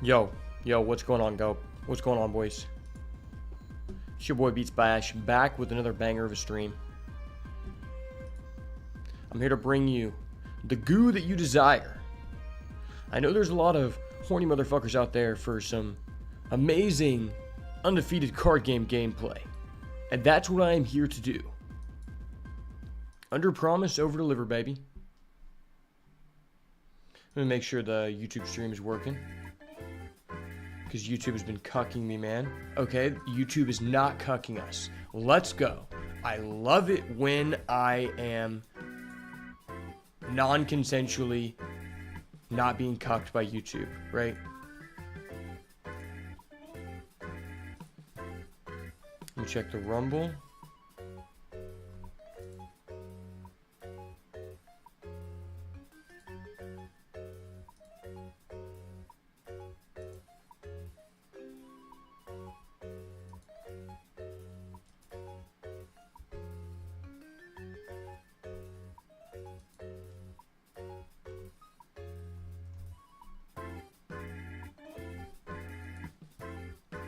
Yo, what's going on, Go? What's going on, boys? It's your boy Beatsbyash back with another banger of a stream. I'm here to bring you the goo that you desire. I know there's a lot of horny motherfuckers out there for some amazing, undefeated card game gameplay. And that's what I am here to do. Under promise, over deliver, baby. Let me make sure the YouTube stream is working. Because YouTube has been cucking me, man. Okay, YouTube is not cucking us. Let's go. I love it when I am non-consensually not being cucked by YouTube, right? Let me check the Rumble.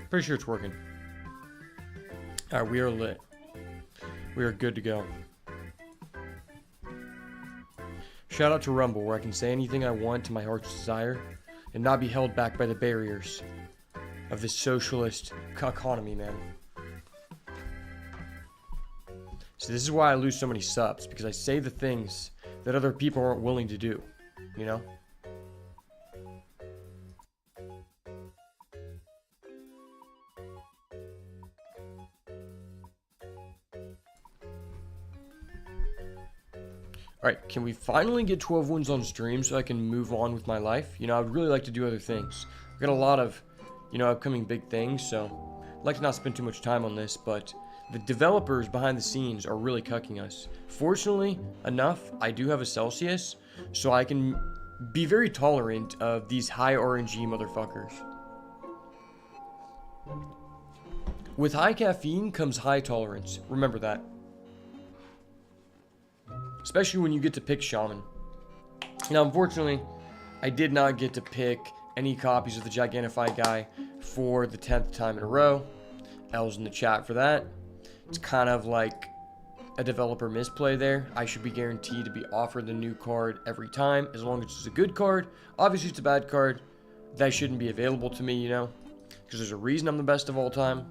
Pretty sure it's working. Alright, we are lit. We are good to go. Shout out to Rumble, where I can say anything I want to my heart's desire and not be held back by the barriers of this socialist economy, man. So this is why I lose so many subs, because I say the things that other people aren't willing to do, you know? Alright, can we finally get 12 wins on stream so I can move on with my life? You know, I would really like to do other things. I've got a lot of, upcoming big things, so I'd like to not spend too much time on this, but the developers behind the scenes are really cucking us. Fortunately enough, I do have a Celsius, so I can be very tolerant of these high RNG motherfuckers. With high caffeine comes high tolerance. Remember that. Especially when you get to pick Shaman. Now, unfortunately, I did not get to pick any copies of the Gigantify guy for the 10th time in a row. L's in the chat for that. It's kind of like a developer misplay there. I should be guaranteed to be offered the new card every time, as long as it's a good card. Obviously, it's a bad card. That shouldn't be available to me, you know? Because there's a reason I'm the best of all time.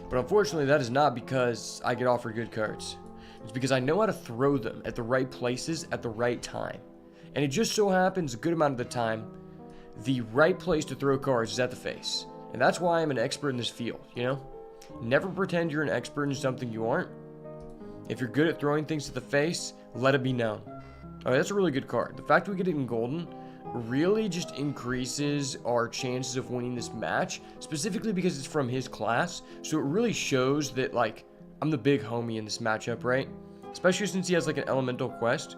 But unfortunately, that is not because I get offered good cards. It's because I know how to throw them at the right places at the right time. And it just so happens a good amount of the time, the right place to throw cards is at the face. And that's why I'm an expert in this field, you know? Never pretend you're an expert in something you aren't. If you're good at throwing things to the face, let it be known. Alright, that's a really good card. The fact we get it in golden really just increases our chances of winning this match, specifically because it's from his class. So it really shows that, like, I'm the big homie in this matchup, right? Especially since he has, like, an elemental quest.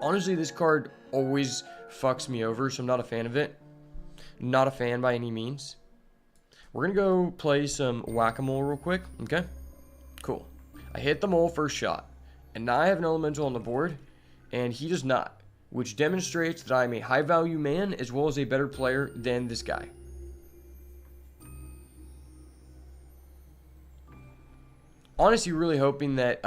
Honestly, this card always fucks me over, so I'm not a fan of it. Not a fan by any means. We're gonna go play some whack-a-mole real quick, okay? Cool. I hit the mole first shot, and now I have an elemental on the board, and he does not, which demonstrates that I am a high-value man as well as a better player than this guy. Honestly, really hoping that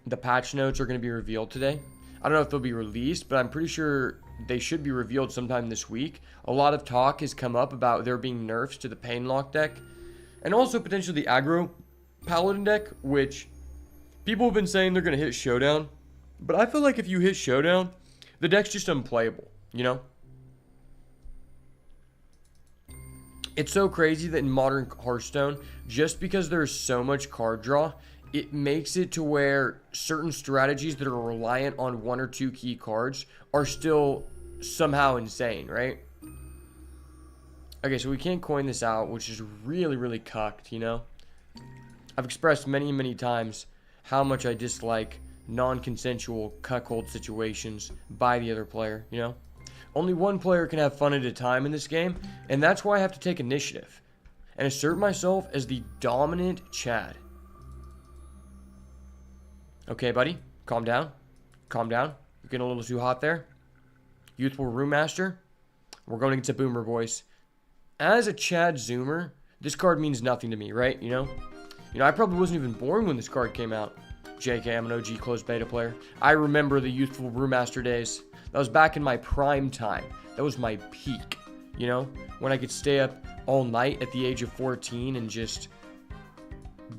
the patch notes are going to be revealed today. I don't know if they'll be released, but I'm pretty sure they should be revealed sometime this week. A lot of talk has come up about there being nerfs to the Painlock deck, and also potentially the aggro Paladin deck, which people have been saying they're going to hit Showdown. But I feel like if you hit Showdown, the deck's just unplayable, you know? It's so crazy that in modern Hearthstone, just because there's so much card draw, it makes it to where certain strategies that are reliant on one or two key cards are still somehow insane, right? Okay, so we can't coin this out, which is really, really cucked, you know? I've expressed many, many times how much I dislike non-consensual cuckold situations by the other player, you know? Only one player can have fun at a time in this game, and that's why I have to take initiative and assert myself as the dominant Chad. Okay, buddy, calm down. Calm down. You're getting a little too hot there. Youthful Room Master. We're going against a Boomer, boys. As a Chad Zoomer, this card means nothing to me, right? You know, I probably wasn't even born when this card came out. JK, I'm an OG closed beta player. I remember the Youthful Room Master days. That was back in my prime time. That was my peak, you know, when I could stay up all night at the age of 14 and just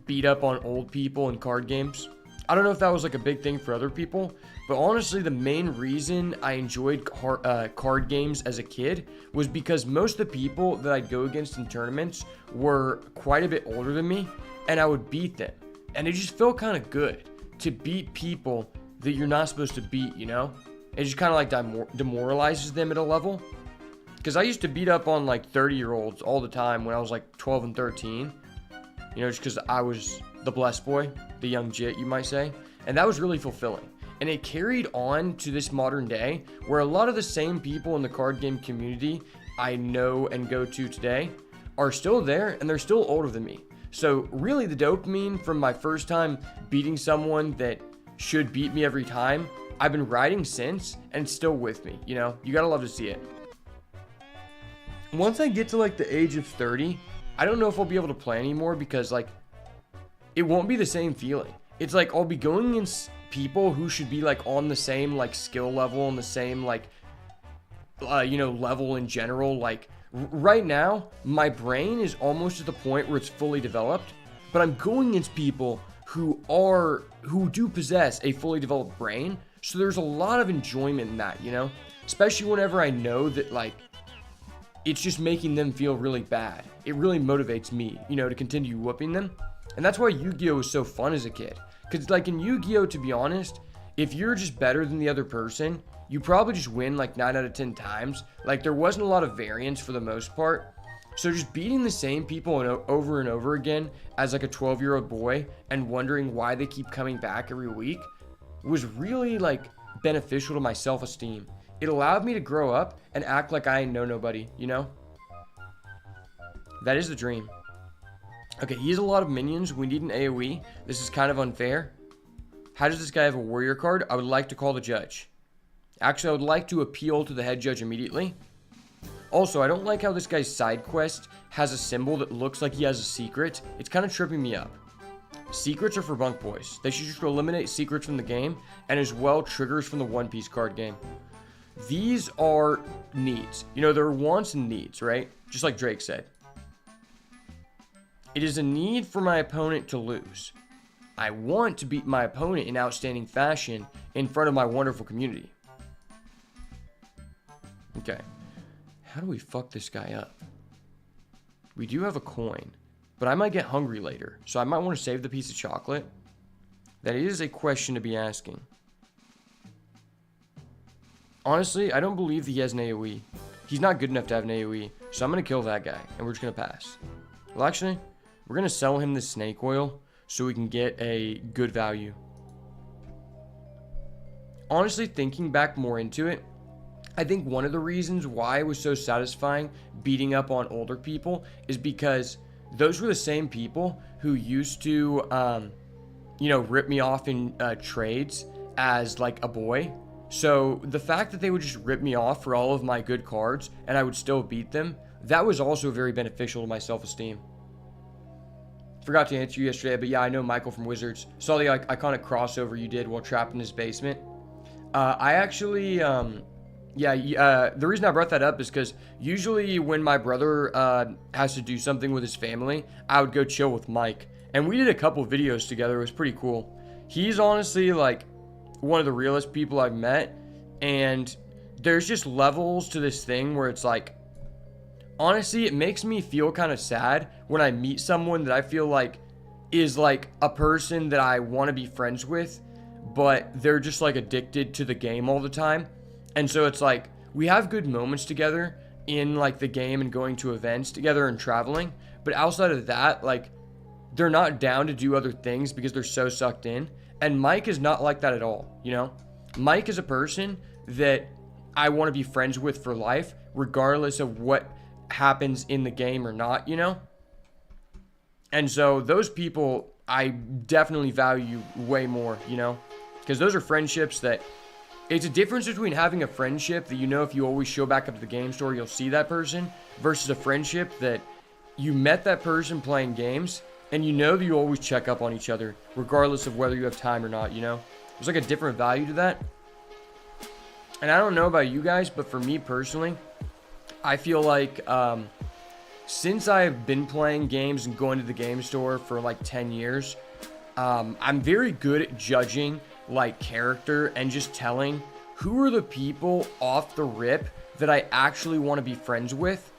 beat up on old people in card games. I don't know if that was like a big thing for other people, but honestly, the main reason I enjoyed card games as a kid was because most of the people that I'd go against in tournaments were quite a bit older than me, and I would beat them. And it just felt kind of good to beat people that you're not supposed to beat, you know? It just kind of like demoralizes them at a level. Because I used to beat up on like 30-year-olds all the time when I was like 12 and 13. You know, just because I was the blessed boy, the young jit, you might say. And that was really fulfilling. And it carried on to this modern day where a lot of the same people in the card game community I know and go to today are still there, and they're still older than me. So really the dopamine from my first time beating someone that should beat me every time, I've been riding since, and it's still with me, you know? You gotta love to see it. Once I get to like the age of 30, I don't know if I'll be able to play anymore because like, it won't be the same feeling. It's like I'll be going against people who should be like on the same like skill level and the same like, you know, level in general. Like right now, my brain is almost at the point where it's fully developed, but I'm going against people who do possess a fully developed brain. So there's a lot of enjoyment in that, you know, especially whenever I know that like, it's just making them feel really bad. It really motivates me, you know, to continue whooping them. And that's why Yu-Gi-Oh! Was so fun as a kid. Because like in Yu-Gi-Oh!, to be honest, if you're just better than the other person, you probably just win like 9 out of 10 times. Like there wasn't a lot of variance for the most part. So just beating the same people over and over again as like a 12-year-old boy and wondering why they keep coming back every week was really like beneficial to my self-esteem. It allowed me to grow up and act like I know nobody, you know? That is the dream. Okay, he has a lot of minions. We need an AoE. This is kind of unfair. How does this guy have a warrior card? I would like to call the judge. Actually, I would like to appeal to the head judge immediately. Also, I don't like how this guy's side quest has a symbol that looks like he has a secret. It's kind of tripping me up. Secrets are for bunk boys. They should just eliminate secrets from the game, and as well triggers from the One Piece card game. These are needs. You know, there are wants and needs, right? Just like Drake said. It is a need for my opponent to lose. I want to beat my opponent in outstanding fashion in front of my wonderful community. Okay. How do we fuck this guy up? We do have a coin, but I might get hungry later, so I might want to save the piece of chocolate. That is a question to be asking. Honestly, I don't believe that he has an AoE. He's not good enough to have an AoE, so I'm going to kill that guy, and we're just going to pass. Well, actually, we're going to sell him the snake oil so we can get a good value. Honestly, thinking back more into it, I think one of the reasons why it was so satisfying beating up on older people is because those were the same people who used to, you know, rip me off in trades as like a boy. So the fact that they would just rip me off for all of my good cards and I would still beat them, that was also very beneficial to my self-esteem. Forgot to answer you yesterday, but yeah, I know Michael from Wizards. Saw the iconic crossover you did while trapped in his basement. I actually, the reason I brought that up is because usually when my brother has to do something with his family, I would go chill with Mike. And we did a couple videos together. It was pretty cool. He's honestly like one of the realest people I've met. And there's just levels to this thing where it's like, honestly, it makes me feel kind of sad when I meet someone that I feel like is like a person that I want to be friends with, but they're just like addicted to the game all the time. And so it's like, we have good moments together in like the game and going to events together and traveling. But outside of that, like they're not down to do other things because they're so sucked in. And Mike is not like that at all. You know, Mike is a person that I want to be friends with for life, regardless of what happens in the game or not, you know? And so those people I definitely value way more, you know? Because those are friendships that It's a difference between having a friendship that you know if you always show back up to the game store, you'll see that person, versus a friendship that you met that person playing games, and you know that you always check up on each other, regardless of whether you have time or not, you know? There's like a different value to that. And I don't know about you guys, but for me personally, I feel like since I have been playing games and going to the game store for like 10 years, I'm very good at judging like character and just telling who are the people off the rip that I actually want to be friends with,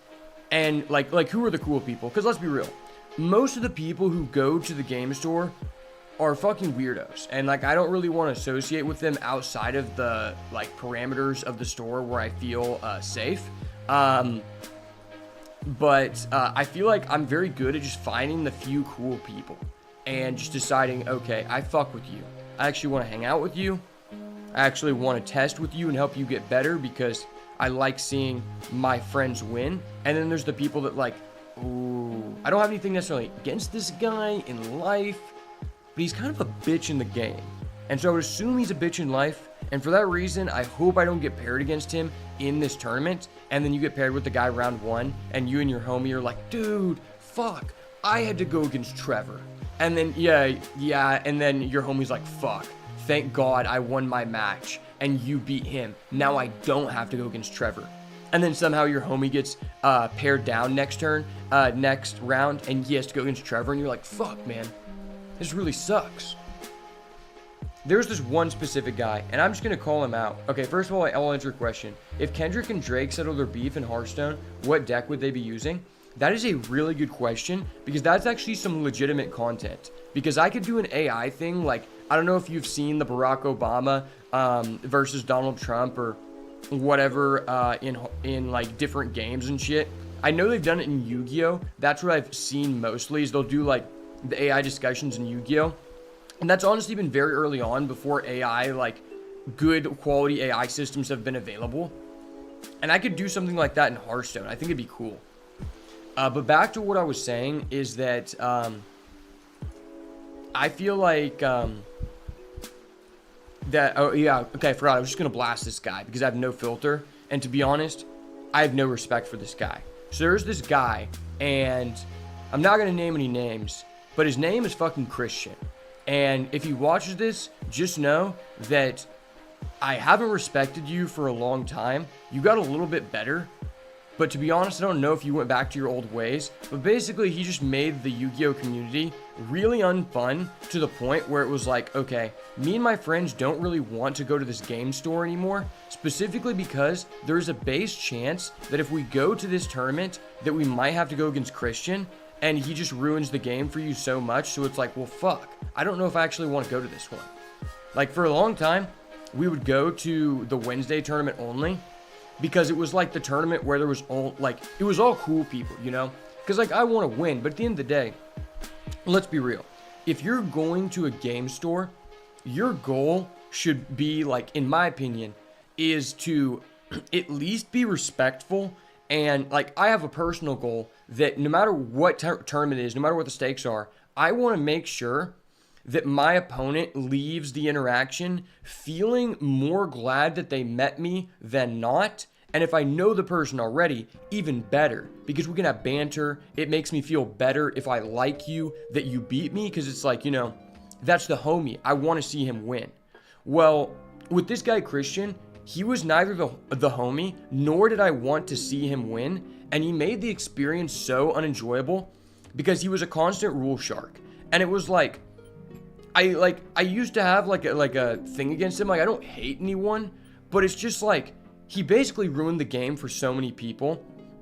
and like who are the cool people. Because let's be real, most of the people who go to the game store are fucking weirdos, and like I don't really want to associate with them outside of the like parameters of the store where I feel safe. But I feel like I'm very good at just finding the few cool people and just deciding, okay, I fuck with you. I actually want to hang out with you. I actually want to test with you and help you get better because I like seeing my friends win. And then there's the people that like, ooh, I don't have anything necessarily against this guy in life, but he's kind of a bitch in the game. And so I would assume he's a bitch in life. And for that reason, I hope I don't get paired against him in this tournament. And then you get paired with the guy round one, and you and your homie are like, dude, fuck, I had to go against Trevor. And then, yeah, and then your homie's like, fuck, thank God I won my match, and you beat him. Now I don't have to go against Trevor. And then somehow your homie gets paired down next round, and he has to go against Trevor, and you're like, fuck, man, this really sucks. There's this one specific guy, and I'm just going to call him out. Okay, first of all, I'll answer your question. If Kendrick and Drake settle their beef in Hearthstone, what deck would they be using? That is a really good question, because that's actually some legitimate content. Because I could do an AI thing, like, I don't know if you've seen the Barack Obama versus Donald Trump or whatever in like different games and shit. I know they've done it in Yu-Gi-Oh! That's what I've seen mostly, is they'll do like the AI discussions in Yu-Gi-Oh! And that's honestly been very early on, before AI, like good quality AI systems have been available. And I could do something like that in Hearthstone. I think it'd be cool. But back to what I was saying is that I feel like I forgot. I was just going to blast this guy because I have no filter. And to be honest, I have no respect for this guy. So there's this guy, and I'm not going to name any names, but his name is fucking Christian. And if he watches this, just know that I haven't respected you for a long time. You got a little bit better. But to be honest, I don't know if you went back to your old ways. But basically, he just made the Yu-Gi-Oh! Community really unfun to the point where it was like, okay, me and my friends don't really want to go to this game store anymore. Specifically because there's a base chance that if we go to this tournament, that we might have to go against Christian. And he just ruins the game for you so much. So it's like, well, fuck. I don't know if I actually want to go to this one. Like, for a long time, we would go to the Wednesday tournament only. Because it was like the tournament where there was all, like, it was all cool people, you know? Because, like, I want to win. But at the end of the day, let's be real. If you're going to a game store, your goal should be, like, in my opinion, is to at least be respectful. And, like, I have a personal goal that no matter what tournament it is, no matter what the stakes are, I want to make sure that my opponent leaves the interaction feeling more glad that they met me than not. And if I know the person already, even better, because we can have banter. It makes me feel better if I like you, that you beat me, because it's like, you know, that's the homie. I want to see him win. Well, with this guy Christian, he was neither the homie, nor did I want to see him win. And he made the experience so unenjoyable because he was a constant rule shark. And it was like, I used to have like a thing against him. Like, I don't hate anyone, but it's just like he basically ruined the game for so many people.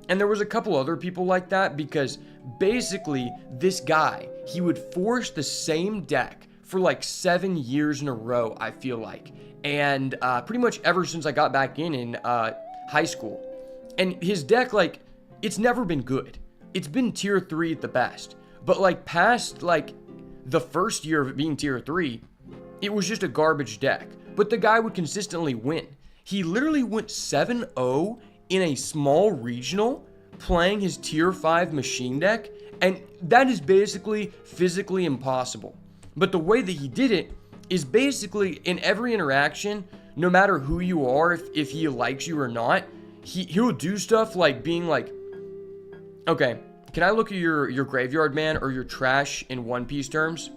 And there was a couple other people like that, because basically this guy, he would force the same deck for like 7 years in a row, I feel like. And pretty much ever since I got back in high school. And his deck, like, it's never been good. It's been tier 3 at the best. But like past like the first year of it being tier 3, it was just a garbage deck. But the guy would consistently win. He literally went 7-0 in a small regional playing his tier 5 machine deck. And that is basically physically impossible. But the way that he did it is basically in every interaction, no matter who you are, if he likes you or not, he'll do stuff like being like, okay, can I look at your graveyard, man, or your trash in One Piece terms?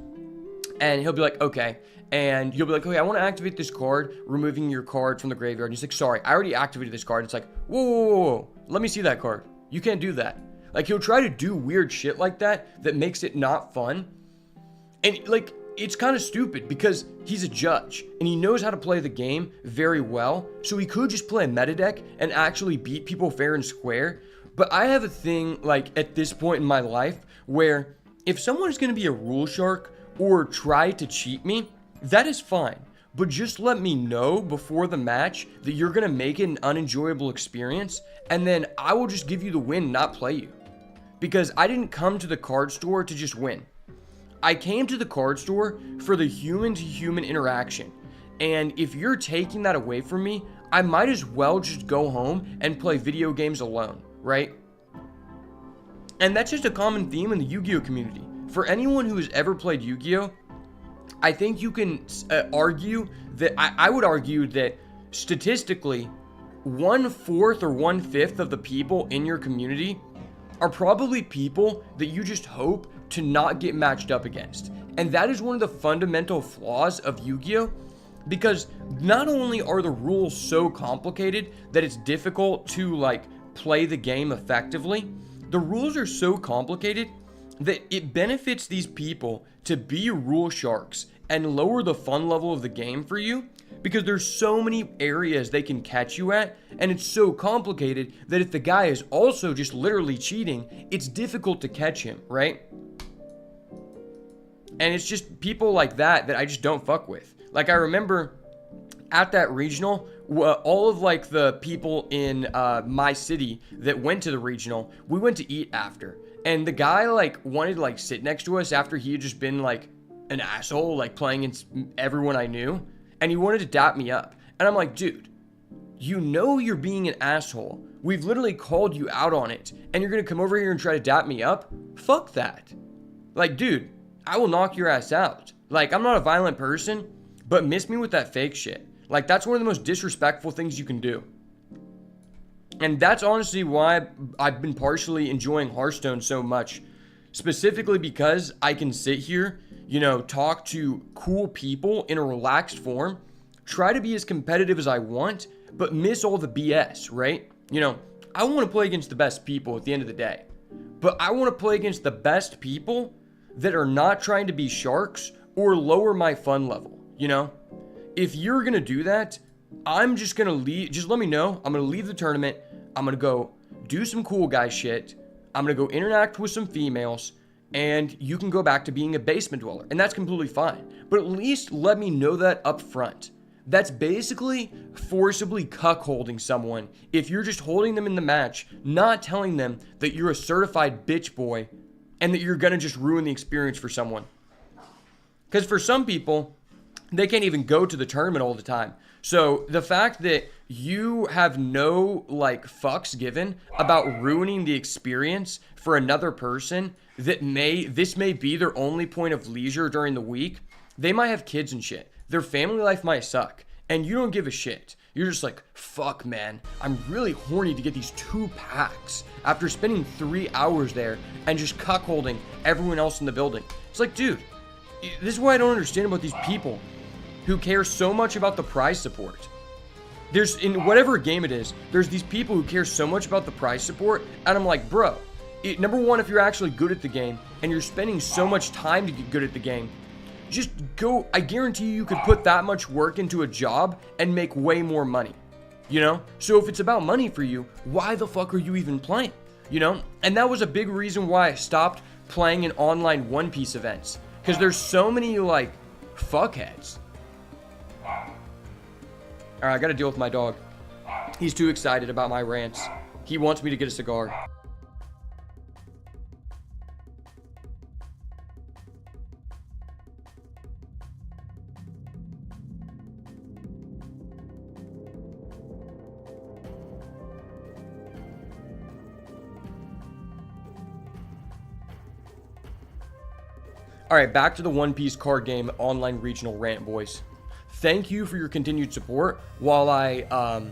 And he'll be like, okay. And you'll be like, okay, I want to activate this card, removing your card from the graveyard. And he's like, sorry, I already activated this card. It's like, whoa, let me see that card. You can't do that. Like, he'll try to do weird shit like that makes it not fun. And, like, it's kind of stupid because he's a judge and he knows how to play the game very well. So he could just play a meta deck and actually beat people fair and square. But I have a thing, like, at this point in my life where if someone is going to be a rule shark or try to cheat me, that is fine. But just let me know before the match that you're going to make it an unenjoyable experience, and then I will just give you the win and not play you. Because I didn't come to the card store to just win. I came to the card store for the human-to-human interaction. And if you're taking that away from me, I might as well just go home and play video games alone, right? And that's just a common theme in the Yu-Gi-Oh community. For anyone who has ever played Yu-Gi-Oh, I think you can argue that, I would argue that statistically, 1/4 or 1/5 of the people in your community are probably people that you just hope to not get matched up against. And that is one of the fundamental flaws of Yu-Gi-Oh! Because not only are the rules so complicated that it's difficult to, like, play the game effectively, the rules are so complicated that it benefits these people to be rule sharks and lower the fun level of the game for you, because there's so many areas they can catch you at, and it's so complicated that if the guy is also just literally cheating, it's difficult to catch him, right? And it's just people like that I just don't fuck with. Like, I remember at that regional, all of, like, the people in my city that went to the regional, we went to eat after. And the guy, like, wanted to, like, sit next to us after he had just been, like, an asshole, like, playing against everyone I knew. And he wanted to dap me up. And I'm like, dude, you know you're being an asshole. We've literally called you out on it. And you're going to come over here and try to dap me up? Fuck that. Like, dude, I will knock your ass out. Like, I'm not a violent person, but miss me with that fake shit. Like, that's one of the most disrespectful things you can do. And that's honestly why I've been partially enjoying Hearthstone so much. Specifically because I can sit here, you know, talk to cool people in a relaxed form, try to be as competitive as I want, but miss all the BS, right? You know, I want to play against the best people at the end of the day. But I want to play against the best people that are not trying to be sharks or lower my fun level, you know? If you're going to do that, I'm just going to leave. Just let me know. I'm going to leave the tournament. I'm going to go do some cool guy shit. I'm going to go interact with some females. And you can go back to being a basement dweller. And that's completely fine. But at least let me know that up front. That's basically forcibly cuckolding someone if you're just holding them in the match, not telling them that you're a certified bitch boy and that you're going to just ruin the experience for someone. Because for some people, they can't even go to the tournament all the time. So the fact that you have no, like, fucks given about ruining the experience for another person that this may be their only point of leisure during the week. They might have kids and shit. Their family life might suck. And you don't give a shit. You're just like, fuck, man. I'm really horny to get these 2 packs after spending 3 hours there and just cuckolding everyone else in the building. It's like, dude, this is what I don't understand about these people who care so much about the prize support. There's, in whatever game it is, there's these people who care so much about the prize support, and I'm like, bro, number one, if you're actually good at the game, and you're spending so much time to get good at the game, just go, I guarantee you could put that much work into a job and make way more money, you know? So if it's about money for you, why the fuck are you even playing, you know? And that was a big reason why I stopped playing in online One Piece events, because there's so many, like, fuckheads. Alright, I gotta deal with my dog. He's too excited about my rants. He wants me to get a cigar. Alright, back to the One Piece card game online regional rant, boys. thank you for your continued support while I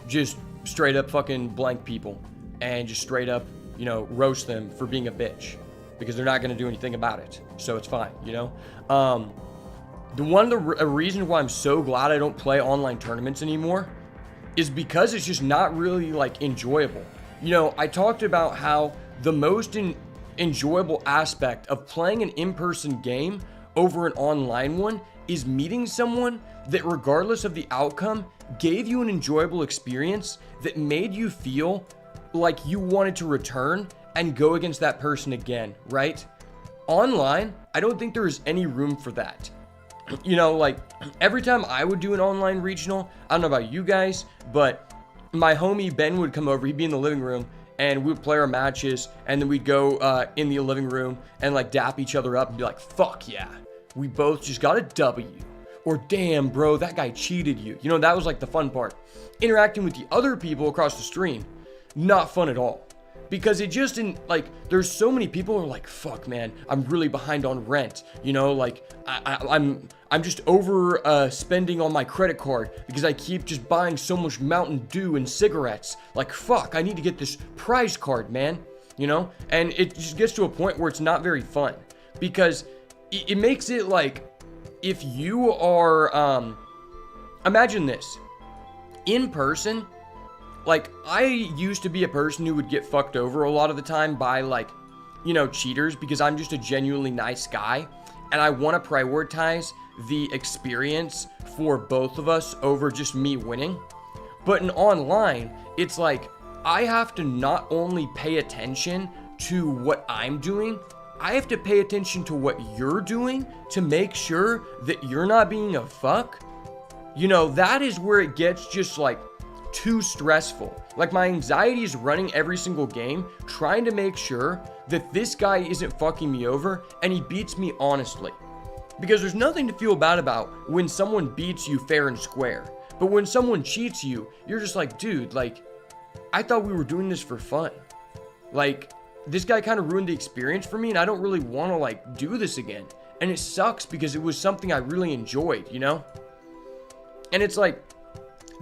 just straight up fucking blank people and just straight up, roast them for being a bitch because they're not going to do anything about it. So it's fine, One of the reasons why I'm so glad I don't play online tournaments anymore is because it's just not really like enjoyable. I talked about how the most enjoyable aspect of playing an in-person game over an online one is meeting someone that, regardless of the outcome, gave you an enjoyable experience that made you feel like you wanted to return and go against that person again, right? Online, I don't think there is any room for that. Every time I would do an online regional, I don't know about you guys, but my homie Ben would come over, he'd be in the living room, and we would play our matches, and then we'd go in the living room and like dap each other up and be like, fuck yeah, we both just got a W. Or damn bro, that guy cheated you. That was like the fun part. Interacting with the other people across the stream, not fun at all. Because it just didn't, there's so many people who are like, fuck man, I'm really behind on rent. I'm just over spending on my credit card because I keep just buying so much Mountain Dew and cigarettes. Like, fuck, I need to get this prize card, man. And it just gets to a point where it's not very fun. Because it makes it like, if you are, imagine this, in person, I used to be a person who would get fucked over a lot of the time by cheaters because I'm just a genuinely nice guy and I want to prioritize the experience for both of us over just me winning. But in online, it's like, I have to not only pay attention to what I'm doing, I have to pay attention to what you're doing to make sure that you're not being a fuck. That is where it gets just too stressful. My anxiety is running every single game, trying to make sure that this guy isn't fucking me over and he beats me honestly. Because there's nothing to feel bad about when someone beats you fair and square. But when someone cheats you, you're just like, dude, I thought we were doing this for fun. This guy kind of ruined the experience for me and I don't really want to do this again. And it sucks because it was something I really enjoyed, And it's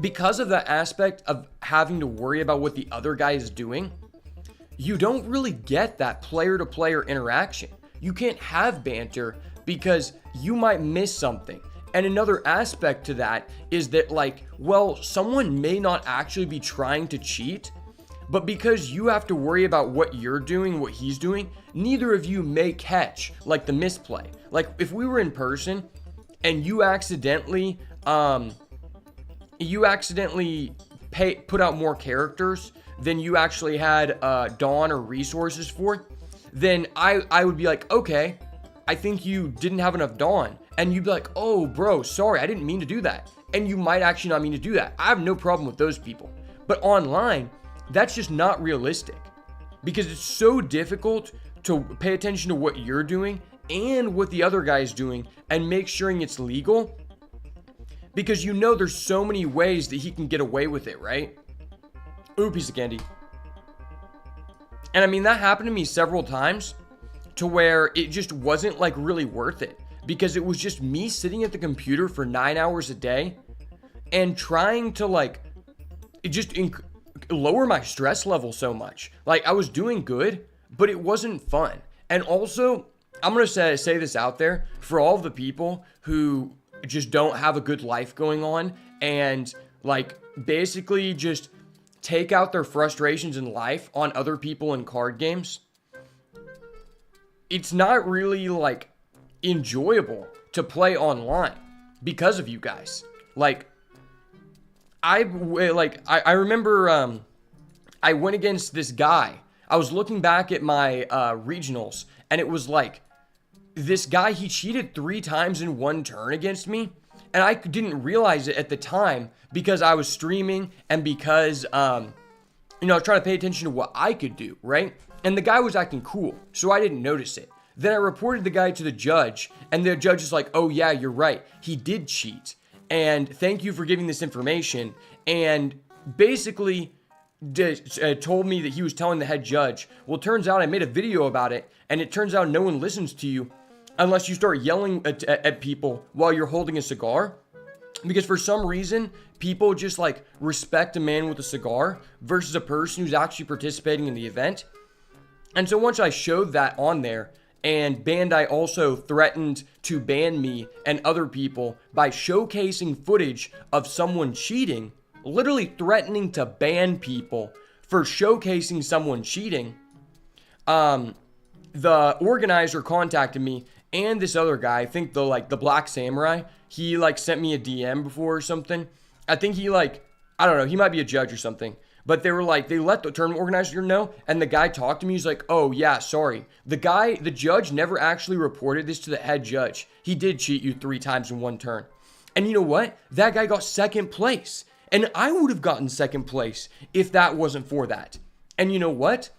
because of that aspect of having to worry about what the other guy is doing, you don't really get that player-to-player interaction. You can't have banter because you might miss something. And another aspect to that is that someone may not actually be trying to cheat, but because you have to worry about what you're doing, what he's doing, neither of you may catch the misplay. If we were in person and you accidentally put out more characters than you actually had Dawn or resources for, then I would be like, okay, I think you didn't have enough Dawn. And you'd be like, oh bro, sorry, I didn't mean to do that. And you might actually not mean to do that. I have no problem with those people. But online, that's just not realistic. Because it's so difficult to pay attention to what you're doing and what the other guy is doing and make sure it's legal. Because there's so many ways that he can get away with it, right? Ooh, piece of candy. And that happened to me several times to where it just wasn't really worth it. Because it was just me sitting at the computer for 9 hours a day and trying to lower my stress level so much. I was doing good, but it wasn't fun. And also, I'm going to say this out there for all of the people who just don't have a good life going on and basically just take out their frustrations in life on other people in card games. It's not really enjoyable to play online because of you guys. I remember I went against this guy. I was looking back at my regionals and it was this guy, he cheated 3 times in one turn against me. And I didn't realize it at the time because I was streaming and because, I was trying to pay attention to what I could do, right? And the guy was acting cool, so I didn't notice it. Then I reported the guy to the judge, and the judge is like, oh yeah, you're right. He did cheat. And thank you for giving this information. And basically told me that he was telling the head judge. Well, it turns out I made a video about it, and it turns out no one listens to you unless you start yelling at people while you're holding a cigar. Because for some reason, people just like respect a man with a cigar versus a person who's actually participating in the event. And so once I showed that on there, and Bandai also threatened to ban me and other people by showcasing footage of someone cheating, literally threatening to ban people for showcasing someone cheating, the organizer contacted me and this other guy, I think the Black Samurai, he like sent me a DM before or something. I think he like, I don't know, he might be a judge or something. But they were like, they let the tournament organizer know, and the guy talked to me. He's like, oh yeah, sorry. The judge never actually reported this to the head judge. He did cheat you 3 times in one turn. And you know what? That guy got second place. And I would have gotten second place if that wasn't for that. And you know what?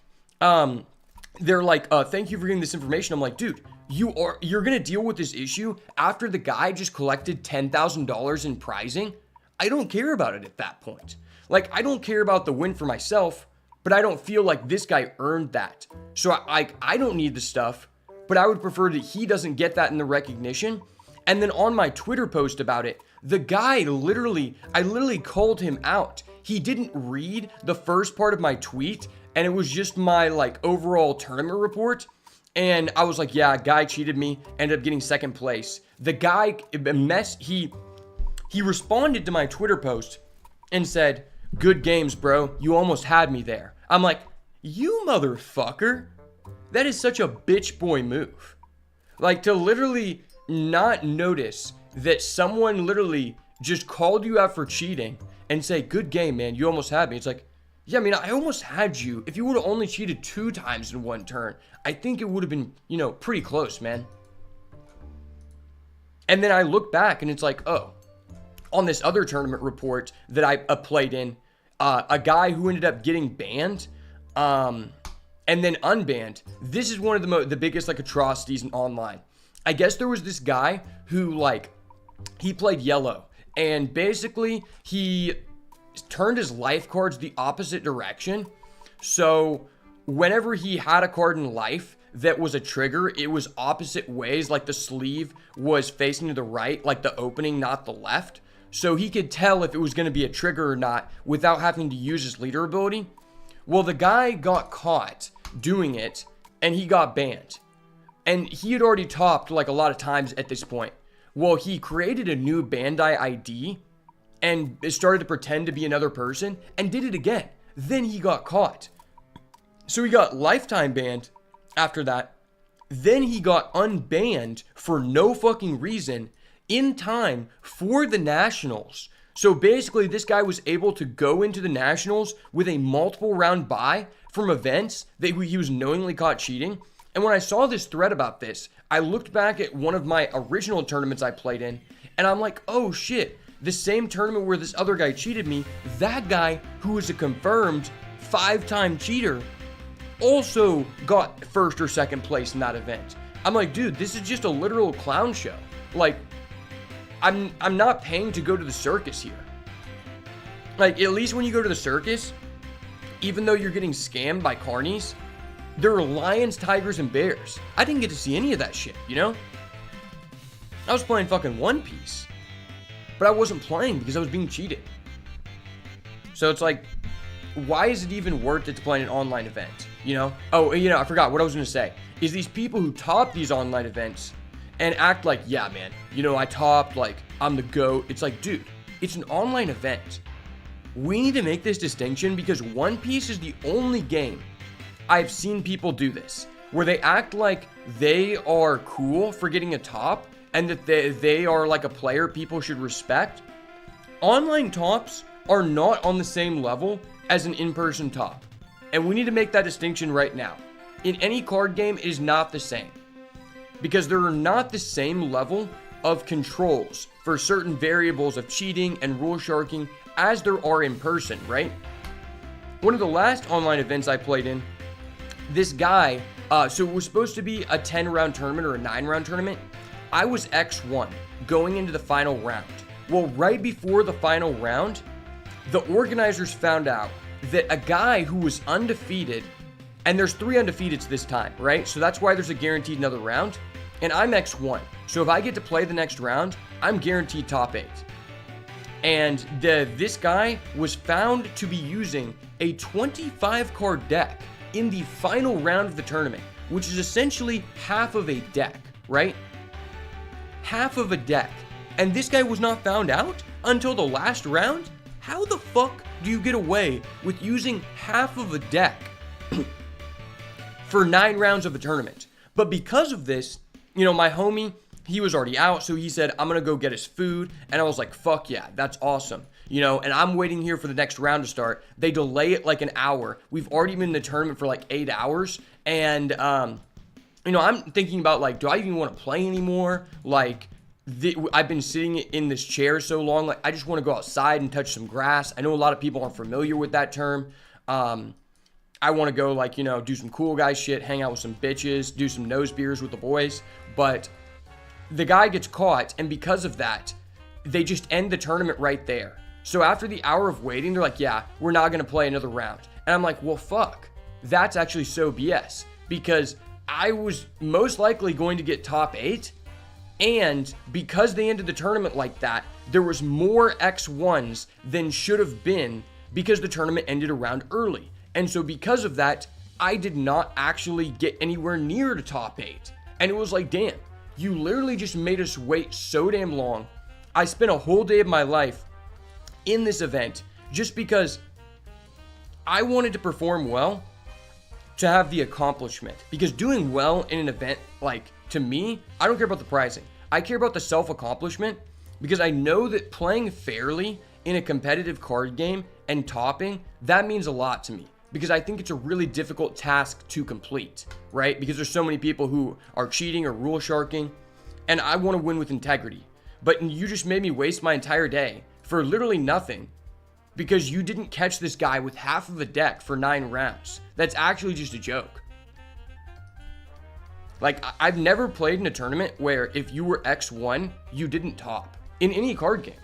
They're like, thank you for getting this information. I'm like, dude, you're gonna deal with this issue after the guy just collected $10,000 in prizing? I don't care about it at that point. Like, I don't care about the win for myself, but I don't feel like this guy earned that. So I don't need the stuff, but I would prefer that he doesn't get that in the recognition. And then on my Twitter post about it, the guy I literally called him out. He didn't read the first part of my tweet, and it was just my like overall tournament report. And I was like, yeah, a guy cheated me, ended up getting second place. The guy, he responded to my Twitter post and said, good games, bro. You almost had me there. I'm like, you motherfucker. That is such a bitch boy move. Like, to literally not notice that someone literally just called you out for cheating and say, good game, man. You almost had me. It's like, yeah, I mean, I almost had you. If you would have only cheated 2 times in one turn, I think it would have been, pretty close, man. And then I look back and it's like, oh, on this other tournament report that I played in, a guy who ended up getting banned and then unbanned. This is one of the biggest like atrocities in online. I guess there was this guy who like, he played yellow, and basically he turned his life cards the opposite direction. So whenever he had a card in life that was a trigger, it was opposite ways. Like the sleeve was facing to the right, like the opening, not the left. So he could tell if it was going to be a trigger or not without having to use his leader ability. Well, the guy got caught doing it and he got banned. And he had already topped like a lot of times at this point. Well, he created a new Bandai ID and started to pretend to be another person and did it again. Then he got caught. So he got lifetime banned after that. Then he got unbanned for no fucking reason in time for the Nationals. So basically this guy was able to go into the Nationals with a multiple round bye from events that he was knowingly caught cheating. And when I saw this thread about this, I looked back at one of my original tournaments I played in, and I'm like, oh shit, the same tournament where this other guy cheated me, that guy who is a confirmed 5-time cheater also got first or second place in that event. I'm like, dude, this is just a literal clown show. Like, I'm not paying to go to the circus here. Like, at least when you go to the circus, even though you're getting scammed by carnies, there are lions, tigers, and bears. I didn't get to see any of that shit, I was playing fucking One Piece. But I wasn't playing because I was being cheated. So it's like, why is it even worth it to play an online event, Oh, I forgot what I was going to say. Is these people who top these online events and act like, yeah, man, I topped, like, I'm the GOAT. It's like, dude, it's an online event. We need to make this distinction because One Piece is the only game I've seen people do this, where they act like they are cool for getting a top and that they are like a player people should respect. Online tops are not on the same level as an in-person top. And we need to make that distinction right now. In any card game, it is not the same. Because there are not the same level of controls for certain variables of cheating and rule sharking as there are in person, right? One of the last online events I played in, this guy, so it was supposed to be a 10-round tournament or a 9-round tournament. I was X1 going into the final round. Well, right before the final round, the organizers found out that a guy who was undefeated, and there's 3 undefeateds this time, right? So that's why there's a guaranteed another round. And I'm X1. So if I get to play the next round, I'm guaranteed top 8. And this guy was found to be using a 25 card deck in the final round of the tournament, which is essentially half of a deck, right? Half of a deck. And this guy was not found out until the last round? How the fuck do you get away with using half of a deck for 9 rounds of a tournament? But because of this, you know, my homie, he was already out, so he said, I'm gonna go get his food. And I was like, fuck yeah, that's awesome. You know, and I'm waiting here for the next round to start. They delay it like an hour. We've already been in the tournament for like 8 hours. And, you know, I'm thinking about like, do I even want to play anymore? Like, I've been sitting in this chair so long, like I just want to go outside and touch some grass. I know a lot of people aren't familiar with that term. I want to go like, you know, do some cool guy shit, hang out with some bitches, do some nose beers with the boys. But the guy gets caught, and because of that, they just end the tournament right there. So after the hour of waiting, they're like, yeah, we're not going to play another round. And I'm like, well, fuck. That's actually so BS, because I was most likely going to get top 8. And because they ended the tournament like that, there was more X1s than should have been because the tournament ended a round early. And so because of that, I did not actually get anywhere near the top 8. And it was like, damn, you literally just made us wait so damn long. I spent a whole day of my life in this event just because I wanted to perform well, to have the accomplishment. Because doing well in an event, like, to me, I don't care about the pricing. I care about the self-accomplishment, because I know that playing fairly in a competitive card game and topping, that means a lot to me. Because I think it's a really difficult task to complete, right? Because there's so many people who are cheating or rule sharking, and I want to win with integrity. But you just made me waste my entire day for literally nothing, because you didn't catch this guy with half of a deck for 9 rounds. That's actually just a joke. Like, I've never played in a tournament where if you were X1, you didn't top in any card game.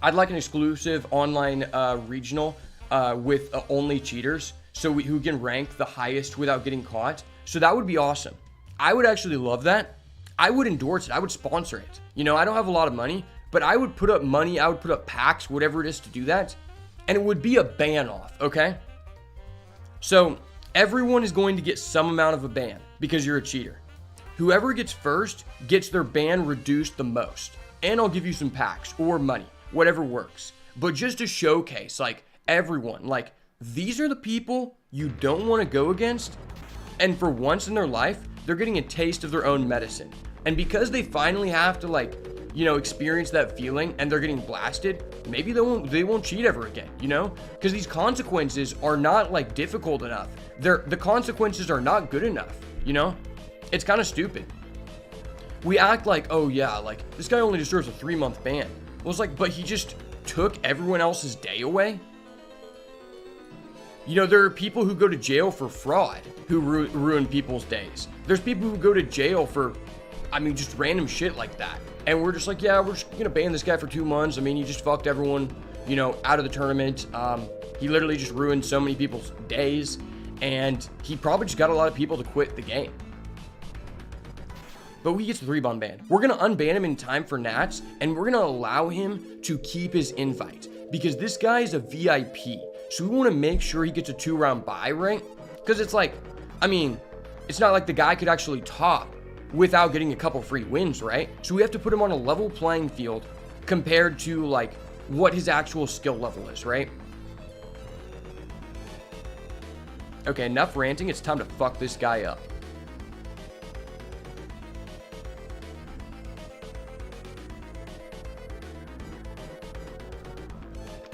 I'd like an exclusive online regional with only cheaters, so who can rank the highest without getting caught. So that would be awesome. I would actually love that. I would endorse it. I would sponsor it. You know, I don't have a lot of money, but I would put up money. I would put up packs, whatever it is, to do that. And it would be a ban off, okay? So everyone is going to get some amount of a ban because you're a cheater. Whoever gets first gets their ban reduced the most. And I'll give you some packs or money, whatever works. But just to showcase, like, everyone, like, these are the people you don't want to go against. And for once in their life, they're getting a taste of their own medicine. And because they finally have to, like, you know, experience that feeling and they're getting blasted, maybe they won't cheat ever again, you know? Because these consequences are not, like, difficult enough. The consequences are not good enough, you know? It's kind of stupid. We act like, oh yeah, like, this guy only deserves a 3-month ban. Well, it's like, but he just took everyone else's day away? You know, there are people who go to jail for fraud who ruin people's days. There's people who go to jail for, I mean, just random shit like that. And we're just like, yeah, we're just gonna ban this guy for 2 months. I mean, he just fucked everyone, you know, out of the tournament. He literally just ruined so many people's days. And he probably just got a lot of people to quit the game. But he gets the 3-bond ban. We're going to unban him in time for Nats, and we're going to allow him to keep his invite. Because this guy is a VIP. So we want to make sure he gets a 2-round bye, right? Because it's like, I mean, it's not like the guy could actually top without getting a couple free wins, right? So we have to put him on a level playing field compared to, like, what his actual skill level is, right? Okay, enough ranting. It's time to fuck this guy up.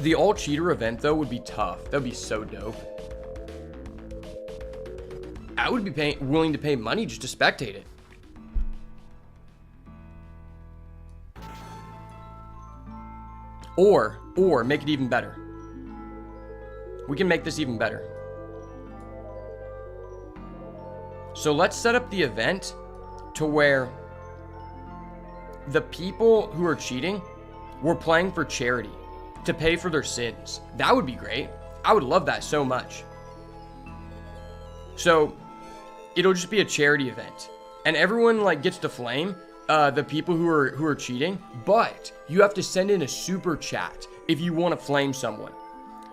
The all-cheater event, though, would be tough. That would be so dope. I would be willing to pay money just to spectate it. Or make it even better. We can make this even better. So let's set up the event to where the people who are cheating were playing for charity, to pay for their sins. That would be great. I would love that so much. So it'll just be a charity event, and everyone, like, gets to flame, the people who are cheating, but you have to send in a super chat if you want to flame someone.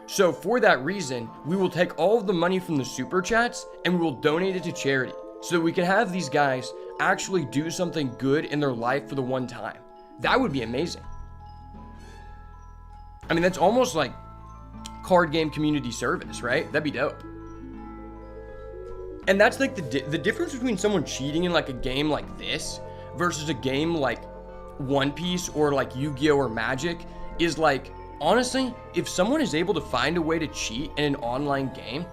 So for that reason, we will take all of the money from the super chats and we will donate it to charity so that we can have these guys actually do something good in their life for the one time. That would be amazing. I mean, that's almost like card game community service, right? That'd be dope. And that's like the difference between someone cheating in like a game like this versus a game like One Piece or like Yu-Gi-Oh or Magic is like, honestly, if someone is able to find a way to cheat in an online game,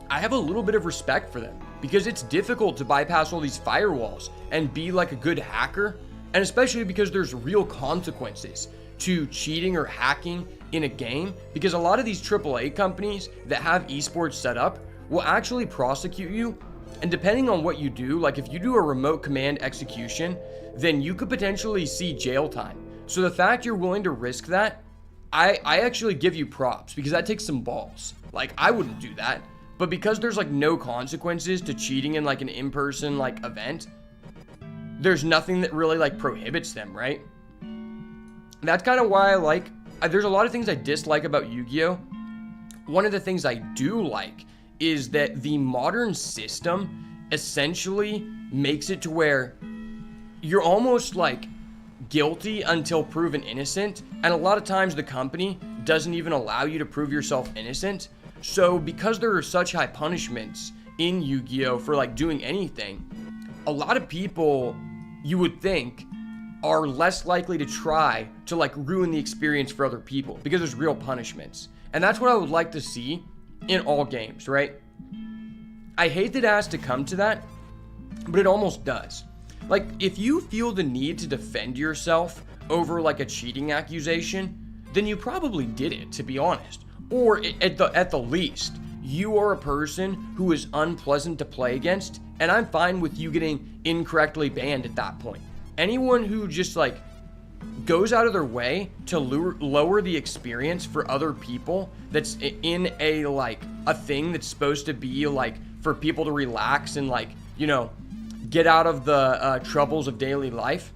I have a little bit of respect for them because it's difficult to bypass all these firewalls and be like a good hacker. And especially because there's real consequences to cheating or hacking in a game, because a lot of these AAA companies that have esports set up will actually prosecute you. And depending on what you do, like if you do a remote command execution, then you could potentially see jail time. So the fact you're willing to risk that, I actually give you props because that takes some balls. Like I wouldn't do that, but because there's like no consequences to cheating in like an in-person like event, there's nothing that really like prohibits them, right? That's kind of why there's a lot of things I dislike about Yu-Gi-Oh. One of the things I do like is that the modern system essentially makes it to where you're almost like guilty until proven innocent, and a lot of times the company doesn't even allow you to prove yourself innocent. So because there are such high punishments in Yu-Gi-Oh for like doing anything, a lot of people, you would think, are less likely to try to like ruin the experience for other people because there's real punishments. And that's what I would like to see in all games, right? I hate that it has to come to that, but it almost does. Like, if you feel the need to defend yourself over like a cheating accusation, then you probably did it, to be honest. Or at the least, you are a person who is unpleasant to play against, and I'm fine with you getting incorrectly banned at that point. Anyone who just like goes out of their way to lower the experience for other people that's in a thing that's supposed to be like for people to relax and like, you know, get out of the troubles of daily life.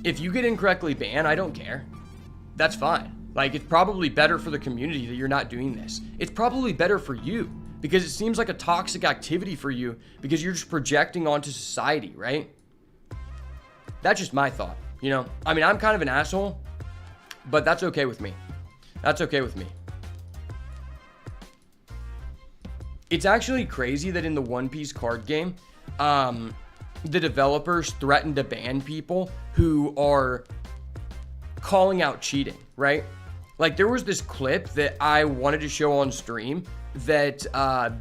If you get incorrectly banned, I don't care. That's fine. Like, it's probably better for the community that you're not doing this. It's probably better for you because it seems like a toxic activity for you because you're just projecting onto society, right? That's just my thought, you know? I mean, I'm kind of an asshole, but that's okay with me. That's okay with me. It's actually crazy that in the One Piece card game, the developers threatened to ban people who are calling out cheating, right? Like, there was this clip that I wanted to show on stream that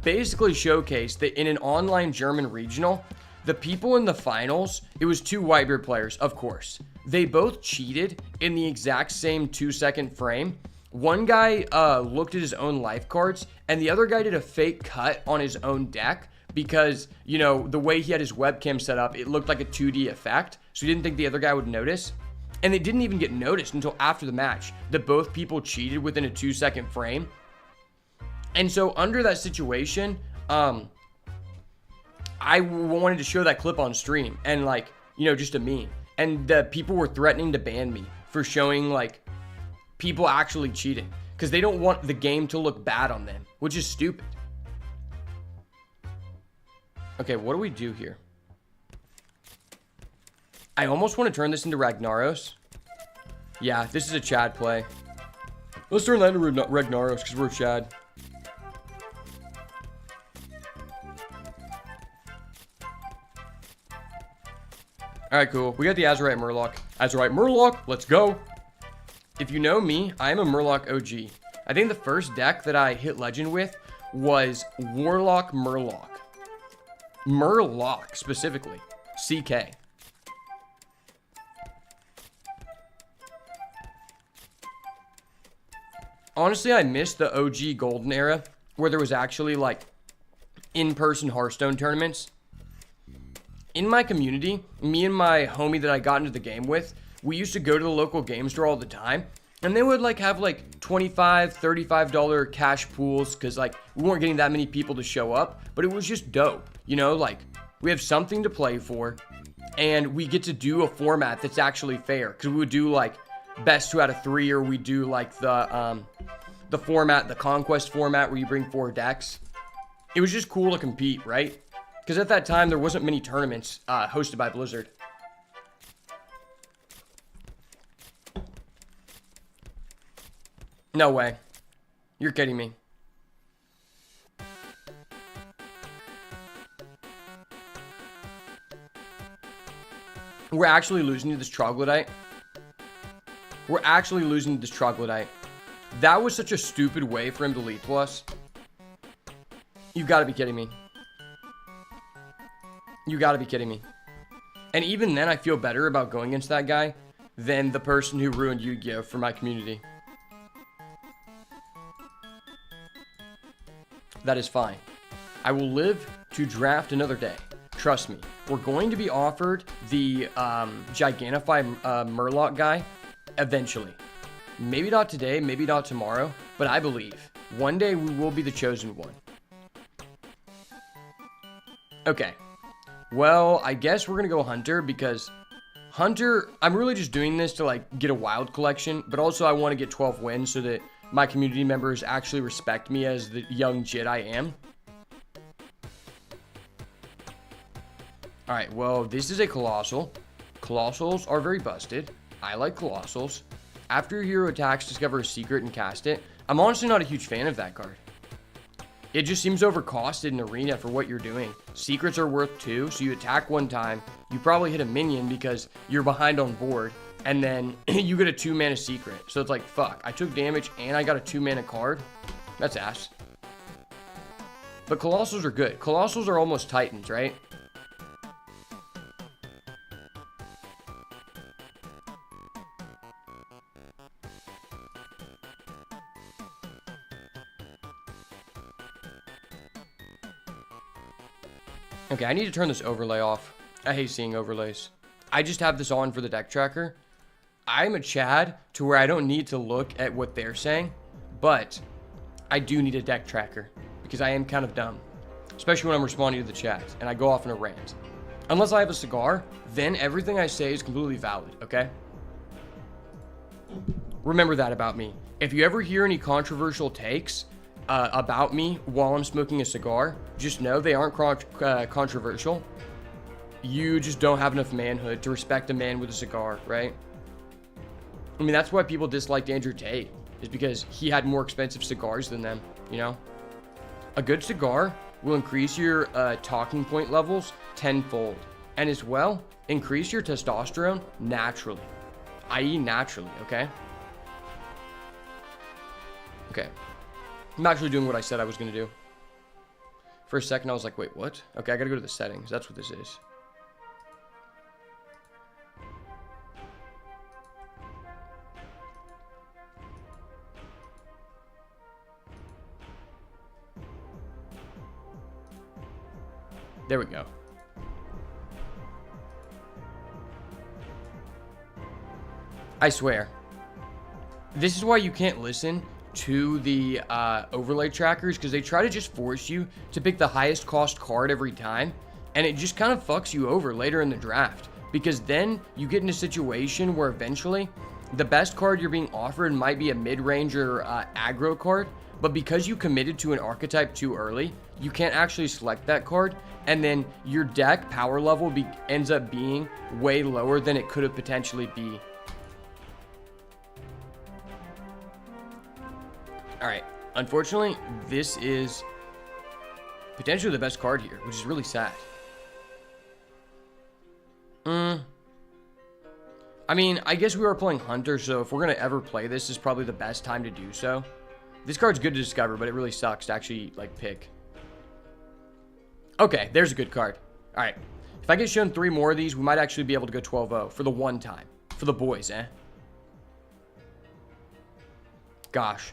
basically showcased that in an online German regional, the people in the finals, it was two Whitebeard players, of course. They both cheated in the exact same 2-second frame. One guy looked at his own life cards, and the other guy did a fake cut on his own deck because, you know, the way he had his webcam set up, it looked like a 2D effect, so he didn't think the other guy would notice. And they didn't even get noticed until after the match that both people cheated within a 2-second frame. And so under that situation, I wanted to show that clip on stream and like, you know, just a meme. And the people were threatening to ban me for showing like people actually cheating because they don't want the game to look bad on them, which is stupid. Okay, what do we do here? I almost want to turn this into Ragnaros. Yeah, this is a Chad play. Let's turn that into Ragnaros because we're Chad. Alright, cool. We got the Azurite Murloc. Azurite Murloc, let's go. If you know me, I am a Murloc OG. I think the first deck that I hit Legend with was Warlock Murloc. Murloc, specifically. CK. Honestly, I missed the OG Golden era where there was actually like in-person Hearthstone tournaments. In my community, me and my homie that I got into the game with, we used to go to the local game store all the time, and they would like have like $25, $35 cash pools because like we weren't getting that many people to show up, but it was just dope. You know, like we have something to play for. and we get to do a format that's actually fair, because we would do like best 2 out of 3, or we do like the format, the conquest format, where you bring 4 decks. It was just cool to compete, right? Because at that time there wasn't many tournaments hosted by Blizzard. No way. You're kidding me. We're actually losing to this troglodyte. We're actually losing to this troglodyte. That was such a stupid way for him to lead to us. You gotta be kidding me. You gotta be kidding me. And even then, I feel better about going against that guy than the person who ruined Yu-Gi-Oh! For my community. That is fine. I will live to draft another day. Trust me. We're going to be offered the Gigantify Murloc guy eventually. Maybe not today, maybe not tomorrow, but I believe one day we will be the chosen one. Okay. Well, I guess we're going to go Hunter, because Hunter, I'm really just doing this to like get a wild collection, but also I want to get 12 wins so that my community members actually respect me as the young Jit I am. Alright, well, this is a Colossal. Colossals are very busted. I like Colossals. After your hero attacks, discover a secret and cast it. I'm honestly not a huge fan of that card. It just seems overcosted in Arena for what you're doing. Secrets are worth 2, so you attack 1 time. You probably hit a minion because you're behind on board. And then you get a 2-mana secret. So it's like, fuck, I took damage and I got a 2-mana card. That's ass. But Colossals are good. Colossals are almost Titans, right? Okay, I need to turn this overlay off. I hate seeing overlays. I just have this on for the deck tracker. I'm a Chad to where I don't need to look at what they're saying, but I do need a deck tracker because I am kind of dumb, especially when I'm responding to the chat and I go off in a rant. Unless I have a cigar, then everything I say is completely valid, okay? Remember that about me. If you ever hear any controversial takes about me while I'm smoking a cigar, just know they aren't controversial. You just don't have enough manhood to respect a man with a cigar, right? I mean, that's why people disliked Andrew Tate, is because he had more expensive cigars than them, you know? A good cigar will increase your talking point levels tenfold, and as well, increase your testosterone naturally, i.e. naturally, okay? Okay. I'm actually doing what I said I was going to do. For a second, I was like, wait, what? Okay, I got to go to the settings. That's what this is. There we go. I swear. This is why you can't listen to the overlay trackers, because they try to just force you to pick the highest cost card every time, and it just kind of fucks you over later in the draft, because then you get in a situation where eventually the best card you're being offered might be a mid-range or aggro card, but because you committed to an archetype too early, you can't actually select that card, and then your deck power level ends up being way lower than it could have potentially be. Alright, unfortunately, this is potentially the best card here, which is really sad. I mean, I guess we are playing Hunter, so if we're going to ever play this, is probably the best time to do so. This card's good to discover, but it really sucks to actually, like, pick. Okay, there's a good card. Alright, if I get shown 3 more of these, we might actually be able to go 12-0 for the one time. For the boys, eh? Gosh.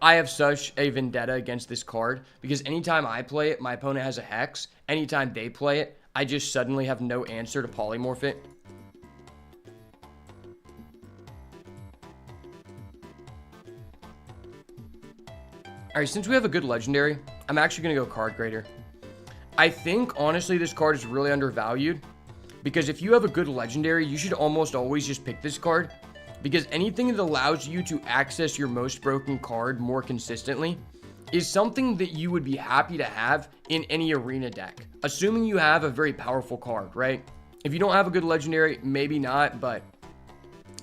I have such a vendetta against this card, because anytime I play it, my opponent has a Hex. Anytime they play it, I just suddenly have no answer to polymorph it. Alright, since we have a good legendary, I'm actually going to go card grader. I think, honestly, this card is really undervalued, Because if you have a good legendary, you should almost always just pick this card. Because anything that allows you to access your most broken card more consistently is something that you would be happy to have in any arena deck. Assuming you have a very powerful card, right? If you don't have a good legendary, maybe not, but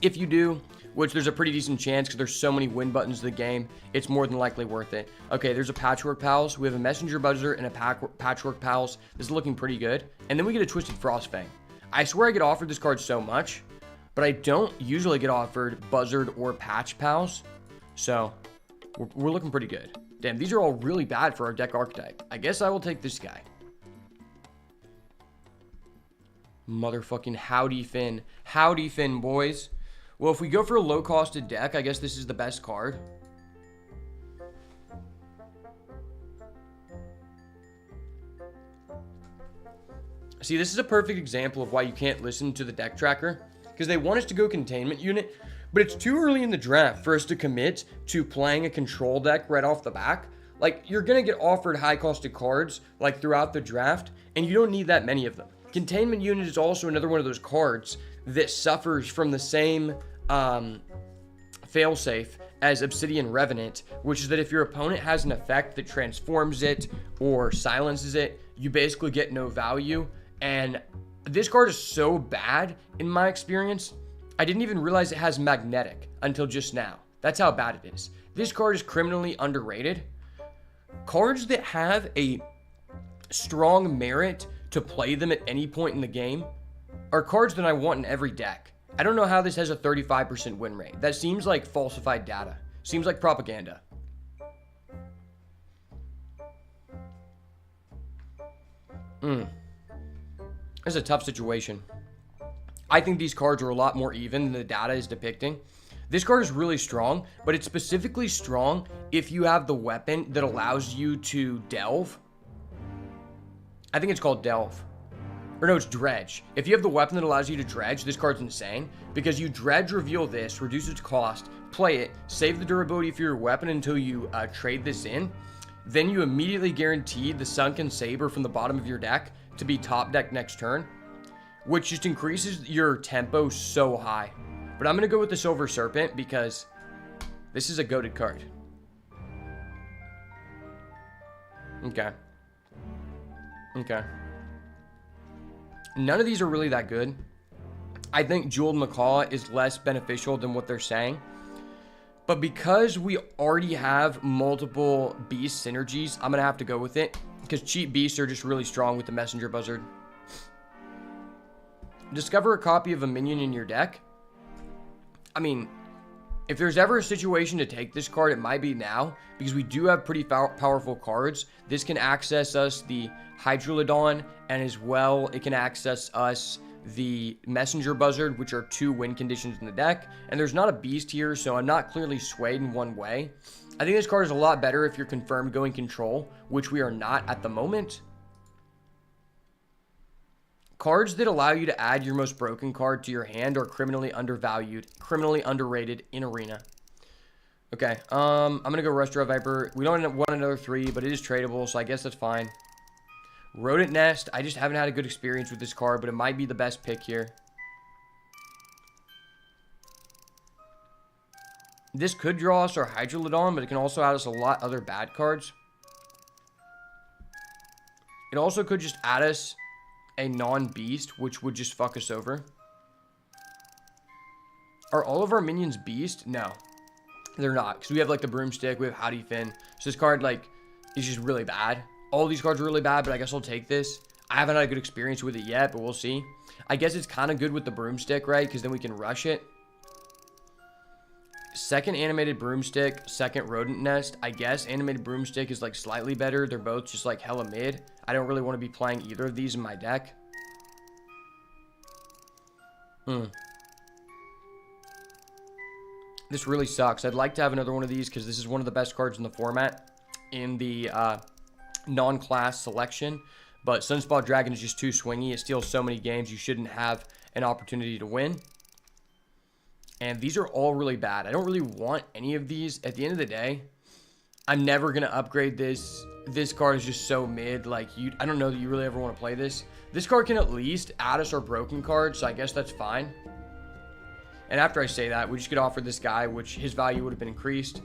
if you do, which there's a pretty decent chance because there's so many win buttons in the game, it's more than likely worth it. Okay, there's a Patchwork Pals. We have a Messenger Buzzer and a Patchwork Pals. This is looking pretty good. And then we get a Twisted Frostfang. I swear I get offered this card so much, but I don't usually get offered Buzzard or Patch Pals. So, we're looking pretty good. Damn, these are all really bad for our deck archetype. I guess I will take this guy. Motherfucking Howdy Finn. Howdy Finn, boys. Well, if we go for a low-costed deck, I guess this is the best card. See, this is a perfect example of why you can't listen to the deck tracker. Because they want us to go containment unit, but it's too early in the draft for us to commit to playing a control deck right off the back. Like, you're going to get offered high-costed cards, like, throughout the draft, and you don't need that many of them. Containment unit is also another one of those cards that suffers from the same failsafe as Obsidian Revenant, which is that if your opponent has an effect that transforms it or silences it, you basically get no value. And this card is so bad in my experience, I didn't even realize it has magnetic until just now. That's how bad it is. This card is criminally underrated. Cards that have a strong merit to play them at any point in the game are cards that I want in every deck. I don't know how this has a 35% win rate. That seems like falsified data. Seems like propaganda. This is a tough situation. I think these cards are a lot more even than the data is depicting. This card is really strong, but it's specifically strong if you have the weapon that allows you to delve. I think it's called delve. Or no, it's dredge. If you have the weapon that allows you to dredge, this card's insane. Because you dredge, reveal this, reduce its cost, play it, save the durability for your weapon until you trade this in. Then you immediately guarantee the Sunken Saber from the bottom of your deck to be top deck next turn, which just increases your tempo so high. But I'm going to go with the Silver Serpent because this is a goated card. Okay. Okay. None of these are really that good. I think Jeweled Macaw is less beneficial than what they're saying. But because we already have multiple beast synergies, I'm going to have to go with it. Because cheap beasts are just really strong with the Messenger Buzzard. Discover a copy of a minion in your deck. I mean, if there's ever a situation to take this card, it might be now. Because we do have pretty powerful cards. This can access us the Hydrolodon, and as well, it can access us the Messenger Buzzard, which are 2 win conditions in the deck. And there's not a beast here, so I'm not clearly swayed in one way. I think this card is a lot better if you're confirmed going control, which we are not at the moment. Cards that allow you to add your most broken card to your hand are criminally undervalued, criminally underrated in Arena. Okay, I'm going to go Rustro Viper. We don't want another 3, but it is tradable, so I guess that's fine. Rodent Nest, I just haven't had a good experience with this card, but it might be the best pick here. This could draw us our Hydrolodon, but it can also add us a lot other bad cards. It also could just add us a non-beast, which would just fuck us over. Are all of our minions beast? No, they're not, because we have like the Broomstick, we have Howdy Finn. So this card like is just really bad. All these cards are really bad, but I guess I'll take this. I haven't had a good experience with it yet, but we'll see. I guess it's kind of good with the Broomstick, right? Because then we can rush it. Second Animated Broomstick, second Rodent Nest. I guess Animated Broomstick is like slightly better. They're both just like hella mid. I don't really want to be playing either of these in my deck. This really sucks. I'd like to have another one of these because this is one of the best cards in the format in the non-class selection. But Sunspot Dragon is just too swingy. It steals so many games. You shouldn't have an opportunity to win. And these are all really bad. I don't really want any of these. At the end of the day, I'm never going to upgrade this this card is just so mid. Like, I don't know that you really ever want to play this. This card can at least add us our broken card, so I guess that's fine. And after I say that, we just get offered this guy, which his value would have been increased.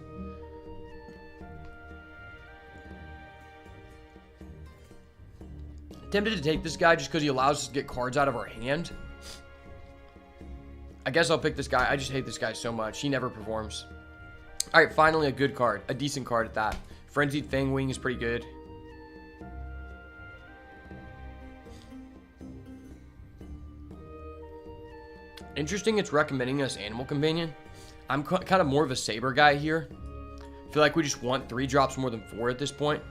Tempted to take this guy just because he allows us to get cards out of our hand. I guess I'll pick this guy. I just hate this guy so much. He never performs. All right, finally a good card. A decent card at that. Frenzied Fangwing is pretty good. Interesting, it's recommending us Animal Companion. I'm kind of more of a Saber guy here. I feel like we just want 3 drops more than 4 at this point.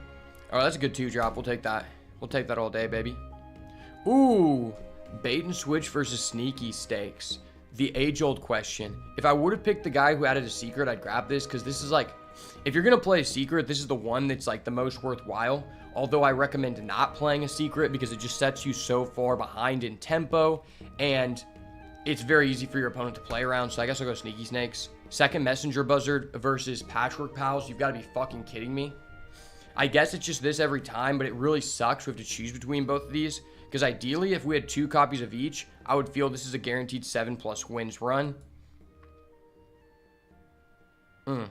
Oh, that's a good 2 drop. We'll take that. We'll take that all day, baby. Ooh, bait and switch versus sneaky stakes. The age-old question. If I would have picked the guy who added a secret, I'd grab this because this is like, if you're going to play a secret, this is the one that's like the most worthwhile. Although I recommend not playing a secret because it just sets you so far behind in tempo and it's very easy for your opponent to play around. So I guess I'll go Sneaky Snakes. Second Messenger Buzzard versus Patchwork Pals. You've got to be fucking kidding me. I guess it's just this every time, but it really sucks. We have to choose between both of these. Because ideally, if we had 2 copies of each, I would feel this is a guaranteed 7+ wins run. I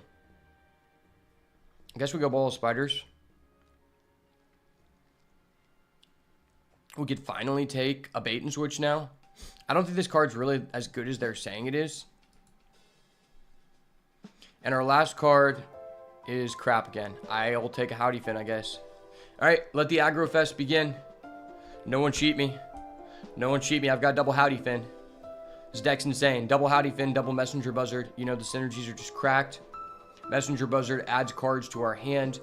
guess we go Ball of Spiders. We could finally take a bait and switch now. I don't think this card's really as good as they're saying it is. And our last card is crap again. I'll take a Howdy Fin, I guess. All right, let the aggro fest begin. No one cheat me. No one cheat me. I've got double Howdy Fin. This deck's insane. Double Howdy Fin, double Messenger Buzzard. You know, the synergies are just cracked. Messenger Buzzard adds cards to our hand.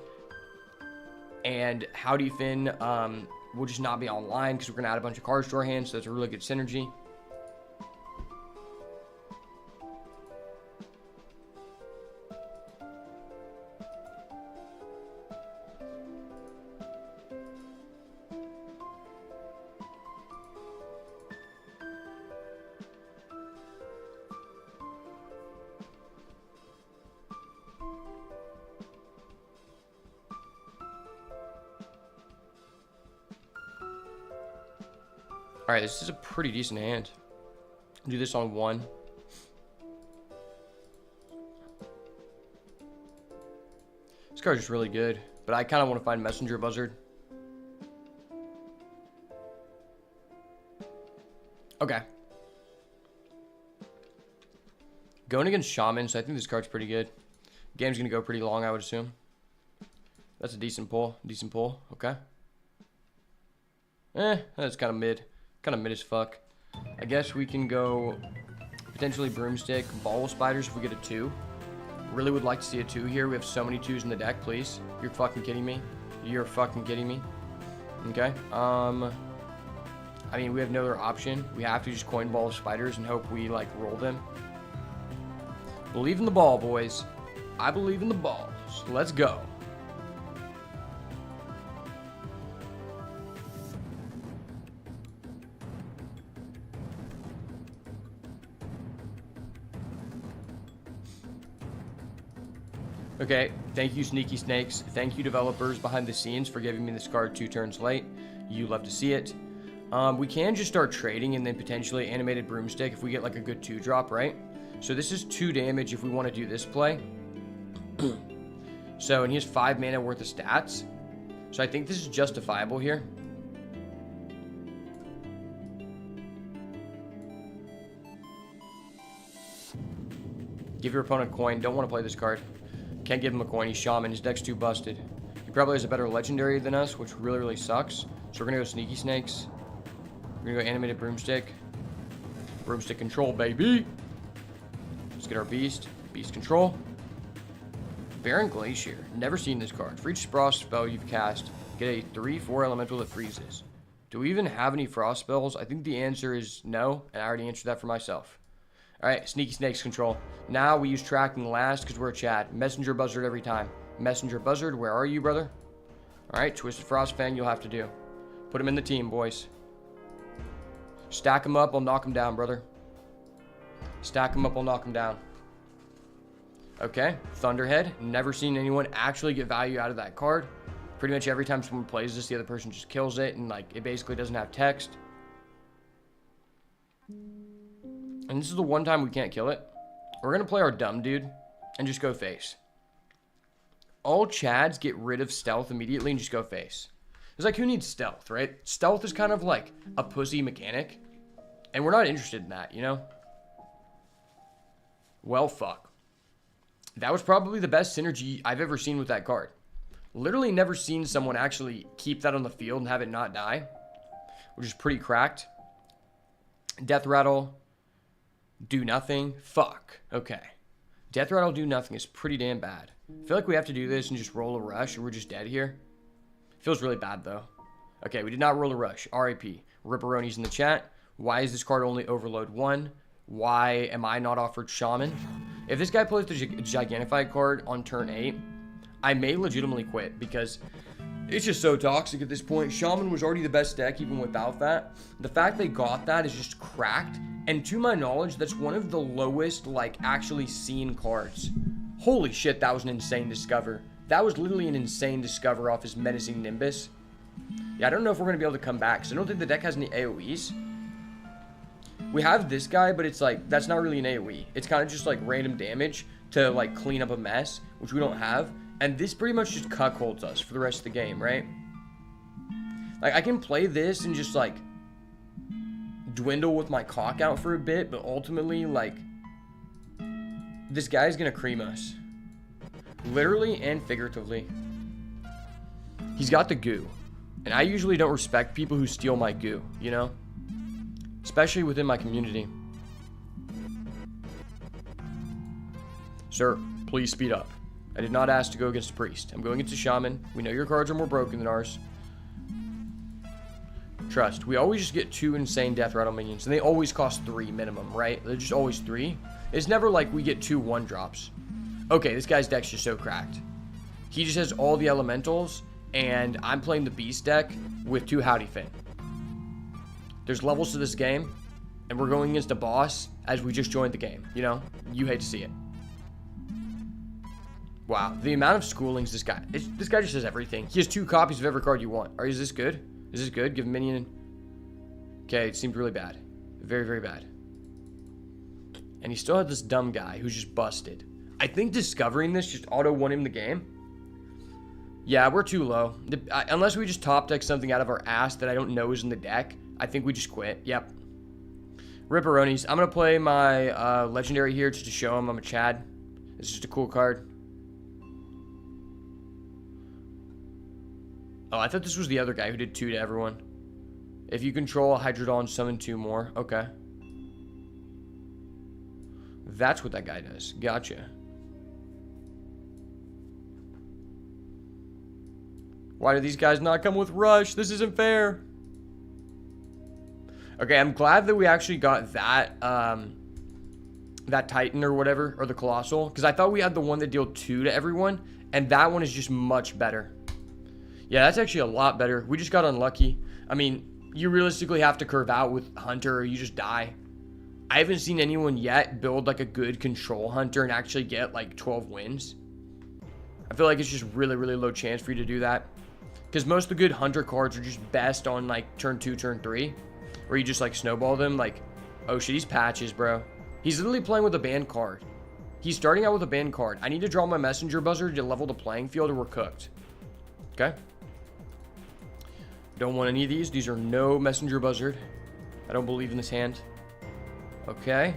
And Howdy Fin will just not be online because we're going to add a bunch of cards to our hand. So that's a really good synergy. All right, this is a pretty decent hand. Do this on 1. This card's just really good, but I kind of want to find Messenger Buzzard. Okay. Going against Shaman, so I think this card's pretty good. Game's going to go pretty long, I would assume. That's a decent pull. Decent pull. Okay. That's kind of mid. Kind of mid as fuck. I guess we can go potentially Broomstick, Ball of Spiders if we get a 2. Really would like to see a 2 here. We have so many 2s in the deck, please. You're fucking kidding me. You're fucking kidding me. Okay. I mean, we have no other option. We have to just coin Ball of Spiders and hope we, like, roll them. Believe in the ball, boys. I believe in the balls. Let's go. Okay, thank you, Sneaky Snakes. Thank you, developers behind the scenes, for giving me this card 2 turns late. You love to see it. We can just start trading and then potentially Animated Broomstick if we get like a good 2-drop, right? So this is 2 damage if we want to do this play. So, and he has 5 mana worth of stats. So I think this is justifiable here. Give your opponent a coin. Don't want to play this card. Can't give him a coin. He's Shaman. His deck's too busted. He probably has a better legendary than us, which really, really sucks. So we're going to go Sneaky Snakes. We're going to go Animated Broomstick. Broomstick control, baby. Let's get our Beast. Beast control. Barren Glacier. Never seen this card. For each frost spell you've cast, get a 3/4 elemental that freezes. Do we even have any frost spells? I think the answer is no, and I already answered that for myself. Alright, Sneaky Snakes control. Now we use tracking last because we're a Chad. Messenger Buzzard every time. Messenger Buzzard, where are you, brother? Alright, Twisted Frost Fang you'll have to do. Put him in the team, boys. Stack him up, I'll knock him down, brother. Stack him up, I'll knock him down. Okay, Thunderhead. Never seen anyone actually get value out of that card. Pretty much every time someone plays this, the other person just kills it, and like it basically doesn't have text. And this is the one time we can't kill it. We're gonna play our dumb dude and just go face. All Chads get rid of stealth immediately and just go face. It's like, who needs stealth, right? Stealth is kind of like a pussy mechanic, and we're not interested in that, you know? Well, fuck. That was probably the best synergy I've ever seen with that card. Literally never seen someone actually keep that on the field and have it not die, which is pretty cracked. Death Rattle, do nothing. Fuck. Okay. Death Rattle, do nothing is pretty damn bad. I feel like we have to do this and just roll a rush or we're just dead here. Feels really bad though. Okay, we did not roll a rush. RIP. Ripperoni's in the chat. Why is this card only Overload 1? Why am I not offered Shaman? If this guy plays the Gigantify card on turn 8, I may legitimately quit because it's just so toxic at this point. Shaman was already the best deck even without that. The fact they got that is just cracked. And to my knowledge, that's one of the lowest, like, actually seen cards. Holy shit, that was an insane discover. That was literally an insane discover off his Menacing Nimbus. Yeah, I don't know if we're going to be able to come back, because I don't think the deck has any AoEs. We have this guy, but it's like, that's not really an AoE. It's kind of just like random damage to like clean up a mess, which we don't have. And this pretty much just cuckolds us for the rest of the game, right? Like, I can play this and just like dwindle with my cock out for a bit, but ultimately, like, this guy's gonna cream us. Literally and figuratively. He's got the goo. And I usually don't respect people who steal my goo, you know? Especially within my community. Sir, please speed up. I did not ask to go against a priest. I'm going against a shaman. We know your cards are more broken than ours. Trust. We always just get 2 insane Death Rattle minions. And they always cost 3 minimum, right? They're just always 3. It's never like we get 2 1-drops. Okay, this guy's deck's just so cracked. He just has all the elementals. And I'm playing the beast deck with 2 Howdy Fin. There's levels to this game. And we're going against a boss as we just joined the game. You know? You hate to see it. Wow, the amount of schoolings this guy just has everything. He has 2 copies of every card you want. Is this good? Is this good? Give a minion. Okay, it seemed really bad. Very, very bad. And he still had this dumb guy who's just busted. I think discovering this just auto-won him the game. Yeah, we're too low. Unless we just top deck something out of our ass that I don't know is in the deck, I think we just quit. Yep. Ripperonis. I'm going to play my legendary here just to show him I'm a Chad. It's just a cool card. Oh, I thought this was the other guy who did 2 to everyone. If you control a Hydrodon, summon 2 more. Okay. That's what that guy does. Gotcha. Why do these guys not come with Rush? This isn't fair. Okay, I'm glad that we actually got that, that Titan or whatever, or the Colossal. Because I thought we had the one that dealt 2 to everyone, and that one is just much better. Yeah, that's actually a lot better. We just got unlucky. I mean, you realistically have to curve out with Hunter or you just die. I haven't seen anyone yet build like a good control Hunter and actually get like 12 wins. I feel like it's just really, really low chance for you to do that. Because most of the good Hunter cards are just best on like turn 2, turn 3. Where you just like snowball them like, oh shit, he's patches, bro. He's literally playing with a banned card. He's starting out with a banned card. I need to draw my messenger buzzer to level the playing field or we're cooked. Okay. Don't want any of these. These are no messenger buzzard. I don't believe in this hand. Okay.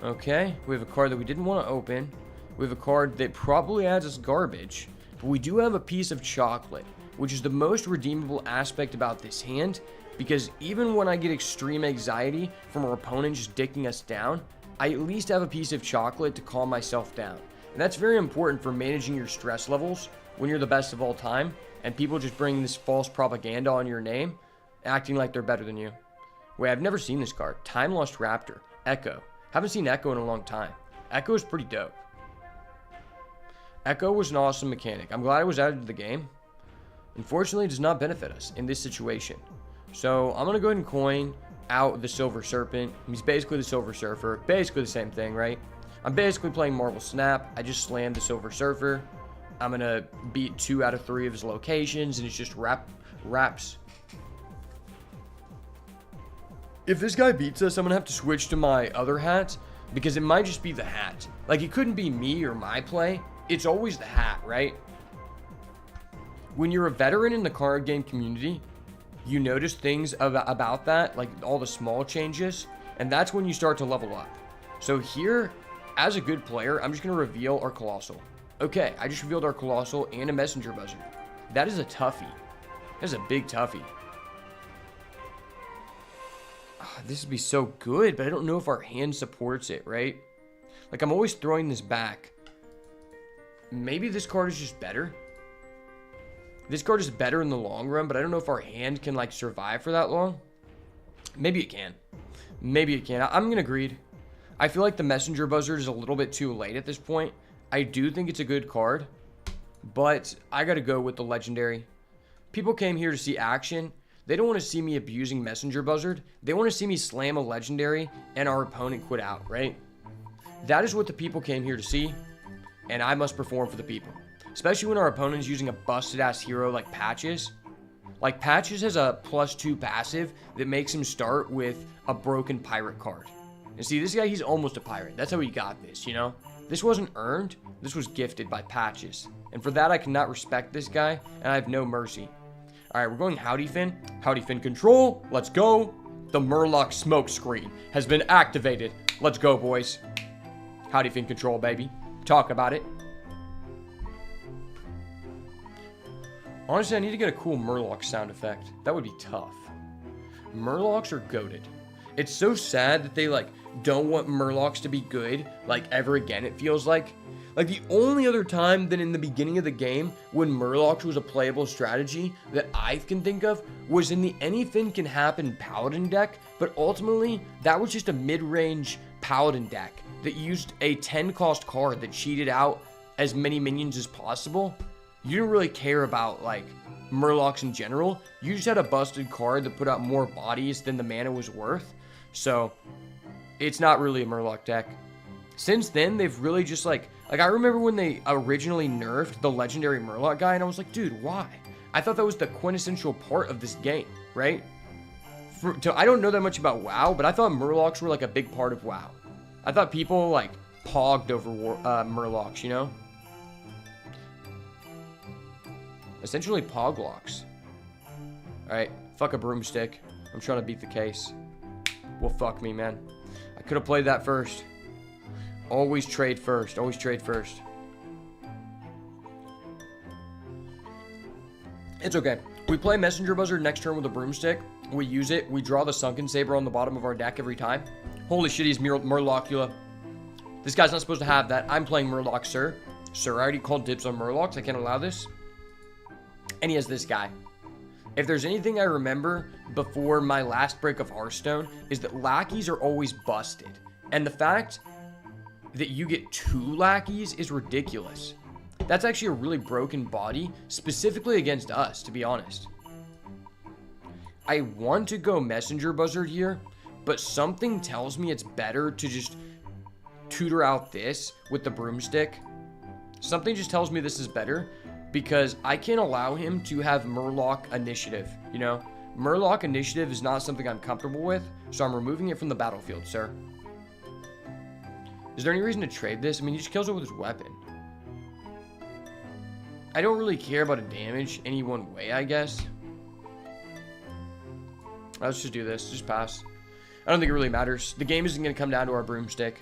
Okay. We have a card that we didn't want to open. We have a card that probably adds us garbage. But we do have a piece of chocolate, which is the most redeemable aspect about this hand. Because even when I get extreme anxiety from our opponent just dicking us down, I at least have a piece of chocolate to calm myself down. And that's very important for managing your stress levels when you're the best of all time. And people just bring this false propaganda on your name, acting like they're better than you. Wait, I've never seen this card. Time Lost Raptor. Echo. Haven't seen Echo in a long time. Echo is pretty dope. Echo was an awesome mechanic. I'm glad it was added to the game. Unfortunately, it does not benefit us in this situation. So, I'm going to go ahead and coin out the Silver Serpent. He's basically the Silver Surfer. Basically the same thing, right? I'm basically playing Marvel Snap. I just slammed the Silver Surfer. I'm going to beat 2 out of 3 of his locations, and it's just wraps. If this guy beats us, I'm going to have to switch to my other hat, because it might just be the hat. Like, it couldn't be me or my play. It's always the hat, right? When you're a veteran in the card game community, you notice things about that, like all the small changes, and that's when you start to level up. So here, as a good player, I'm just going to reveal our Colossal. Okay, I just revealed our Colossal and a Messenger Buzzard. That is a toughie. That is a big toughie. This would be so good, but I don't know if our hand supports it, right? Like, I'm always throwing this back. Maybe this card is just better. This card is better in the long run, but I don't know if our hand can, like, survive for that long. Maybe it can. Maybe it can. I'm going to agree. I feel like the Messenger Buzzard is a little bit too late at this point. I do think it's a good card, but I got to go with the Legendary. People came here to see action. They don't want to see me abusing Messenger Buzzard. They want to see me slam a Legendary and our opponent quit out, right? That is what the people came here to see, and I must perform for the people. Especially when our opponent is using a busted-ass hero like Patches. Like, Patches has a +2 passive that makes him start with a broken pirate card. And see, this guy, he's almost a pirate. That's how he got this, you know? This wasn't earned. This was gifted by Patches. And for that, I cannot respect this guy, and I have no mercy. Alright, we're going Howdy Fin. Howdy Fin control. Let's go. The Murloc smoke screen has been activated. Let's go, boys. Howdy Fin control, baby. Talk about it. Honestly, I need to get a cool Murloc sound effect. That would be tough. Murlocs are goated. It's so sad that they, like, don't want Murlocs to be good, like, ever again, it feels like. Like, the only other time that in the beginning of the game when Murlocs was a playable strategy that I can think of was in the Anything Can Happen Paladin deck, but ultimately, that was just a mid-range Paladin deck that used a 10-cost card that cheated out as many minions as possible. You didn't really care about, like, Murlocs in general. You just had a busted card that put out more bodies than the mana was worth. So, it's not really a Murloc deck. Since then, they've really just, like, I remember when they originally nerfed the legendary Murloc guy, and I was like, dude, why? I thought that was the quintessential part of this game, right? I don't know that much about WoW, but I thought Murlocs were, like, a big part of WoW. I thought people, like, pogged over Murlocs, you know? Essentially Poglocks. Alright, fuck a broomstick. I'm trying to beat the case. Well, fuck me, man. I could have played that first. Always trade first. Always trade first. It's okay. We play Messenger Buzzard next turn with a broomstick. We use it. We draw the Sunken Saber on the bottom of our deck every time. Holy shit, he's Murlocula. This guy's not supposed to have that. I'm playing Murloc, sir. Sir, I already called dibs on Murlocs. I can't allow this. And he has this guy. If there's anything I remember before my last break of Hearthstone, is that lackeys are always busted. And the fact that you get 2 lackeys is ridiculous. That's actually a really broken body, specifically against us, to be honest. I want to go Messenger Buzzard here, but something tells me it's better to just tutor out this with the broomstick. Something just tells me this is better, because I can't allow him to have Murloc initiative, you know? Murloc initiative is not something I'm comfortable with, so I'm removing it from the battlefield, sir. Is there any reason to trade this? I mean, he just kills it with his weapon. I don't really care about a damage any one way, I guess. Let's just do this. Just pass. I don't think it really matters. The game isn't going to come down to our broomstick.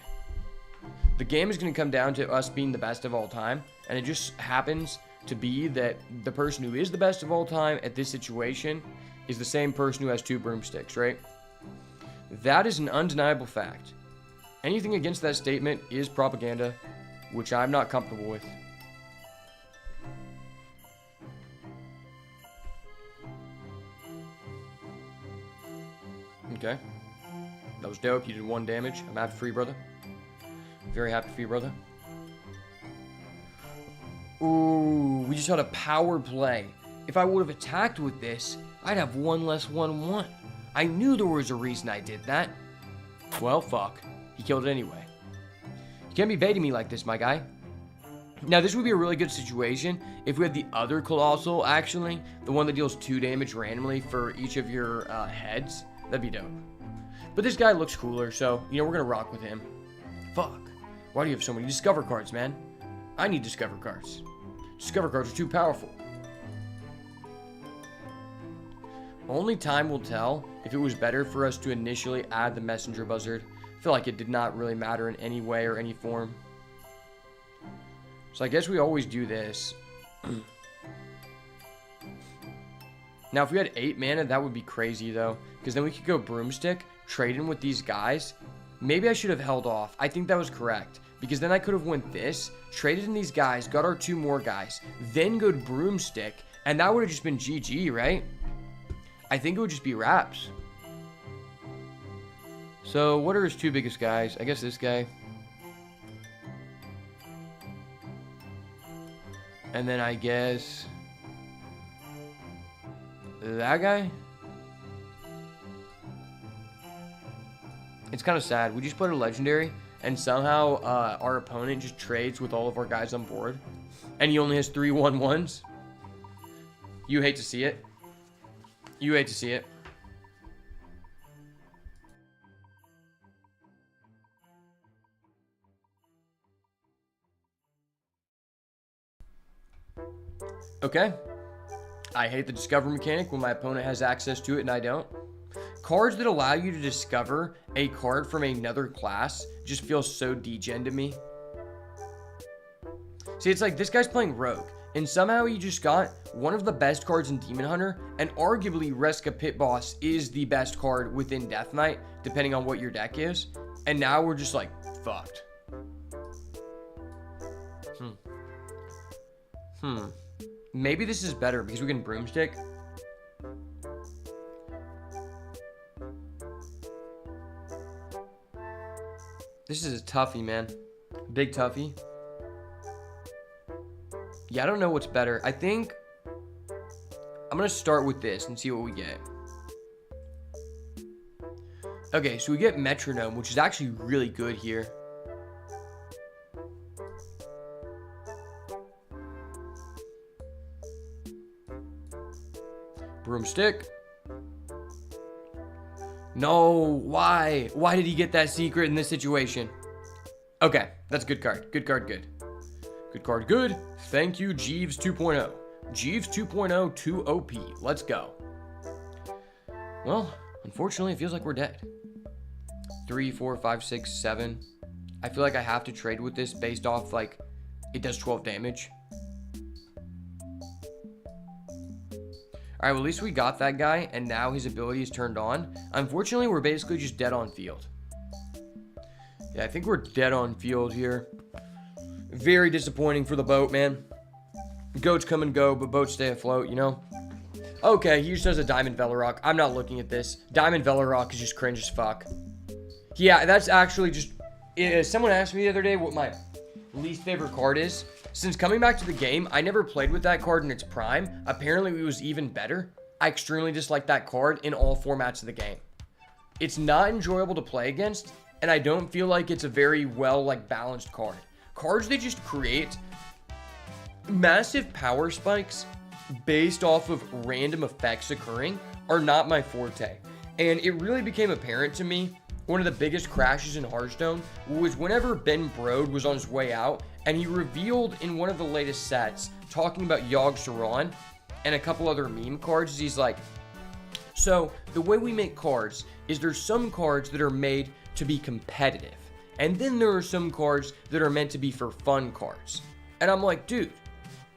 The game is going to come down to us being the best of all time, and it just happens to be that the person who is the best of all time at this situation is the same person who has 2 broomsticks, right? That is an undeniable fact. Anything against that statement is propaganda, which I'm not comfortable with. Okay. That was dope. You did 1 damage. I'm happy for you, brother. Very happy for you, brother. Ooh, we just had a power play. If I would have attacked with this, I'd have 1 less 1/1. I knew there was a reason I did that. Well, fuck. He killed it anyway. You can't be baiting me like this, my guy. Now, this would be a really good situation if we had the other Colossal, actually. The one that deals 2 damage randomly for each of your heads. That'd be dope. But this guy looks cooler, so, you know, we're going to rock with him. Fuck. Why do you have so many Discover cards, man? I need Discover cards. Discover cards are too powerful. Only time will tell if it was better for us to initially add the Messenger Buzzard. I feel like it did not really matter in any way or any form. So I guess we always do this. Now, if we had 8 mana, that would be crazy, though. Because then we could go Broomstick, trade in with these guys. Maybe I should have held off. I think that was correct. Because then I could have went this, traded in these guys, got our 2 more guys, then go to Broomstick, and that would have just been GG, right? I think it would just be wraps. So, what are his 2 biggest guys? I guess this guy. And then I guess that guy. It's kind of sad. We just put a legendary and somehow our opponent just trades with all of our guys on board. And he only has 3 1/1s. You hate to see it. You hate to see it. Okay. I hate the discover mechanic when my opponent has access to it and I don't. Cards that allow you to discover a card from another class just feel so degen to me. See, it's like this guy's playing Rogue, and somehow he just got one of the best cards in Demon Hunter, and arguably Reska Pit Boss is the best card within Death Knight, depending on what your deck is. And now we're just like, fucked. Maybe this is better because we can Broomstick. This is a toughie, man. Big toughie. Yeah, I don't know what's better. I think I'm going to start with this and see what we get. Okay, so we get Metronome, which is actually really good here. Broomstick. No, why? Why did he get that secret in this situation? Okay, that's a good card. Good card, good. Good card, good. Thank you, Jeeves 2.0. Jeeves 2.0 2 OP. Let's go. Well, unfortunately, it feels like we're dead. 3, 4, 5, 6, 7. I feel like I have to trade with this based off, like, it does 12 damage. Alright, well, at least we got that guy, and now his ability is turned on. Unfortunately, we're basically just dead on field. Yeah, I think we're dead on field here. Very disappointing for the boat, man. Goats come and go, but boats stay afloat, you know? Okay, he just does a Diamond Velorock. I'm not looking at this. Diamond Velorock is just cringe as fuck. Yeah, that's actually just... someone asked me the other day what my least favorite card is. Since coming back to the game, I never played with that card in its prime. Apparently, it was even better. I extremely dislike that card in all formats of the game. It's not enjoyable to play against, and I don't feel like it's a very well, like, balanced card. Cards that just create massive power spikes based off of random effects occurring are not my forte. And it really became apparent to me, one of the biggest crashes in Hearthstone was whenever Ben Brode was on his way out, and he revealed in one of the latest sets, talking about Yogg Saron and a couple other meme cards, he's like, so the way we make cards is there's some cards that are made to be competitive, and then there are some cards that are meant to be for fun cards. And I'm like, dude,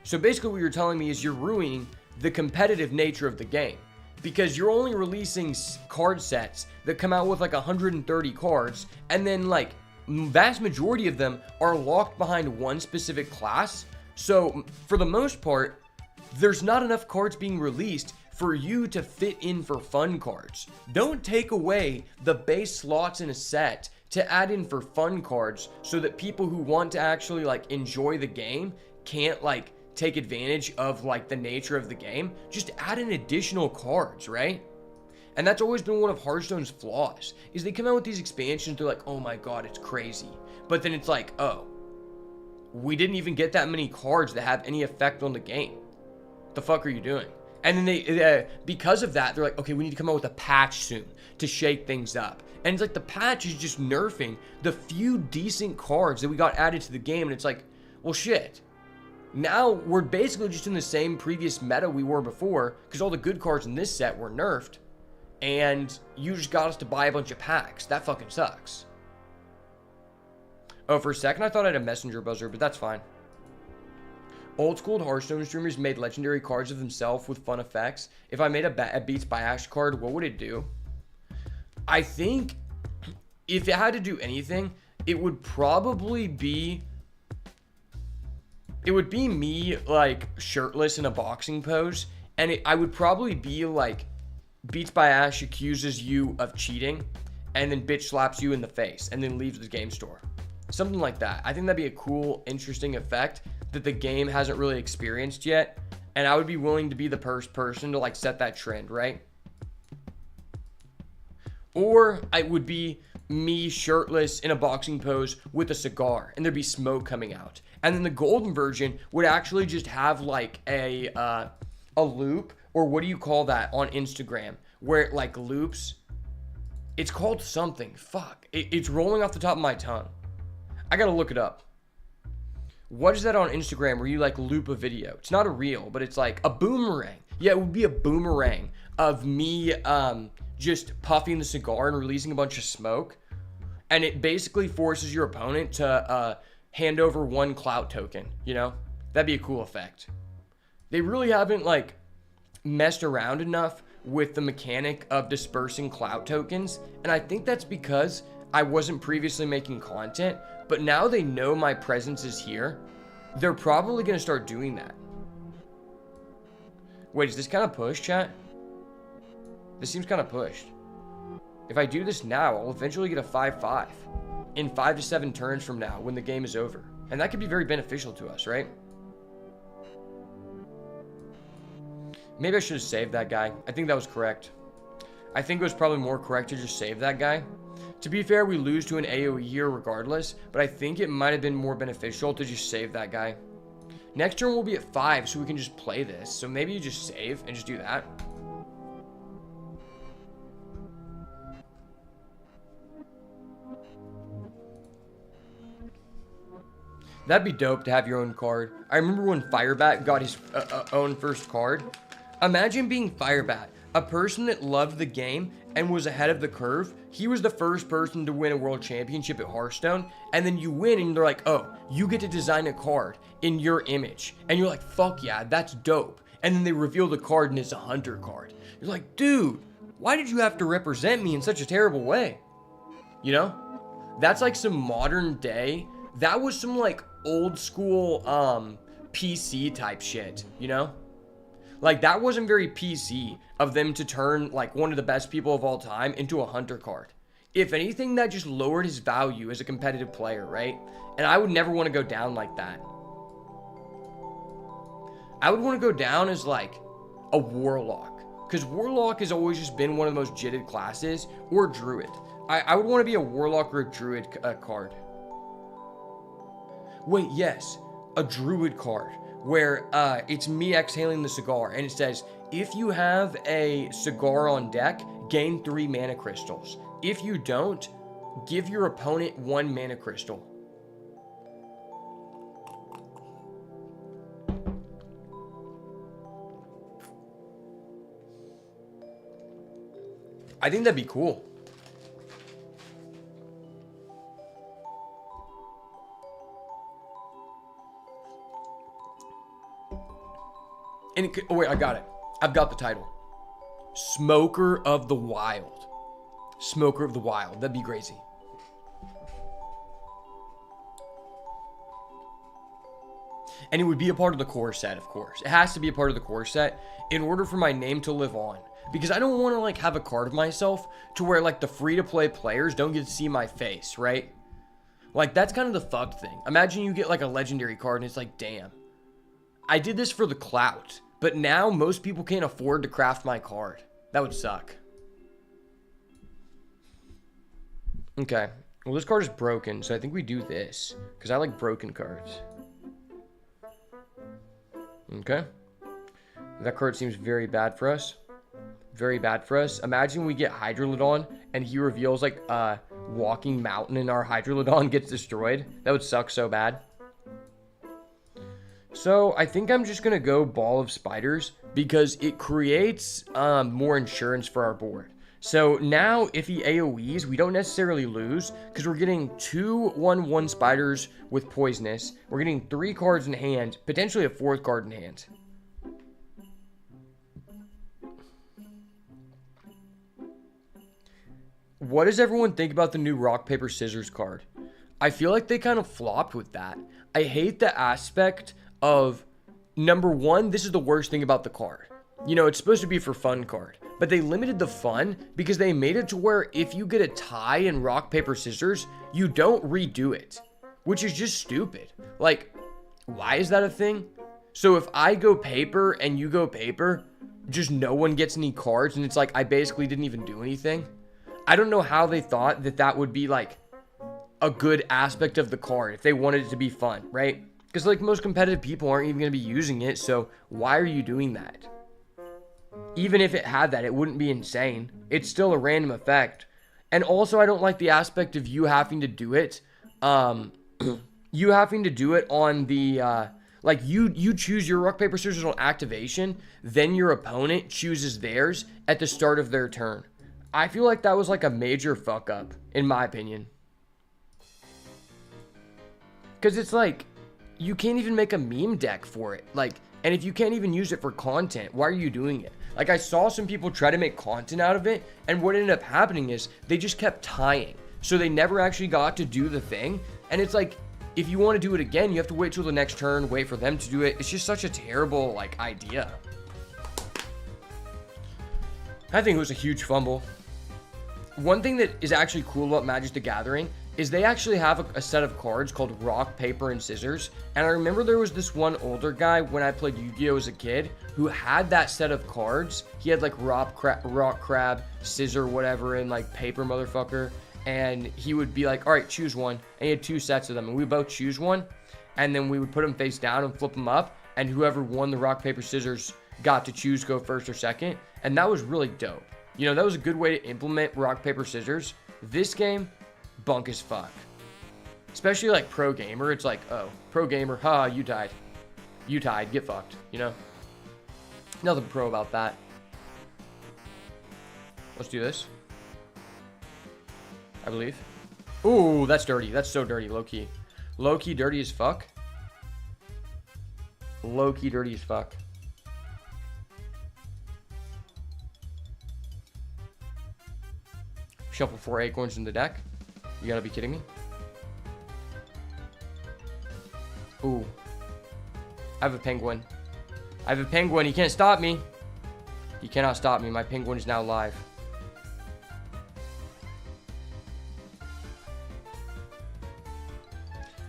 so basically what you're telling me is you're ruining the competitive nature of the game, because you're only releasing card sets that come out with like 130 cards, and then like vast majority of them are locked behind one specific class. So for the most part, there's not enough cards being released for you to fit in for fun cards. Don't take away the base slots in a set to add in for fun cards so that people who want to actually like enjoy the game can't like take advantage of like the nature of the game. Just add in additional cards, right? And that's always been one of Hearthstone's flaws, is they come out with these expansions, they're like, oh my god, it's crazy. But then it's like, oh, we didn't even get that many cards that have any effect on the game. The fuck are you doing? And then they, because of that, they're like, okay, we need to come out with a patch soon to shake things up. And it's like the patch is just nerfing the few decent cards that we got added to the game. And it's like, well, shit. Now we're basically just in the same previous meta we were before because all the good cards in this set were nerfed. And you just got us to buy a bunch of packs. That fucking sucks. Oh, for a second I thought I had a messenger buzzer, but that's fine. Old school Hearthstone streamers made legendary cards of themselves with fun effects. If I made a Beatsbyash card, what would it do? I think if it had to do anything, it would probably be... It would be me, like, shirtless in a boxing pose. And I would probably be, like, Beatsbyash accuses you of cheating. And then bitch slaps you in the face. And then leaves the game store. Something like that. I think that'd be a cool, interesting effect that the game hasn't really experienced yet. And I would be willing to be the first person to, like, set that trend, right? Or it would be me shirtless in a boxing pose with a cigar. And there'd be smoke coming out. And then the golden version would actually just have, like, a loop. Or what do you call that on Instagram? Where it, like, loops. It's called something. Fuck. It's rolling off the top of my tongue. I gotta look it up. What is that on Instagram where you like loop a video? It's not a reel, but it's like a boomerang. Yeah, it would be a boomerang of me just puffing the cigar and releasing a bunch of smoke. And it basically forces your opponent to hand over one clout token, you know? That'd be a cool effect. They really haven't like messed around enough with the mechanic of dispersing clout tokens. And I think that's because I wasn't previously making content, but now they know my presence is here. They're probably going to start doing that. Wait, is this kind of push, chat? This seems kind of pushed. If I do this now, I'll eventually get a 5-5 in 5 to 7 turns from now when the game is over. And that could be very beneficial to us, right? Maybe I should have saved that guy. I think that was correct. I think it was probably more correct to just save that guy. To be fair, we lose to an AoE here regardless, but I think it might have been more beneficial to just save that guy. Next turn we'll be at 5, so we can just play this. So maybe you just save and just do that. That'd be dope to have your own card. I remember when Firebat got his own first card. Imagine being Firebat, a person that loved the game and was ahead of the curve. He was the first person to win a world championship at Hearthstone, and then you win and they're like, oh, you get to design a card in your image. And you're like, fuck yeah, that's dope. And then they reveal the card and it's a hunter card. You're like, dude, why did you have to represent me in such a terrible way? You know? That's like some modern day. That was some like old school PC type shit, you know? Like, that wasn't very PC of them to turn, like, one of the best people of all time into a hunter card. If anything, that just lowered his value as a competitive player, right? And I would never want to go down like that. I would want to go down as, like, a warlock. Because warlock has always just been one of the most jitted classes. Or druid. I would want to be a warlock or a druid card. Wait, yes. A druid card. Where it's me exhaling the cigar, and it says, if you have a cigar on deck, gain 3 mana crystals. If you don't, give your opponent 1 mana crystal. I think that'd be cool. And oh wait, I got it. I've got the title. Smoker of the Wild. Smoker of the Wild. That'd be crazy. And it would be a part of the core set, of course. It has to be a part of the core set in order for my name to live on. Because I don't want to like have a card of myself to where like the free-to-play players don't get to see my face, right? Like that's kind of the fucked thing. Imagine you get like a legendary card and it's like, damn. I did this for the clout. But now most people can't afford to craft my card. That would suck. Okay. Well, this card is broken, so I think we do this. Because I like broken cards. Okay. That card seems very bad for us. Very bad for us. Imagine we get Hydrolodon and he reveals like a walking mountain and our Hydrolodon gets destroyed. That would suck so bad. So I think I'm just going to go Ball of Spiders because it creates more insurance for our board. So now if he AoEs, we don't necessarily lose because we're getting 2 1/1 spiders with poisonous. We're getting 3 cards in hand, potentially a 4th card in hand. What does everyone think about the new rock, paper, scissors card? I feel like they kind of flopped with that. I hate the aspect of, number one, this is the worst thing about the card. You know, it's supposed to be for fun card, but they limited the fun because they made it to where if you get a tie in rock, paper, scissors, you don't redo it, which is just stupid. Like, why is that a thing? So if I go paper and you go paper, just no one gets any cards and it's like I basically didn't even do anything. I don't know how they thought that that would be like a good aspect of the card if they wanted it to be fun, right? Because like most competitive people aren't even going to be using it, so why are you doing that? Even if it had that, it wouldn't be insane. It's still a random effect. And also, I don't like the aspect of you having to do it. You having to do it on the, like you choose your rock, paper, scissors on activation, then your opponent chooses theirs at the start of their turn. I feel like that was like a major fuck up, in my opinion. Because it's like, you can't even make a meme deck for it. Like, and if you can't even use it for content, why are you doing it? Like, I saw some people try to make content out of it, and what ended up happening is they just kept tying. So they never actually got to do the thing. And it's like, if you want to do it again, you have to wait till the next turn, wait for them to do it. It's just such a terrible, like, idea. I think it was a huge fumble. One thing that is actually cool about Magic the Gathering is they actually have a set of cards called Rock, Paper, and Scissors. And I remember there was this one older guy when I played Yu-Gi-Oh! As a kid who had that set of cards. He had like Rock, Crab, Scissor, whatever, and like Paper, motherfucker. And he would be like, all right, choose one. And he had 2 sets of them. And we would both choose one. And then we would put them face down and flip them up. And whoever won the Rock, Paper, Scissors got to choose go first or second. And that was really dope. You know, that was a good way to implement rock, paper, scissors. This game, bunk as fuck. Especially like pro gamer. It's like, oh, pro gamer, ha, you died. You tied, get fucked, you know? Nothing pro about that. Let's do this. I believe. Ooh, that's dirty. That's so dirty, low-key. Low-key dirty as fuck. Low-key dirty as fuck. Shuffle 4 acorns in the deck. You gotta be kidding me. Ooh. I have a penguin. I have a penguin. He can't stop me. He cannot stop me. My penguin is now live.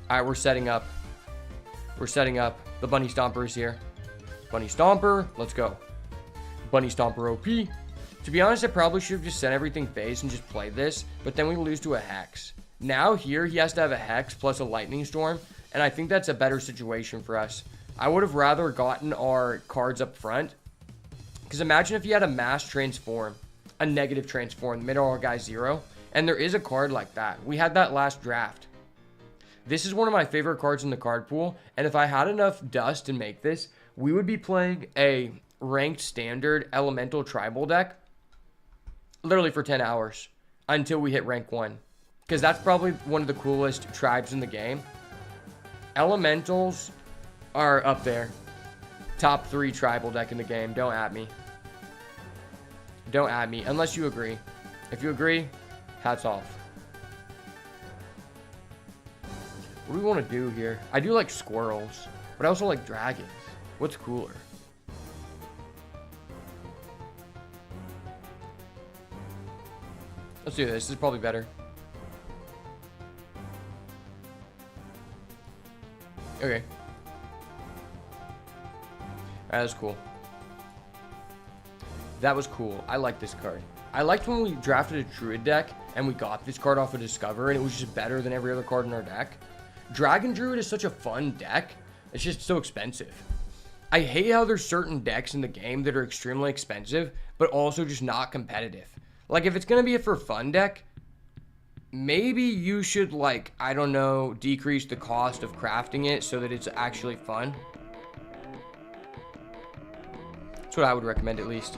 Alright, we're setting up. We're setting up. The Bunny Stomper is here. Bunny Stomper. Let's go. Bunny Stomper OP. To be honest, I probably should have just sent everything face and just played this, but then we lose to a Hex. Now here, he has to have a Hex plus a Lightning Storm, and I think that's a better situation for us. I would have rather gotten our cards up front, because imagine if he had a Mass Transform, a negative Transform, made our guy 0, and there is a card like that. We had that last draft. This is one of my favorite cards in the card pool, and if I had enough dust to make this, we would be playing a ranked standard elemental tribal deck literally for 10 hours until we hit rank 1, because that's probably one of the coolest tribes in the game. Elementals are up there. Top 3 tribal deck in the game. Don't at me. Don't at me unless you agree. If you agree, hats off. What do we want to do here? I do like squirrels, but I also like dragons. What's cooler? Let's do this. This is probably better. Okay. Alright, that's cool. That was cool. I like this card. I liked when we drafted a Druid deck and we got this card off of Discover and it was just better than every other card in our deck. Dragon Druid is such a fun deck. It's just so expensive. I hate how there's certain decks in the game that are extremely expensive, but also just not competitive. Like, if it's going to be a for fun deck, maybe you should, like, I don't know, decrease the cost of crafting it so that it's actually fun. That's what I would recommend, at least.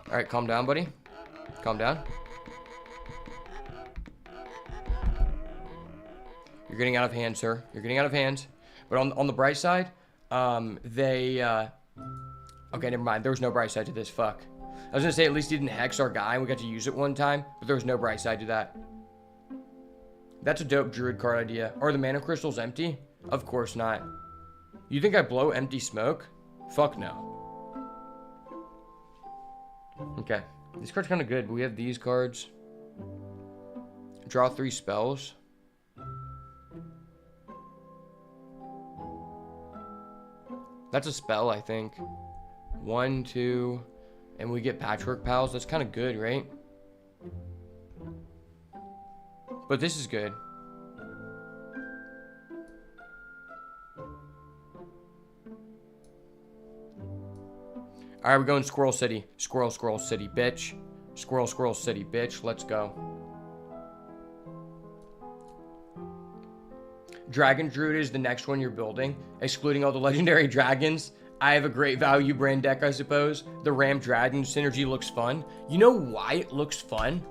Alright, calm down, buddy. Calm down. You're getting out of hand, sir. You're getting out of hand. But on the bright side, okay, never mind. There was no bright side to this. Fuck. I was gonna say at least he didn't hex our guy and we got to use it one time, but there was no bright side to that. That's a dope druid card idea. Are the mana crystals empty? Of course not. You think I blow empty smoke? Fuck no. Okay. This card's kind of good. We have these cards. Draw 3 spells. That's a spell, I think. 1, 2, and we get Patchwork Pals. That's kind of good, right? But this is good. Alright, we're going Squirrel City. Squirrel City, bitch. Squirrel City, bitch. Let's go. Dragon Druid is the next one you're building, excluding all the legendary dragons. I have a great value brand deck, I suppose. The Ram Dragon synergy looks fun. You know why it looks fun?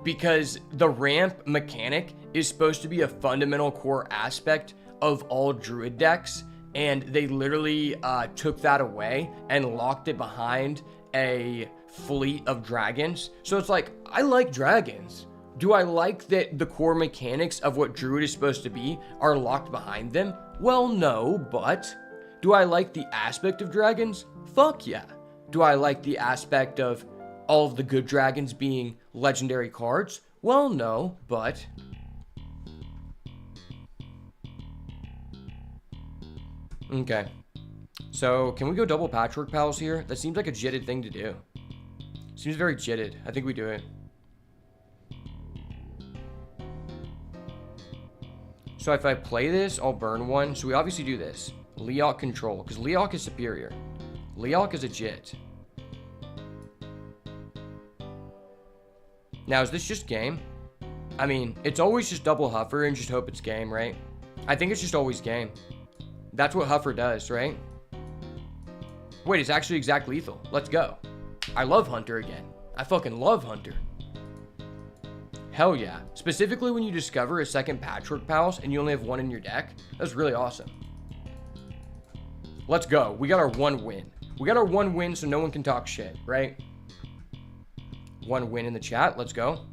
Because the ramp mechanic is supposed to be a fundamental core aspect of all Druid decks, and they literally took that away and locked it behind a fleet of dragons. So it's like, I like dragons. Do I like that the core mechanics of what Druid is supposed to be are locked behind them? Well, no, but do I like the aspect of dragons? Fuck yeah. Do I like the aspect of all of the good dragons being legendary cards? Well, no, but okay. So, can we go double Patchwork Pals here? That seems like a jitted thing to do. Seems very jitted. I think we do it. So if I play this, I'll burn one. So we obviously do this. Leok control, because Leok is superior. Leok is a jit. Now, is this just game? I mean, it's always just double Huffer and just hope it's game, right? I think it's just always game. That's what Huffer does, right? Wait, it's actually exact lethal. Let's go. I love Hunter again. I fucking love Hunter. Hell yeah. Specifically when you discover a second Patchwork Pals and you only have one in your deck. That's really awesome. Let's go. We got our one win. We got our one win so no one can talk shit, right? One win in the chat. Let's go.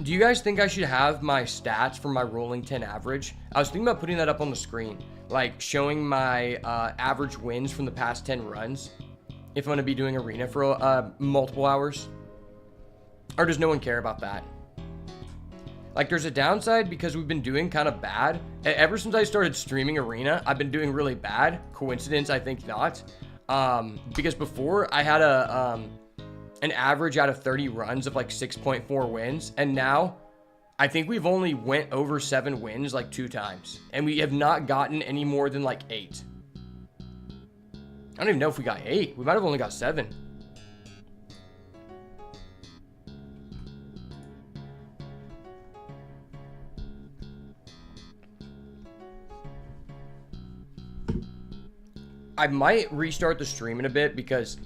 Do you guys think I should have my stats for my rolling 10 average? I was thinking about putting that up on the screen. Like showing my average wins from the past 10 runs. If I'm going to be doing arena for multiple hours. Or does no one care about that? Like, there's a downside because we've been doing kind of bad. Ever since I started streaming arena, I've been doing really bad. Coincidence? I think not. Because before, I had an average out of 30 runs of like 6.4 wins. And now, I think we've only went over 7 wins like 2 times. And we have not gotten any more than like 8. I don't even know if we got 8. We might have only got 7. I might restart the stream in a bit because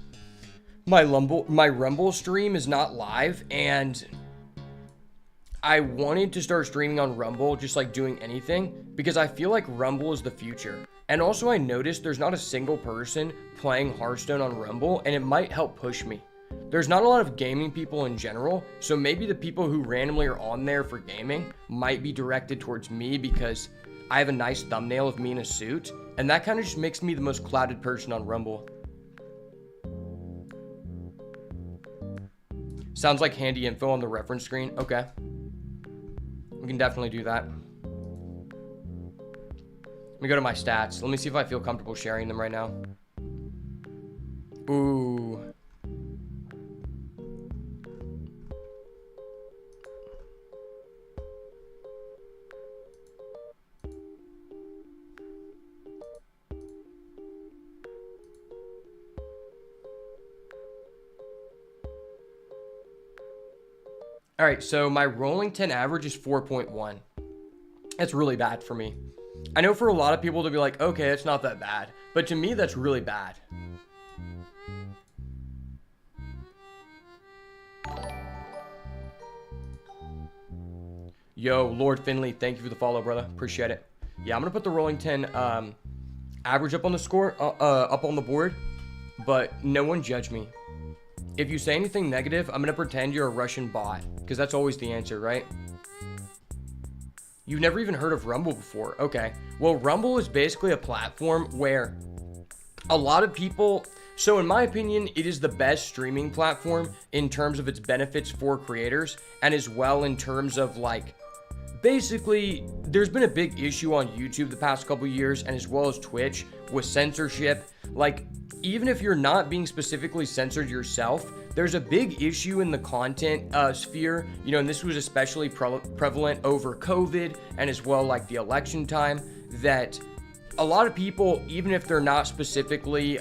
my Rumble stream is not live, and I wanted to start streaming on Rumble, just like doing anything, because I feel like Rumble is the future. And also I noticed there's not a single person playing Hearthstone on Rumble, and it might help push me. There's not a lot of gaming people in general, so maybe the people who randomly are on there for gaming might be directed towards me because I have a nice thumbnail of me in a suit, and that kind of just makes me the most clouded person on Rumble. Sounds like handy info on the reference screen. Okay. We can definitely do that. Let me go to my stats. Let me see if I feel comfortable sharing them right now. Ooh. All right, so my rolling 10 average is 4.1. That's really bad for me. I know for a lot of people to be like, okay, it's not that bad. But to me, that's really bad. Yo, Lord Finley, thank you for the follow, brother. Appreciate it. Yeah, I'm going to put the rolling 10 average up on the score, up on the board. But no one judge me. If you say anything negative, I'm going to pretend you're a Russian bot. Because that's always the answer, right? You've never even heard of Rumble before. Okay. Well, Rumble is basically a platform where a lot of people... So in my opinion, it is the best streaming platform in terms of its benefits for creators. And as well in terms of like... Basically, there's been a big issue on YouTube the past couple years, and as well as Twitch, with censorship. Like, even if you're not being specifically censored yourself, there's a big issue in the content sphere, you know, and this was especially prevalent over COVID and as well like the election time, that a lot of people, even if they're not specifically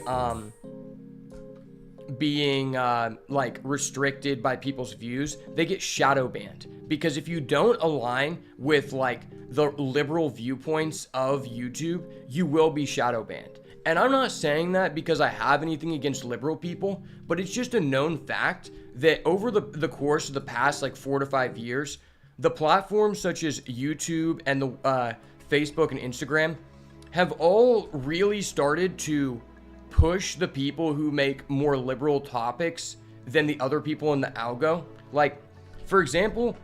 being like restricted by people's views, they get shadow banned. Because if you don't align with like the liberal viewpoints of YouTube, you will be shadow banned. And I'm not saying that because I have anything against liberal people, but it's just a known fact that over the course of the past like 4 to 5 years, the platforms such as YouTube and the Facebook and Instagram have all really started to push the people who make more liberal topics than the other people in the algo. Like, for example,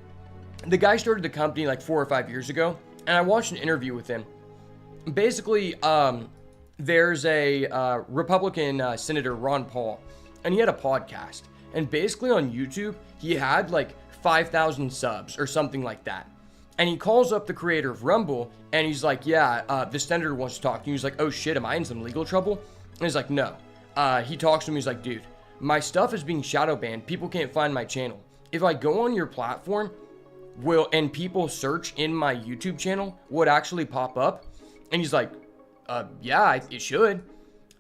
the guy started the company like 4 or 5 years ago, and I watched an interview with him. Basically, there's a Republican Senator, Ron Paul, and he had a podcast. And basically on YouTube, he had like 5,000 subs or something like that. And he calls up the creator of Rumble, and he's like, yeah, the senator wants to talk to you. He's like, oh shit, am I in some legal trouble? And he's like, no. He talks to him, he's like, dude, my stuff is being shadow banned. People can't find my channel. If I go on your platform, and people search in my YouTube channel, will it actually pop up? And he's like, yeah, it should.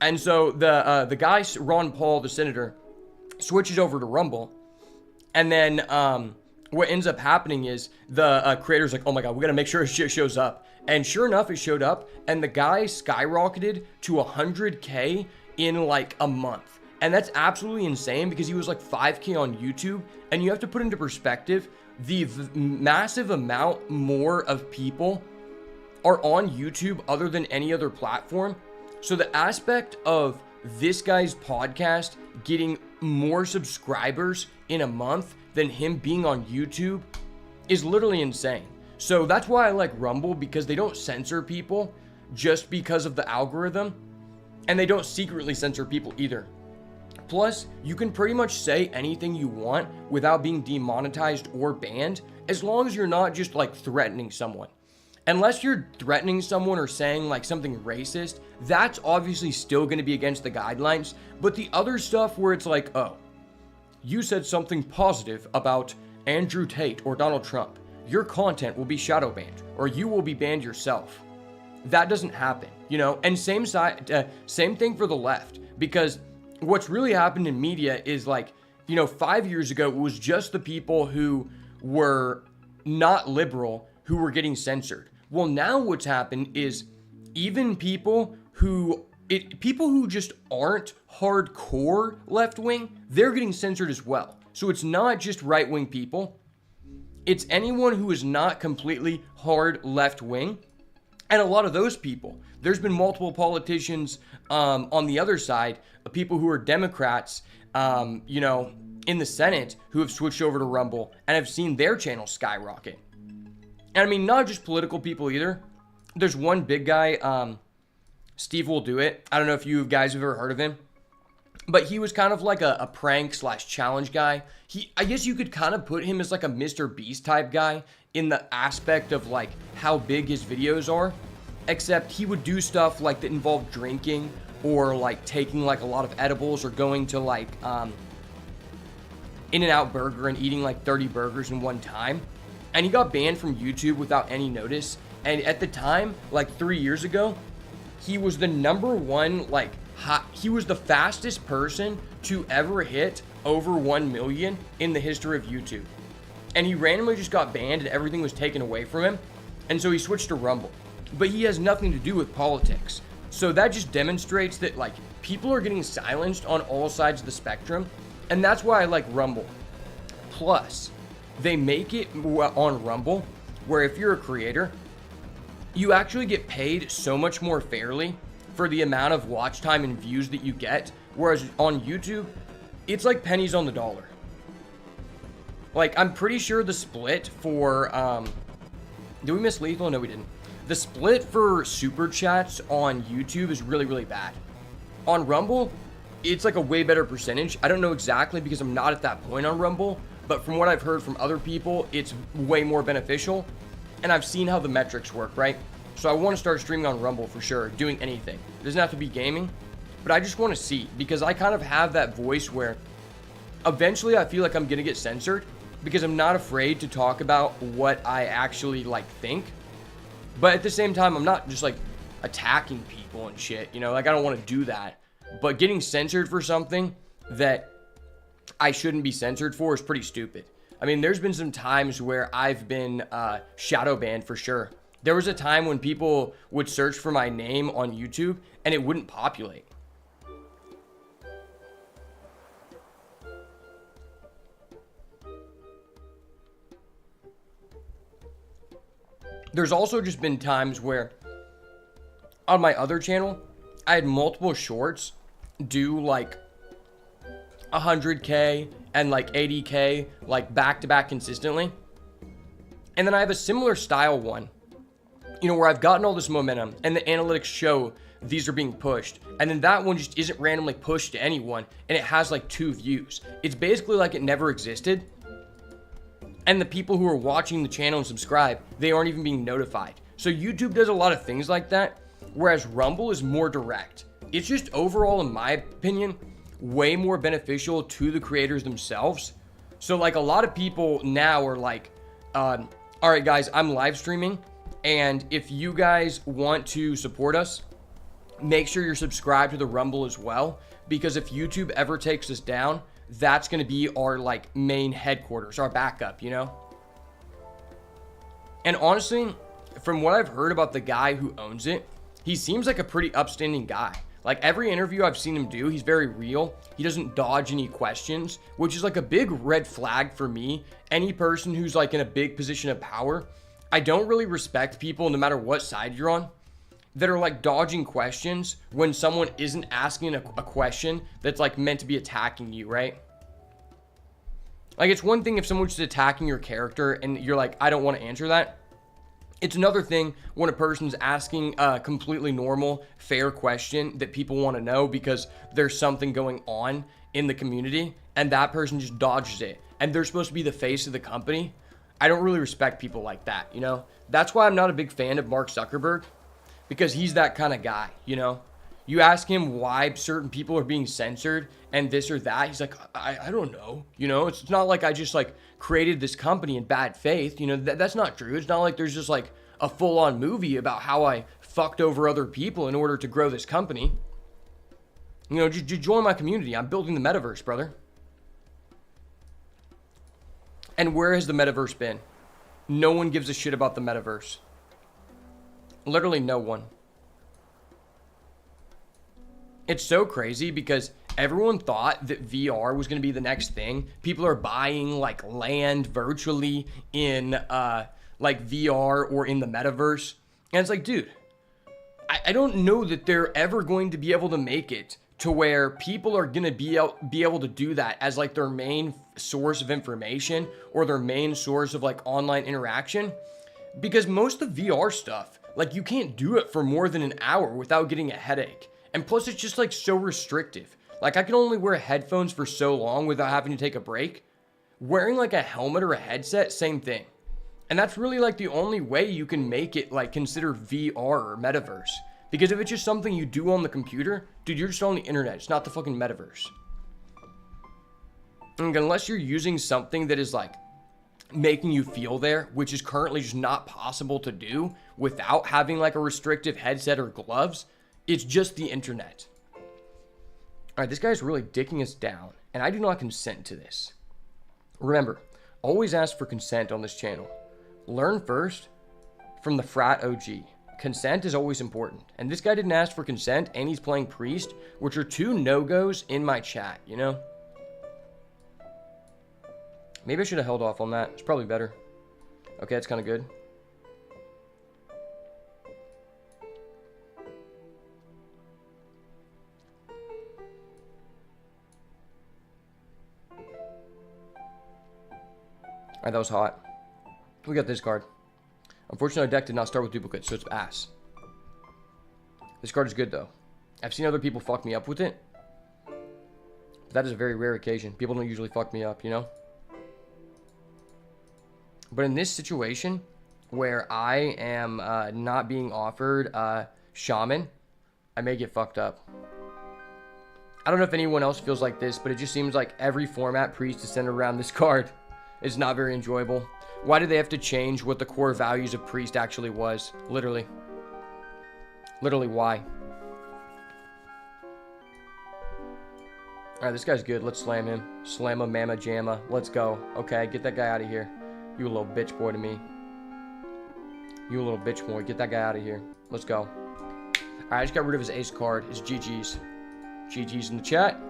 And so the guy, Ron Paul, the senator, switches over to Rumble. And then what ends up happening is the creator's like, oh my God, we got to make sure it shows up. And sure enough, it showed up. And the guy skyrocketed to 100K in like a month. And that's absolutely insane because he was like 5K on YouTube. And you have to put into perspective, the massive amount more of people are on YouTube other than any other platform. So the aspect of this guy's podcast getting more subscribers in a month than him being on YouTube is literally insane. So that's why I like Rumble, because they don't censor people just because of the algorithm, and they don't secretly censor people either. Plus, you can pretty much say anything you want without being demonetized or banned, as long as you're not just like threatening someone. Unless you're threatening someone or saying like something racist, that's obviously still going to be against the guidelines. But the other stuff where it's like, oh, you said something positive about Andrew Tate or Donald Trump, your content will be shadow banned, or you will be banned yourself. That doesn't happen, you know? And same thing for the left, because what's really happened in media is like, you know, 5 years ago, it was just the people who were not liberal who were getting censored. Well, now what's happened is even people who just aren't hardcore left-wing, they're getting censored as well. So it's not just right-wing people. It's anyone who is not completely hard left-wing. And a lot of those people, there's been multiple politicians on the other side, people who are Democrats, you know, in the Senate who have switched over to Rumble and have seen their channel skyrocket. And I mean, not just political people either. There's one big guy, Steve Will Do It. I don't know if you guys have ever heard of him, but he was kind of like a prank / challenge guy. I guess you could kind of put him as like a Mr. Beast type guy in the aspect of like how big his videos are, except he would do stuff like that involved drinking or like taking like a lot of edibles or going to like In-N-Out Burger and eating like 30 burgers in one time. And he got banned from YouTube without any notice. And at the time, like 3 years ago, he was the #1, like, he was the fastest person to ever hit over 1 million in the history of YouTube. and he randomly just got banned and everything was taken away from him, and so he switched to Rumble. But he has nothing to do with politics. So that just demonstrates that, like, people are getting silenced on all sides of the spectrum, and that's why I like Rumble. Plus, they make it on Rumble where if you're a creator, you actually get paid so much more fairly for the amount of watch time and views that you get, whereas on YouTube, it's like pennies on the dollar. Like, I'm pretty sure the split for, did we miss Lethal? No, we didn't. The split for super chats on YouTube is really, really bad. On Rumble, it's like a way better percentage. I don't know exactly because I'm not at that point on Rumble, but from what I've heard from other people, it's way more beneficial. And I've seen how the metrics work, right? So I want to start streaming on Rumble for sure, doing anything. It doesn't have to be gaming, but I just want to see, because I kind of have that voice where eventually I feel like I'm going to get censored because I'm not afraid to talk about what I actually like think. But at the same time, I'm not just like attacking people and shit, you know, like I don't want to do that. But getting censored for something that I shouldn't be censored for is pretty stupid. I mean, there's been some times where I've been shadow banned for sure. There was a time when people would search for my name on YouTube and it wouldn't populate. There's also just been times where on my other channel, I had multiple shorts do like 100K and like 80K, like back to back consistently. And then I have a similar style one, you know, where I've gotten all this momentum and the analytics show these are being pushed. And then that one just isn't randomly pushed to anyone and it has like 2 views. It's basically like it never existed. And the people who are watching the channel and subscribe, they aren't even being notified. So YouTube does a lot of things like that, whereas Rumble is more direct. It's just overall, in my opinion, way more beneficial to the creators themselves. So like a lot of people now are like, all right guys, I'm live streaming, and if you guys want to support us, make sure you're subscribed to the Rumble as well, because if YouTube ever takes us down, that's going to be our like main headquarters, our backup, you know? And honestly, from what I've heard about the guy who owns it, he seems like a pretty upstanding guy. Like every interview I've seen him do, he's very real. He doesn't dodge any questions, which is like a big red flag for me. Any person who's like in a big position of power, I don't really respect people no matter what side you're on, that are like dodging questions when someone isn't asking a question that's like meant to be attacking you, right? Like it's one thing if someone's just attacking your character and you're like, I don't want to answer that. It's another thing when a person's asking a completely normal, fair question that people want to know because there's something going on in the community and that person just dodges it and they're supposed to be the face of the company. I don't really respect people like that, you know? That's why I'm not a big fan of Mark Zuckerberg, because he's that kind of guy, you know? You ask him why certain people are being censored and this or that, he's like, I don't know, you know? It's not like I just like created this company in bad faith, you know? That's not true. It's not like there's just like a full-on movie about how I fucked over other people in order to grow this company. You know, just join my community. I'm building the metaverse, brother. And where has the metaverse been? No one gives a shit about the metaverse. Literally no one. It's so crazy because everyone thought that VR was going to be the next thing. People are buying like land virtually in like VR or in the metaverse. And it's like, dude, I don't know that they're ever going to be able to make it to where people are going to be able to do that as like their main source of information or their main source of like online interaction. Because most of the VR stuff, like you can't do it for more than an hour without getting a headache. And plus it's just like so restrictive. Like I can only wear headphones for so long without having to take a break. Wearing like a helmet or a headset, same thing. And that's really like the only way you can make it like consider VR or metaverse. Because if it's just something you do on the computer, dude, you're just on the internet. It's not the fucking metaverse. And unless you're using something that is like making you feel there, which is currently just not possible to do without having like a restrictive headset or gloves, it's just the internet. All right, this guy's really dicking us down, and I do not consent to this. Remember, Always ask for consent on this channel. Learn first from the frat OG. Consent is always important. And this guy didn't ask for consent, and he's playing Priest, which are 2 no-goes in my chat, you know? Maybe I should have held off on that. It's probably better. Okay, that's kind of good. Alright, that was hot. We got this card. Unfortunately, our deck did not start with duplicates, so it's ass. This card is good, though. I've seen other people fuck me up with it. But that is a very rare occasion. People don't usually fuck me up, you know? But in this situation, where I am not being offered Shaman, I may get fucked up. I don't know if anyone else feels like this, but it just seems like every format Priest is centered around this card. It's not very enjoyable. Why did they have to change what the core values of Priest actually was? Literally. Literally, why? Alright, this guy's good. Let's slam him. Slam him, mamma jamma. Let's go. Okay, get that guy out of here. You a little bitch boy to me. You a little bitch boy. Get that guy out of here. Let's go. Alright, I just got rid of his ace card. His GG's. GG's in the chat.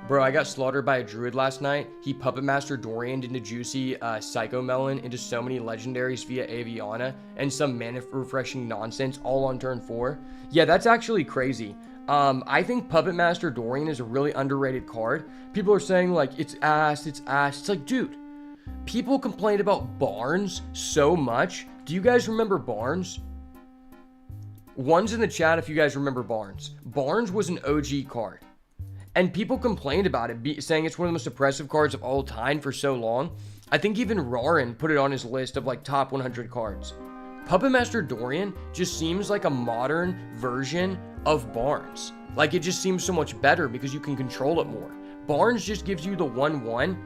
Bro, I got slaughtered by a druid last night. He Puppet Master Dorian'd into Juicy Psycho Melon into so many legendaries via Aviana and some mana refreshing nonsense all on turn 4. Yeah, that's actually crazy. I think Puppet Master Dorian is a really underrated card. People are saying like, it's ass, it's ass. It's like, dude, people complained about Barnes so much. Do you guys remember Barnes? One's in the chat if you guys remember Barnes. Barnes was an OG card. And people complained about it, saying it's one of the most oppressive cards of all time for so long. I think even Rarin put it on his list of like top 100 cards. Puppet Master Dorian just seems like a modern version of Barnes. Like it just seems so much better because you can control it more. Barnes just gives you the 1/1.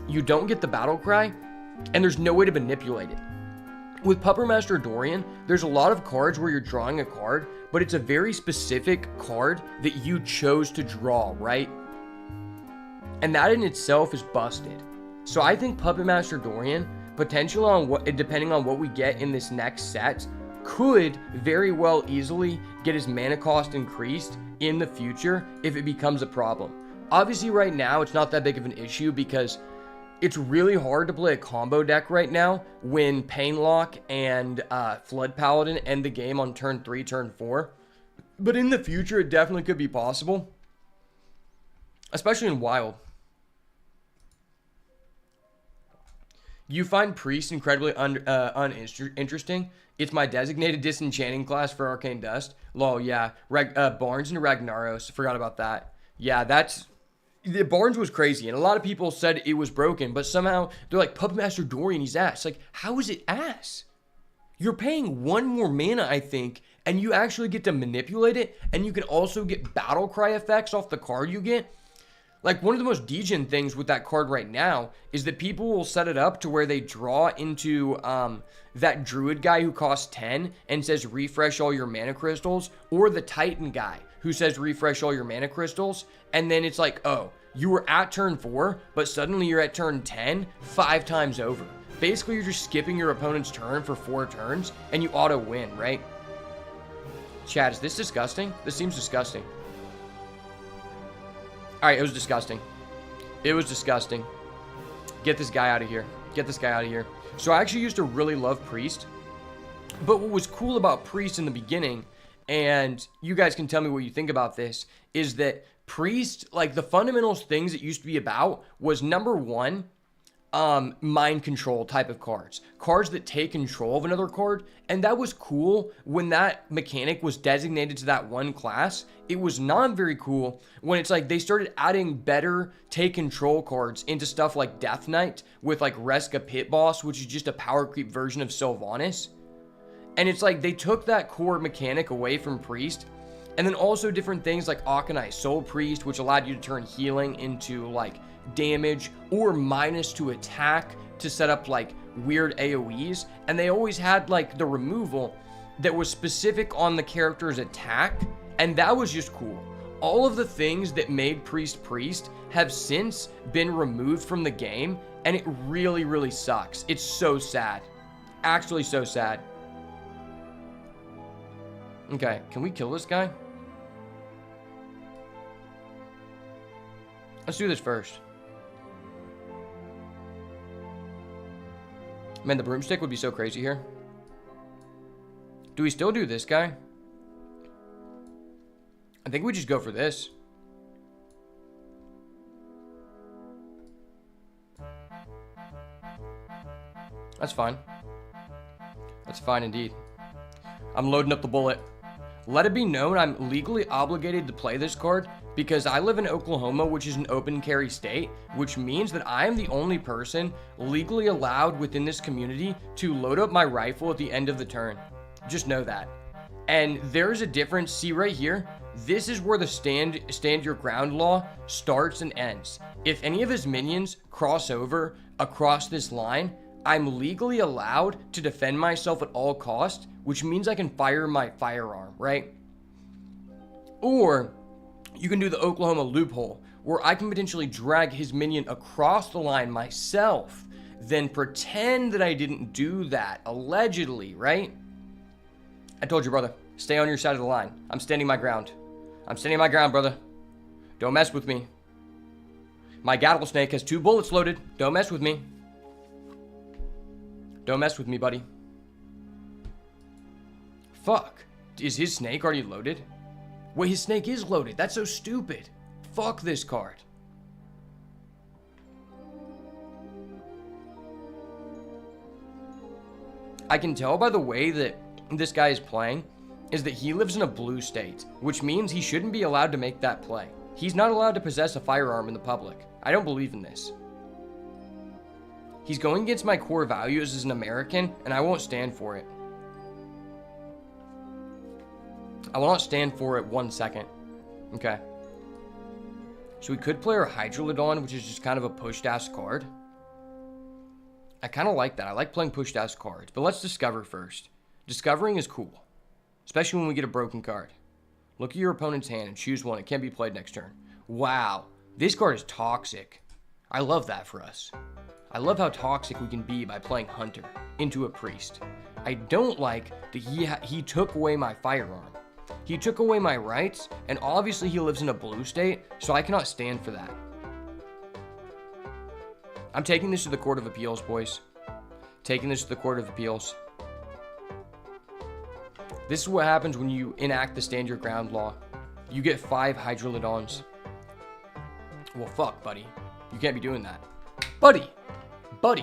You don't get the battle cry, and there's no way to manipulate it. With Puppet Master Dorian, there's a lot of cards where you're drawing a card, but it's a very specific card that you chose to draw, right? And that in itself is busted. So I think Puppet Master Dorian, potentially on what, depending on what we get in this next set, could very well easily get his mana cost increased in the future if it becomes a problem. Obviously right now it's not that big of an issue because it's really hard to play a combo deck right now when Painlock and Flood Paladin end the game on turn 3, turn 4. But in the future, it definitely could be possible. Especially in Wild. You find Priest incredibly uninteresting. It's my designated disenchanting class for Arcane Dust. Lol, yeah. Barnes and Ragnaros. Forgot about that. Yeah, that's... The Barnes was crazy, and a lot of people said it was broken, but somehow they're like, Puppet Master Dorian, he's ass. Like, how is it ass? You're paying 1 more mana, I think, and you actually get to manipulate it, and you can also get battle cry effects off the card you get. Like, one of the most degen things with that card right now is that people will set it up to where they draw into that druid guy who costs 10 and says refresh all your mana crystals, or the Titan guy who says refresh all your mana crystals, and then it's like, oh, you were at turn 4, but suddenly you're at turn 10 5 times over. Basically, you're just skipping your opponent's turn for 4 turns, and you auto win, right? Chat, is this disgusting? This seems disgusting. Alright, it was disgusting. It was disgusting. Get this guy out of here. Get this guy out of here. So I actually used to really love Priest. But what was cool about Priest in the beginning, and you guys can tell me what you think about this, is that Priest, like the fundamental things it used to be about was number 1, mind control type of cards. Cards that take control of another card. And that was cool when that mechanic was designated to that one class. It was not very cool when it's like they started adding better take control cards into stuff like Death Knight with like Reska Pit Boss, which is just a power creep version of Sylvanas. And it's like they took that core mechanic away from Priest. And then also different things like Akanai Soul Priest, which allowed you to turn healing into like damage or minus to attack to set up like weird AoEs. And they always had like the removal that was specific on the character's attack, and that was just cool. all of the things that made Priest Priest have since been removed from the game, and it really, really sucks. It's so sad. Actually so sad. Okay, can we kill this guy? Let's do this first. Man, the broomstick would be so crazy here. Do we still do this guy? I think we just go for this. That's fine. That's fine indeed. I'm loading up the bullet. Let it be known I'm legally obligated to play this card because I live in Oklahoma, which is an open carry state, which means that I am the only person legally allowed within this community to load up my rifle at the end of the turn. Just know that. And there's a difference. See right here, this is where the stand your ground law starts and ends. If any of his minions cross over across this line, I'm legally allowed to defend myself at all costs, which means I can fire my firearm, right? Or you can do the Oklahoma loophole, where I can potentially drag his minion across the line myself, then pretend that I didn't do that, allegedly, right? I told you, brother, stay on your side of the line. I'm standing my ground. I'm standing my ground, brother. Don't mess with me. My rattlesnake has 2 bullets loaded. Don't mess with me. Don't mess with me, buddy. Fuck. Is his snake already loaded? Wait, his snake is loaded. That's so stupid. Fuck this card. I can tell by the way that this guy is playing is that he lives in a blue state, which means he shouldn't be allowed to make that play. He's not allowed to possess a firearm in the public. I don't believe in this. He's going against my core values as an American, and I won't stand for it. I will not stand for it 1 second. Okay. So we could play our Hydrolodon, which is just kind of a pushed-ass card. I kind of like that. I like playing pushed-ass cards. But let's discover first. Discovering is cool, especially when we get a broken card. Look at your opponent's hand and choose one. It can't be played next turn. Wow. This card is toxic. I love that for us. I love how toxic we can be by playing Hunter into a Priest. I don't like that he took away my firearm. He took away my rights, and obviously he lives in a blue state, so I cannot stand for that. I'm taking this to the Court of Appeals, boys. Taking this to the Court of Appeals. This is what happens when you enact the stand your ground law. You get 5 Hydrolodons. Well, fuck, buddy. You can't be doing that. Buddy,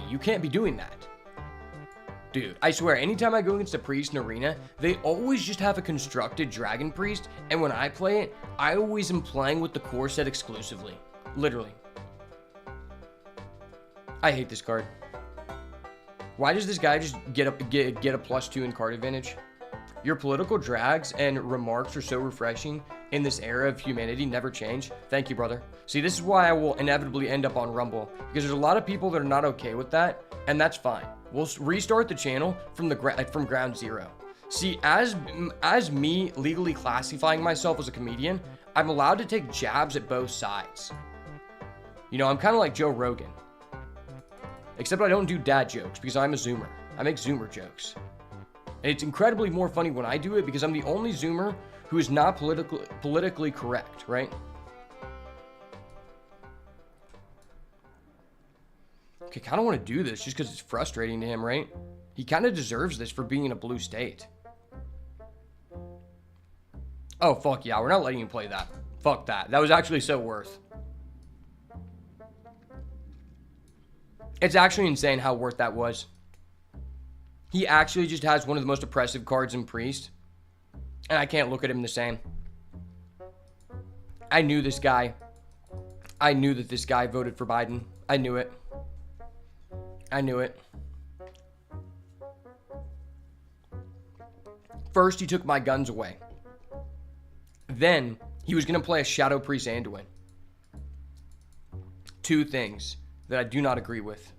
you can't be doing that. Dude, I swear, anytime I go against a Priest in Arena, they always just have a constructed Dragon Priest, and when I play it, I always am playing with the core set exclusively. Literally. I hate this card. Why does this guy just get a +2 in card advantage? Your political drags and remarks are so refreshing in this era of humanity, never change. Thank you, brother. See, this is why I will inevitably end up on Rumble, because there's a lot of people that are not okay with that, and that's fine. We'll restart the channel from ground zero. See, as me legally classifying myself as a comedian, I'm allowed to take jabs at both sides. You know, I'm kind of like Joe Rogan. Except I don't do dad jokes because I'm a Zoomer. I make Zoomer jokes. And it's incredibly more funny when I do it because I'm the only Zoomer who is not politically correct, right? Okay, kind of want to do this just because it's frustrating to him, right? He kind of deserves this for being in a blue state. Oh, fuck yeah, we're not letting him play that. Fuck that. That was actually so worth. It's actually insane how worth that was. He actually just has one of the most oppressive cards in Priest. And I can't look at him the same. I knew this guy. I knew that this guy voted for Biden. I knew it. I knew it. First, he took my guns away. Then, he was going to play a Shadow Priest Anduin. 2 things that I do not agree with.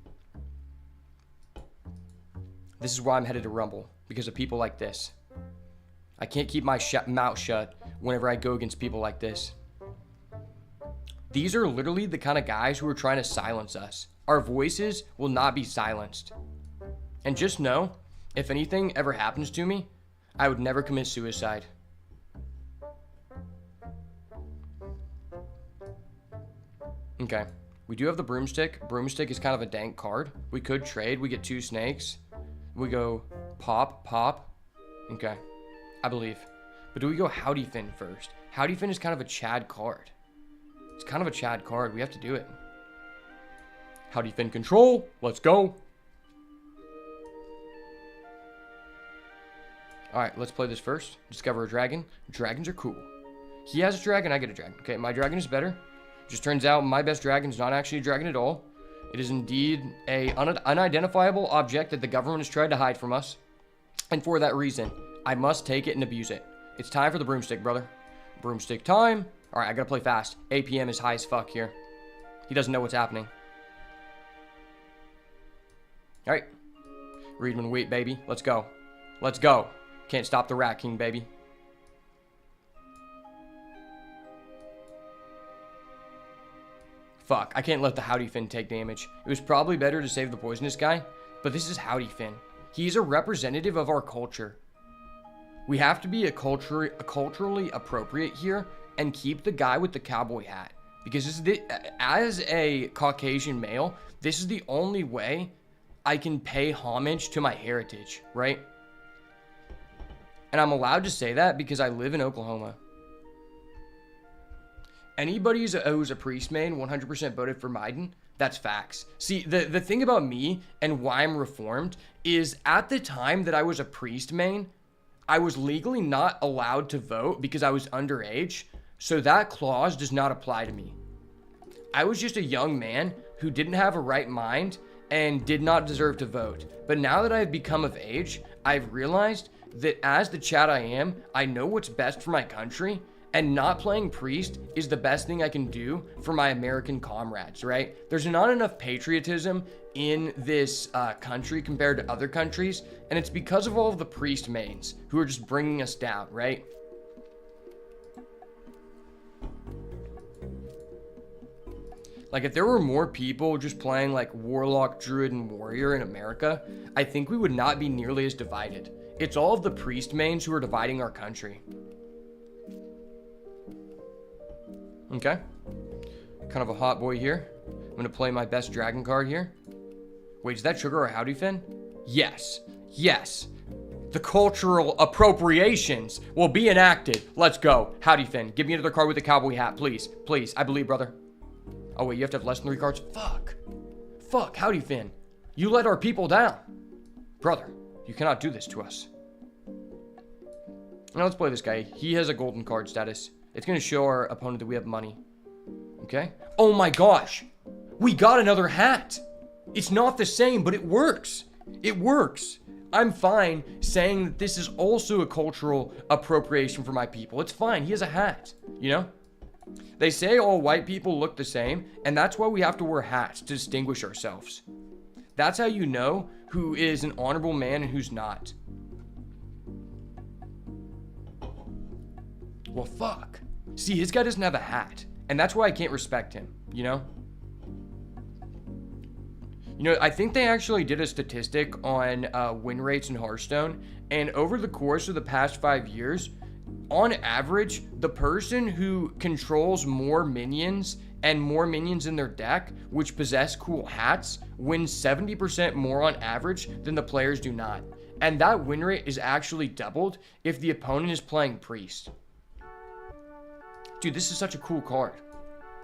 This is why I'm headed to Rumble, because of people like this. I can't keep my mouth shut whenever I go against people like this. These are literally the kind of guys who are trying to silence us. Our voices will not be silenced. And just know, if anything ever happens to me, I would never commit suicide. Okay. We do have the broomstick. Broomstick is kind of a dank card. We could trade. We get 2 snakes. We go pop, pop. Okay. I believe. But do we go Howdy Finn first? Howdy Finn is kind of a Chad card. It's kind of a Chad card. We have to do it. Howdy Finn control. Let's go. Alright, let's play this first. Discover a dragon. Dragons are cool. He has a dragon, I get a dragon. Okay, my dragon is better. Just turns out my best dragon is not actually a dragon at all. It is indeed a unidentifiable object that the government has tried to hide from us. And for that reason, I must take it and abuse it. It's time for the broomstick, brother. Broomstick time. Alright, I gotta play fast. APM is high as fuck here. He doesn't know what's happening. Alright. Read and wait, baby. Let's go. Let's go. Can't stop the Rat King, baby. Fuck, I can't let the Howdy Finn take damage. It was probably better to save the poisonous guy, but this is Howdy Finn. He's a representative of our culture. We have to be culturally appropriate here and keep the guy with the cowboy hat. Because as a Caucasian male, this is the only way I can pay homage to my heritage, right? And I'm allowed to say that because I live in Oklahoma. Anybody who's a priest main 100% voted for Biden. That's facts. See, the thing about me and why I'm reformed is at the time that I was a priest main, I was legally not allowed to vote because I was underage. So that clause does not apply to me. I was just a young man who didn't have a right mind and did not deserve to vote. But now that I've become of age, I've realized that as the Chad I am, I know what's best for my country, and not playing priest is the best thing I can do for my American comrades, right? There's not enough patriotism in this country compared to other countries, and it's because of all of the priest mains who are just bringing us down, right? Like, if there were more people just playing like Warlock, Druid, and Warrior in America, I think we would not be nearly as divided. It's all of the priest mains who are dividing our country. Okay. Kind of a hot boy here. I'm going to play my best dragon card here. Wait, is that Sugar or Howdy Finn? Yes. Yes. The cultural appropriations will be enacted. Let's go. Howdy Finn. Give me another card with a cowboy hat, please. Please. I believe, brother. Oh, wait, you have to have less than 3 cards? Fuck. Fuck, Howdy Finn. You let our people down. Brother, you cannot do this to us. Now let's play this guy. He has a golden card status. It's going to show our opponent that we have money. Okay? Oh my gosh. We got another hat. It's not the same, but it works. It works. I'm fine saying that this is also a cultural appropriation for my people. It's fine. He has a hat. You know? They say all white people look the same, and that's why we have to wear hats to distinguish ourselves. That's how you know who is an honorable man and who's not. Well, fuck. See, his guy doesn't have a hat, and that's why I can't respect him, you know? You know, I think they actually did a statistic on win rates in Hearthstone, and over the course of the past 5 years, on average, the person who controls more minions and more minions in their deck, which possess cool hats, wins 70% more on average than the players do not. And that win rate is actually doubled if the opponent is playing Priest. Dude, this is such a cool card.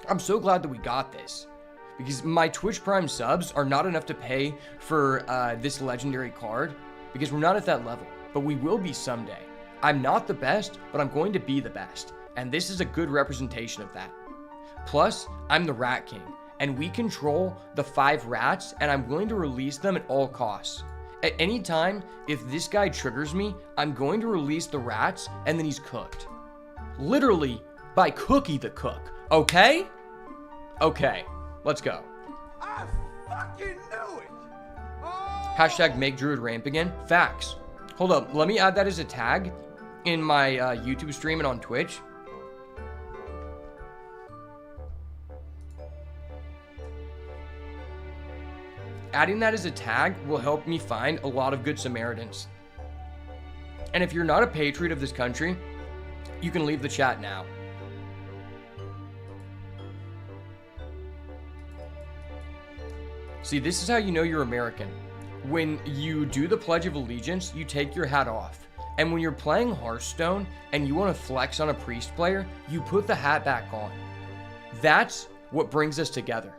I'm so glad that we got this, because my Twitch Prime subs are not enough to pay for this legendary card, because we're not at that level, but we will be someday. I'm not the best, but I'm going to be the best, and this is a good representation of that. Plus, I'm the Rat King, and we control the 5 rats, and I'm willing to release them at all costs. At any time, if this guy triggers me, I'm going to release the rats, and then he's cooked. Literally, by Cookie the Cook, okay? Okay, let's go. I fucking knew it! Oh! Hashtag make Druid ramp again. Facts. Hold up, let me add that as a tag in my YouTube stream and on Twitch. Adding that as a tag will help me find a lot of good Samaritans. And if you're not a patriot of this country, you can leave the chat now. See, this is how you know you're American. When you do the Pledge of Allegiance, you take your hat off. And when you're playing Hearthstone and you want to flex on a priest player, you put the hat back on. That's what brings us together.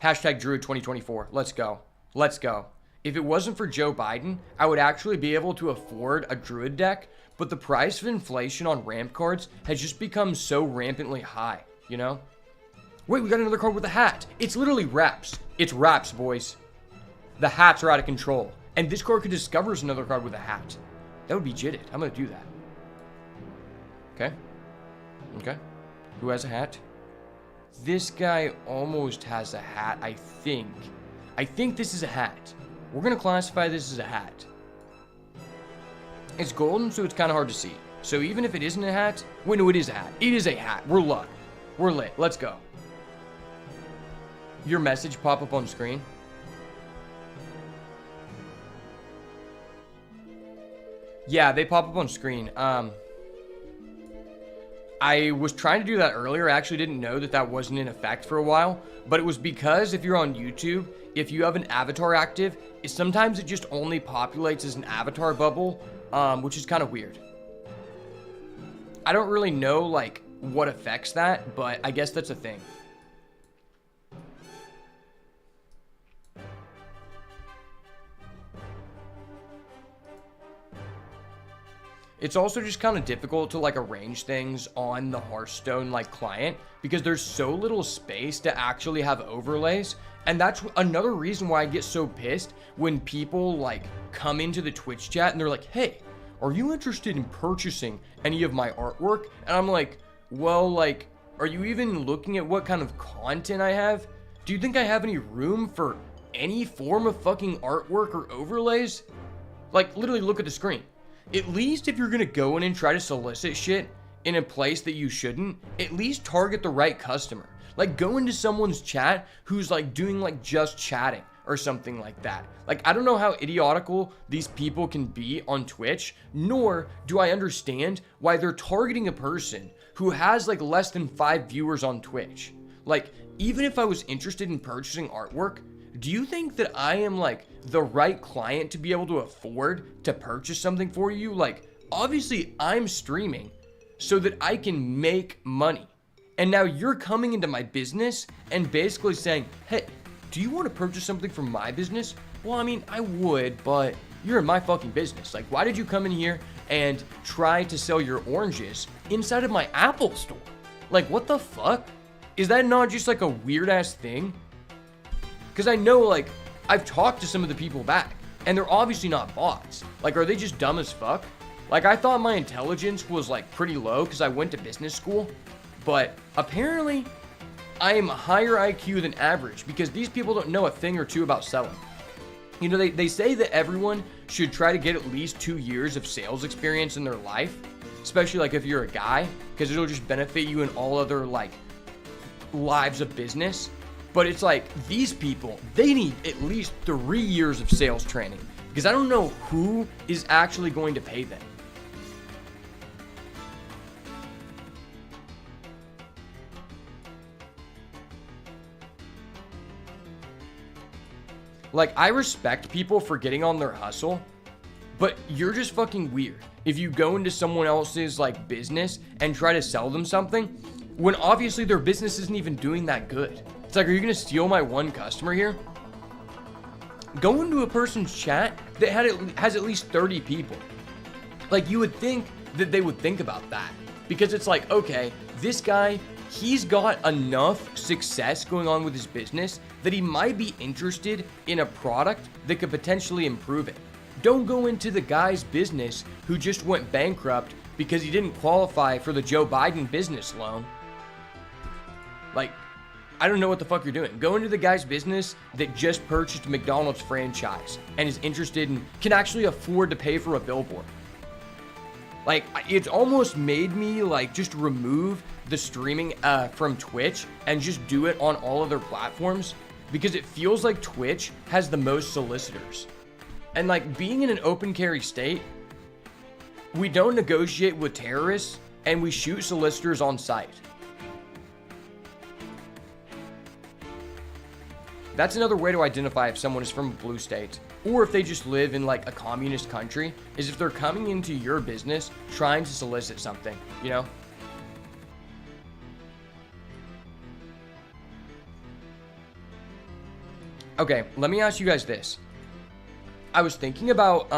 Hashtag Druid 2024. Let's go. Let's go. If it wasn't for Joe Biden, I would actually be able to afford a Druid deck, but the price of inflation on ramp cards has just become so rampantly high, you know? Wait, we got another card with a hat. It's literally wraps. It's wraps, boys. The hats are out of control. And this card could discover us another card with a hat. That would be jitted. I'm going to do that. Okay. Okay. Who has a hat? This guy almost has a hat, I think. I think this is a hat. We're going to classify this as a hat. It's golden, so it's kind of hard to see. So even if it isn't a hat... Wait, no, it is a hat. It is a hat. We're luck. We're lit. Let's go. Your message pop up on screen. Yeah, they pop up on screen. I was trying to do that earlier. I actually didn't know that that wasn't in effect for a while, but it was because if you're on YouTube, if you have an avatar active, sometimes it just only populates as an avatar bubble, which is kind of weird. I don't really know like what affects that, but I guess that's a thing. It's also just kind of difficult to like arrange things on the Hearthstone like client because there's so little space to actually have overlays. And that's another reason why I get so pissed when people like come into the Twitch chat and they're like, hey, are you interested in purchasing any of my artwork? And I'm like, well, like, are you even looking at what kind of content I have? Do you think I have any room for any form of fucking artwork or overlays? Like, literally look at the screen. At least if you're gonna go in and try to solicit shit in a place that you shouldn't, at least target the right customer. Like go into someone's chat who's like doing like just chatting or something like that. Like I don't know how idiotical these people can be on Twitch, nor do I understand why they're targeting a person who has like less than 5 viewers on Twitch. Like even if I was interested in purchasing artwork, do you think that I am like the right client to be able to afford to purchase something for you? Like obviously I'm streaming so that I can make money. And now you're coming into my business and basically saying, hey, do you want to purchase something from my business? Well, I mean, I would, but you're in my fucking business. Like, why did you come in here and try to sell your oranges inside of my Apple store? Like, what the fuck? Is that not just like a weird ass thing? Because I know, like, I've talked to some of the people back, and they're obviously not bots. Like, are they just dumb as fuck? Like, I thought my intelligence was, like, pretty low because I went to business school. But apparently, I am higher IQ than average because these people don't know a thing or two about selling. You know, they say that everyone should try to get at least 2 years of sales experience in their life, especially, like, if you're a guy, because it'll just benefit you in all other, like, lives of business. But it's like, these people, they need at least 3 years of sales training because I don't know who is actually going to pay them. Like, I respect people for getting on their hustle, but you're just fucking weird if you go into someone else's, like, business and try to sell them something when obviously their business isn't even doing that good. It's like, are you gonna steal my one customer here? Go into a person's chat that has at least 30 people. Like, you would think that they would think about that because it's like, okay, this guy, he's got enough success going on with his business that he might be interested in a product that could potentially improve it. Don't go into the guy's business who just went bankrupt because he didn't qualify for the Joe Biden business loan. Like, I don't know what the fuck you're doing. Go into the guy's business that just purchased a McDonald's franchise and is interested in, can actually afford to pay for a billboard. Like, it's almost made me, like, just remove the streaming from Twitch and just do it on all other platforms because it feels like Twitch has the most solicitors. And like being in an open carry state, we don't negotiate with terrorists and we shoot solicitors on sight. That's another way to identify if someone is from a blue state or if they just live in like a communist country, is if they're coming into your business trying to solicit something, you know? Okay, let me ask you guys this. I was thinking about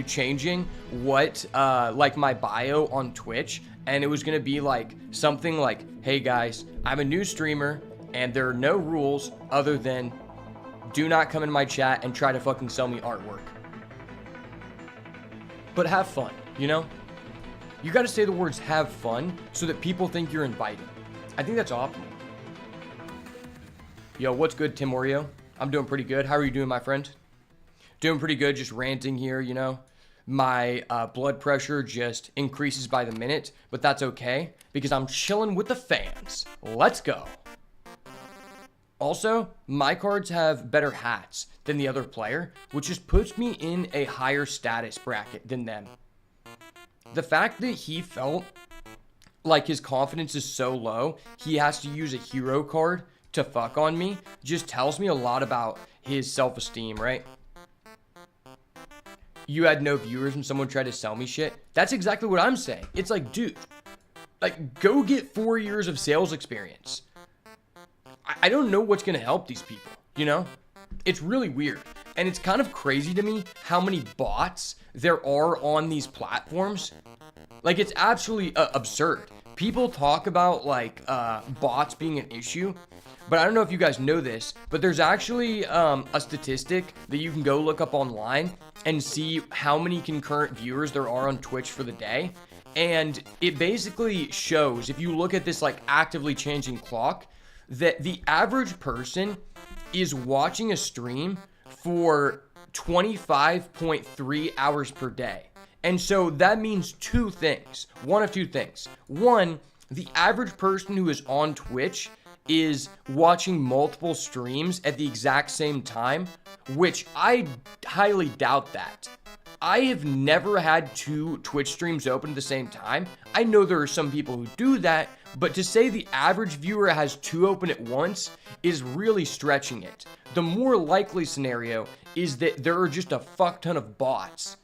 changing what like my bio on Twitch, and it was gonna be like something like, hey guys, I'm a new streamer and there are no rules other than do not come in my chat and try to fucking sell me artwork. But have fun, you know? You gotta say the words have fun so that people think you're inviting. I think that's optimal. Yo, what's good, Tim Oreo? I'm doing pretty good. How are you doing, my friend? Doing pretty good, just ranting here, you know? My blood pressure just increases by the minute, but that's okay because I'm chilling with the fans. Let's go. Also, my cards have better hats than the other player, which just puts me in a higher status bracket than them. The fact that he felt like his confidence is so low, he has to use a hero card to fuck on me, just tells me a lot about his self-esteem, right? You had no viewers when someone tried to sell me shit. That's exactly what I'm saying. It's like, dude, like, go get 4 years of sales experience. I don't know what's gonna help these people, you know? It's really weird. And it's kind of crazy to me how many bots there are on these platforms. Like, it's absolutely absurd. People talk about, like, bots being an issue, but I don't know if you guys know this, but there's actually a statistic that you can go look up online and see how many concurrent viewers there are on Twitch for the day. And it basically shows, if you look at this, like, actively changing clock, that the average person is watching a stream for 25.3 hours per day. And so that means two things. One of two things. One, the average person who is on Twitch is watching multiple streams at the exact same time, which I highly doubt that. I have never had 2 Twitch streams open at the same time. I know there are some people who do that, but to say the average viewer has 2 open at once is really stretching it. The more likely scenario is that there are just a fuck ton of bots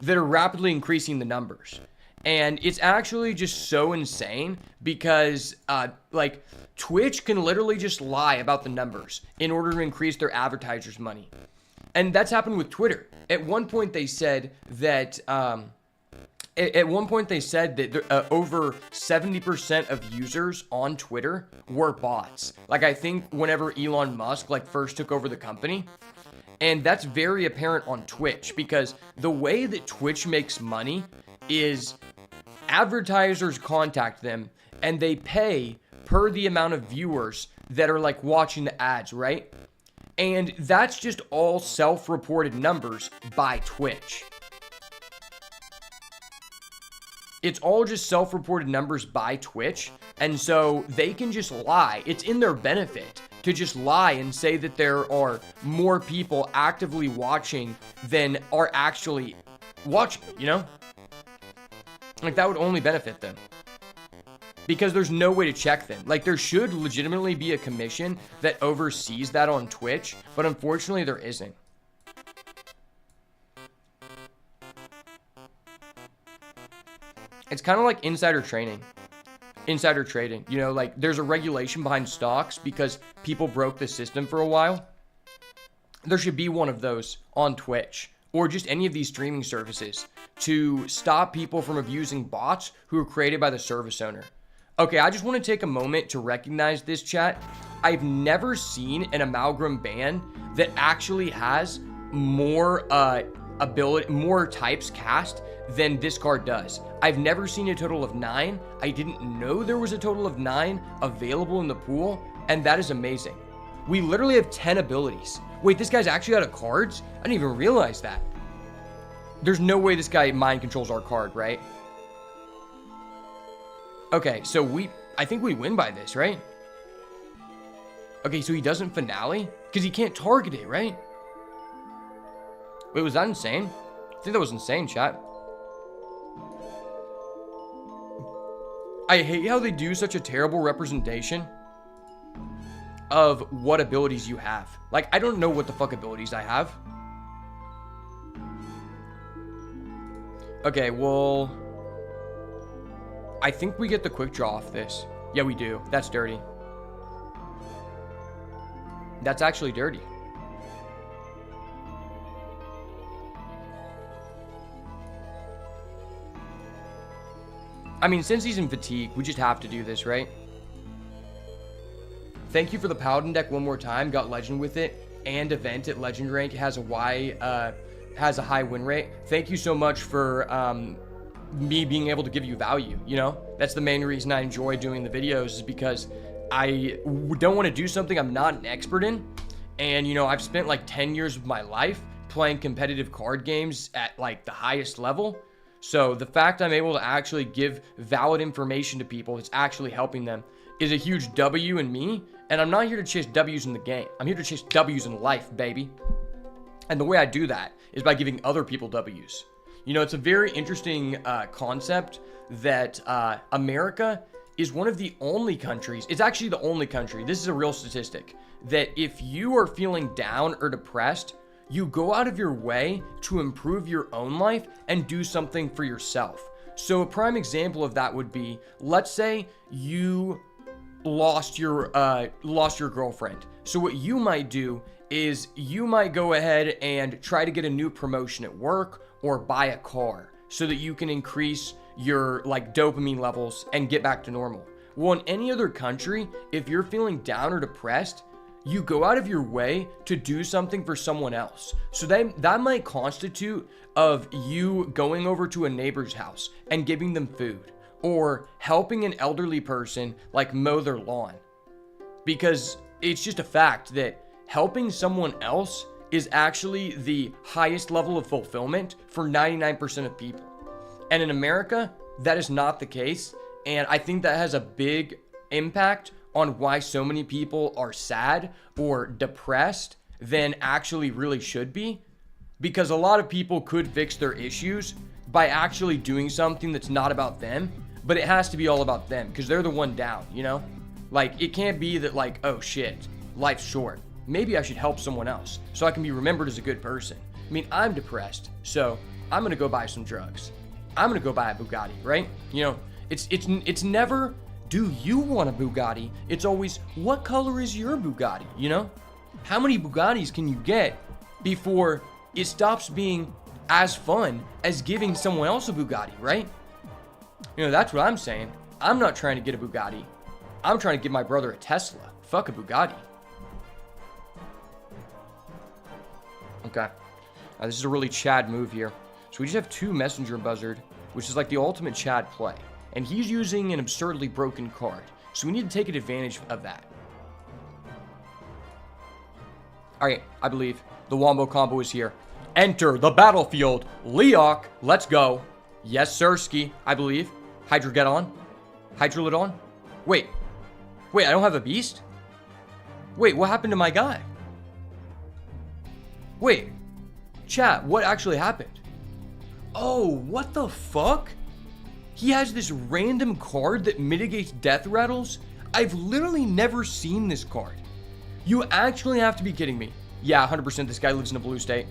that are rapidly increasing the numbers. And it's actually just so insane because, like, Twitch can literally just lie about the numbers in order to increase their advertisers' money. And that's happened with Twitter. At one point they said that, over 70% of users on Twitter were bots. Like, I think whenever Elon Musk, like, first took over the company. And that's very apparent on Twitch because the way that Twitch makes money is advertisers contact them and they pay per the amount of viewers that are, like, watching the ads, right? And that's just all self-reported numbers by Twitch. It's all just self-reported numbers by Twitch, and so they can just lie. It's in their benefit to just lie and say that there are more people actively watching than are actually watching, you know? Like, that would only benefit them. Because there's no way to check them. Like, there should legitimately be a commission that oversees that on Twitch, but unfortunately there isn't. It's kind of like insider trading. You know, like, there's a regulation behind stocks because people broke the system for a while. There should be one of those on Twitch or just any of these streaming services to stop people from abusing bots who are created by the service owner. Okay, I just want to take a moment to recognize this, chat. I've never seen an amalgam ban that actually has more more types cast than this card does. I've never seen a total of 9. I didn't know there was a total of 9 available in the pool, and that is amazing. We literally have 10 abilities. Wait, this guy's actually out of cards? I didn't even realize that. There's no way this guy mind controls our card, right? Okay, so I think we win by this, right? Okay, so he doesn't finale? Because he can't target it, right? Wait, was that insane? I think that was insane, chat. I hate how they do such a terrible representation of what abilities you have. Like, I don't know what the fuck abilities I have. Okay, well, I think we get the quick draw off this. Yeah, we do. That's dirty. That's actually dirty. I mean, since he's in fatigue, we just have to do this, right? Thank you for the Paladin deck one more time. Got legend with it, and event at legend rank has a high win rate. Thank you so much for me being able to give you value. You know, that's the main reason I enjoy doing the videos, is because I don't want to do something I'm not an expert in. And you know, I've spent like 10 years of my life playing competitive card games at like the highest level. So the fact I'm able to actually give valid information to people that's actually helping them is a huge W in me. And I'm not here to chase W's in the game. I'm here to chase W's in life, baby. And the way I do that is by giving other people W's. You know, it's a very interesting concept that America is one of the only countries, it's actually the only country, this is a real statistic, that if you are feeling down or depressed, you go out of your way to improve your own life and do something for yourself. So a prime example of that would be, let's say you lost your girlfriend. So what you might do is you might go ahead and try to get a new promotion at work or buy a car so that you can increase your like dopamine levels and get back to normal. Well, in any other country, if you're feeling down or depressed, you go out of your way to do something for someone else. So that might constitute of you going over to a neighbor's house and giving them food, or helping an elderly person like mow their lawn. Because it's just a fact that helping someone else is actually the highest level of fulfillment for 99% of people. And in America, that is not the case. And I think that has a big impact on why so many people are sad or depressed than actually really should be. Because a lot of people could fix their issues by actually doing something that's not about them, but it has to be all about them because they're the one down, you know? Like, it can't be that like, oh shit, life's short. Maybe I should help someone else so I can be remembered as a good person. I mean, I'm depressed, so I'm gonna go buy some drugs. I'm gonna go buy a Bugatti, right? You know, it's never, do you want a Bugatti? It's always, what color is your Bugatti, you know? How many Bugattis can you get before it stops being as fun as giving someone else a Bugatti, right? You know, that's what I'm saying. I'm not trying to get a Bugatti. I'm trying to give my brother a Tesla. Fuck a Bugatti. Okay. This is a really Chad move here. So we just have 2 Messenger Buzzard, which is like the ultimate Chad play. And he's using an absurdly broken card. So we need to take advantage of that. Alright, I believe the Wombo combo is here. Enter the battlefield. Leok, let's go. Yes, Sirski, I believe. Hydra get on. Hydrolid. Wait, I don't have a beast? Wait, what happened to my guy? Wait, chat, what actually happened? Oh, what the fuck? He has this random card that mitigates death rattles? I've literally never seen this card. You actually have to be kidding me. Yeah, 100% this guy lives in a blue state.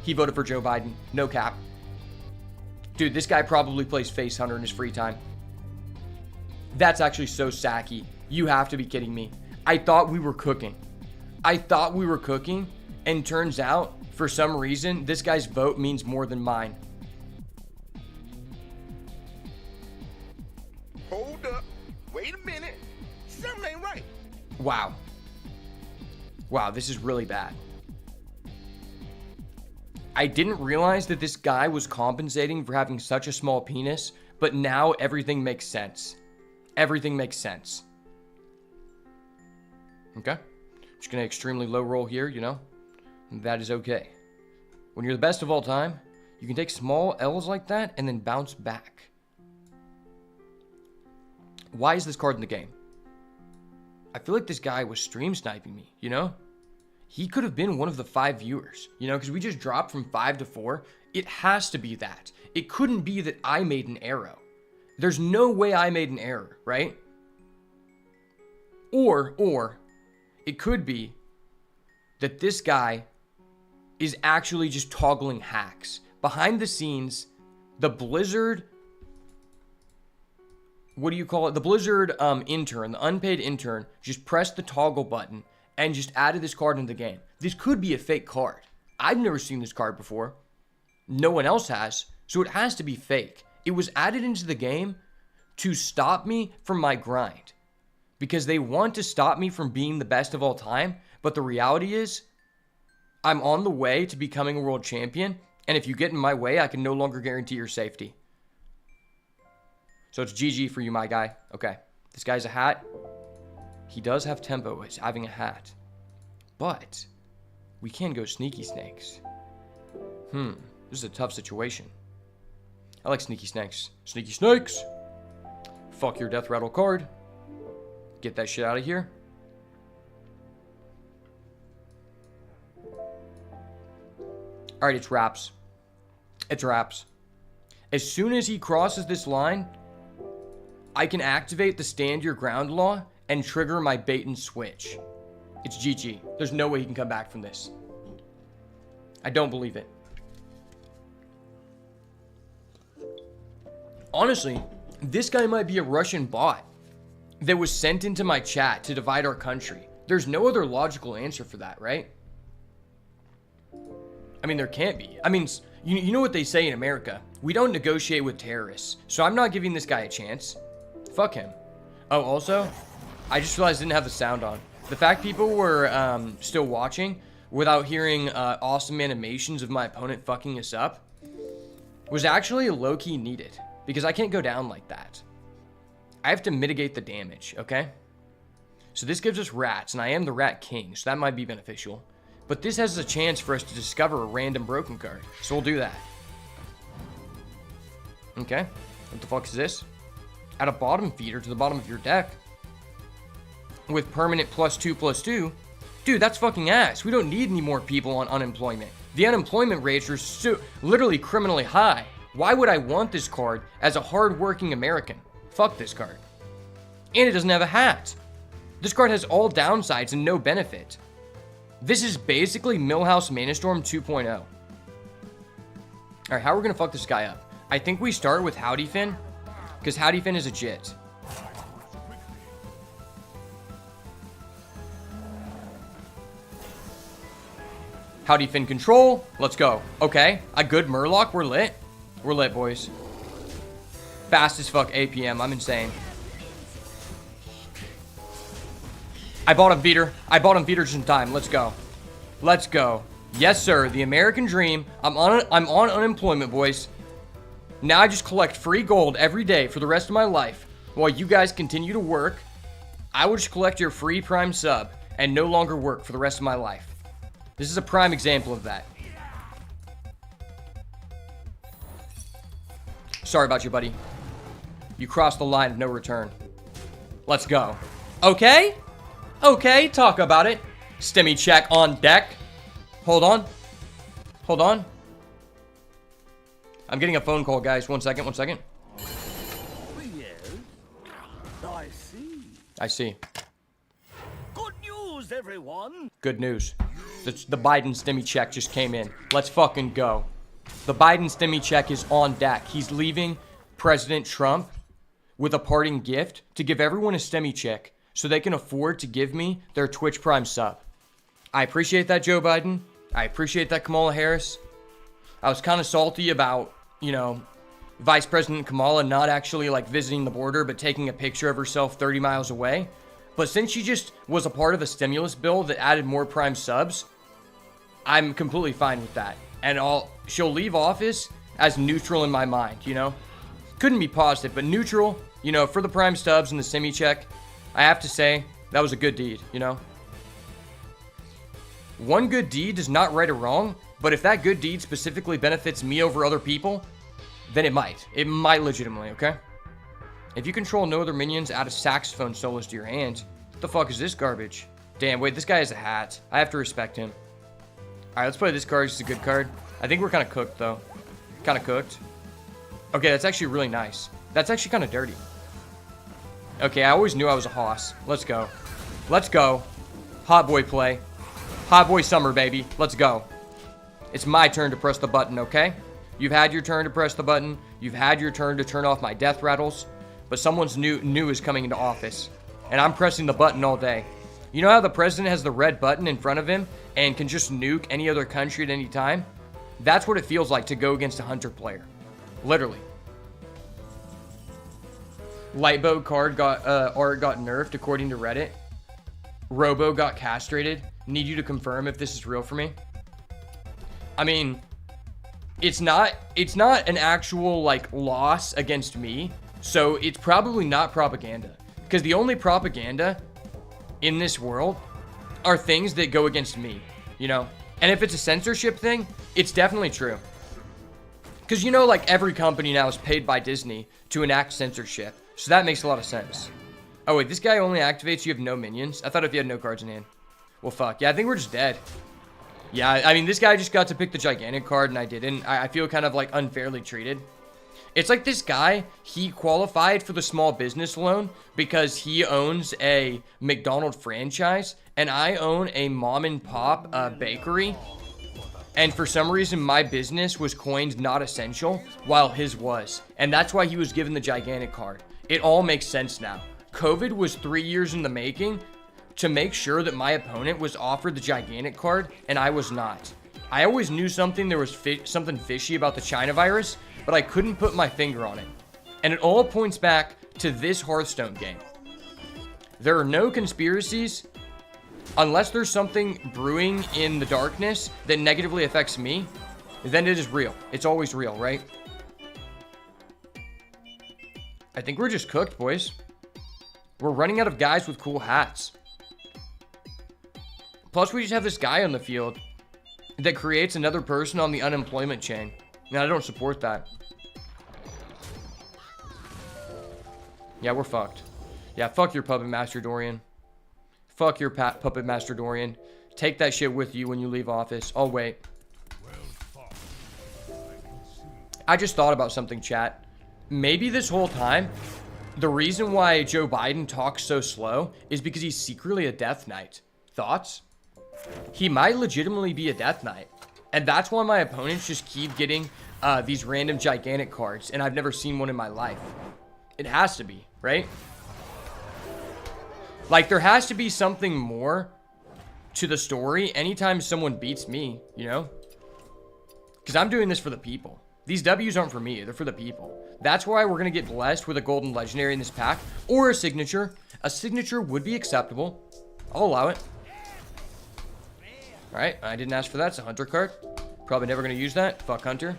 He voted for Joe Biden. No cap. Dude, this guy probably plays Face Hunter in his free time. That's actually so sacky. You have to be kidding me. I thought we were cooking. And turns out, for some reason, this guy's vote means more than mine. Hold up. Wait a minute. Something ain't right. Wow, this is really bad. I didn't realize that this guy was compensating for having such a small penis, but now everything makes sense. Everything makes sense. Okay. Just gonna extremely low roll here, you know? That is okay. When you're the best of all time, you can take small L's like that and then bounce back. Why is this card in the game? I feel like this guy was stream sniping me, you know? He could have been one of the 5 viewers, you know, because we just dropped from 5 to 4. It has to be that. It couldn't be that I made an arrow. There's no way I made an error, right? Or it could be that this guy is actually just toggling hacks. Behind the scenes, the Blizzard, what do you call it? The Blizzard intern, the unpaid intern, just pressed the toggle button and just added this card into the game. This could be a fake card. I've never seen this card before. No one else has, so it has to be fake. It was added into the game to stop me from my grind. Because they want to stop me from being the best of all time, but the reality is, I'm on the way to becoming a world champion, and if you get in my way, I can no longer guarantee your safety. So it's GG for you, my guy. Okay, this guy's a hat. He does have tempo as having a hat. But we can go sneaky snakes. This is a tough situation. I like sneaky snakes. Sneaky snakes! Fuck your death rattle card. Get that shit out of here. Alright, it's wraps. It's wraps. As soon as he crosses this line, I can activate the stand your ground law and trigger my bait and switch. It's GG. There's no way he can come back from this. I don't believe it. Honestly, this guy might be a Russian bot that was sent into my chat to divide our country. There's no other logical answer for that, right? I mean, there can't be. I mean, you know what they say in America. We don't negotiate with terrorists. So I'm not giving this guy a chance. Fuck him. Oh, also, I just realized I didn't have the sound on. The fact people were still watching without hearing awesome animations of my opponent fucking us up was actually low-key needed. Because I can't go down like that. I have to mitigate the damage, okay? So this gives us rats, and I am the rat king, so that might be beneficial. But this has a chance for us to discover a random broken card. So we'll do that. Okay. What the fuck is this? Add a bottom feeder to the bottom of your deck. With permanent +2/+2. Dude, that's fucking ass. We don't need any more people on unemployment. The unemployment rates are so literally criminally high. Why would I want this card as a hard-working American? Fuck this card. And it doesn't have a hat. This card has all downsides and no benefit. This is basically Millhouse Manastorm 2.0. Alright, how are we gonna fuck this guy up? I think we start with Howdy Finn, because Howdy Finn is a jit. Howdy Finn control. Let's go. Okay, a good Murloc. We're lit. We're lit, boys. Fast as fuck APM. I'm insane. I bought him beater. I bought him beater just in time. Let's go. Let's go. Yes, sir. The American dream. I'm on unemployment, boys. Now I just collect free gold every day for the rest of my life. While you guys continue to work, I will just collect your free Prime sub and no longer work for the rest of my life. This is a prime example of that. Sorry about you, buddy. You crossed the line of no return. Let's go. Okay? Okay, talk about it. Stimmy check on deck. Hold on. Hold on. I'm getting a phone call, guys. One second, one second. Yes, I see. I see. Good news, everyone. Good news. The Biden stimmy check just came in. Let's fucking go. The Biden stimmy check is on deck. He's leaving President Trump with a parting gift to give everyone a stimmy check so they can afford to give me their Twitch Prime sub. I appreciate that, Joe Biden. I appreciate that, Kamala Harris. I was kind of salty about, you know, Vice President Kamala not actually like visiting the border, but taking a picture of herself 30 miles away. But since she just was a part of a stimulus bill that added more Prime subs, I'm completely fine with that. And she'll leave office as neutral in my mind, you know? Couldn't be positive, but neutral, you know, for the Prime subs and the stimmy check. I have to say, that was a good deed, you know? One good deed does not right a wrong, but if that good deed specifically benefits me over other people, then it might. It might legitimately, okay? If you control no other minions, add a saxophone soloist to your hand. What the fuck is this garbage? Damn, wait, this guy has a hat. I have to respect him. All right, let's play this card. It's a good card. I think we're kind of cooked, though. Kind of cooked. Okay, that's actually really nice. That's actually kind of dirty. Okay, I always knew I was a hoss. Let's go. Let's go. Hot boy play. Hot boy summer, baby. Let's go. It's my turn to press the button, okay? You've had your turn to press the button. You've had your turn to turn off my death rattles. But someone's new is coming into office. And I'm pressing the button all day. You know how the president has the red button in front of him and can just nuke any other country at any time? That's what it feels like to go against a Hunter player. Literally. Lightbow card art got nerfed according to Reddit. Robo got castrated. Need you to confirm if this is real for me. I mean, it's not an actual like loss against me, so it's probably not propaganda. Because the only propaganda in this world are things that go against me, you know? And if it's a censorship thing, it's definitely true. Because you know, like every company now is paid by Disney to enact censorship. So that makes a lot of sense. Oh wait, this guy only activates you have no minions? I thought if you had no cards in hand. Well, fuck. Yeah, I think we're just dead. Yeah, I mean, this guy just got to pick the gigantic card and I didn't. I feel kind of like unfairly treated. It's like this guy, he qualified for the small business loan because he owns a McDonald's franchise and I own a mom and pop bakery. And for some reason, my business was coined not essential while his was. And that's why he was given the gigantic card. It all makes sense now. COVID was 3 years in the making to make sure that my opponent was offered the gigantic card and I was not. I always knew there was something fishy about the China virus, but I couldn't put my finger on it. And it all points back to this Hearthstone game. There are no conspiracies unless there's something brewing in the darkness that negatively affects me, then it is real. It's always real, right? I think we're just cooked, boys. We're running out of guys with cool hats. Plus, we just have this guy on the field that creates another person on the unemployment chain. And I don't support that. Yeah, we're fucked. Yeah, fuck your Puppet Master Dorian. Fuck your Puppet Master Dorian. Take that shit with you when you leave office. Oh, wait. I just thought about something, chat. Maybe this whole time, the reason why Joe Biden talks so slow is because he's secretly a Death Knight. Thoughts? He might legitimately be a Death Knight. And that's why my opponents just keep getting these random gigantic cards. And I've never seen one in my life. It has to be, right? Like, there has to be something more to the story anytime someone beats me, you know? Because I'm doing this for the people. These W's aren't for me. They're for the people. That's why we're going to get blessed with a golden legendary in this pack. Or a signature. A signature would be acceptable. I'll allow it. Alright, I didn't ask for that. It's a Hunter card. Probably never going to use that. Fuck Hunter.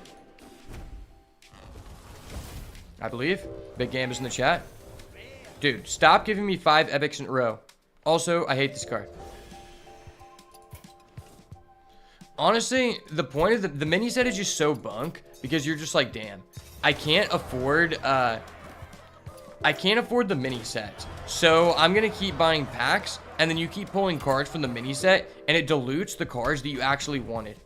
I believe. Big Game is in the chat. Dude, stop giving me 5 epics in a row. Also, I hate this card. Honestly, the point of the mini set is just so bunk because you're just like, damn, I can't afford the mini set. So I'm gonna keep buying packs, and then you keep pulling cards from the mini set, and it dilutes the cards that you actually wanted.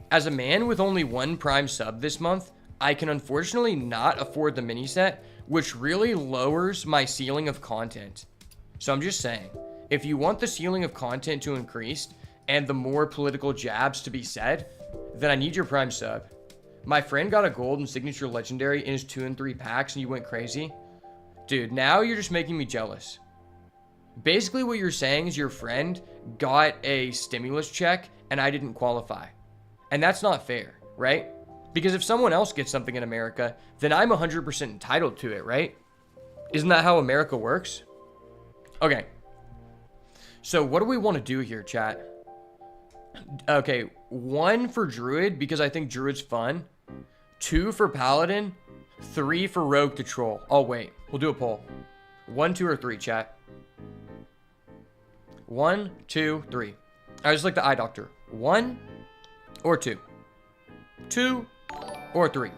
As a man with only 1 Prime sub this month, I can unfortunately not afford the mini set, which really lowers my ceiling of content. So I'm just saying, if you want the ceiling of content to increase and the more political jabs to be said, then I need your Prime sub. My friend got a gold and signature legendary in his 2 and 3 packs and you went crazy. Dude, now you're just making me jealous. Basically what you're saying is your friend got a stimulus check and I didn't qualify. And that's not fair, right? Because if someone else gets something in America, then I'm 100% entitled to it, right? Isn't that how America works? Okay. So what do we want to do here, chat? Okay, 1 for Druid, because I think Druid's fun. 2 for Paladin. 3 for Rogue to troll. Oh, wait. We'll do a poll. 1, 2, or 3, chat. 1, 2, 3. I just like the eye doctor. 1 or 2. 2 or 3.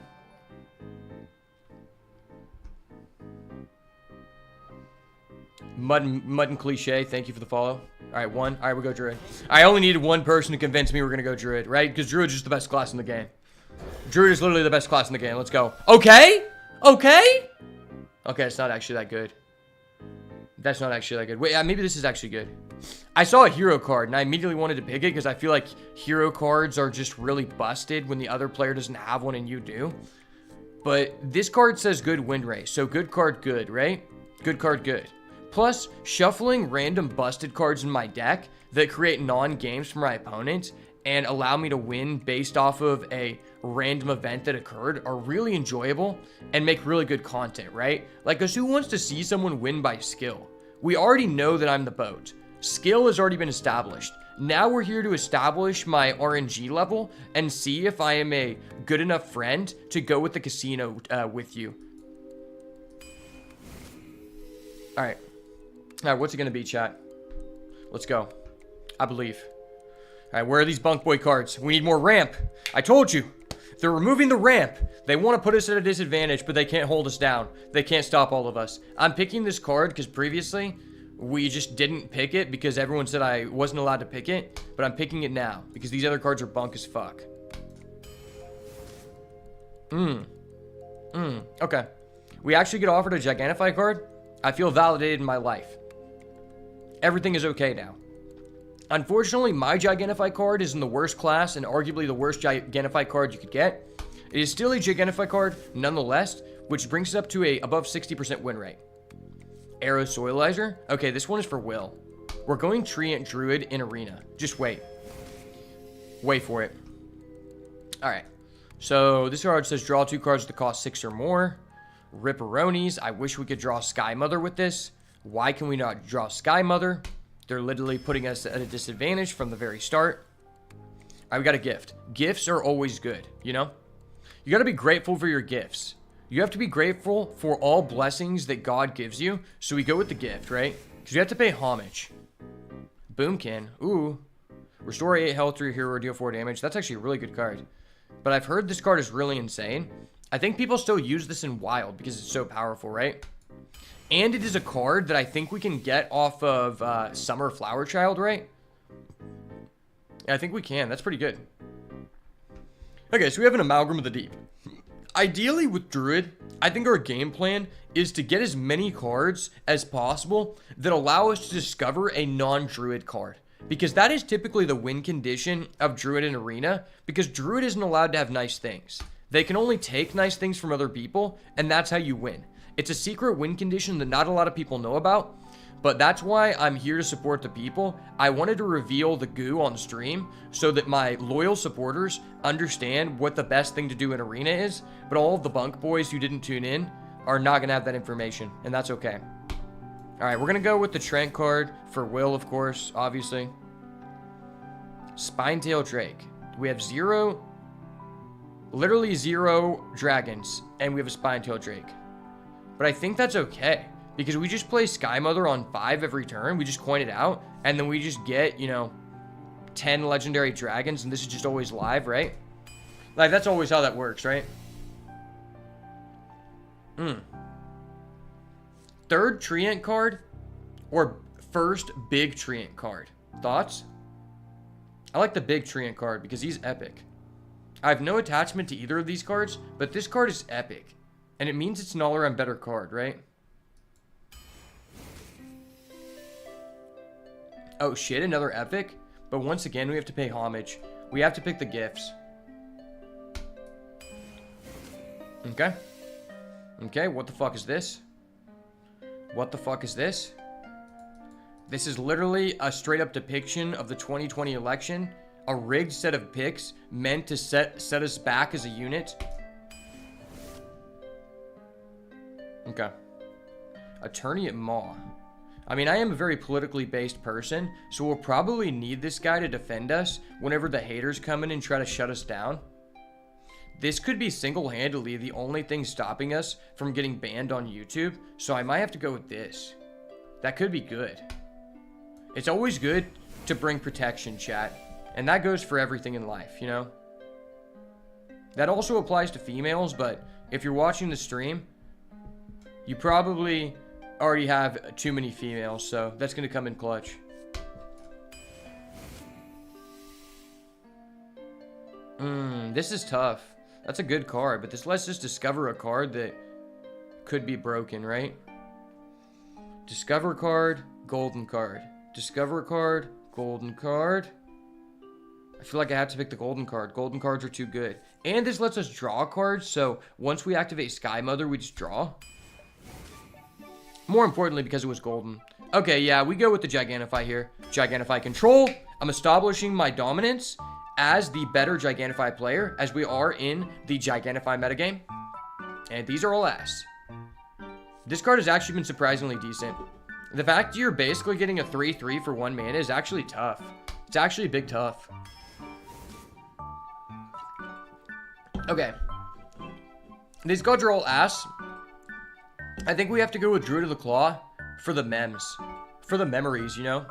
Mud and Cliche, thank you for the follow. Alright, one. Alright, we'll go Druid. I only needed one person to convince me we're gonna go Druid, right? Because Druid's just the best class in the game. Druid is literally the best class in the game. Let's go. Okay? Okay? Okay, it's not actually that good. That's not actually that good. Wait, maybe this is actually good. I saw a hero card, and I immediately wanted to pick it because I feel like hero cards are just really busted when the other player doesn't have one and you do. But this card says good win rate, so good card good, right? Good card good. Plus, shuffling random busted cards in my deck that create non-games for my opponent and allow me to win based off of a random event that occurred are really enjoyable and make really good content, right? Like, because who wants to see someone win by skill? We already know that I'm the boat. Skill has already been established. Now we're here to establish my RNG level and see if I am a good enough friend to go with the casino with you. Alright. Alright, what's it going to be, chat? Let's go. I believe. Alright, where are these bunk boy cards? We need more ramp. I told you. They're removing the ramp. They want to put us at a disadvantage, but they can't hold us down. They can't stop all of us. I'm picking this card because previously we just didn't pick it because everyone said I wasn't allowed to pick it, but I'm picking it now because these other cards are bunk as fuck. Okay. We actually get offered a Gigantify card. I feel validated in my life. Everything is okay now. Unfortunately, my Gigantify card is in the worst class and arguably the worst Gigantify card you could get. It is still a Gigantify card, nonetheless, which brings it up to a above 60% win rate. Arrow Soilizer. Okay, this one is for Will. We're going Treant Druid in Arena. Just wait. Wait for it. Alright. So, this card says draw 2 cards that cost 6 or more. Ripperonis. I wish we could draw Sky Mother with this. Why can we not draw Sky Mother? They're literally putting us at a disadvantage from the very start. Alright, we got a gift. Gifts are always good, you know? You gotta be grateful for your gifts. You have to be grateful for all blessings that God gives you. So we go with the gift, right? Because you have to pay homage. Boomkin. Ooh. Restore 8 health to your hero or deal 4 damage. That's actually a really good card. But I've heard this card is really insane. I think people still use this in Wild because it's so powerful, right? And it is a card that I think we can get off of Summer Flower Child, right? Yeah, I think we can. That's pretty good. Okay, so we have an Amalgam of the Deep. Ideally with Druid, I think our game plan is to get as many cards as possible that allow us to discover a non-Druid card. Because that is typically the win condition of Druid in Arena, because Druid isn't allowed to have nice things. They can only take nice things from other people, and that's how you win. It's a secret win condition that not a lot of people know about, but that's why I'm here to support the people. I wanted to reveal the goo on stream so that my loyal supporters understand what the best thing to do in Arena is, but all of the bunk boys who didn't tune in are not going to have that information, and that's okay. Alright, we're going to go with the Trent card for Will, of course, obviously. Spinetail Drake. We have literally zero dragons, and we have a Spinetail Drake. But I think that's okay. Because we just play Sky Mother on 5 every turn. We just coin it out. And then we just get, you know, 10 legendary dragons. And this is just always live, right? Like, that's always how that works, right? Third Treant card. Or first big Treant card. Thoughts? I like the big Treant card because he's epic. I have no attachment to either of these cards. But this card is epic. And it means it's an all-around better card, right? Oh shit, another epic? But once again, we have to pay homage. We have to pick the gifts. Okay. Okay, what the fuck is this? What the fuck is this? This is literally a straight up depiction of the 2020 election. A rigged set of picks meant to set us back as a unit. Okay. Attorney at Maw. I mean, I am a very politically based person, so we'll probably need this guy to defend us whenever the haters come in and try to shut us down. This could be single-handedly the only thing stopping us from getting banned on YouTube, so I might have to go with this. That could be good. It's always good to bring protection, chat, and that goes for everything in life, you know? That also applies to females, but if you're watching the stream, you probably already have too many females, so that's going to come in clutch. This is tough. That's a good card, but this lets us discover a card that could be broken, right? Discover card, golden card. Discover card, golden card. I feel like I have to pick the golden card. Golden cards are too good. And this lets us draw cards, so once we activate Sky Mother, we just draw. More importantly, because it was golden. Okay, yeah, we go with the Gigantify here. Gigantify control. I'm establishing my dominance as the better Gigantify player, as we are in the Gigantify metagame. And these are all ass. This card has actually been surprisingly decent. The fact you're basically getting a 3/3 for 1 mana is actually tough. It's actually a big tough. Okay. These cards are all ass. I think we have to go with Druid of the Claw for the memes. For the memories, you know?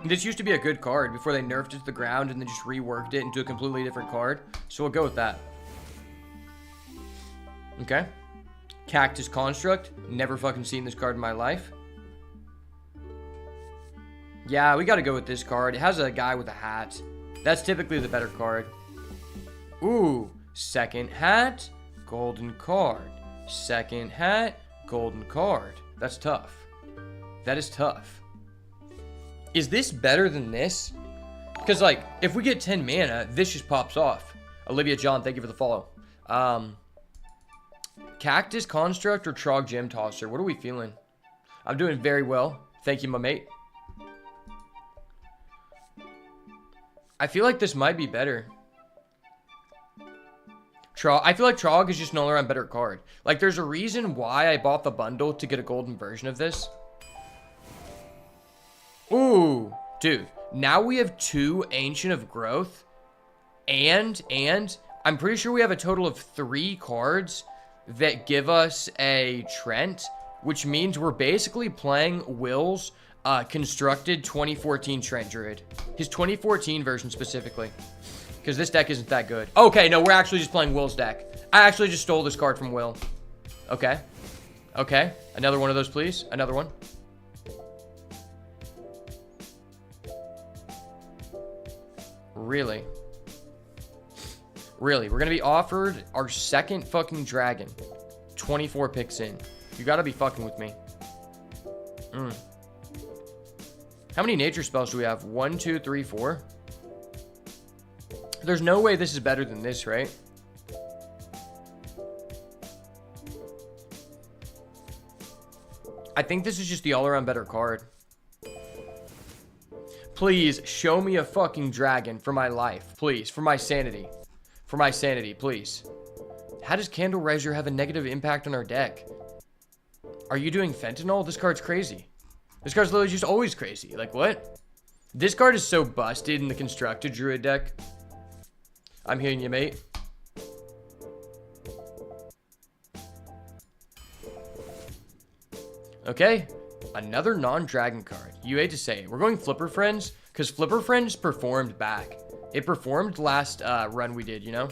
This used to be a good card before they nerfed it to the ground and then just reworked it into a completely different card. So we'll go with that. Okay. Cactus Construct. Never fucking seen this card in my life. Yeah, we gotta go with this card. It has a guy with a hat. That's typically the better card. Ooh. Second hat. Golden card. Second hat. Golden card. That's tough. That is tough. Is this better than this? Because, like, if we get 10 mana, this just pops off. Olivia John, thank you for the follow. Cactus Construct or Trog Gem Tosser? What are we feeling? I'm doing very well. Thank you, my mate. I feel like this might be better. I feel like Trog is just an all-around better card. Like, there's a reason why I bought the bundle to get a golden version of this. Ooh, dude. Now we have 2 Ancient of Growth. And I'm pretty sure we have a total of 3 cards that give us a Trent, which means we're basically playing Will's constructed 2014 Trent Druid. His 2014 version specifically. Because this deck isn't that good. Okay, no, we're actually just playing Will's deck. I actually just stole this card from Will. Okay. Okay. Another one of those, please. Another one. Really? Really? We're going to be offered our second fucking dragon. 24 picks in. You got to be fucking with me. How many nature spells do we have? 1, 2, 3, 4? There's no way this is better than this, right? I think this is just the all-around better card. Please, show me a fucking dragon for my life. Please, for my sanity. For my sanity, please. How does Candle Rezzure have a negative impact on our deck? Are you doing fentanyl? This card's crazy. This card's literally just always crazy. Like, what? This card is so busted in the constructed Druid deck. I'm hearing you, mate. Okay. Another non-dragon card. You hate to say it. We're going Flipper Friends because Flipper Friends performed back. It performed last run we did, you know?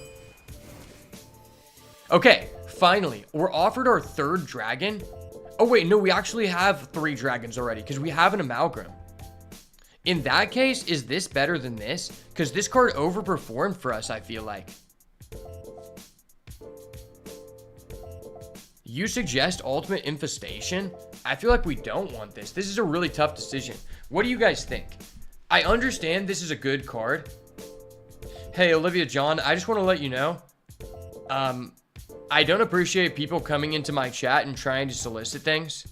Okay. Finally, we're offered our 3rd dragon. Oh, wait. No, we actually have 3 dragons already because we have an Amalgam. In that case, is this better than this? Because this card overperformed for us, I feel like. You suggest Ultimate Infestation? I feel like we don't want this. This is a really tough decision. What do you guys think? I understand this is a good card. Hey, Olivia John, I just want to let you know. I don't appreciate people coming into my chat and trying to solicit things.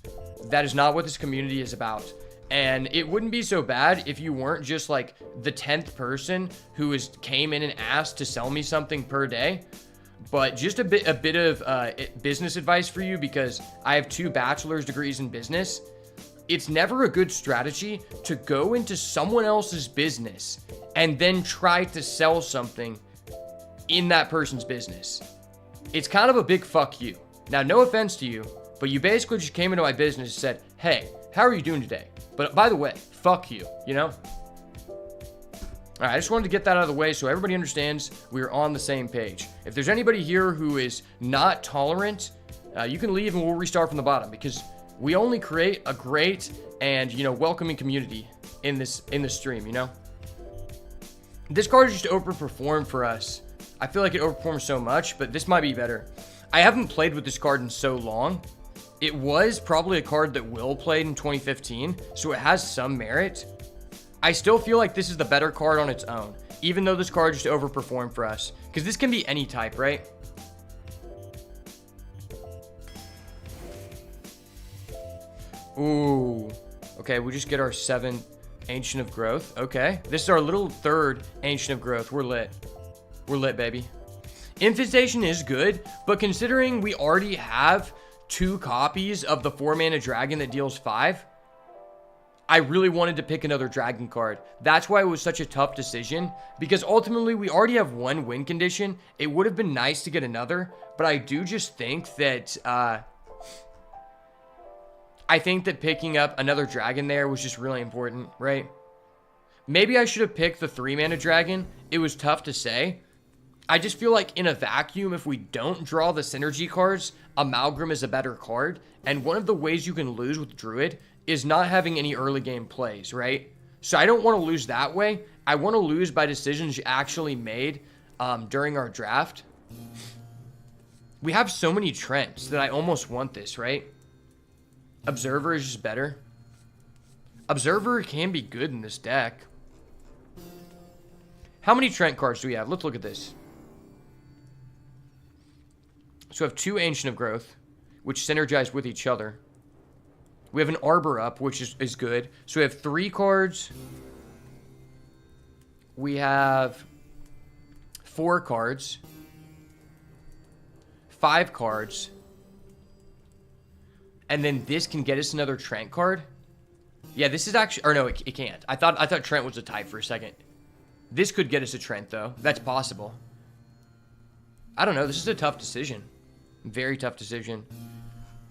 That is not what this community is about. And it wouldn't be so bad if you weren't just like the 10th person who came in and asked to sell me something per day. But just a bit of business advice for you, because I have 2 bachelor's degrees in business. It's never a good strategy to go into someone else's business and then try to sell something in that person's business. It's kind of a big fuck you. Now, no offense to you, but you basically just came into my business and said, hey, how are you doing today? But by the way, fuck you, you know? All right, I just wanted to get that out of the way so everybody understands we're on the same page. If there's anybody here who is not tolerant, you can leave and we'll restart from the bottom, because We only create a great and, you know, welcoming community in this stream, you know? This card just overperformed for us. I feel like it overperformed so much, but this might be better. I haven't played with this card in so long. It was probably a card that Will played in 2015, so it has some merit. I still feel like this is the better card on its own, even though this card just overperformed for us. Because this can be any type, right? Ooh. Okay, we just get our 7 Ancient of Growth. Okay. This is our little 3rd Ancient of Growth. We're lit. We're lit, baby. Infestation is good, but considering we already have 2 copies of the 4-mana dragon that deals 5, I really wanted to pick another dragon card. That's why it was such a tough decision, because ultimately we already have 1 win condition. It would have been nice to get another, but I do just think that picking up another dragon there was just really important, right? Maybe I should have picked the 3-mana dragon. It was tough to say. I just feel like in a vacuum, if we don't draw the synergy cards, Amalgam is a better card. And one of the ways you can lose with Druid is not having any early game plays, right? So I don't want to lose that way. I want to lose by decisions you actually made during our draft. We have so many Trents that I almost want this, right? Observer is just better. Observer can be good in this deck. How many Trent cards do we have? Let's look at this. So we have 2 Ancient of Growth, which synergize with each other. We have an Arbor up, which is good. So we have 3 cards. We have 4 cards. 5 cards. And then this can get us another Trent card. Yeah, this is actually... Or no, it can't. I thought Trent was a type for a second. This could get us a Trent, though. That's possible. I don't know. This is a tough decision. Very tough decision.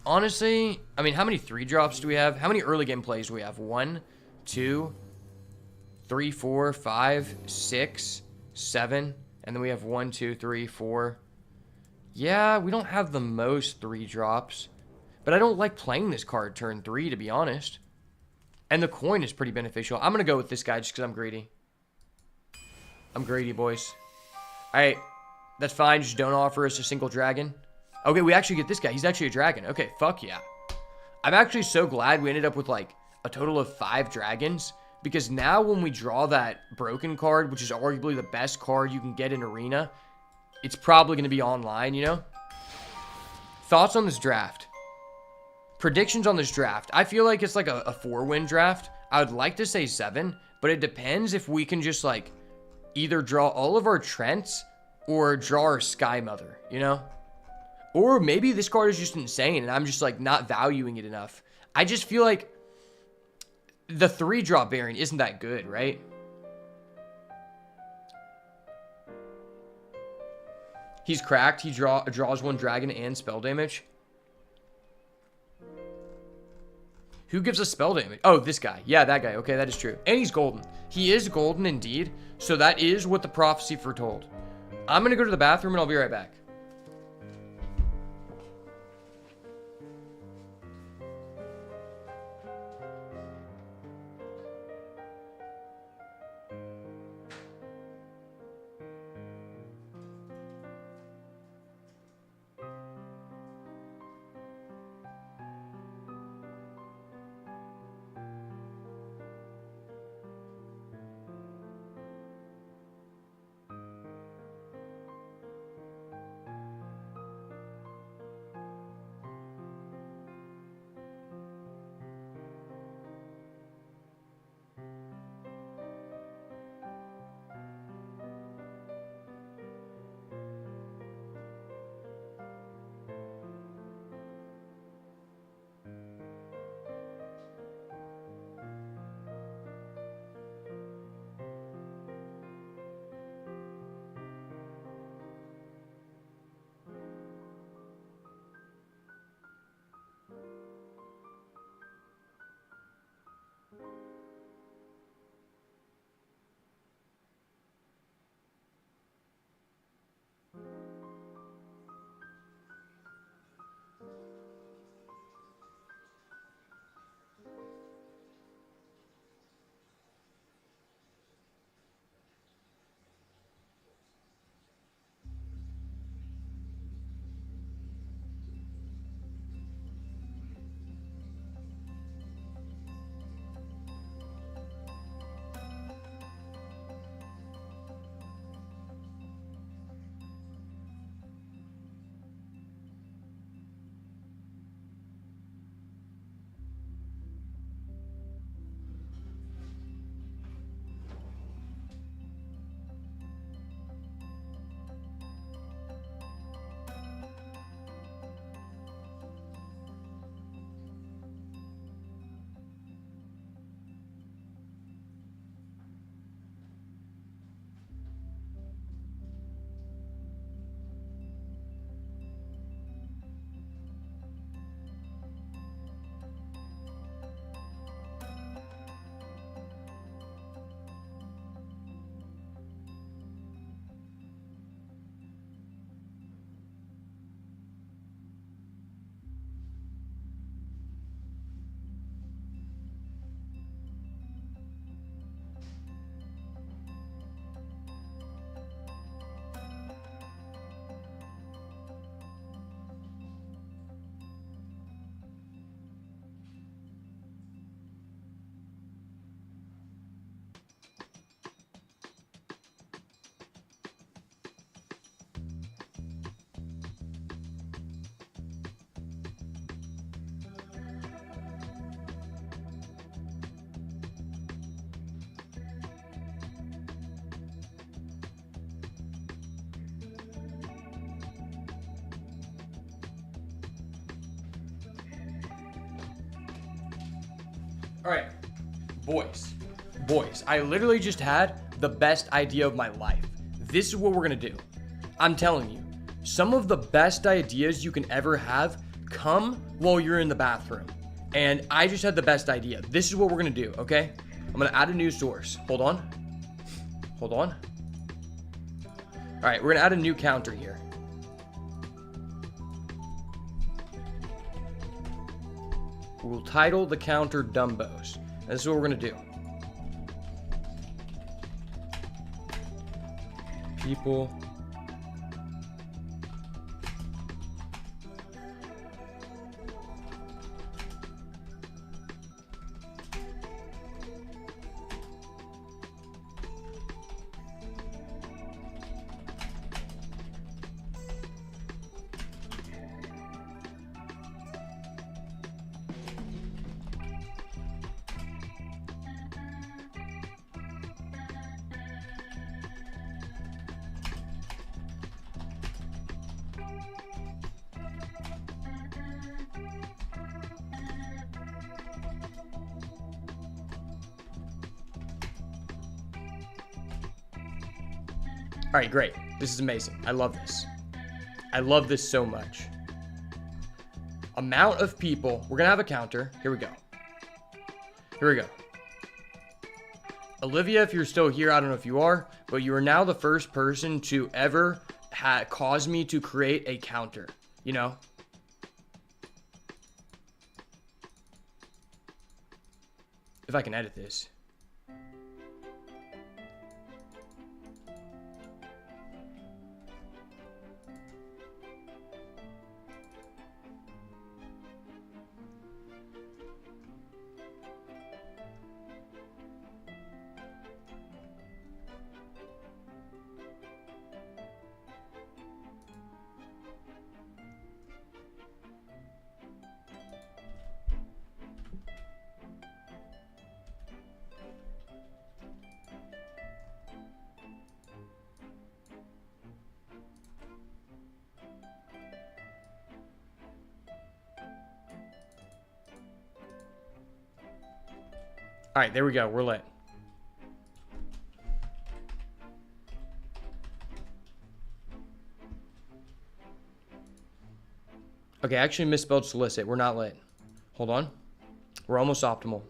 Honestly, I mean, how many 3-drops do we have? How many early game plays do we have? 1, 2, 3, 4, 5, 6, 7. And then we have 1, 2, 3, 4. Yeah, we don't have the most 3-drops. But I don't like playing this card turn 3, to be honest. And the coin is pretty beneficial. I'm going to go with this guy just because I'm greedy. I'm greedy, boys. Alright. That's fine. Just don't offer us a single dragon. Okay, we actually get this guy. He's actually a dragon. Okay, fuck yeah. I'm actually so glad we ended up with, like, a total of 5 dragons. Because now when we draw that broken card, which is arguably the best card you can get in Arena, it's probably going to be online, you know? Thoughts on this draft? Predictions on this draft. I feel like it's like a 4-win draft. I would like to say 7, but it depends if we can just, like, either draw all of our Trents or draw our Sky Mother, you know? Or maybe this card is just insane and I'm just, like, not valuing it enough. I just feel like the 3-drop variant isn't that good, right? He's cracked. He draws 1 dragon and spell damage. Who gives us spell damage? Oh, this guy. Yeah, that guy. Okay, that is true. And he's golden. He is golden indeed. So that is what the prophecy foretold. I'm going to go to the bathroom and I'll be right back. All right, boys, I literally just had the best idea of my life. This is what we're gonna do. I'm telling you, some of the best ideas you can ever have come while you're in the bathroom. And I just had the best idea. This is what we're gonna do, okay? I'm gonna add a new source. Hold on. All right, we're gonna add a new counter here. We'll title the counter Dumbos. And this is what we're gonna do. People All right, great. This is amazing. I love this. I love this so much. Amount of people. We're going to have a counter. Here we go. Olivia, if you're still here, I don't know if you are, but you are now the first person to ever cause me to create a counter. You know? If I can edit this. All right, there we go. We're lit. Okay, I actually misspelled solicit. We're not lit. Hold on. We're almost optimal.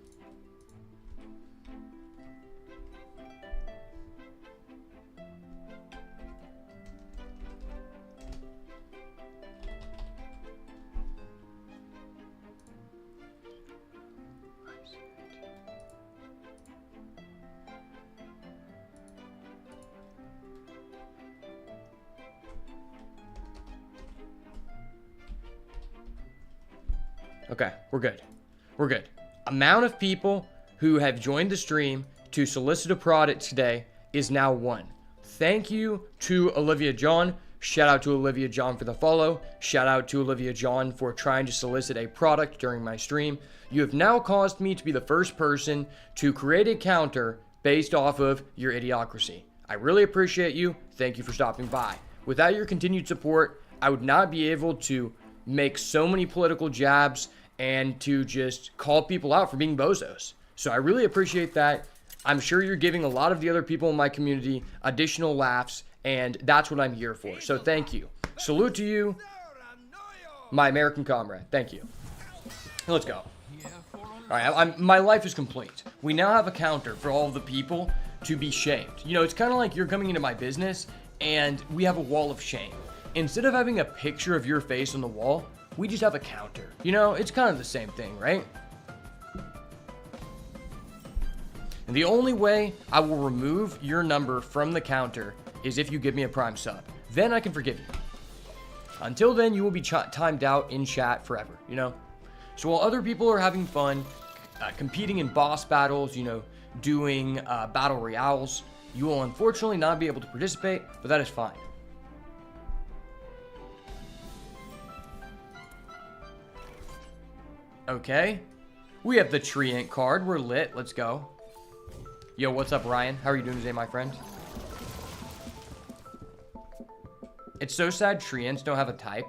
Okay, we're good. We're good. Amount of people who have joined the stream to solicit a product today is now 1. Thank you to Olivia John. Shout out to Olivia John for the follow. Shout out to Olivia John for trying to solicit a product during my stream. You have now caused me to be the first person to create a counter based off of your idiocracy. I really appreciate you. Thank you for stopping by. Without your continued support, I would not be able to make so many political jabs and to just call people out for being bozos. So I really appreciate that. I'm sure you're giving a lot of the other people in my community additional laughs, and that's what I'm here for. So thank you. Salute to you, my American comrade. Thank you. Let's go. All right, my life is complete. We now have a counter for all of the people to be shamed. You know, it's kind of like you're coming into my business and we have a wall of shame. Instead of having a picture of your face on the wall, we just have a counter. You know, it's kind of the same thing, right? And the only way I will remove your number from the counter is if you give me a Prime sub. Then I can forgive you. Until then, you will be timed out in chat forever, you know? So while other people are having fun, competing in boss battles, you know, doing battle royales, you will unfortunately not be able to participate, but that is fine. Okay, we have the Treant card. We're lit. Let's go. Yo, what's up, Ryan? How are you doing today, my friend? It's so sad Treants don't have a type.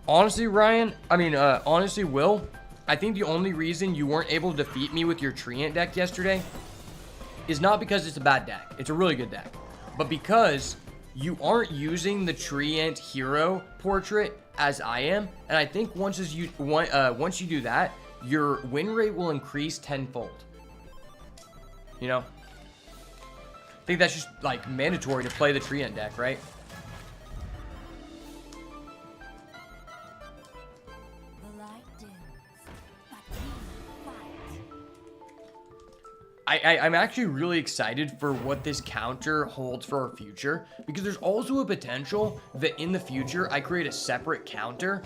Honestly, honestly, Will, I think the only reason you weren't able to defeat me with your Treant deck yesterday is not because it's a bad deck. It's a really good deck. But because you aren't using the Treant hero portrait as I am. And I think once you do that, your win rate will increase tenfold. You know? I think that's just, like, mandatory to play the Treant deck, right? I'm actually really excited for what this counter holds for our future, because there's also a potential that in the future I create a separate counter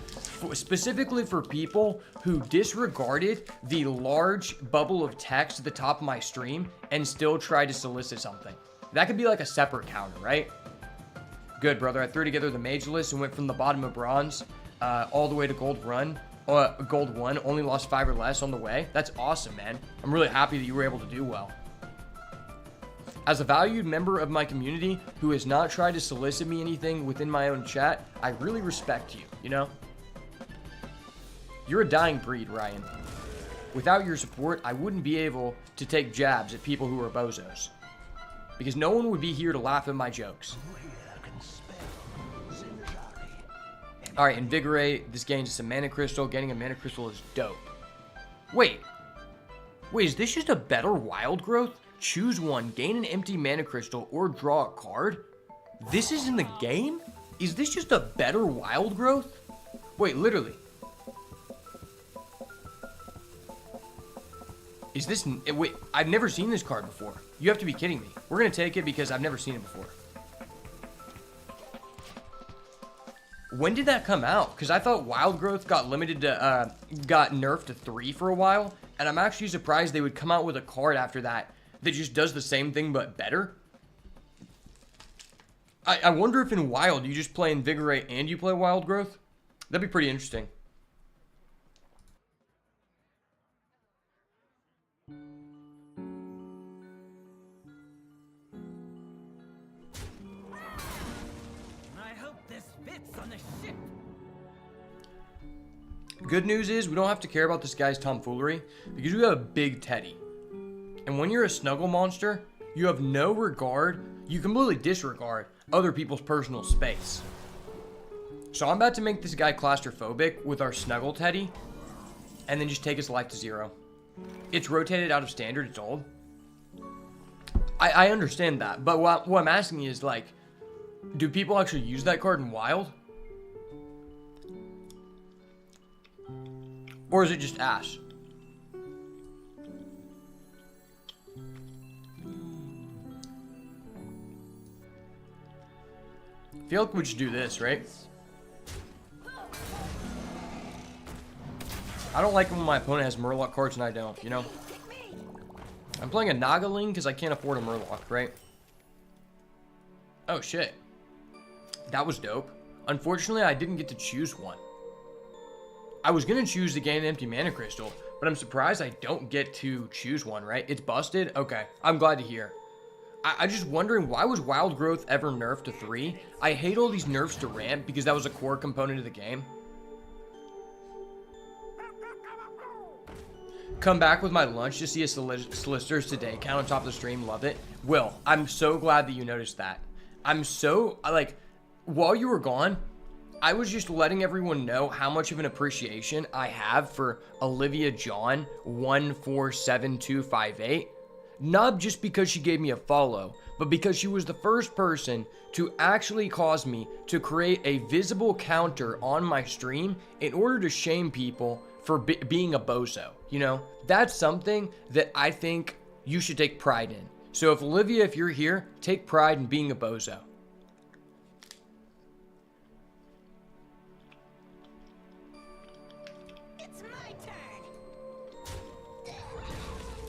specifically for people who disregarded the large bubble of text at the top of my stream and still tried to solicit something. That could be like a separate counter, right? Good, brother. I threw together the mage list and went from the bottom of bronze all the way to gold 1, only lost 5 or less on the way. That's awesome, man. I'm really happy that you were able to do well. As a valued member of my community who has not tried to solicit me anything within my own chat, I really respect you, you know? You're a dying breed, Ryan. Without your support, I wouldn't be able to take jabs at people who are bozos. Because no one would be here to laugh at my jokes. Alright, Invigorate. This gains us a mana crystal. Getting a mana crystal is dope. Wait, is this just a better wild growth? Choose one, gain an empty mana crystal, or draw a card? This is in the game? Is this just a better wild growth? Wait, literally. Is this... Wait, I've never seen this card before. You have to be kidding me. We're going to take it because I've never seen it before. When did that come out? Because I thought Wild Growth got limited to, got nerfed to 3 for a while. And I'm actually surprised they would come out with a card after that that just does the same thing but better. I wonder if in Wild you just play Invigorate and you play Wild Growth. That'd be pretty interesting. Good news is we don't have to care about this guy's tomfoolery because we have a big Teddy. And when you're a snuggle monster, you have no regard, you completely disregard other people's personal space. So I'm about to make this guy claustrophobic with our snuggle Teddy and then just take his life to 0. It's rotated out of standard, it's old. I understand that, but what I'm asking is, like, do people actually use that card in Wild? Or is it just ass? I feel like we should do this, right? I don't like it when my opponent has Murloc cards and I don't, you know? I'm playing a Nagaling because I can't afford a Murloc, right? Oh, shit. That was dope. Unfortunately, I didn't get to choose one. I was going to choose to gain an empty mana crystal, but I'm surprised I don't get to choose one, right? It's busted? Okay, I'm glad to hear. I'm just wondering, why was Wild Growth ever nerfed to 3? I hate all these nerfs to ramp because that was a core component of the game. Come back with my lunch to see a Solicitor's Today count on top of the stream. Love it. Will, I'm so glad that you noticed that. While you were gone, I was just letting everyone know how much of an appreciation I have for Olivia John 147258. Not just because she gave me a follow, but because she was the first person to actually cause me to create a visible counter on my stream in order to shame people for being a bozo. You know, that's something that I think you should take pride in. So if Olivia, if you're here, take pride in being a bozo.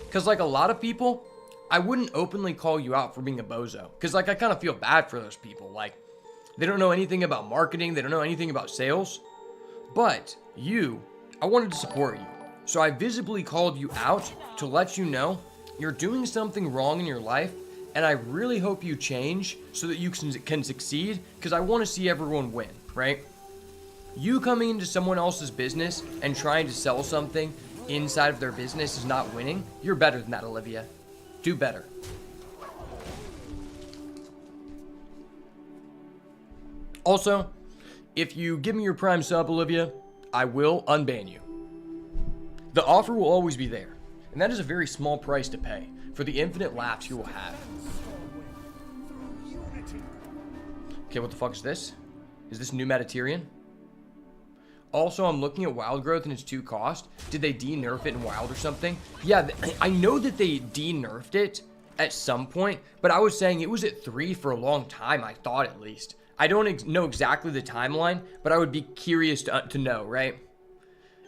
Because, like, a lot of people, I wouldn't openly call you out for being a bozo. Because, like, I kind of feel bad for those people. Like, they don't know anything about marketing. They don't know anything about sales. But you, I wanted to support you. So I visibly called you out to let you know you're doing something wrong in your life. And I really hope you change so that you can succeed. Because I want to see everyone win, right? You coming into someone else's business and trying to sell something inside of their business is not winning. You're better than that, Olivia. Do better. Also, if you give me your Prime sub, Olivia, I will unban you. The offer will always be there, and that is a very small price to pay for the infinite laughs you will have. Okay, what the fuck is this? Is this new Mediterranean? Also, I'm looking at Wild Growth and its 2 cost. Did they de-nerf it in Wild or something? Yeah, I know that they de-nerfed it at some point, but I was saying it was at 3 for a long time, I thought at least. I don't know exactly the timeline, but I would be curious to know, right?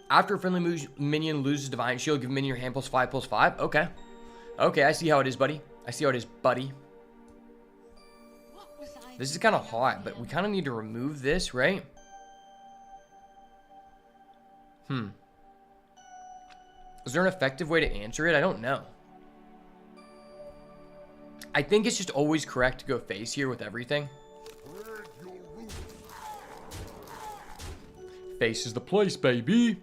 After a friendly minion loses Divine Shield, give minion your hand +5/+5. Okay. Okay, I see how it is, buddy. I see how it is, buddy. This is kind of hot, but we kind of need to remove this, right? Is there an effective way to answer it? I don't know. I think it's just always correct to go face here with everything. Face is the place, baby.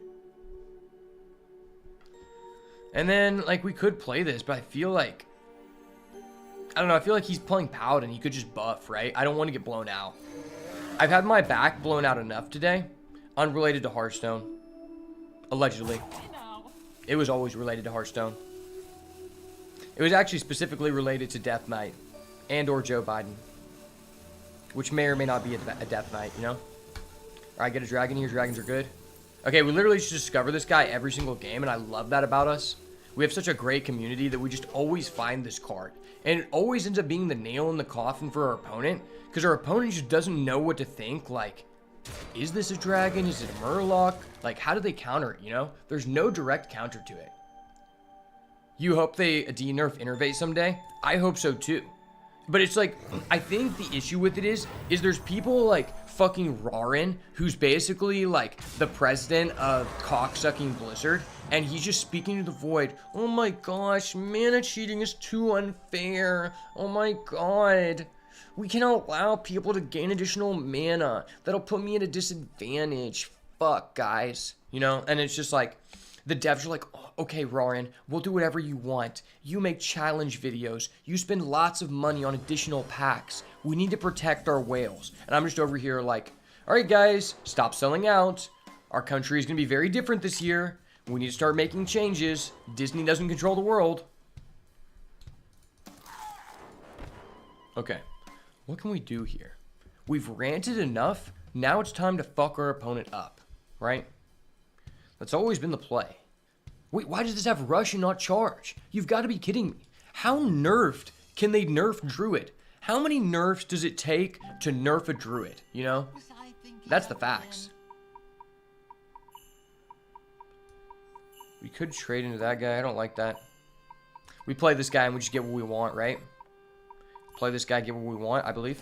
And then, like, we could play this, but I feel like... I don't know, I feel like he's playing Paladin. He could just buff, right? I don't want to get blown out. I've had my back blown out enough today. Unrelated to Hearthstone. Allegedly. It was always related to Hearthstone. It was actually specifically related to Death Knight. And or Joe Biden. Which may or may not be a Death Knight, you know? Alright, get a dragon here. Dragons are good. Okay, we literally just discover this guy every single game, and I love that about us. We have such a great community that we just always find this card. And it always ends up being the nail in the coffin for our opponent, because our opponent just doesn't know what to think. Like, is this a dragon? Is it a Murloc? Like, how do they counter it, you know? There's no direct counter to it. You hope they de-nerf Innervate someday? I hope so too. But it's like, I think the issue with it is there's people like fucking Rarin, who's basically like the president of cocksucking Blizzard, and he's just speaking to the void. Oh my gosh, mana cheating is too unfair. Oh my god. We cannot allow people to gain additional mana. That'll put me at a disadvantage. Fuck, guys. You know, and it's just like, the devs are like, oh, okay, Rarin, we'll do whatever you want. You make challenge videos. You spend lots of money on additional packs. We need to protect our whales. And I'm just over here like, all right, guys, stop selling out. Our country is going to be very different this year. We need to start making changes. Disney doesn't control the world. Okay, what can we do here? We've ranted enough. Now it's time to fuck our opponent up, right? That's always been the play. Wait, why does this have rush and not charge? You've got to be kidding me. How nerfed can they nerf Druid? How many nerfs does it take to nerf a Druid, you know? That's the facts. We could trade into that guy. I don't like that. We play this guy and we just get what we want, right? Play this guy, get what we want, I believe.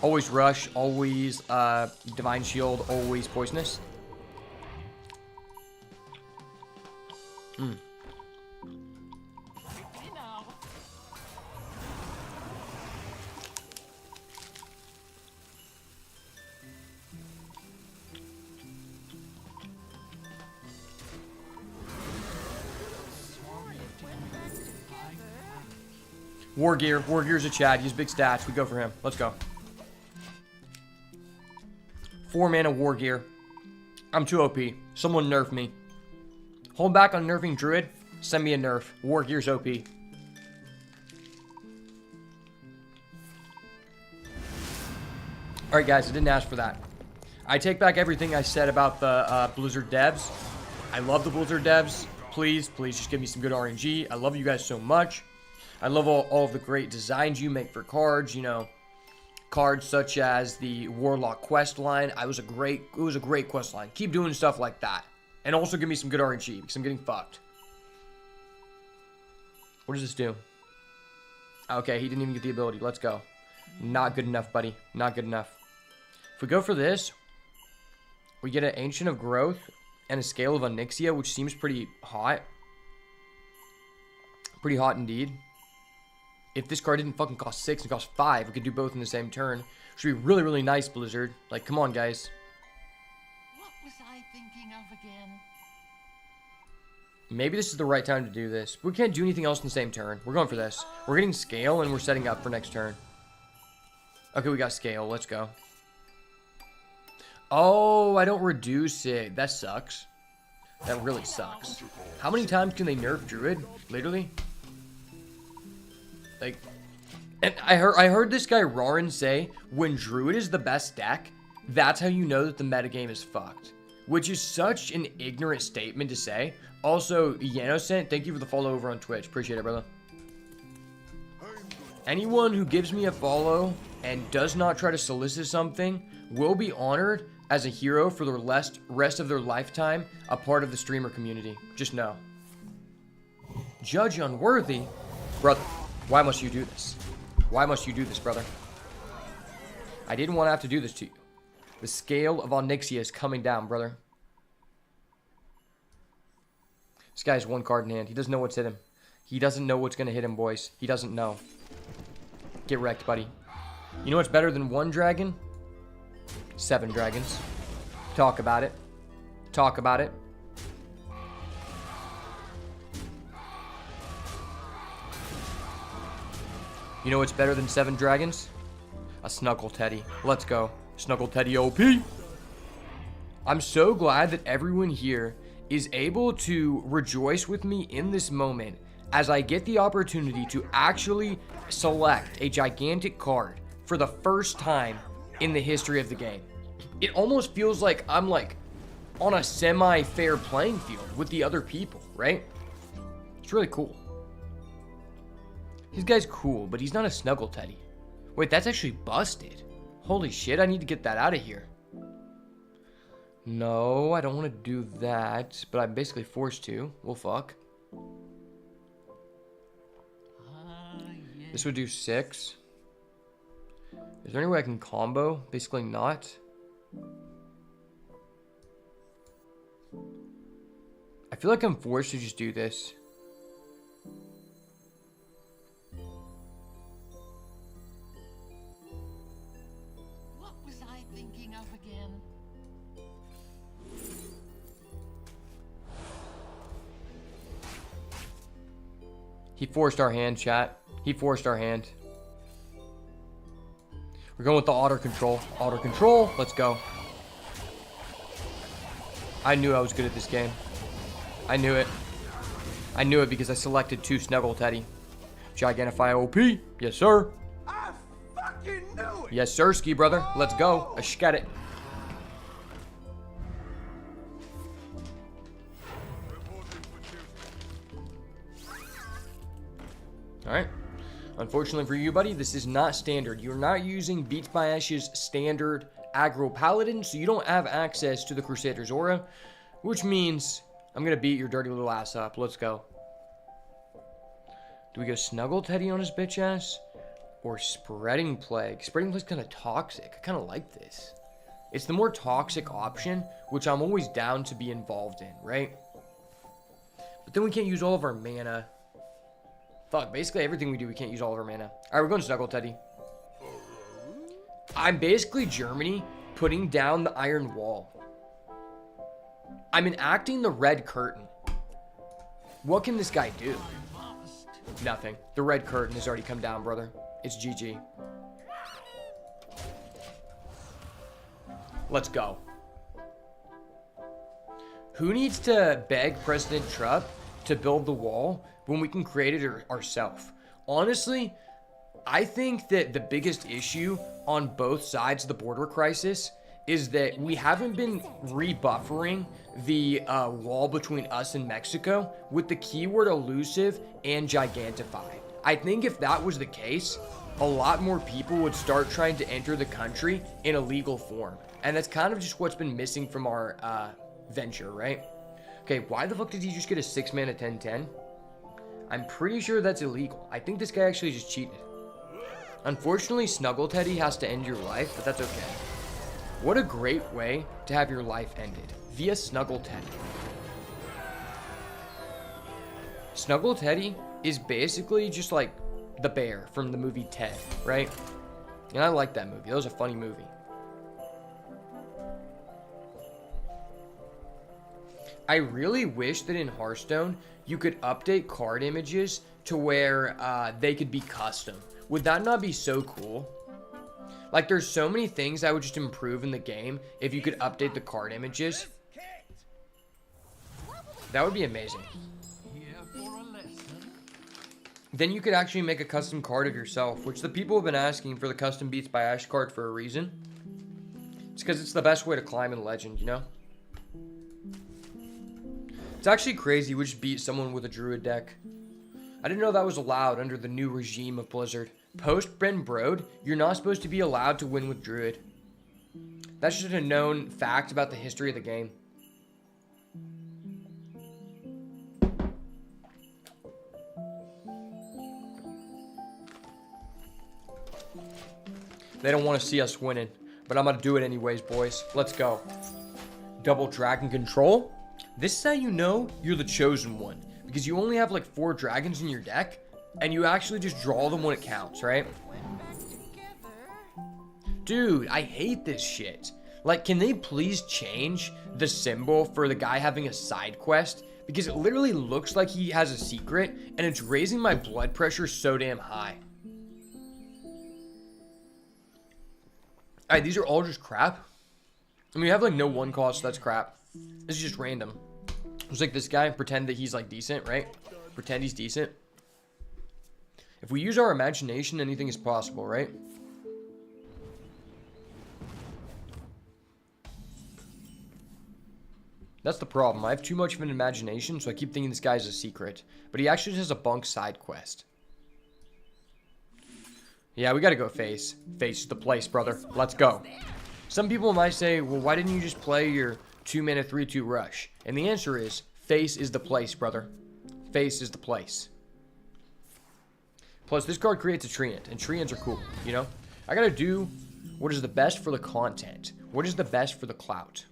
Always rush, always Divine Shield, always poisonous. War Gear's a Chad. He's big stats. We go for him. Let's go. 4 mana War Gear. I'm too OP. Someone nerf me. Hold back on nerfing Druid. Send me a nerf. War Gear's OP. Alright guys, I didn't ask for that. I take back everything I said about the Blizzard devs. I love the Blizzard devs. Please just give me some good RNG. I love you guys so much. I love all of the great designs you make for cards, you know. Cards such as the Warlock quest line. It was a great quest line. Keep doing stuff like that. And also give me some good RNG, because I'm getting fucked. What does this do? Okay, he didn't even get the ability. Let's go. Not good enough, buddy. Not good enough. If we go for this, we get an Ancient of Growth and a Scale of Onyxia, which seems pretty hot. Pretty hot indeed. If this card didn't fucking cost 6 and cost 5, we could do both in the same turn. Which would be really, really nice, Blizzard. Like, come on, guys. Maybe this is the right time to do this. We can't do anything else in the same turn. We're going for this. We're getting scale and we're setting up for next turn. Okay, we got scale. Let's go. Oh, I don't reduce it. That sucks. That really sucks. How many times can they nerf Druid? Literally? Like, and I heard this guy Roran say, when Druid is the best deck, that's how you know that the metagame is fucked. Which is such an ignorant statement to say. Also, Yanocent, thank you for the follow over on Twitch. Appreciate it, brother. Anyone who gives me a follow and does not try to solicit something will be honored as a hero for the rest of their lifetime, a part of the streamer community. Just know. Judge unworthy? Brother, why must you do this? Why must you do this, brother? I didn't want to have to do this to you. The scale of Onyxia is coming down, brother. This guy has one card in hand. He doesn't know what's hit him. He doesn't know what's going to hit him, boys. He doesn't know. Get wrecked, buddy. You know what's better than one dragon? 7 dragons. Talk about it. Talk about it. You know what's better than 7 dragons? A Snuggle Teddy. Let's go. Snuggle Teddy OP. I'm so glad that everyone here is able to rejoice with me in this moment as I get the opportunity to actually select a gigantic card for the first time in the history of the game. It almost feels like I'm like on a semi-fair playing field with the other people, right? It's really cool. This guy's cool, but he's not a Snuggle Teddy. Wait, that's actually busted. Holy shit, I need to get that out of here. No, I don't want to do that, but I'm basically forced to. Well, fuck. This would do 6. Is there any way I can combo? Basically not. I feel like I'm forced to just do this. What was I thinking of again? He forced our hand, chat. He forced our hand. We're going with the auto control. Auto control. Let's go. I knew I was good at this game. I knew it. I knew it because I selected 2 Snuggle Teddy. Gigantify OP. Yes, sir. I fucking knew it. Yes, sir, ski brother. Let's go. Let's get it. Alright. Unfortunately for you, buddy, this is not standard. You're not using Beatsbyash's standard aggro paladin, so you don't have access to the Crusader's aura, which means I'm going to beat your dirty little ass up. Let's go. Do we go Snuggle Teddy on his bitch ass? Or Spreading Plague? Spreading Plague's kind of toxic. I kind of like this. It's the more toxic option, which I'm always down to be involved in, right? But then we can't use all of our mana. Fuck, basically everything we do, we can't use all of our mana. Alright, we're going Snuggle Teddy. I'm basically Germany putting down the iron wall. I'm enacting the red curtain. What can this guy do? Nothing. The red curtain has already come down, brother. It's GG. Let's go. Who needs to beg President Trump to build the wall when we can create it ourselves? Honestly, I think that the biggest issue on both sides of the border crisis is that we haven't been rebuffering the wall between us and Mexico with the keyword elusive and gigantify. I think if that was the case, a lot more people would start trying to enter the country in a legal form. And that's kind of just what's been missing from our venture, right? Okay, why the fuck did he just get a 6-mana 10/10? I'm pretty sure that's illegal. I think this guy actually just cheated. Unfortunately, Snuggle Teddy has to end your life, but that's okay. What a great way to have your life ended, via Snuggle Teddy. Snuggle Teddy is basically just like the bear from the movie Ted, right? And I like that movie. That was a funny movie. I really wish that in Hearthstone, you could update card images to where they could be custom. Would that not be so cool? Like, there's so many things that would just improve in the game if you could update the card images. That would be amazing. Then you could actually make a custom card of yourself, which the people have been asking for the custom Beatsbyash card for a reason. It's because it's the best way to climb in Legend, you know? It's actually crazy we just beat someone with a Druid deck. I didn't know that was allowed under the new regime of Blizzard. Post Ben Brode, you're not supposed to be allowed to win with Druid. That's just a known fact about the history of the game. They don't want to see us winning, but I'm going to do it anyways, boys. Let's go. Double dragon control. This is how you know you're the chosen one, because you only have like 4 dragons in your deck, and you actually just draw them when it counts, right? Dude, I hate this shit. Like, can they please change the symbol for the guy having a side quest? Because it literally looks like he has a secret, and it's raising my blood pressure so damn high. Alright, these are all just crap. I mean, we have like no one cost, so that's crap. This is just random. It's like this guy, pretend that he's like decent, right? Pretend he's decent. If we use our imagination, anything is possible, right? That's the problem. I have too much of an imagination, so I keep thinking this guy's a secret. But he actually has a bunk side quest. Yeah, we gotta go face. Face is the place, brother. Let's go. Some people might say, well, why didn't you just play your 2-mana 3/2 rush? And the answer is, face is the place, brother. Face is the place. Plus, this card creates a treant, and treants are cool, you know? I gotta do what is the best for the content. What is the best for the clout?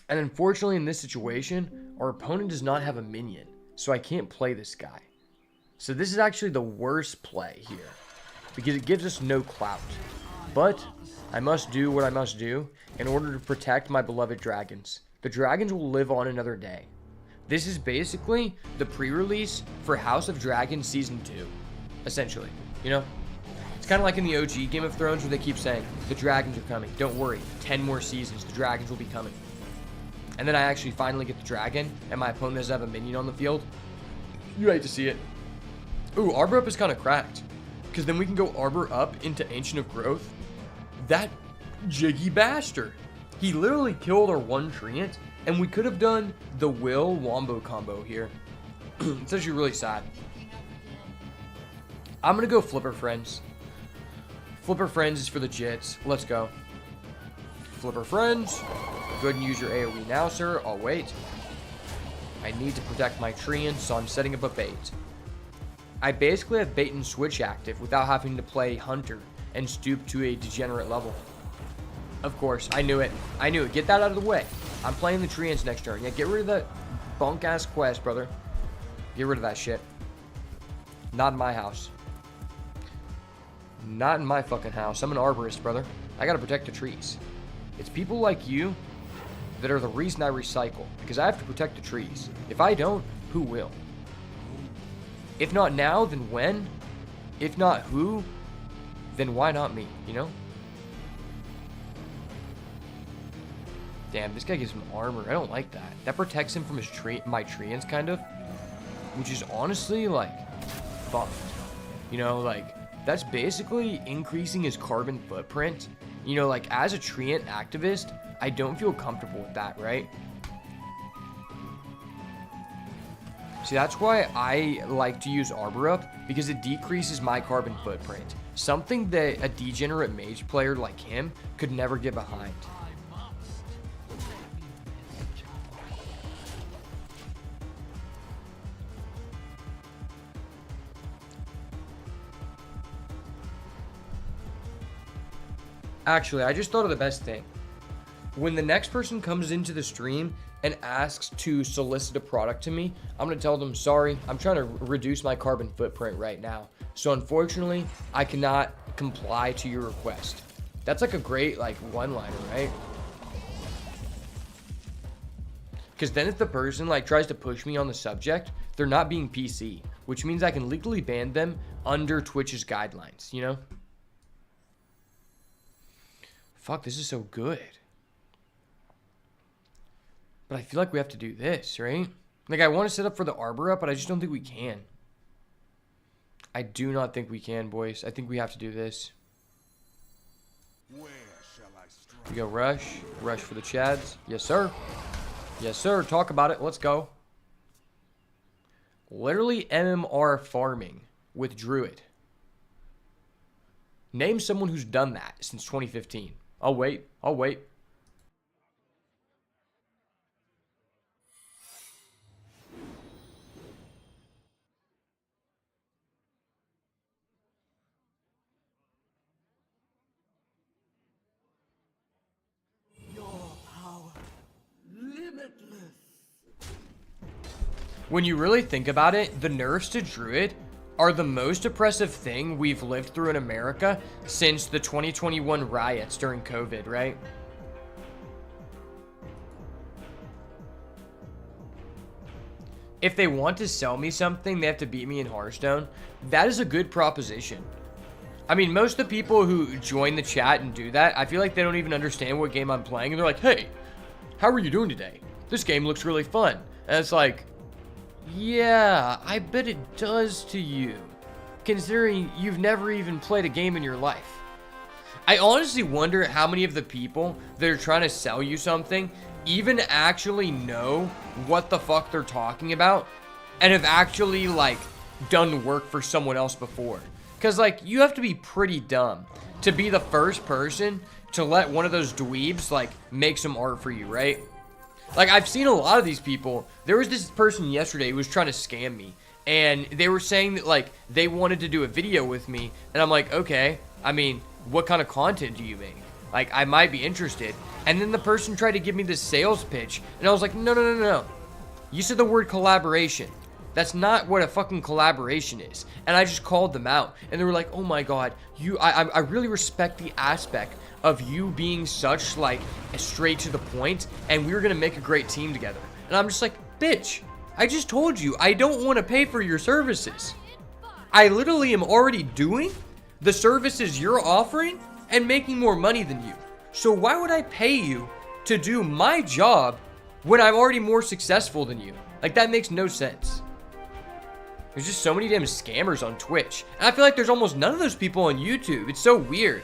And unfortunately, in this situation, our opponent does not have a minion, so I can't play this guy. So this is actually the worst play here, because it gives us no clout. But I must do what I must do in order to protect my beloved dragons. The dragons will live on another day. This is basically the pre-release for House of Dragons Season 2, essentially, you know? It's kind of like in the OG Game of Thrones where they keep saying, the dragons are coming, don't worry, 10 more seasons, the dragons will be coming. And then I actually finally get the dragon, and my opponent doesn't have a minion on the field. You hate to see it. Ooh, Arbor Up is kind of cracked, because then we can go Arbor Up into Ancient of Growth. That jiggy bastard. He literally killed our one treant, and we could have done the Will Wombo combo here. It's actually really sad. I'm going to go Flipper Friends. Flipper Friends is for the jits. Let's go. Flipper Friends. Go ahead and use your AoE now, sir. I'll wait. I need to protect my treant, so I'm setting up a bait. I basically have bait and switch active without having to play Hunter and stoop to a degenerate level. Of course, I knew it. I knew it. Get that out of the way. I'm playing the treants next turn. Yeah, get rid of that bunk-ass quest, brother. Get rid of that shit. Not in my house. Not in my fucking house. I'm an arborist, brother. I gotta protect the trees. It's people like you that are the reason I recycle, because I have to protect the trees. If I don't, who will? If not now, then when? If not who, then why not me, you know? Damn, this guy gives him armor. I don't like that. That protects him from his my treants, kind of. Which is honestly, like, fucked. You know, like, that's basically increasing his carbon footprint. You know, like, as a treant activist, I don't feel comfortable with that, right? See, that's why I like to use Arbor Up, because it decreases my carbon footprint. Something that a degenerate mage player like him could never get behind. Actually, I just thought of the best thing. When the next person comes into the stream and asks to solicit a product to me, I'm going to tell them, sorry, I'm trying to reduce my carbon footprint right now. So unfortunately, I cannot comply to your request. That's like a great, like, one-liner, right? Because then if the person like tries to push me on the subject, they're not being PC, which means I can legally ban them under Twitch's guidelines, you know? Fuck, this is so good. But I feel like we have to do this, right? Like, I want to set up for the Arbor up, but I just don't think we can. I do not think we can, boys. I think we have to do this. We go rush. Rush for the Chads. Yes, sir. Yes, sir. Talk about it. Let's go. Literally MMR farming with Druid. Name someone who's done that since 2015. I'll wait. I'll wait. When you really think about it, the nerfs to Druid are the most oppressive thing we've lived through in America since the 2021 riots during COVID, right? If they want to sell me something, they have to beat me in Hearthstone. That is a good proposition. I mean, most of the people who join the chat and do that, I feel like they don't even understand what game I'm playing. And they're like, hey, how are you doing today? This game looks really fun. And it's like, yeah, I bet it does to you, considering you've never even played a game in your life. I honestly wonder how many of the people that are trying to sell you something even actually know what the fuck they're talking about and have actually, like, done work for someone else before. Because, like, you have to be pretty dumb to be the first person to let one of those dweebs, like, make some art for you, right? Like, I've seen a lot of these people. There was this person yesterday who was trying to scam me. And they were saying that, like, they wanted to do a video with me. And I'm like, okay, I mean, what kind of content do you make? Like, I might be interested. And then the person tried to give me this sales pitch. And I was like, no, no, no, no. You said the word collaboration. That's not what a fucking collaboration is. And I just called them out. And they were like, oh my god, I really respect the aspect of you being such, like, straight to the point, and we were gonna make a great team together. And I'm just like, bitch, I just told you I don't want to pay for your services. I literally am already doing the services you're offering and making more money than you. So why would I pay you to do my job when I'm already more successful than you? Like, that makes no sense. There's just so many damn scammers on Twitch. And I feel like there's almost none of those people on YouTube. It's so weird.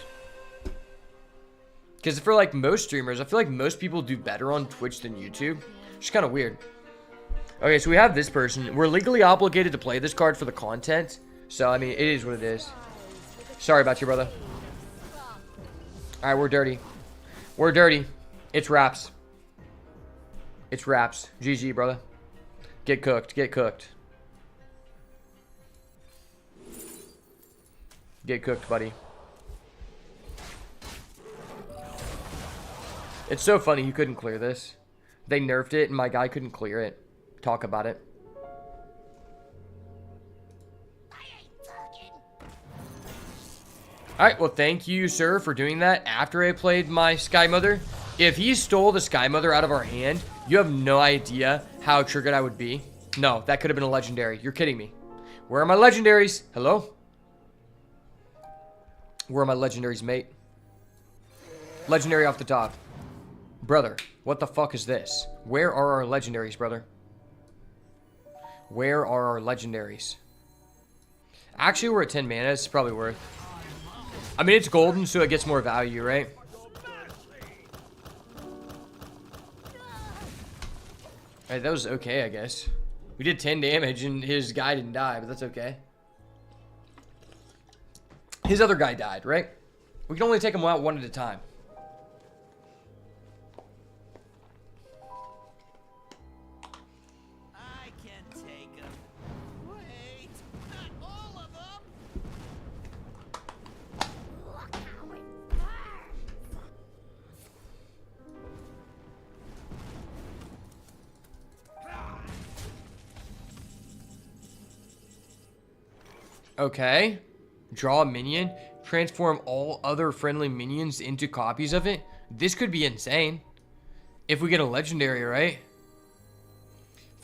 Because for, like, most streamers, I feel like most people do better on Twitch than YouTube. It's kind of weird. Okay, so we have this person. We're legally obligated to play this card for the content. So, I mean, it is what it is. Sorry about you, brother. Alright, we're dirty. We're dirty. It's raps. It's raps. GG, brother. Get cooked. Get cooked. Get cooked, buddy. It's so funny you couldn't clear this. They nerfed it and my guy couldn't clear it. Talk about it. Alright, well, thank you, sir, for doing that after I played my Sky Mother. If he stole the Sky Mother out of our hand, you have no idea how triggered I would be. No, that could have been a legendary. You're kidding me. Where are my legendaries? Hello? Where are my legendaries, mate? Legendary off the top. Brother, what the fuck is this? Where are our legendaries, brother? Where are our legendaries? Actually, we're at 10 mana. It's probably worth. I mean, it's golden, so it gets more value, right? Alright, that was okay, I guess. We did 10 damage, and his guy didn't die, but that's okay. His other guy died, right? We can only take him out one at a time. I can take them. Wait, not all of them. Look how it burns. Okay. Draw a minion. Transform all other friendly minions into copies of it. This could be insane. If we get a legendary, right?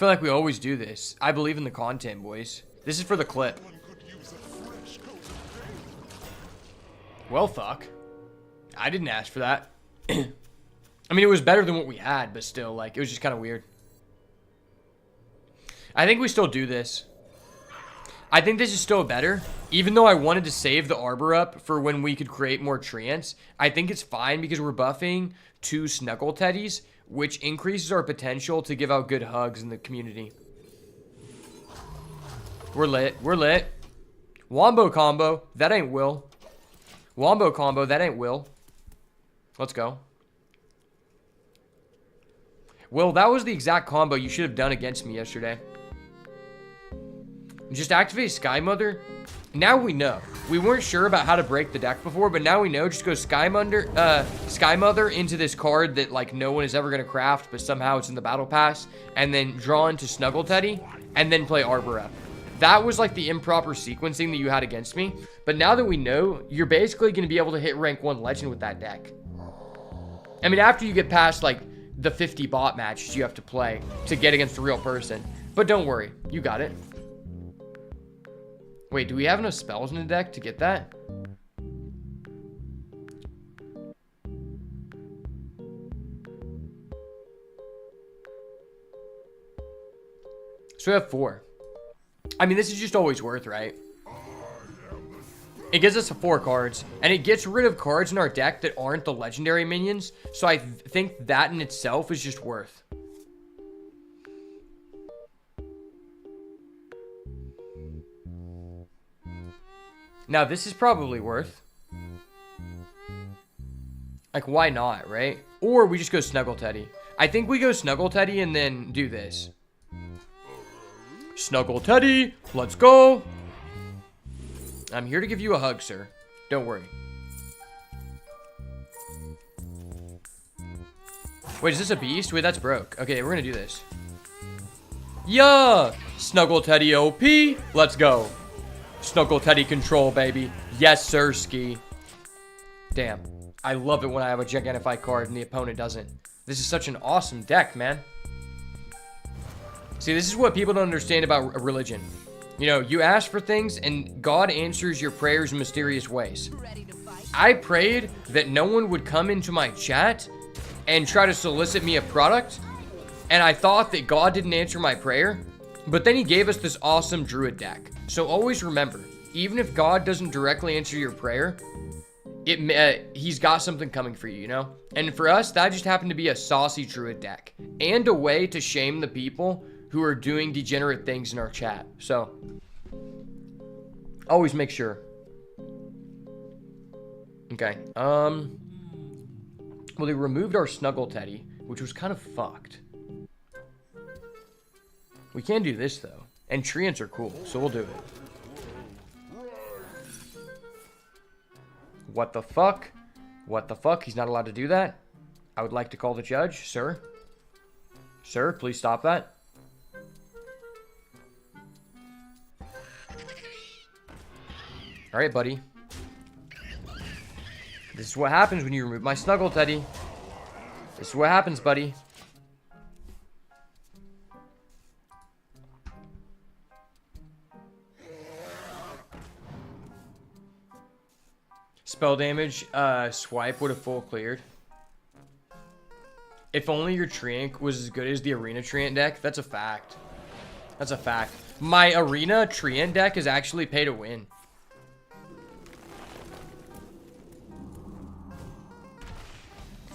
feel like we always do this. I believe in the content, boys. This is for the clip. Well, fuck. I didn't ask for that. I mean, it was better than what we had, but still, like, it was just kind of weird. I think we still do this. I think this is still better. Even though I wanted to save the Arbor up for when we could create more treants, I think it's fine because we're buffing 2 Snuggle Teddies, which increases our potential to give out good hugs in the community. We're lit. We're lit. Wombo combo. That ain't Will. Wombo combo. That ain't Will. Let's go. Will, that was the exact combo you should have done against me yesterday. Just activate Sky Mother. Now we know. We weren't sure about how to break the deck before, but now we know. Just go Sky Mother into this card that like no one is ever gonna craft, but somehow it's in the battle pass, and then draw into Snuggle Teddy, and then play Arbor up. That was like the improper sequencing that you had against me. But now that we know, you're basically gonna be able to hit rank 1 legend with that deck. I mean, after you get past like the 50 bot matches you have to play to get against a real person. But don't worry, you got it. Wait, do we have enough spells in the deck to get that? So we have 4. I mean, this is just always worth, right? It gives us 4 cards, and it gets rid of cards in our deck that aren't the legendary minions. So I think that in itself is just worth. Now, this is probably worth. Like, why not, right? Or we just go Snuggle Teddy. I think we go Snuggle Teddy and then do this. Snuggle Teddy, let's go. I'm here to give you a hug, sir. Don't worry. Wait, is this a beast? Wait, that's broke. Okay, we're gonna do this. Yeah! Snuggle Teddy OP, let's go. Snuggle Teddy control, baby. Yes, sir, ski. Damn. I love it when I have a Gigantify card and the opponent doesn't. This is such an awesome deck, man. See, this is what people don't understand about religion. You know, you ask for things and God answers your prayers in mysterious ways. I prayed that no one would come into my chat and try to solicit me a product. And I thought that God didn't answer my prayer. But then he gave us this awesome druid deck. So always remember, even if God doesn't directly answer your prayer, he's got something coming for you, you know? And for us, that just happened to be a saucy druid deck. And a way to shame the people who are doing degenerate things in our chat. So, always make sure. Okay, well, they removed our Snuggle Teddy, which was kind of fucked. We can do this, though. And treants are cool, so we'll do it. What the fuck? What the fuck? He's not allowed to do that? I would like to call the judge, sir. Sir, please stop that. Alright, buddy. This is what happens when you remove my Snuggle Teddy. This is what happens, buddy. Spell damage, swipe would have full cleared. If only your Treant was as good as the Arena Treant deck. That's a fact. That's a fact. My Arena Treant deck is actually pay to win.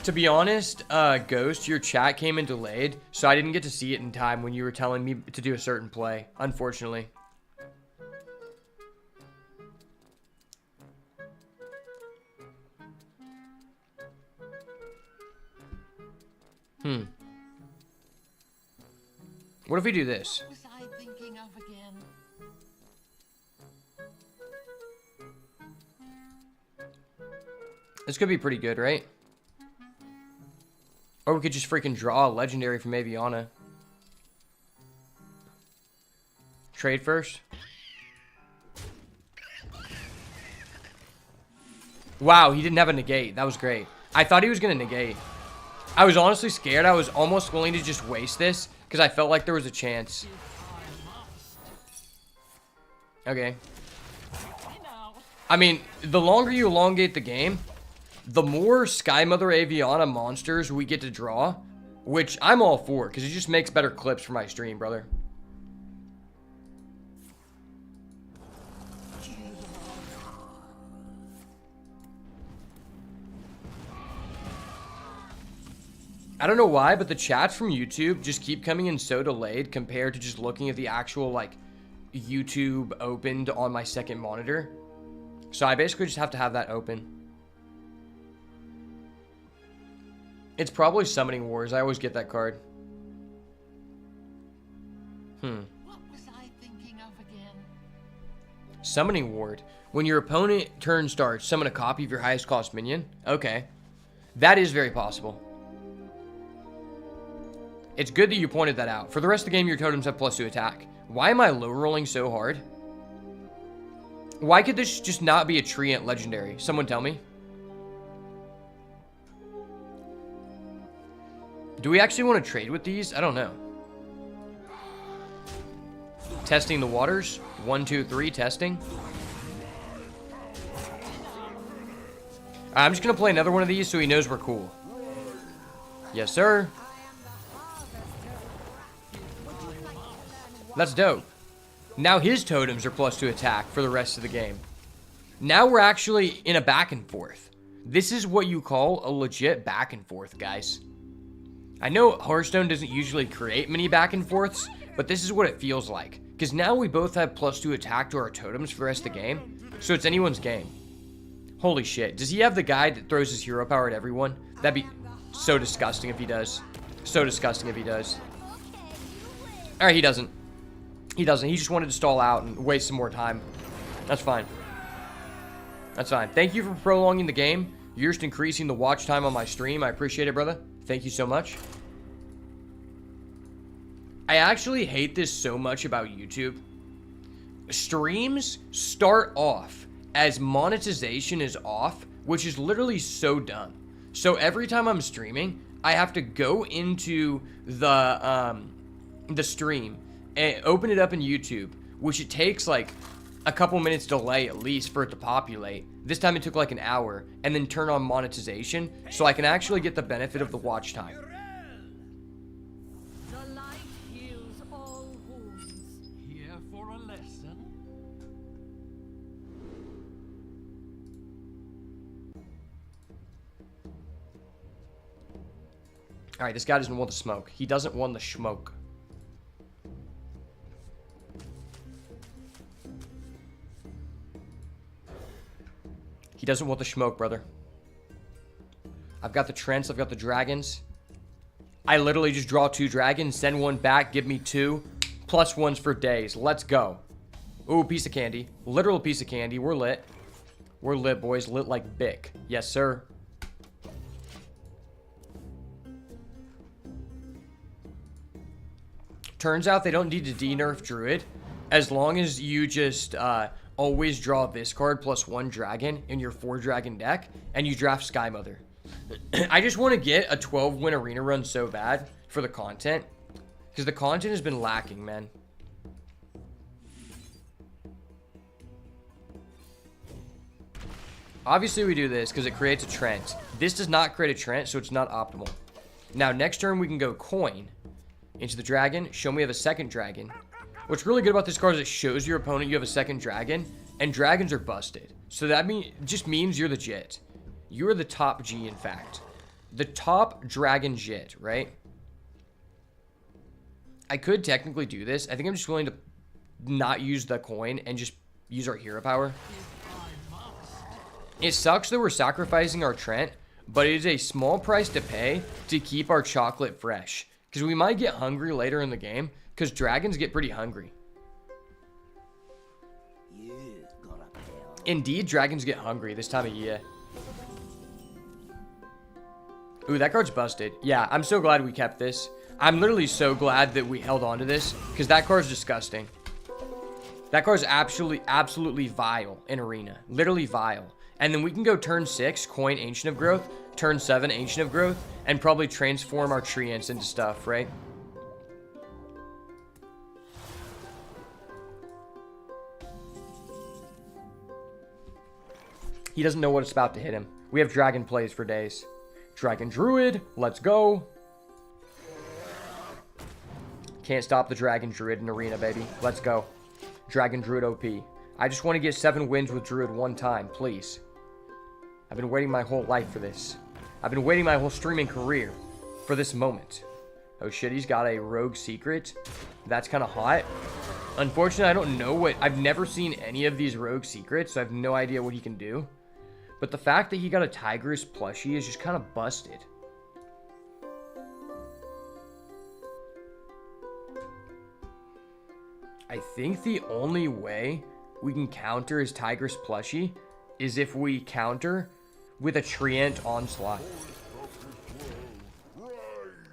To be honest, Ghost, your chat came in delayed, so I didn't get to see it in time when you were telling me to do a certain play, unfortunately. What if we do this? What was I thinking of again? This could be pretty good, right? Or we could just freaking draw a legendary from Aviana. Trade first. Wow, he didn't have a negate. That was great. I thought he was going to negate. I was honestly scared. I was almost willing to just waste this Because I felt like there was a chance. Okay. I mean, the longer you elongate the game, the more Sky Mother Aviana monsters we get to draw, which I'm all for, because it just makes better clips for my stream, brother. I don't know why, but the chats from YouTube just keep coming in so delayed compared to just looking at the actual, like, YouTube opened on my second monitor. So I basically just have to have that open. It's probably Summoning Wars. I always get that card. What was I thinking of again? Summoning Ward. When your opponent turn starts, summon a copy of your highest cost minion. Okay. That is very possible. It's good that you pointed that out. For the rest of the game, your totems have +2 attack. Why am I low rolling so hard? Why could this just not be a Treant legendary? Someone tell me. Do we actually want to trade with these? I don't know. Testing the waters. 1, 2, 3, testing. I'm just going to play another one of these so he knows we're cool. Yes, sir. That's dope. Now his totems are +2 attack for the rest of the game. Now we're actually in a back and forth. This is what you call a legit back and forth, guys. I know Hearthstone doesn't usually create many back and forths, but this is what it feels like. Because now we both have +2 attack to our totems for the rest of the game, so it's anyone's game. Holy shit. Does he have the guy that throws his hero power at everyone? That'd be so disgusting if he does. So disgusting if he does. Alright, he doesn't. He doesn't. He just wanted to stall out and waste some more time. That's fine. That's fine. Thank you for prolonging the game. You're just increasing the watch time on my stream. I appreciate it, brother. Thank you so much. I actually hate this so much about YouTube. Streams start off as monetization is off, which is literally so dumb. So every time I'm streaming, I have to go into the stream and open it up in YouTube, which it takes like a couple minutes delay at least for it to populate. This time it took like an hour, and then turn on monetization so I can actually get the benefit of the watch time. The light heals all wounds. Here for a lesson? Alright, this guy doesn't want the smoke. He doesn't want the smoke. He doesn't want the smoke, brother. I've got the Trents. I've got the dragons. I literally just draw 2 dragons, send 1 back, give me 2, +1s for days. Let's go. Ooh, piece of candy. Literal piece of candy. We're lit. We're lit, boys. Lit like Bic. Yes, sir. Turns out they don't need to de-nerf Druid. As long as you just always draw this card +1 dragon in your 4 dragon deck, and you draft Sky Mother. I just want to get a 12-win arena run so bad for the content, because the content has been lacking, man. Obviously we do this because it creates a Trent. This does not create a Trent, so it's not optimal. Now next turn we can go coin into the dragon, show me we have a second dragon. What's really good about this card is it shows your opponent you have a second dragon, and dragons are busted. So that just means you're legit. You're the top G, in fact. The top dragon jit, right? I could technically do this. I think I'm just willing to not use the coin and just use our hero power. It sucks that we're sacrificing our Trent, but it is a small price to pay to keep our chocolate fresh. Because we might get hungry later in the game, because dragons get pretty hungry. Indeed, dragons get hungry this time of year. Ooh, that card's busted. Yeah, I'm so glad we kept this. I'm literally so glad that we held on to this, because that card's disgusting. That card's absolutely vile in Arena. Literally vile. And then we can go turn 6, coin Ancient of Growth, turn 7, Ancient of Growth, and probably transform our Treants into stuff, right? He doesn't know what's about to hit him. We have dragon plays for days. Dragon Druid, let's go. Can't stop the Dragon Druid in Arena, baby. Let's go. Dragon Druid OP. I just want to get 7 wins with Druid one time, please. I've been waiting my whole life for this. I've been waiting my whole streaming career for this moment. Oh shit, he's got a rogue secret. That's kind of hot. Unfortunately, I don't know what... I've never seen any of these rogue secrets, so I have no idea what he can do. But the fact that he got a Tigress plushie is just kind of busted. I think the only way we can counter his Tigress plushie is if we counter with a Treant Onslaught.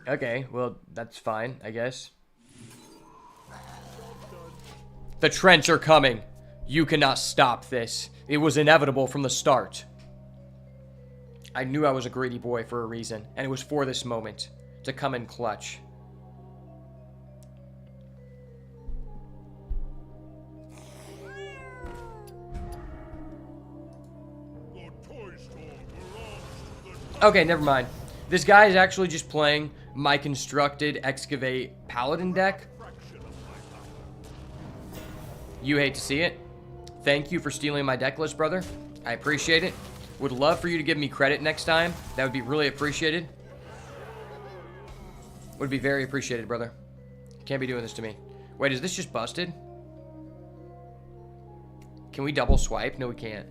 Okay, well, that's fine, I guess. The Trench are coming. You cannot stop this. It was inevitable from the start. I knew I was a greedy boy for a reason, and it was for this moment, to come in clutch. Okay, never mind. This guy is actually just playing my constructed excavate paladin deck. You hate to see it. Thank you for stealing my deck list, brother. I appreciate it. Would love for you to give me credit next time. That would be really appreciated. Would be very appreciated, brother. Can't be doing this to me. Wait, is this just busted? Can we double swipe? No, we can't.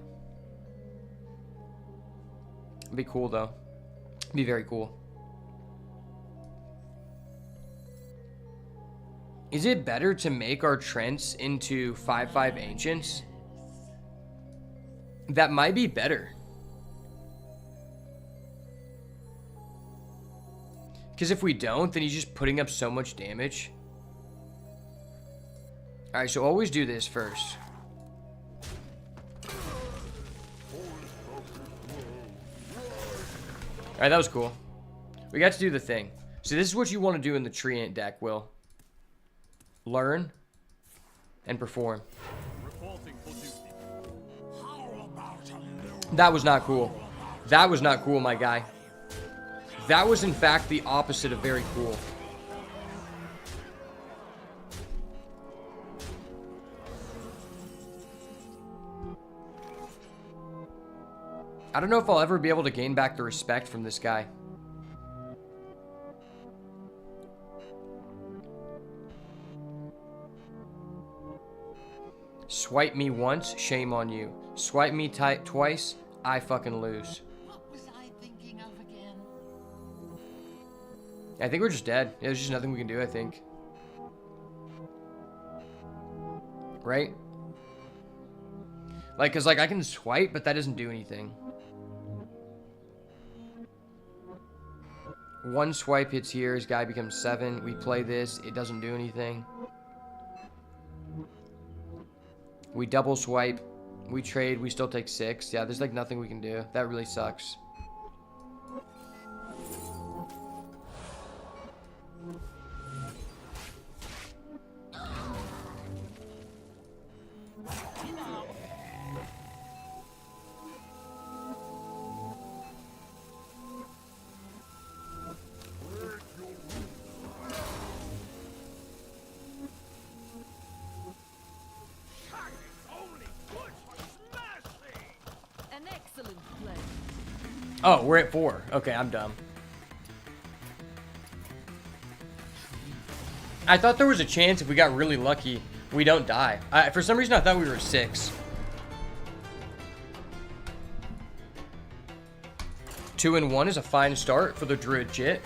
It'd be cool, though. It'd be very cool. Is it better to make our Trents into 5/5 Ancients? That might be better. Because if we don't, then he's just putting up so much damage. Alright, so always do this first. Alright, that was cool. We got to do the thing. So this is what you want to do in the Treant deck, Will. Learn and perform. That was not cool. That was not cool, my guy. That was, in fact, the opposite of very cool. I don't know if I'll ever be able to gain back the respect from this guy. Swipe me once, shame on you. Swipe me twice, I fucking lose. What was I thinking of again? I think we're just dead. Yeah, there's just nothing we can do, I think. Right? Like, cause like I can swipe, but that doesn't do anything. One swipe hits here, his guy becomes 7. We play this, it doesn't do anything. We double swipe, we trade, we still take 6. Yeah, there's like nothing we can do. That really sucks. An excellent play. Oh, we're at 4. Okay, I'm dumb. I thought there was a chance if we got really lucky, we don't die. For some reason, I thought we were 6. 2-1 is a fine start for the Druid Jit.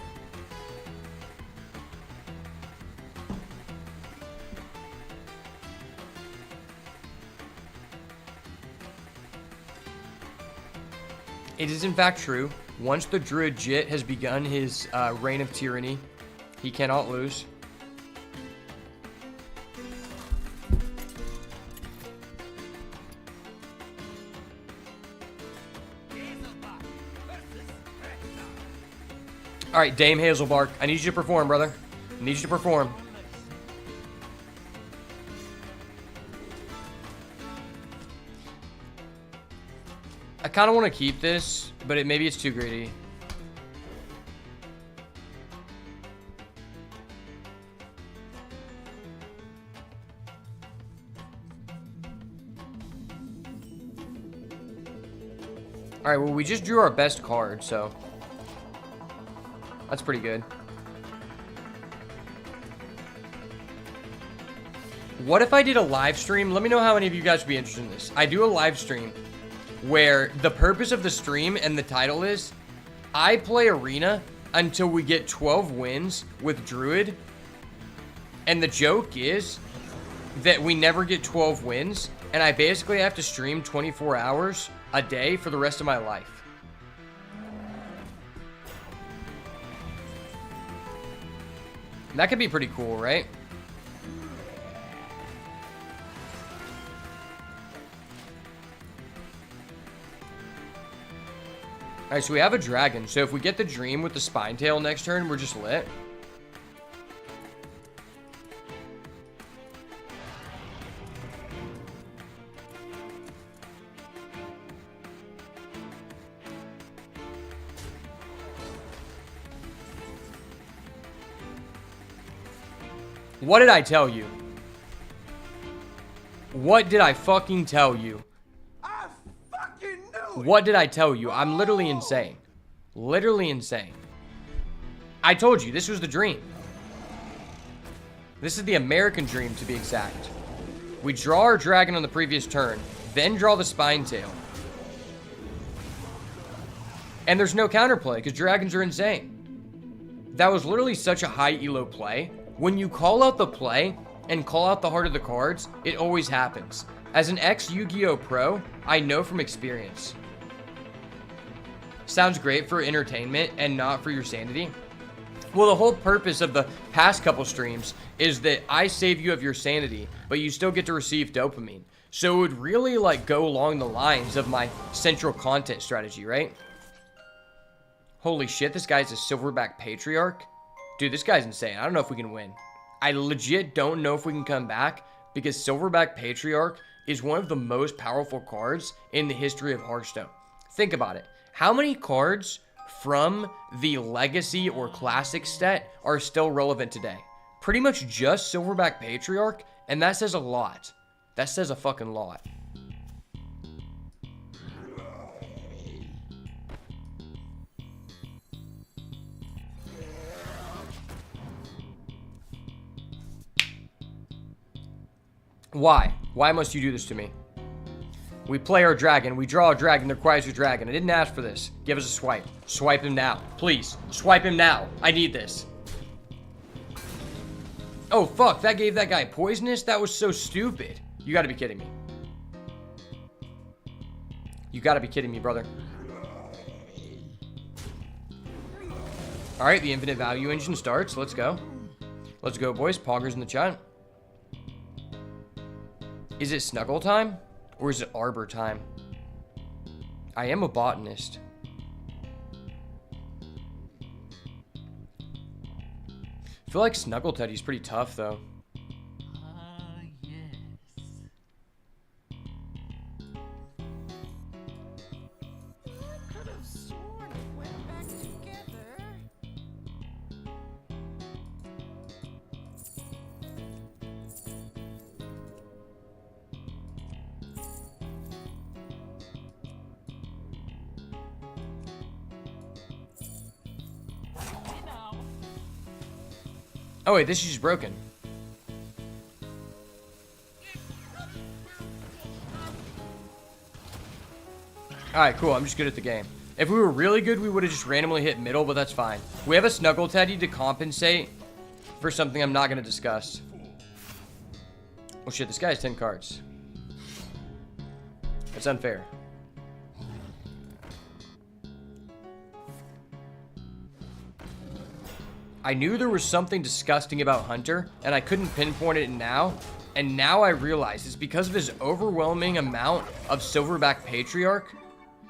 It is in fact true. Once the Druid Jit has begun his reign of tyranny, he cannot lose. Alright, Dame Hazelbark, I need you to perform, brother. I need you to perform. I kind of want to keep this, but maybe it's too greedy. Alright, well, we just drew our best card, so that's pretty good. What if I did a live stream? Let me know how many of you guys would be interested in this. I do a live stream where the purpose of the stream and the title is I play Arena until we get 12 wins with Druid. And the joke is that we never get 12 wins, and I basically have to stream 24 hours a day for the rest of my life. That could be pretty cool, right? Alright, so we have a dragon. So if we get the dream with the spine tail next turn, we're just lit. What did I tell you? What did I fucking tell you? I fucking knew it. What did I tell you? I'm literally insane. Literally insane. I told you, this was the dream. This is the American dream, to be exact. We draw our dragon on the previous turn, then draw the spine tail. And there's no counterplay, because dragons are insane. That was literally such a high elo play. When you call out the play and call out the heart of the cards, it always happens. As an ex-Yu-Gi-Oh! Pro, I know from experience. Sounds great for entertainment and not for your sanity. Well, the whole purpose of the past couple streams is that I save you of your sanity, but you still get to receive dopamine. So it would really like go along the lines of my central content strategy, right? Holy shit, this guy's a Silverback Patriarch. Dude, this guy's insane. I don't know if we can win. I legit don't know if we can come back because Silverback Patriarch is one of the most powerful cards in the history of Hearthstone. Think about it. How many cards from the Legacy or Classic set are still relevant today? Pretty much just Silverback Patriarch, and that says a lot. That says a fucking lot. Why? Why must you do this to me? We play our dragon. We draw a dragon that requires a dragon. I didn't ask for this. Give us a swipe. Swipe him now. Please. Swipe him now. I need this. Oh, fuck. That gave that guy poisonous? That was so stupid. You gotta be kidding me. You gotta be kidding me, brother. Alright, the infinite value engine starts. Let's go. Let's go, boys. Poggers in the chat. Is it snuggle time? Or is it arbor time? I am a botanist. I feel like Snuggle Teddy's pretty tough, though. Yes. I could have sworn it went back together. Oh, wait, this is just broken. Alright, cool. I'm just good at the game. If we were really good, we would have just randomly hit middle, but that's fine. We have a Snuggle Teddy to compensate for something I'm not going to discuss. Oh shit, this guy has 10 cards. That's unfair. I knew there was something disgusting about Hunter, and I couldn't pinpoint it now. And now I realize it's because of his overwhelming amount of Silverback Patriarch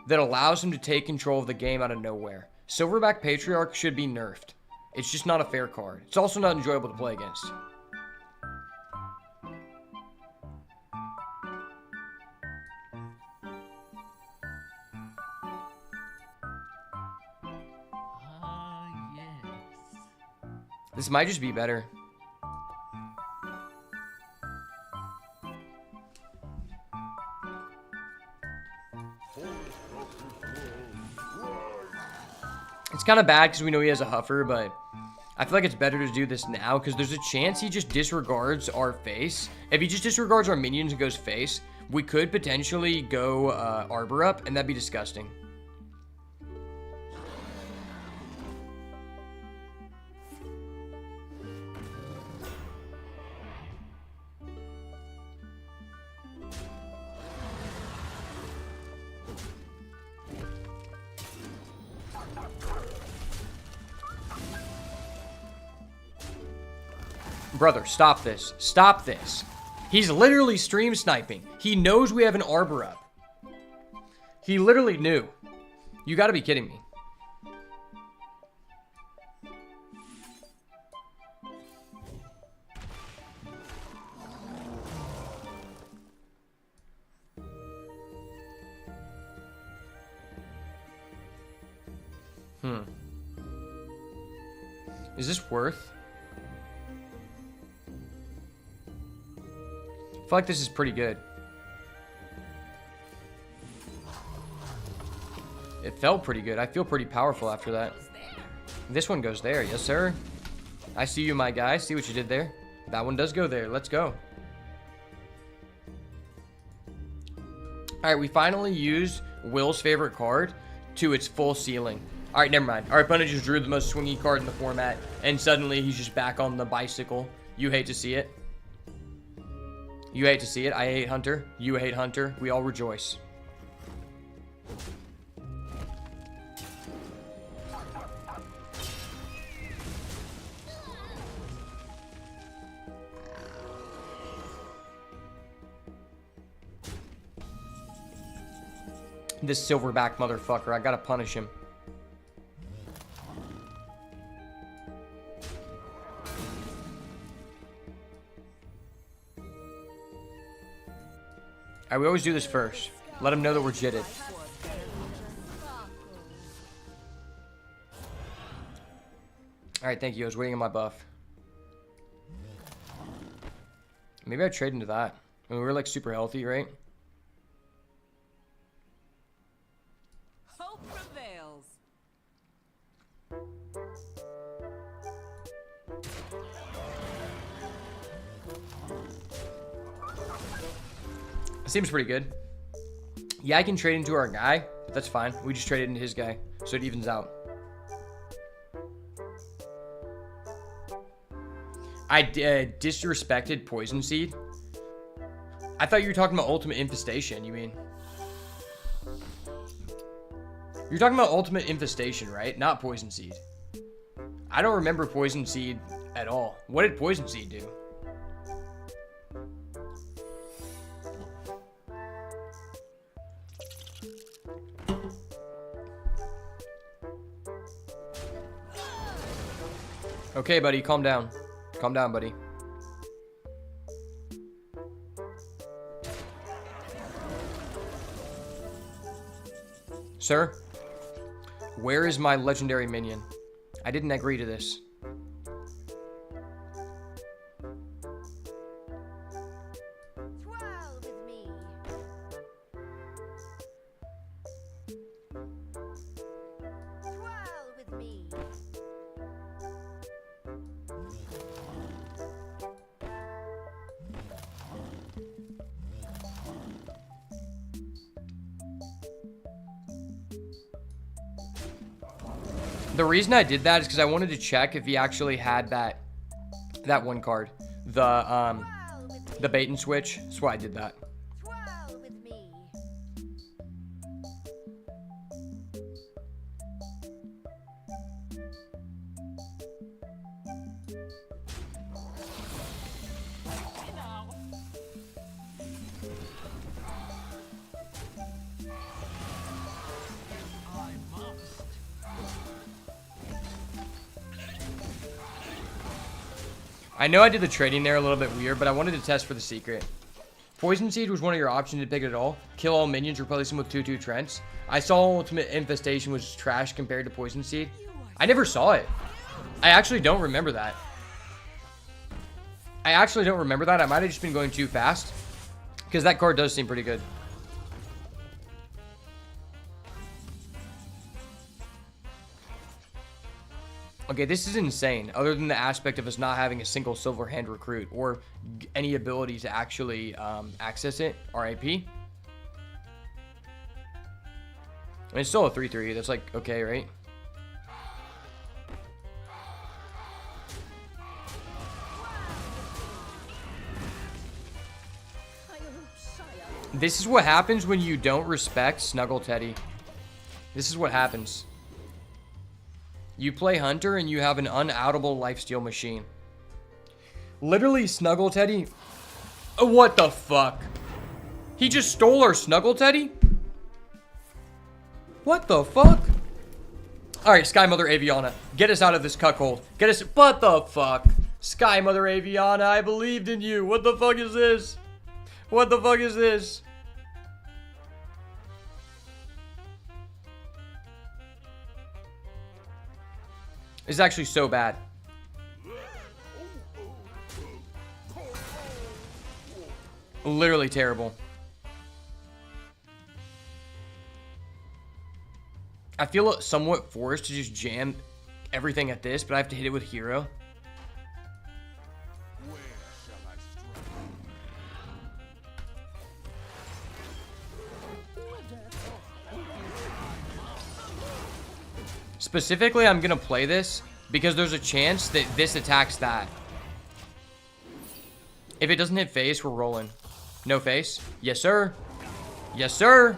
that allows him to take control of the game out of nowhere. Silverback Patriarch should be nerfed. It's just not a fair card. It's also not enjoyable to play against. This might just be better. It's kind of bad because we know he has a Huffer, but I feel like it's better to do this now because there's a chance he just disregards our face. If he just disregards our minions and goes face, we could potentially go Arbor up, and that'd be disgusting. Brother, stop this. Stop this. He's literally stream sniping. He knows we have an Arbor up. He literally knew. You gotta be kidding me. Is this worth? I feel like this is pretty good. It felt pretty good. I feel pretty powerful after that. This one goes there. Yes, sir. I see you, my guy. See what you did there. That one does go there. Let's go. All right, we finally used Will's favorite card to its full ceiling. All right, never mind. Our opponent just drew the most swingy card in the format, and suddenly he's just back on the bicycle. You hate to see it. You hate to see it. I hate Hunter. You hate Hunter. We all rejoice. This silverback motherfucker. I gotta punish him. Alright, we always do this first. Let him know that we're jitted. Alright, thank you. I was waiting on my buff. Maybe I'd trade into that. I mean, we're like super healthy, right? Hope prevails. Seems pretty good. Yeah, I can trade into our guy, but that's fine. We just traded into his guy, so it evens out. I disrespected Poison Seed. I thought you were talking about Ultimate Infestation, you mean? You're talking about Ultimate Infestation, right? Not Poison Seed. I don't remember Poison Seed at all. What did Poison Seed do? Okay, buddy, calm down. Calm down, buddy. Sir, where is my legendary minion? I didn't agree to this. Twirl with me. Twirl with me. The reason I did that is because I wanted to check if he actually had that one card, the bait and switch. That's why I did that. Twirl with me. I know I did the trading there a little bit weird, but I wanted to test for the secret. Poison Seed was one of your options to pick it at all. Kill all minions, replace them with 2/2 Trents. I saw Ultimate Infestation was trash compared to Poison Seed. I never saw it. I actually don't remember that. I actually don't remember that. I might have just been going too fast. Because that card does seem pretty good. Okay, this is insane. Other than the aspect of us not having a single silver hand recruit or any ability to actually access it, RIP. I mean, it's still a 3-3. That's like, okay, right? This is what happens when you don't respect Snuggle Teddy. This is what happens. You play Hunter and you have an unoutable lifesteal machine. Literally, Snuggle Teddy. Oh, what the fuck? He just stole our Snuggle Teddy? What the fuck? Alright, Sky Mother Aviana. Get us out of this cuckold. Get us. What the fuck? Sky Mother Aviana, I believed in you. What the fuck is this? What the fuck is this? It's actually so bad. Literally terrible. I feel somewhat forced to just jam everything at this, but I have to hit it with Hero. Specifically, I'm going to play this because there's a chance that this attacks that. If it doesn't hit face, we're rolling. No face? Yes, sir. Yes, sir.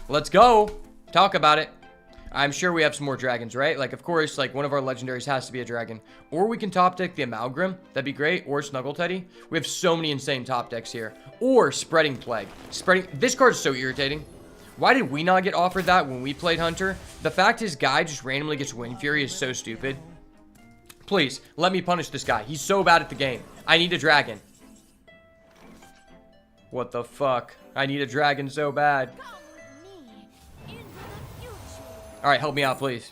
Let's go. Talk about it. I'm sure we have some more dragons, right? Like, of course, like, one of our legendaries has to be a dragon. Or we can top deck the Amalgam. That'd be great. Or Snuggle Teddy. We have so many insane top decks here. Or Spreading Plague. This card's so irritating. Why did we not get offered that when we played Hunter? The fact his guy just randomly gets Wind Fury is so stupid. Please, let me punish this guy. He's so bad at the game. I need a dragon. What the fuck? I need a dragon so bad. Alright, help me out, please.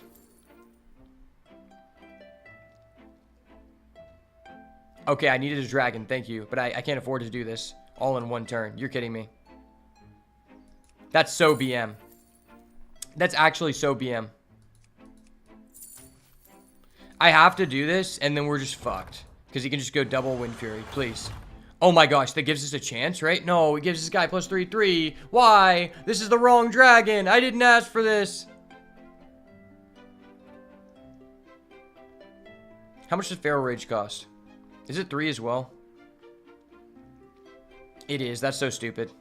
Okay, I needed a dragon, thank you. But I can't afford to do this all in one turn. You're kidding me. That's so BM. That's actually so BM. I have to do this, and then we're just fucked. Because he can just go double Wind Fury, please. Oh my gosh, that gives us a chance, right? No, it gives this guy plus 3/3. Why? This is the wrong dragon. I didn't ask for this. How much does Feral Rage cost? Is it 3 as well? It is. That's so stupid.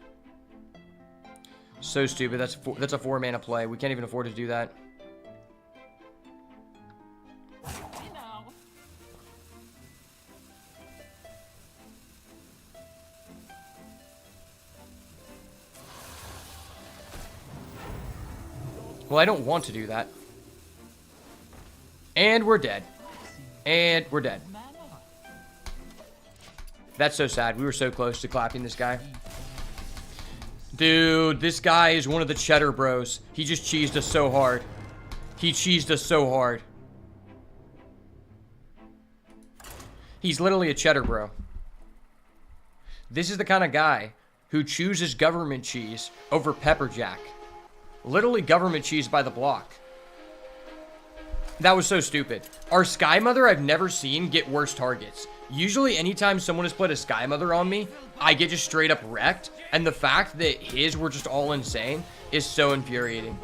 So stupid. That's a 4 mana play. We can't even afford to do that. Well, I don't want to do that. And we're dead. And we're dead. That's so sad. We were so close to clapping this guy. Dude, this guy is one of the cheddar bros. He just cheesed us so hard. He cheesed us so hard. He's literally a cheddar bro. This is the kind of guy who chooses government cheese over pepper jack. Literally government cheese by the block. That was so stupid. Our Sky Mother I've never seen get worse targets. Usually anytime someone has put a Sky Mother on me, I get just straight up wrecked. And the fact that his were just all insane is so infuriating.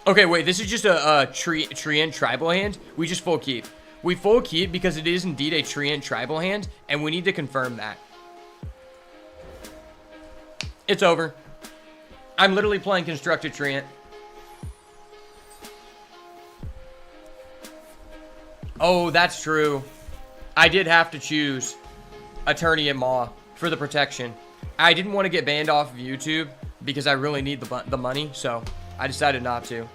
Okay, wait, this is just a Treant tribal hand. We just full keep. We full keep because it is indeed a Treant tribal hand, and we need to confirm that. It's over. I'm literally playing Constructed Treant. Oh, that's true. I did have to choose Attorney at Maw for the protection. I didn't want to get banned off of YouTube because I really need the money, so I decided not to.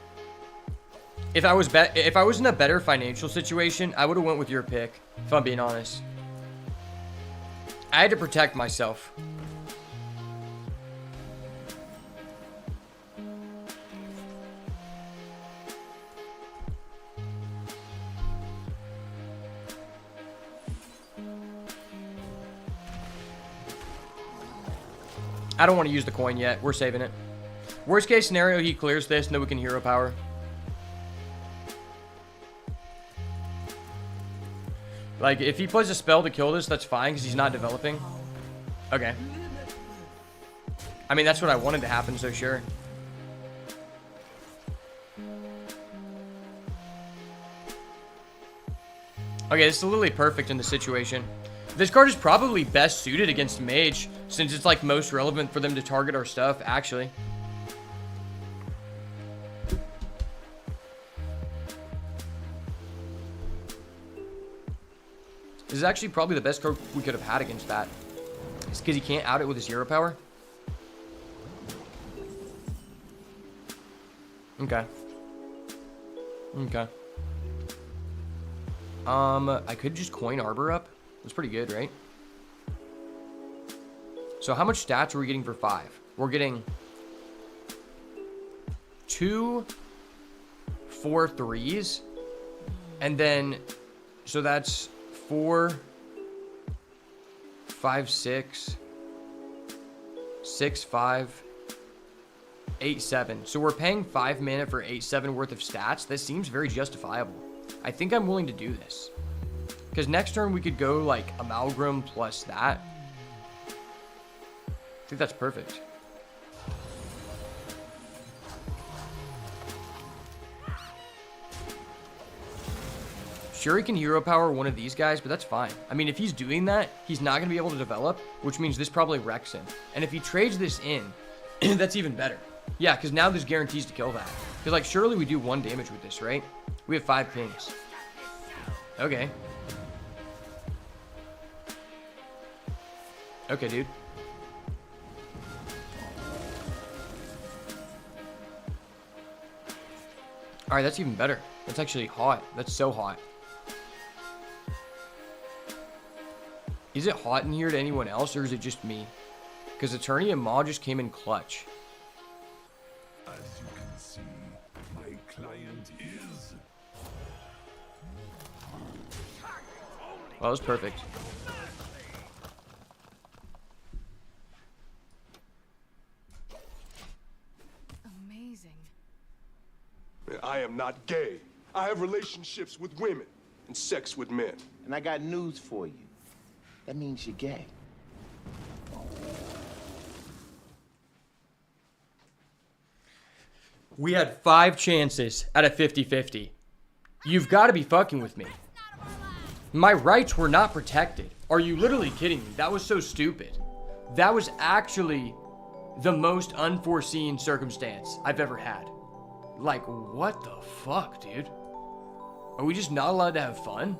If I was in a better financial situation, I would have went with your pick, if I'm being honest. I had to protect myself. I don't want to use the coin yet. We're saving it. Worst case scenario, he clears this, and then we can hero power. Like, if he plays a spell to kill this, that's fine, because he's not developing. Okay. I mean, that's what I wanted to happen, so sure. Okay, this is literally perfect in the situation. This card is probably best suited against Mage, since it's, like, most relevant for them to target our stuff, actually. This is actually probably the best card we could have had against that. It's because he can't out it with his hero power. Okay. Okay. I could just coin Arbor up. That's pretty good, right? So how much stats are we getting for 5? We're getting 2 4 3s. And then, so that's 4 5 6 6 5 8 7. So we're paying 5 mana for 8 7 worth of stats. This seems very justifiable. I think I'm willing to do this, because next turn we could go like Amalgam plus that. I think that's perfect. Sure, he can hero power one of these guys, but that's fine. I mean, if he's doing that, he's not going to be able to develop, which means this probably wrecks him. And if he trades this in, that's even better. Yeah, because now there's guarantees to kill that. Because, like, surely we do 1 damage with this, right? We have 5 pings. Okay. Okay, dude. Alright, that's even better. That's actually hot. That's so hot. Is it hot in here to anyone else, or is it just me? Because Attorney and Maw just came in clutch. As you can see, my client is... Well, that was perfect. Amazing. I am not gay. I have relationships with women and sex with men. And I got news for you. That means you're gay. We had 5 chances at a 50-50. You've got to be fucking with me. My rights were not protected. Are you literally kidding me? That was so stupid. That was actually the most unforeseen circumstance I've ever had. Like, what the fuck, dude? Are we just not allowed to have fun?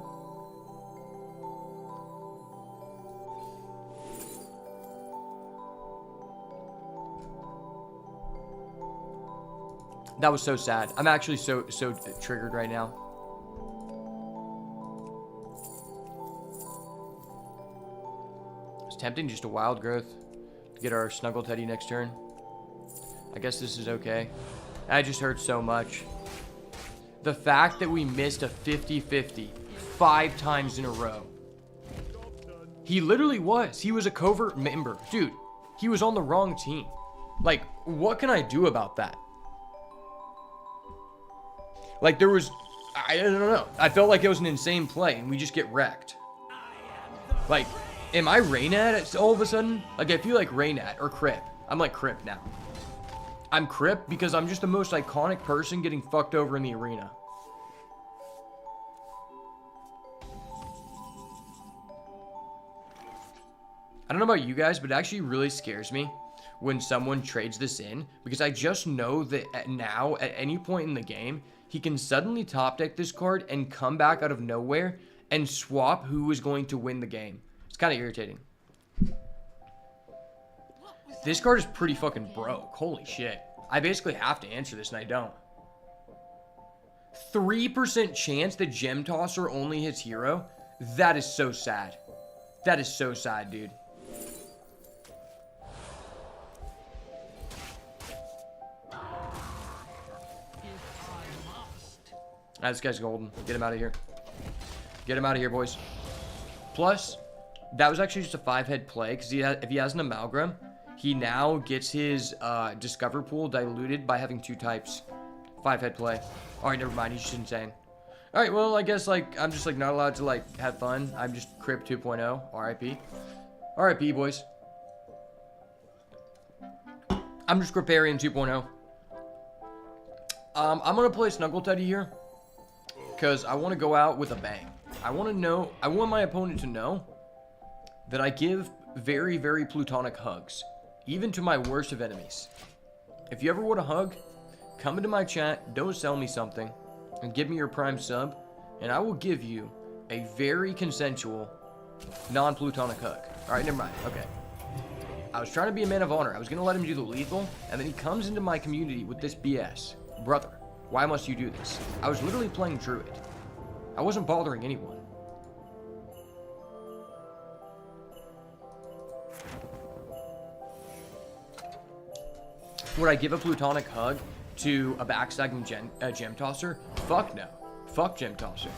That was so sad. I'm actually so triggered right now. It's tempting, just a wild growth to get our Snuggle Teddy next turn. I guess this is okay. I just hurt so much. The fact that we missed a 50-50 5 times in a row. He literally was. He was a covert member. Dude, he was on the wrong team. Like, what can I do about that? Like, there was... I don't know. I felt like it was an insane play, and we just get wrecked. Like, am I Raynat all of a sudden? Like, I feel like Raynat or Crip. I'm like Crip now. I'm Crip because I'm just the most iconic person getting fucked over in the arena. I don't know about you guys, but it actually really scares me when someone trades this in, because I just know that now, at any point in the game, he can suddenly top deck this card and come back out of nowhere and swap who is going to win the game. It's kind of irritating. This card is pretty fucking broke. Holy shit. I basically have to answer this and I don't. 3% chance that Gem Tosser only hits hero? That is so sad. That is so sad, dude. This guy's golden. Get him out of here. Get him out of here, boys. Plus, that was actually just a 5-head play, because if he has an Amalgam, he now gets his Discover pool diluted by having 2 types. 5-head play. Alright, never mind. He's just insane. Alright, well, I guess, like, I'm just, like, not allowed to, like, have fun. I'm just Crip 2.0. R.I.P. R.I.P., boys. I'm just Criparian 2.0. I'm gonna play Snuggle Teddy here. Because I want to go out with a bang. I want my opponent to know that I give very, very plutonic hugs. Even to my worst of enemies. If you ever want a hug, come into my chat, don't sell me something, and give me your prime sub, and I will give you a very consensual, non-plutonic hug. Alright, never mind. Okay. I was trying to be a man of honor. I was going to let him do the lethal, and then he comes into my community with this BS. Brother, why must you do this? I was literally playing Druid. I wasn't bothering anyone. Would I give a plutonic hug to a backstabbing gem tosser? Fuck no. Fuck gem tosser.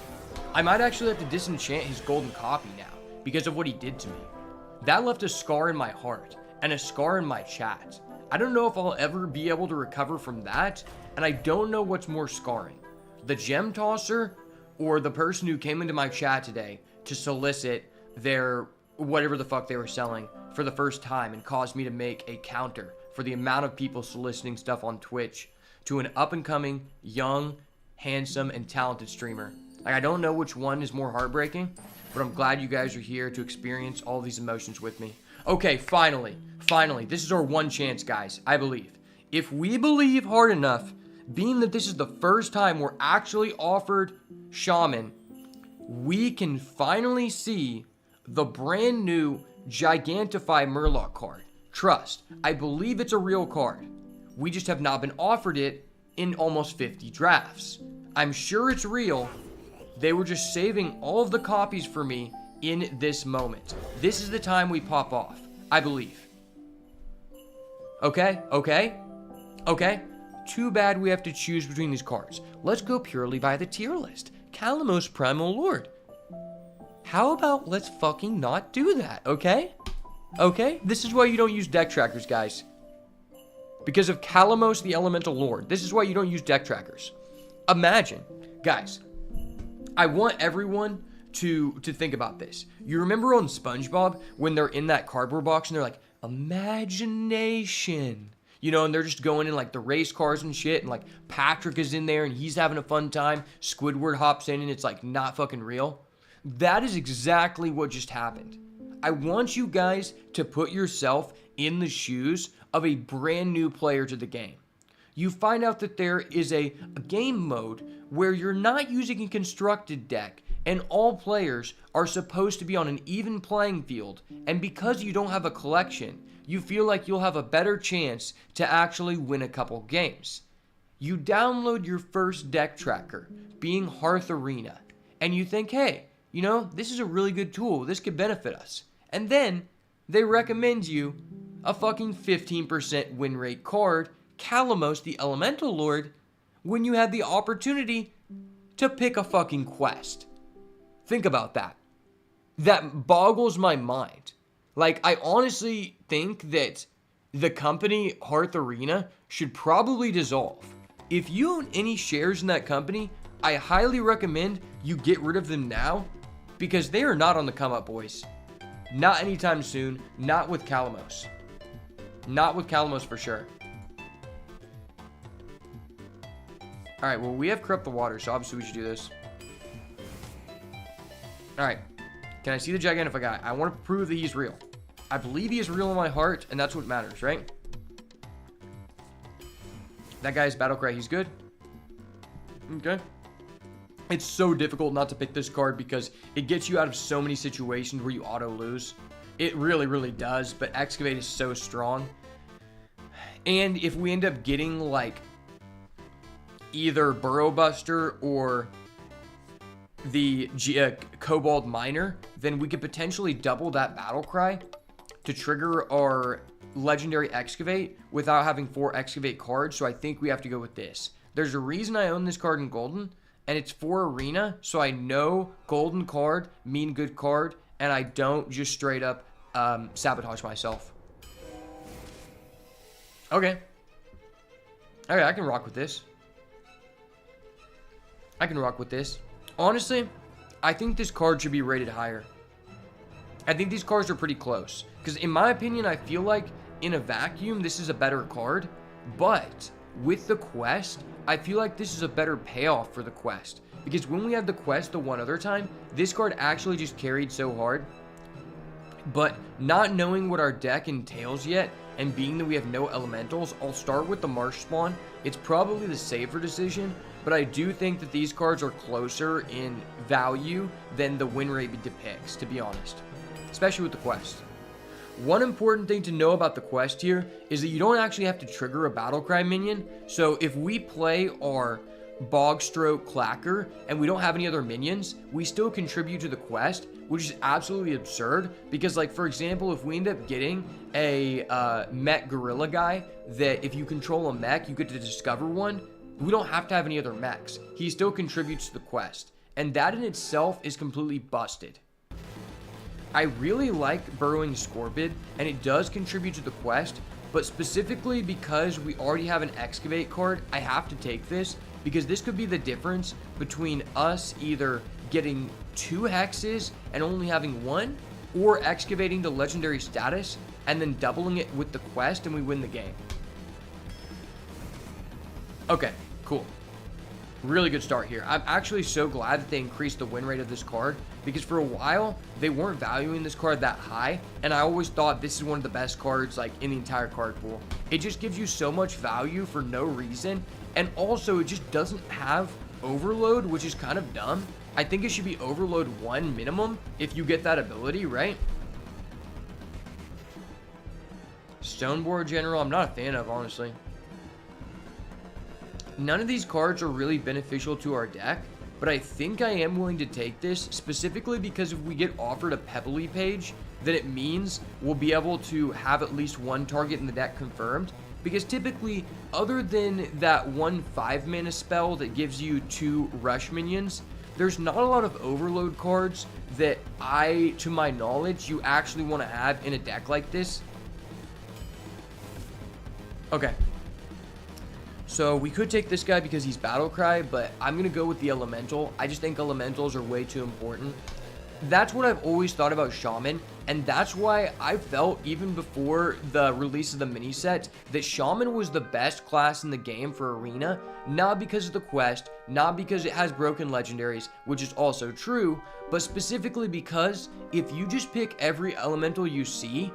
I might actually have to disenchant his golden copy now because of what he did to me. That left a scar in my heart and a scar in my chat. I don't know if I'll ever be able to recover from that, and I don't know what's more scarring. The gem tosser or the person who came into my chat today to solicit their whatever the fuck they were selling for the first time and caused me to make a counter for the amount of people soliciting stuff on Twitch to an up-and-coming, young, handsome, and talented streamer. Like, I don't know which one is more heartbreaking, but I'm glad you guys are here to experience all these emotions with me. Okay, finally, this is our one chance, guys, I believe. If we believe hard enough, being that this is the first time we're actually offered Shaman, we can finally see the brand new Gigantify Murloc card. Trust, I believe it's a real card. We just have not been offered it in almost 50 drafts. I'm sure it's real. They were just saving all of the copies for me in this moment. This is the time we pop off, I believe. Okay. Too bad we have to choose between these cards. Let's go purely by the tier list. Calamos Primal Lord. How about let's fucking not do that, okay? Okay? This is why you don't use deck trackers, guys. Because of Calamos the Elemental Lord. This is why you don't use deck trackers. Imagine, guys, I want everyone to think about this. You remember on SpongeBob when they're in that cardboard box and they're like, imagination. You know, and they're just going in like the race cars and shit, and like Patrick is in there and he's having a fun time. Squidward hops in and it's like not fucking real. That is exactly what just happened. I want you guys to put yourself in the shoes of a brand new player to the game. You find out that there is a game mode where you're not using a constructed deck and all players are supposed to be on an even playing field, and because you don't have a collection, you feel like you'll have a better chance to actually win a couple games. You download your first deck tracker, being Hearth Arena, and you think, hey, you know, this is a really good tool, this could benefit us. And then they recommend you a fucking 15% win rate card, Calamos the Elemental Lord, when you had the opportunity to pick a fucking quest. Think about that. That boggles my mind. Like, I honestly think that the company Hearth Arena should probably dissolve. If you own any shares in that company, I highly recommend you get rid of them now, because they are not on the come up, boys. Not anytime soon. Not with Calamos. Not with Calamos for sure. Alright, well, we have Corrupt the Water, so obviously we should do this. Alright. Can I see the Gigantify guy? I want to prove that he's real. I believe he is real in my heart, and that's what matters, right? That guy's Battlecry. He's good. Okay. It's so difficult not to pick this card because it gets you out of so many situations where you auto lose. It really, really does, but Excavate is so strong. And if we end up getting, like, either Burrow Buster or the Cobalt Miner, then we could potentially double that Battle Cry to trigger our Legendary Excavate without having 4 Excavate cards, so I think we have to go with this. There's a reason I own this card in Golden, and it's for Arena, so I know Golden card mean good card, and I don't just straight up sabotage myself. Okay. Okay, I can rock with this. I can rock with this. Honestly, I think this card should be rated higher. I think these cards are pretty close. Because in my opinion, I feel like in a vacuum, this is a better card. But with the quest, I feel like this is a better payoff for the quest. Because when we had the quest the one other time, this card actually just carried so hard. But not knowing what our deck entails yet, and being that we have no elementals, I'll start with the Marsh Spawn. It's probably the safer decision, but I do think that these cards are closer in value than the win rate depicts, to be honest. Especially with the quest. One important thing to know about the quest here is that you don't actually have to trigger a Battlecry minion. So if we play our Bogstroke Clacker and we don't have any other minions, we still contribute to the quest, which is absolutely absurd. Because, like, for example, if we end up getting a mech gorilla guy that if you control a mech, you get to discover one, we don't have to have any other mechs. He still contributes to the quest. And that in itself is completely busted. I really like Burrowing Scorpid, and it does contribute to the quest, but specifically because we already have an Excavate card, I have to take this, because this could be the difference between us either getting 2 hexes and only having 1, or excavating the legendary status, and then doubling it with the quest, and we win the game. Okay, cool. Really good start here. I'm actually so glad that they increased the win rate of this card, because for a while they weren't valuing this card that high, and I always thought this is one of the best cards like in the entire card pool. It just gives you so much value for no reason, and also it just doesn't have overload, which is kind of dumb. I think it should be overload 1 minimum if you get that ability, right? Stoneboard General, I'm not a fan of, honestly. None of these cards are really beneficial to our deck, but I think I am willing to take this specifically because if we get offered a Pebbly page, then it means we'll be able to have at least 1 target in the deck confirmed. Because typically, other than that 1 5-mana spell that gives you 2 rush minions, there's not a lot of overload cards that to my knowledge, you actually want to have in a deck like this. Okay. So we could take this guy because he's Battlecry, but I'm going to go with the Elemental. I just think Elementals are way too important. That's what I've always thought about Shaman, and that's why I felt even before the release of the mini set that Shaman was the best class in the game for Arena, not because of the quest, not because it has broken legendaries, which is also true, but specifically because if you just pick every elemental you see,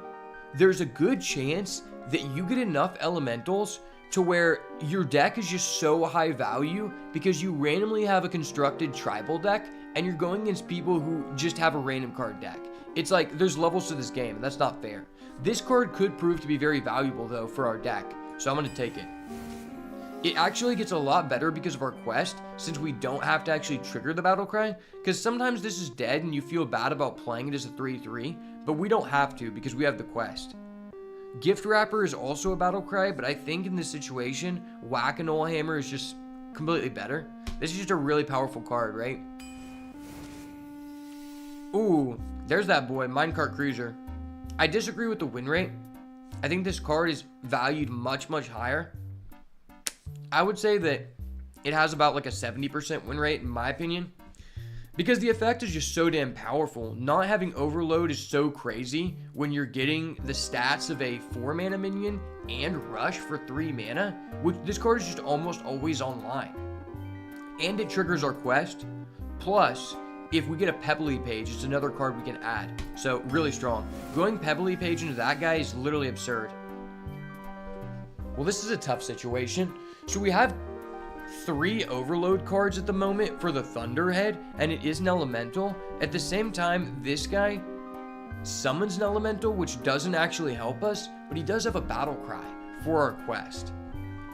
there's a good chance that you get enough elementals to where your deck is just so high value because you randomly have a constructed tribal deck and you're going against people who just have a random card deck. It's like there's levels to this game, and that's not fair. This card could prove to be very valuable though for our deck, so I'm going to take it. It actually gets a lot better because of our quest, since we don't have to actually trigger the Battlecry, because sometimes this is dead and you feel bad about playing it as a 3/3, but we don't have to because we have the quest. Gift Wrapper is also a Battlecry, but I think in this situation, Whack-A-Mole Hammer is just completely better. This is just a really powerful card, right? Ooh, there's that boy, Minecart Cruiser. I disagree with the win rate. I think this card is valued much, much higher. I would say that it has about like a 70% win rate in my opinion. Because the effect is just so damn powerful. Not having overload is so crazy when you're getting the stats of a 4-mana minion and rush for 3 mana, which this card is just almost always online. And it triggers our quest. Plus, if we get a Pebbly page, it's another card we can add. So, really strong. Going Pebbly page into that guy is literally absurd. Well, this is a tough situation. So we have 3 overload cards at the moment for the Thunderhead, and it is an elemental. At the same time, this guy summons an elemental, which doesn't actually help us, but he does have a battle cry for our quest.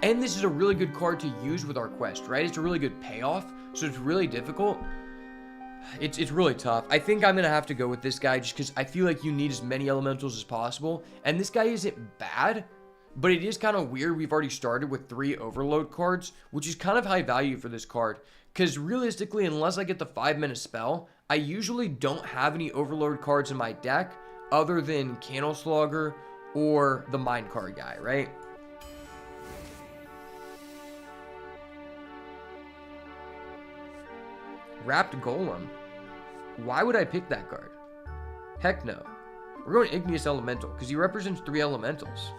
And this is a really good card to use with our quest, right? It's a really good payoff, so it's really difficult. It's really tough. I think I'm going to have to go with this guy just because I feel like you need as many elementals as possible. And this guy isn't bad, but it is kind of weird we've already started with 3 overload cards, which is kind of high value for this card. Because realistically, unless I get the 5-mana spell, I usually don't have any overload cards in my deck other than Candle Slogger or the Minecart guy, right? Wrapped Golem. Why would I pick that card? Heck no. We're going Igneous Elemental because he represents 3 elementals.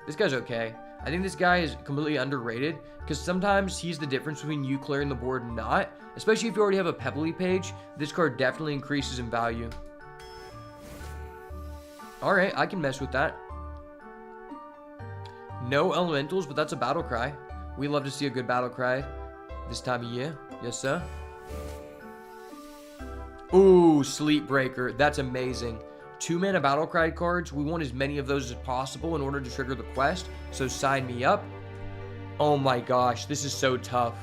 This guy's okay. I think this guy is completely underrated because sometimes he's the difference between you clearing the board and not. Especially if you already have a Pebbly page, this card definitely increases in value. Alright, I can mess with that. No elementals, but that's a battle cry. We love to see a good battle cry this time of year. Yes, sir. Ooh, Sleep Breaker. That's amazing. 2-mana battle cry cards. We want as many of those as possible in order to trigger the quest. So sign me up. Oh my gosh, this is so tough.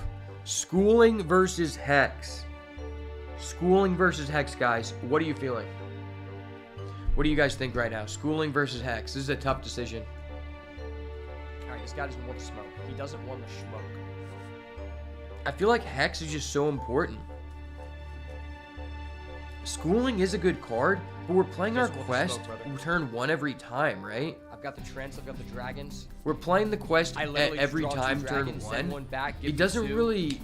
Schooling versus Hex. Schooling versus Hex, guys. What are you feeling? What do you guys think right now? Schooling versus Hex. This is a tough decision. Alright, this guy doesn't want the smoke. He doesn't want the smoke. I feel like Hex is just so important. Schooling is a good card, but we're playing our quest turn 1 every time, right? I've got the Trents, I've got the Dragons. We're playing the quest every time turn 1. It doesn't really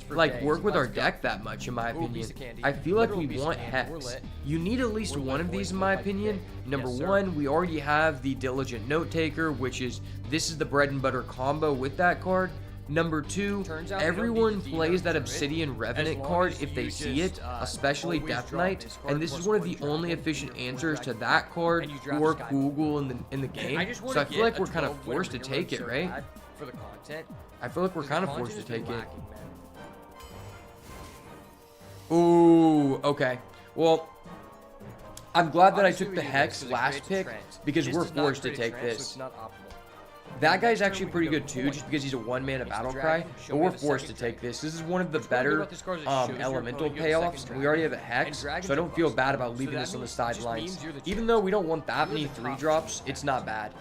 like work with our deck that much, in my opinion. I feel like we want Hex. You need at least one of these, in my opinion. Number 1, we already have the Diligent Note Taker, which is, this is the bread and butter combo with that card. Number 2, everyone plays that Obsidian Revenant card if they see it, especially Death Knight, and this is one of the only efficient answers to that card or Google in the game. So I feel like we're kind of forced to take it, right? I feel like we're kind of forced to take it. Ooh, okay. Well, I'm glad that I took the Hex last pick because we're forced to take this. That guy's actually pretty good too, just because he's a 1-mana battle cry, but we're forced to take this. This is one of the better elemental payoffs. We already have a Hex, so I don't feel bad about leaving this on the sidelines. Even though we don't want that many 3-drops, it's not bad.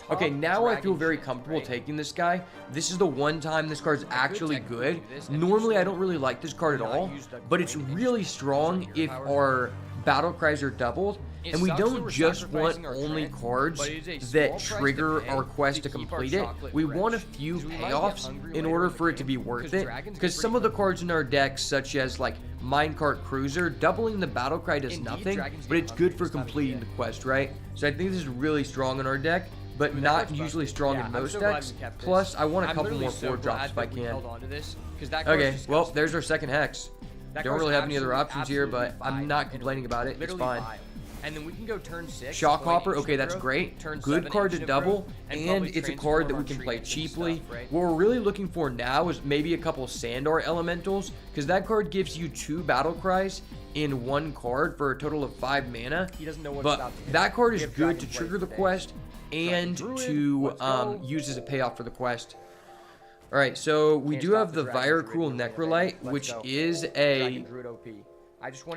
Okay, now I feel very comfortable taking this guy. This is the one time this card's actually good. Normally, I don't really like this card at all, but it's really strong if our battle cries are doubled. And we don't just want only cards that trigger our quest to complete it. We want a few payoffs in order for it to be worth it. Because some of the cards in our deck, such as like Minecart Cruiser, doubling the battle cry does nothing, but it's good for completing the quest, right? So I think this is really strong in our deck, but not usually strong in most decks. Plus, I want a couple more 4-drops if I can. Okay, well, there's our second Hex. Don't really have any other options here, but I'm not complaining about it. It's fine. And then we can go turn 6. Shockhopper, okay, that's great. Good card to double, and it's a card that we can play cheaply. What we're really looking for now is maybe a couple Sandar Elementals, because that card gives you 2 battle cries in 1 card for a total of 5 mana. But that card is good to trigger the quest and to use as a payoff for the quest. Alright, so we do have the Viracruel Necrolite, which is a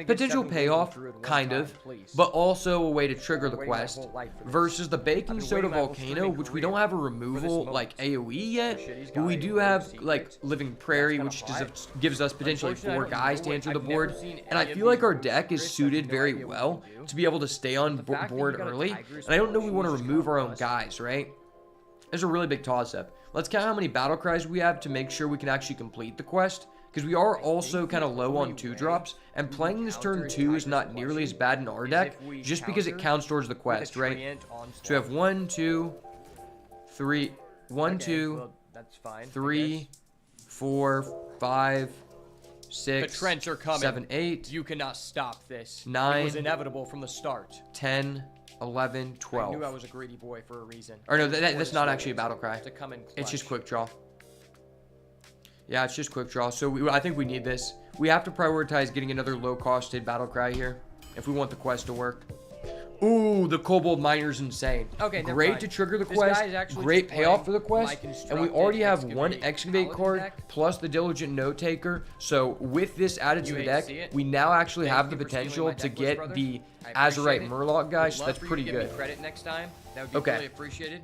potential payoff, kind of, but also a way to trigger the quest, versus the Baking Soda Volcano, which we don't have a removal like AoE yet, but we do have like Living Prairie, which gives us potentially 4 guys to enter the board, and I feel like our deck is suited very well to be able to stay on board early, and I don't know if we want to remove our own guys, right? There's a really big toss-up. Let's count how many battle cries we have to make sure we can actually complete the quest, because we are also kind of low on 2-drops, and playing this turn 2 is not nearly as bad in our deck, just because it counts towards the quest, right? So we have 1, 2, 3, 1, 2, 3, 4, 5, 6, the Trents are coming. 7, 8. You cannot stop this. 9. It was inevitable from the start. 10, 11, 12. I knew I was a greedy boy for a reason. Or no, that's not actually a battle cry. To come in clutch. It's just quick draw. Yeah, it's just quick draw. So I think we need this. We have to prioritize getting another low-costed battle cry here if we want the quest to work. Ooh, the Kobold Miner's insane. Okay, great to trigger the quest. Great payoff for the quest. And we already have 1 Excavate card plus the Diligent Note Taker. So with this added to the deck, we now actually have the potential to get the Azurite Murloc guy. So that's pretty good. Credit next time. That would be really appreciated.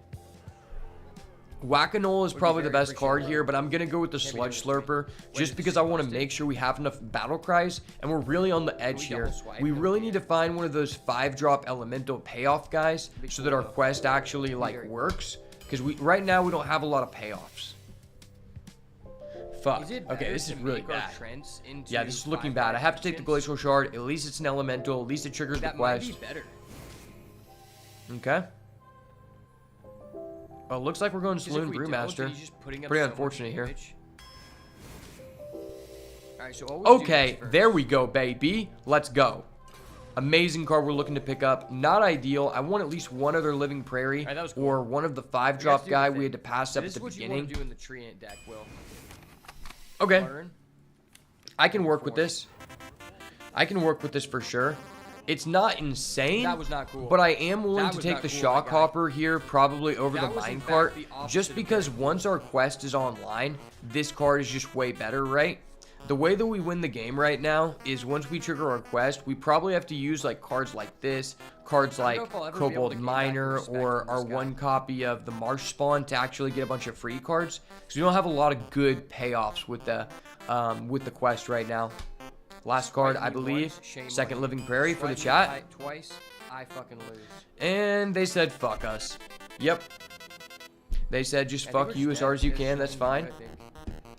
Whack-A-Null is probably the best card here, but I'm going to go with the Sludge Slurper just because I want to make sure we have enough battle cries, and we're really on the edge here. We really need to find one of those 5-drop elemental payoff guys so that our quest actually like works, because right now we don't have a lot of payoffs. Fuck. Is it Okay, better this is to really make our bad. Trents into Yeah, this is looking 5/5 bad. I have to take the instants? glacial shard. At least it's an elemental. At least it triggers the That might quest. be better. Okay. Well, it looks like we're going 'Cause if Saloon we don't, Brewmaster. then he's just putting up Pretty so much unfortunate here. damage. Alright, so always do Okay, this first. there we go, baby. Let's go. Amazing card we're looking to pick up. Not ideal. I want at least one other Living Prairie Alright, that was cool. or one of the 5 You guys drop do guy the we thing. had to pass So up at this the is what you beginning. want to do in the Treant deck, Will. Okay, Learn. I can work with this. I can work with this for sure. It's not insane. That was not cool. But I am willing That to was take not the cool, shock my guy. hopper here, probably over That the was, in fact, minecart, the opposite just of because very once our quest is online, this card is just way better, right? The way that we win the game right now is once we trigger our quest, we probably have to use like cards like this, cards I like don't know if I'll ever be able Kobold to gain back the Miner, respect or from our this guy. one copy of the Marsh Spawn to actually get a bunch of free cards. Because we don't have a lot of good payoffs with the quest right now. Last card, I Fight me believe. once, shame Second on Living you. Prairie for the Strike me chat. twice, I fucking lose. And they said, fuck us. Yep. They said, just fuck you as hard as you can. That's fine.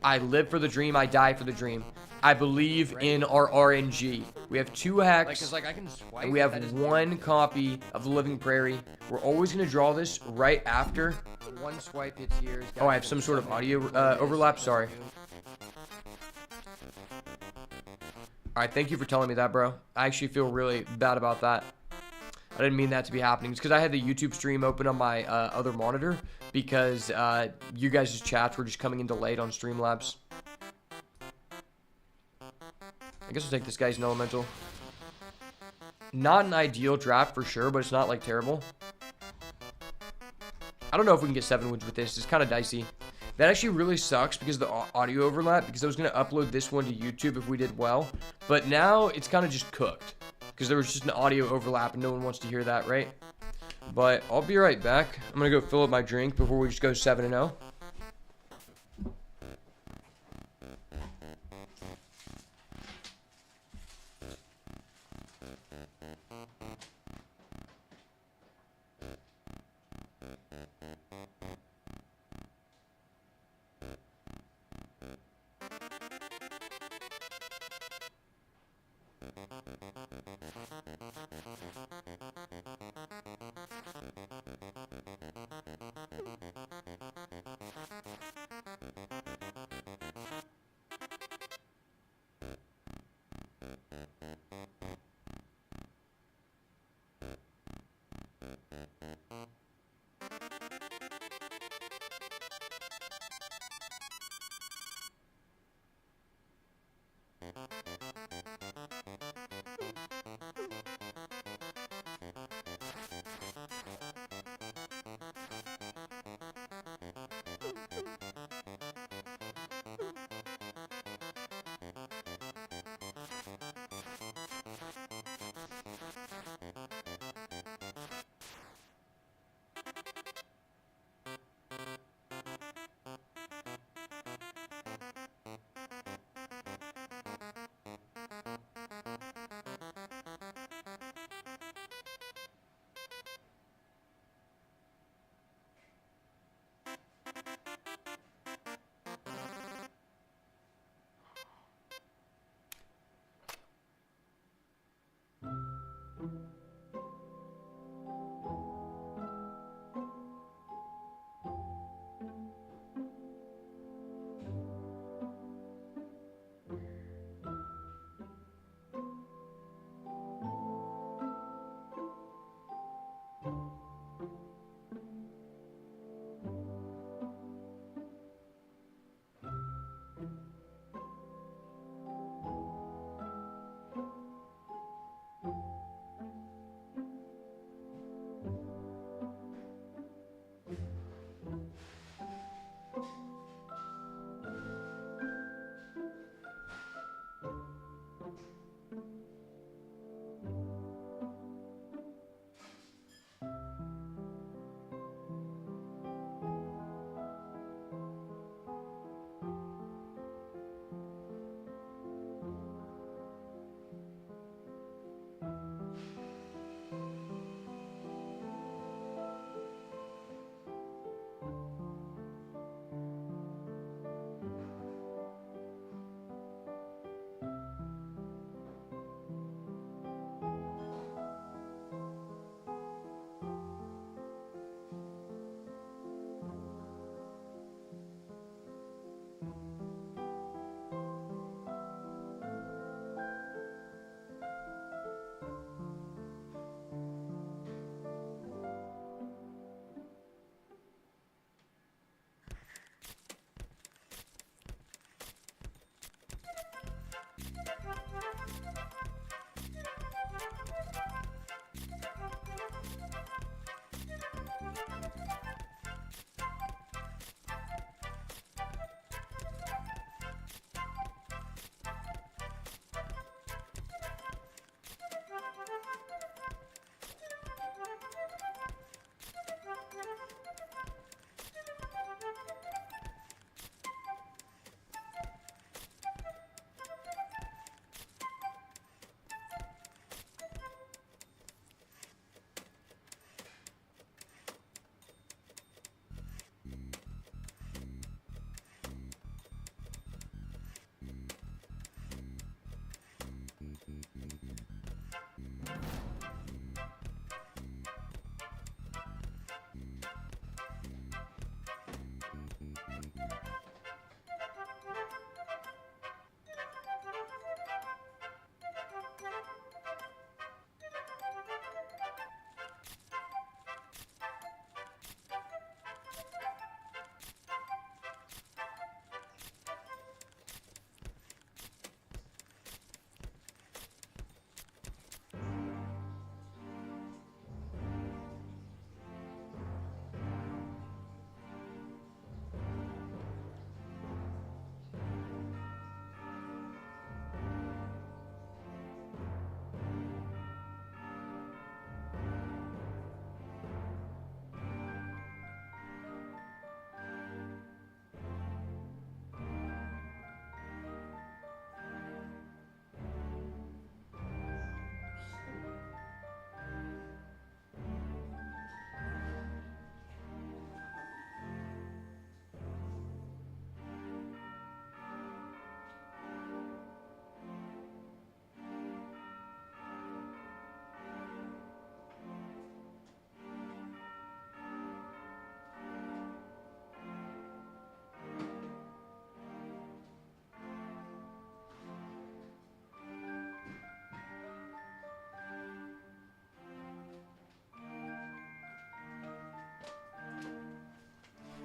I live for the dream. I die for the dream. I believe in our RNG. We have 2 hacks. Like, I can swipe. And we that have is- 1 copy of the Living Prairie. We're always going to draw this right after. One swipe hits here. Oh, I have some sort of audio overlap. Sorry. Alright, thank you for telling me that, bro. I actually feel really bad about that. I didn't mean that to be happening. It's because I had the YouTube stream open on my other monitor because you guys' chats were just coming in delayed on Streamlabs. I guess I'll take this guy's an elemental. Not an ideal draft for sure, but it's not like terrible. I don't know if we can get 7 wins with this. It's kind of dicey. That actually really sucks because of the audio overlap, because I was going to upload this one to YouTube if we did well. But now it's kind of just cooked because there was just an audio overlap and no one wants to hear that, right? But I'll be right back. I'm going to go fill up my drink before we just go 7-0.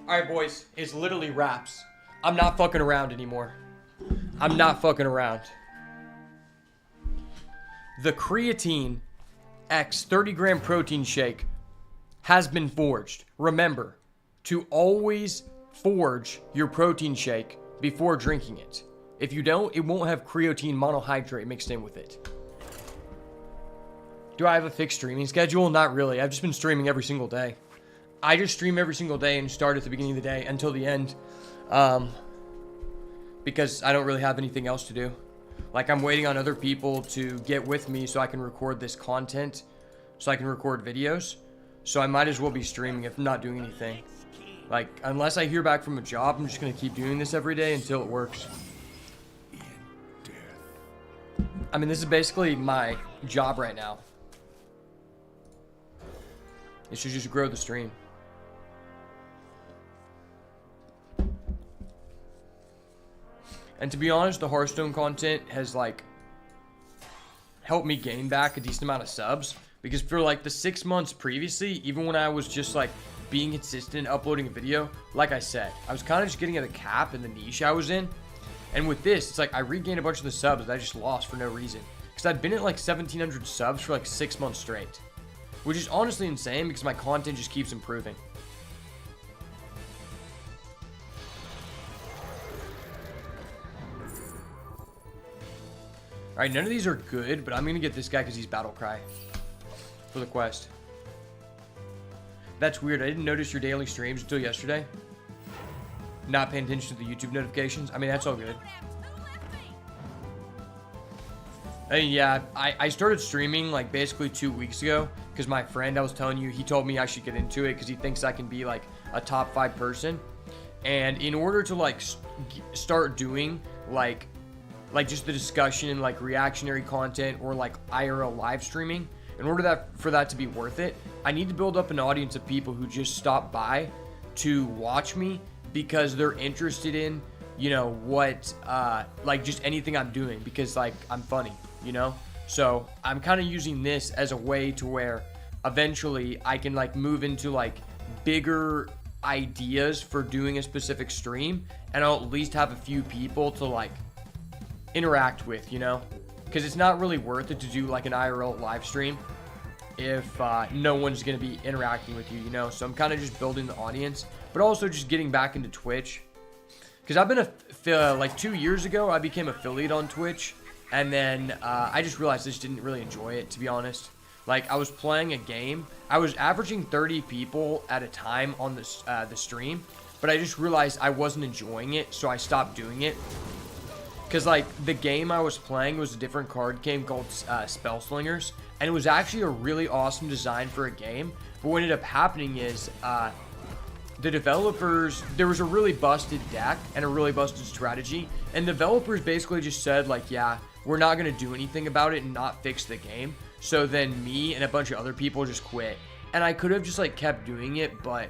Alright, boys. It's literally wraps. I'm not fucking around anymore. I'm not fucking around. The creatine X 30 gram protein shake has been forged. Remember to always forge your protein shake before drinking it. If you don't, it won't have creatine monohydrate mixed in with it. Do I have a fixed streaming schedule? Not really. I've just been streaming every single day. I just stream every single day and start at the beginning of the day until the end. Because I don't really have anything else to do. Like, I'm waiting on other people to get with me so I can record this content, so I can record videos. So I might as well be streaming if I'm not doing anything. Like, unless I hear back from a job, I'm just going to keep doing this every day until it works. I mean, this is basically my job right now. It should just grow the stream. And to be honest, the Hearthstone content has, like, helped me gain back a decent amount of subs. Because for, like, the 6 months previously, even when I was just, like, being consistent, uploading a video, like I said, I was kind of just getting at a cap in the niche I was in. And with this, it's like I regained a bunch of the subs that I just lost for no reason. Because I've been at, like, 1,700 subs for, like, 6 months straight. Which is honestly insane because my content just keeps improving. Alright, none of these are good, but I'm going to get this guy because he's Battle Cry for the quest. That's weird. I didn't notice your daily streams until yesterday. Not paying attention to the YouTube notifications. I mean, that's all good. I mean, yeah, I started streaming like basically 2 weeks ago because my friend I was telling you, he told me I should get into it because he thinks I can be like a top 5 person. And in order to like start doing like just the discussion and like reactionary content or like IRL live streaming, in order for that to be worth it, I need to build up an audience of people who just stop by to watch me because they're interested in, you know, what, like just anything I'm doing because like I'm funny, you know? So I'm kind of using this as a way to where eventually I can like move into like bigger ideas for doing a specific stream and I'll at least have a few people to like interact with, you know? Because it's not really worth it to do like an IRL live stream if no one's going to be interacting with you, you know? So I'm kind of just building the audience, but also just getting back into Twitch. Because I've been, like 2 years ago, I became affiliate on Twitch. And then I just realized I just didn't really enjoy it, to be honest. Like, I was playing a game. I was averaging 30 people at a time on the stream. But I just realized I wasn't enjoying it, so I stopped doing it. Because, like, the game I was playing was a different card game called Spellslingers. And it was actually a really awesome design for a game. But what ended up happening is the developers, there was a really busted deck and a really busted strategy. And developers basically just said, like, yeah, we're not going to do anything about it and not fix the game. So then me and a bunch of other people just quit. And I could have just, like, kept doing it, but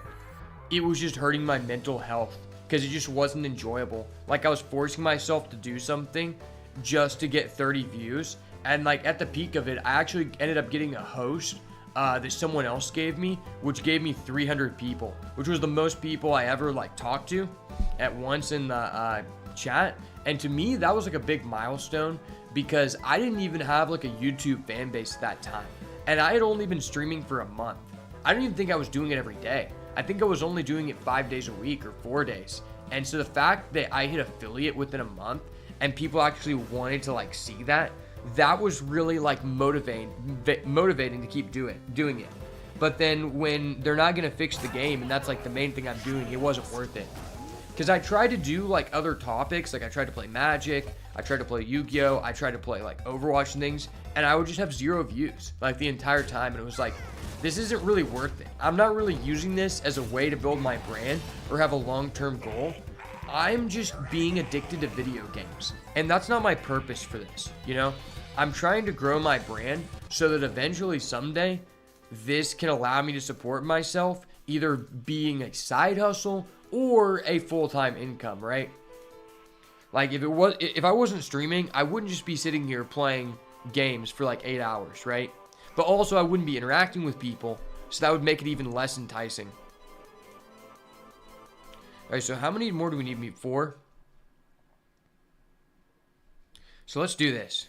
it was just hurting my mental health. Because it just wasn't enjoyable. Like, I was forcing myself to do something just to get 30 views. And, like, at the peak of it, I actually ended up getting a host that someone else gave me, which gave me 300 people. Which was the most people I ever, like, talked to at once in the chat. And to me, that was, like, a big milestone. Because I didn't even have, like, a YouTube fan base at that time. And I had only been streaming for a month. I didn't even think I was doing it every day. I think I was only doing it 5 days a week or 4 days. And so the fact that I hit affiliate within a month and people actually wanted to like see that, that was really like motivating to keep doing it. But then when they're not going to fix the game and that's like the main thing I'm doing, it wasn't worth it. Because I tried to do like other topics, like I tried to play Magic, I tried to play Yu-Gi-Oh, I tried to play like Overwatch and things, and I would just have 0 views like the entire time. And it was like, this isn't really worth it. I'm not really using this as a way to build my brand or have a long-term goal. I'm just being addicted to video games. And that's not my purpose for this, you know? I'm trying to grow my brand so that eventually someday this can allow me to support myself, either being a side hustle or a full-time income, right? Like if I wasn't streaming, I wouldn't just be sitting here playing games for like 8 hours, right? But also I wouldn't be interacting with people, so that would make it even less enticing. Alright, so how many more do we need to meet? 4? So let's do this.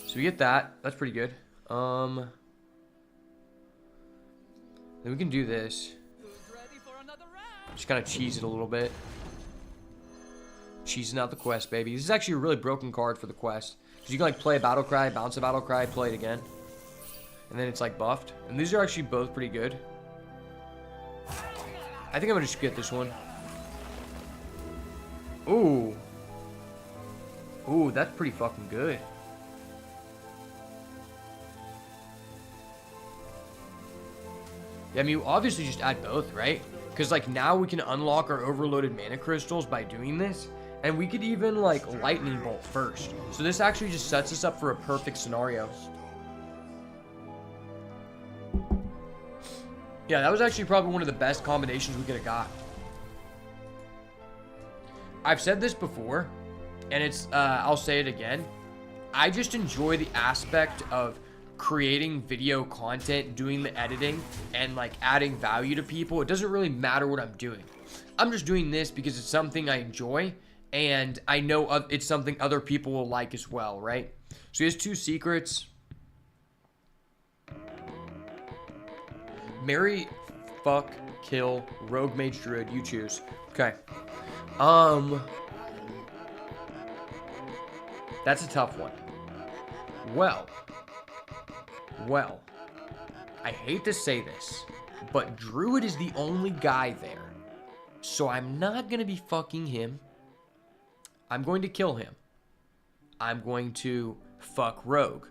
So we get that. That's pretty good. Then we can do this. Just kind of cheese it a little bit. Cheesing out the quest, baby. This is actually a really broken card for the quest. Because you can like play a battle cry, bounce a battle cry, play it again. And then it's like buffed. And these are actually both pretty good. I think I'm gonna just get this one. Ooh. Ooh, that's pretty fucking good. Yeah, I mean, you obviously just add both, right? Because, like, now we can unlock our overloaded mana crystals by doing this. And we could even, like, lightning bolt first. So this actually just sets us up for a perfect scenario. Yeah, that was actually probably one of the best combinations we could have got. I've said this before, and it's, I'll say it again. I just enjoy the aspect of creating video content, doing the editing, and like adding value to people. It doesn't really matter what I'm doing. I'm just doing this because it's something I enjoy, and I know it's something other people will like as well, right? So he has 2 secrets. Marry, fuck, kill, rogue, mage, druid. You choose. Okay. That's a tough one. Well, I hate to say this, but Druid is the only guy there. So I'm not going to be fucking him. I'm going to kill him. I'm going to fuck Rogue.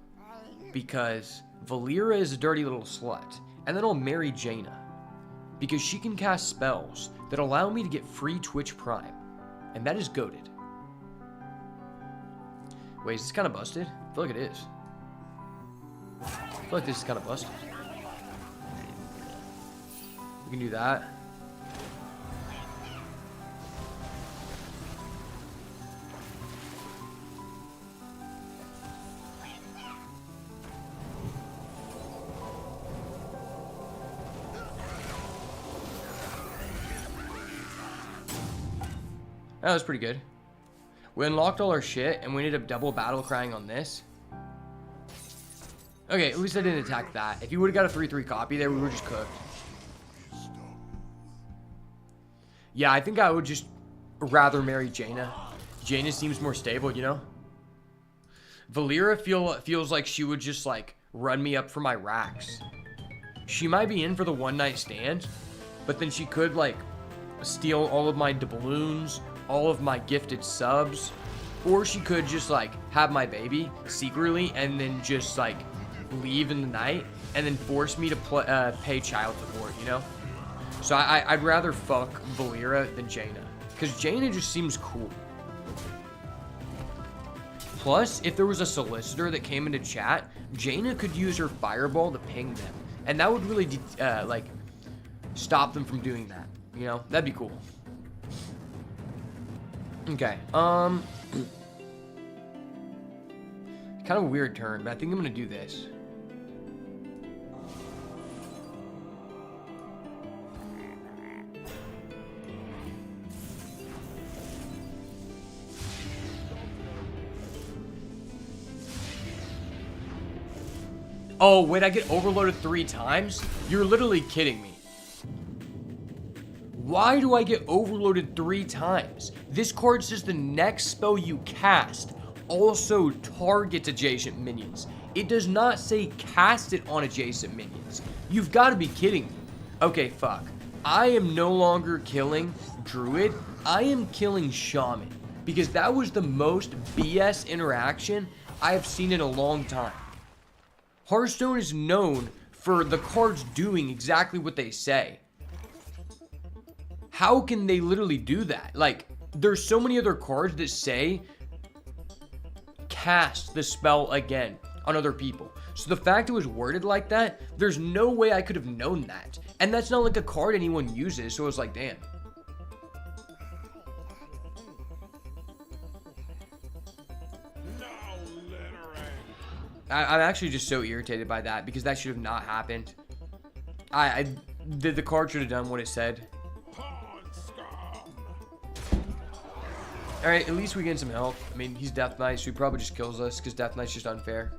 Because Valera is a dirty little slut. And then I'll marry Jaina. Because she can cast spells that allow me to get free Twitch Prime. And that is goated. Wait, is this kind of busted? I feel like it is. I feel like this is kind of busted. We can do that. That was pretty good. We unlocked all our shit, and we ended up double battle crying on this. Okay, at least I didn't attack that. If you would have got a 3-3 copy there, we were just cooked. Yeah, I think I would just rather marry Jaina. Jaina seems more stable, you know? Valera feels like she would just, like, run me up for my racks. She might be in for the one-night stand, but then she could, like, steal all of my doubloons, all of my gifted subs, or she could just, like, have my baby secretly and then just, like, leave in the night and then force me to pay child support, you know? So I'd rather fuck Valera than Jaina, because Jaina just seems cool. Plus, if there was a solicitor that came into chat, Jaina could use her fireball to ping them, and that would really like stop them from doing that, you know? That'd be cool. Okay, kind of a weird turn, but I think I'm gonna do this. Oh, wait, I get overloaded 3 times? You're literally kidding me. Why do I get overloaded 3 times? This card says the next spell you cast also targets adjacent minions. It does not say cast it on adjacent minions. You've got to be kidding me. Okay, fuck. I am no longer killing Druid. I am killing Shaman. Because that was the most BS interaction I have seen in a long time. Hearthstone is known for the cards doing exactly what they say. How can they literally do that? Like, there's so many other cards that say cast the spell again on other people. So the fact it was worded like that, there's no way I could have known that. And that's not like a card anyone uses, so I was like, damn. I'm actually just so irritated by that because that should have not happened. the card should have done what it said. Alright, at least we gain some health. I mean, he's Death Knight, so he probably just kills us because Death Knight's just unfair.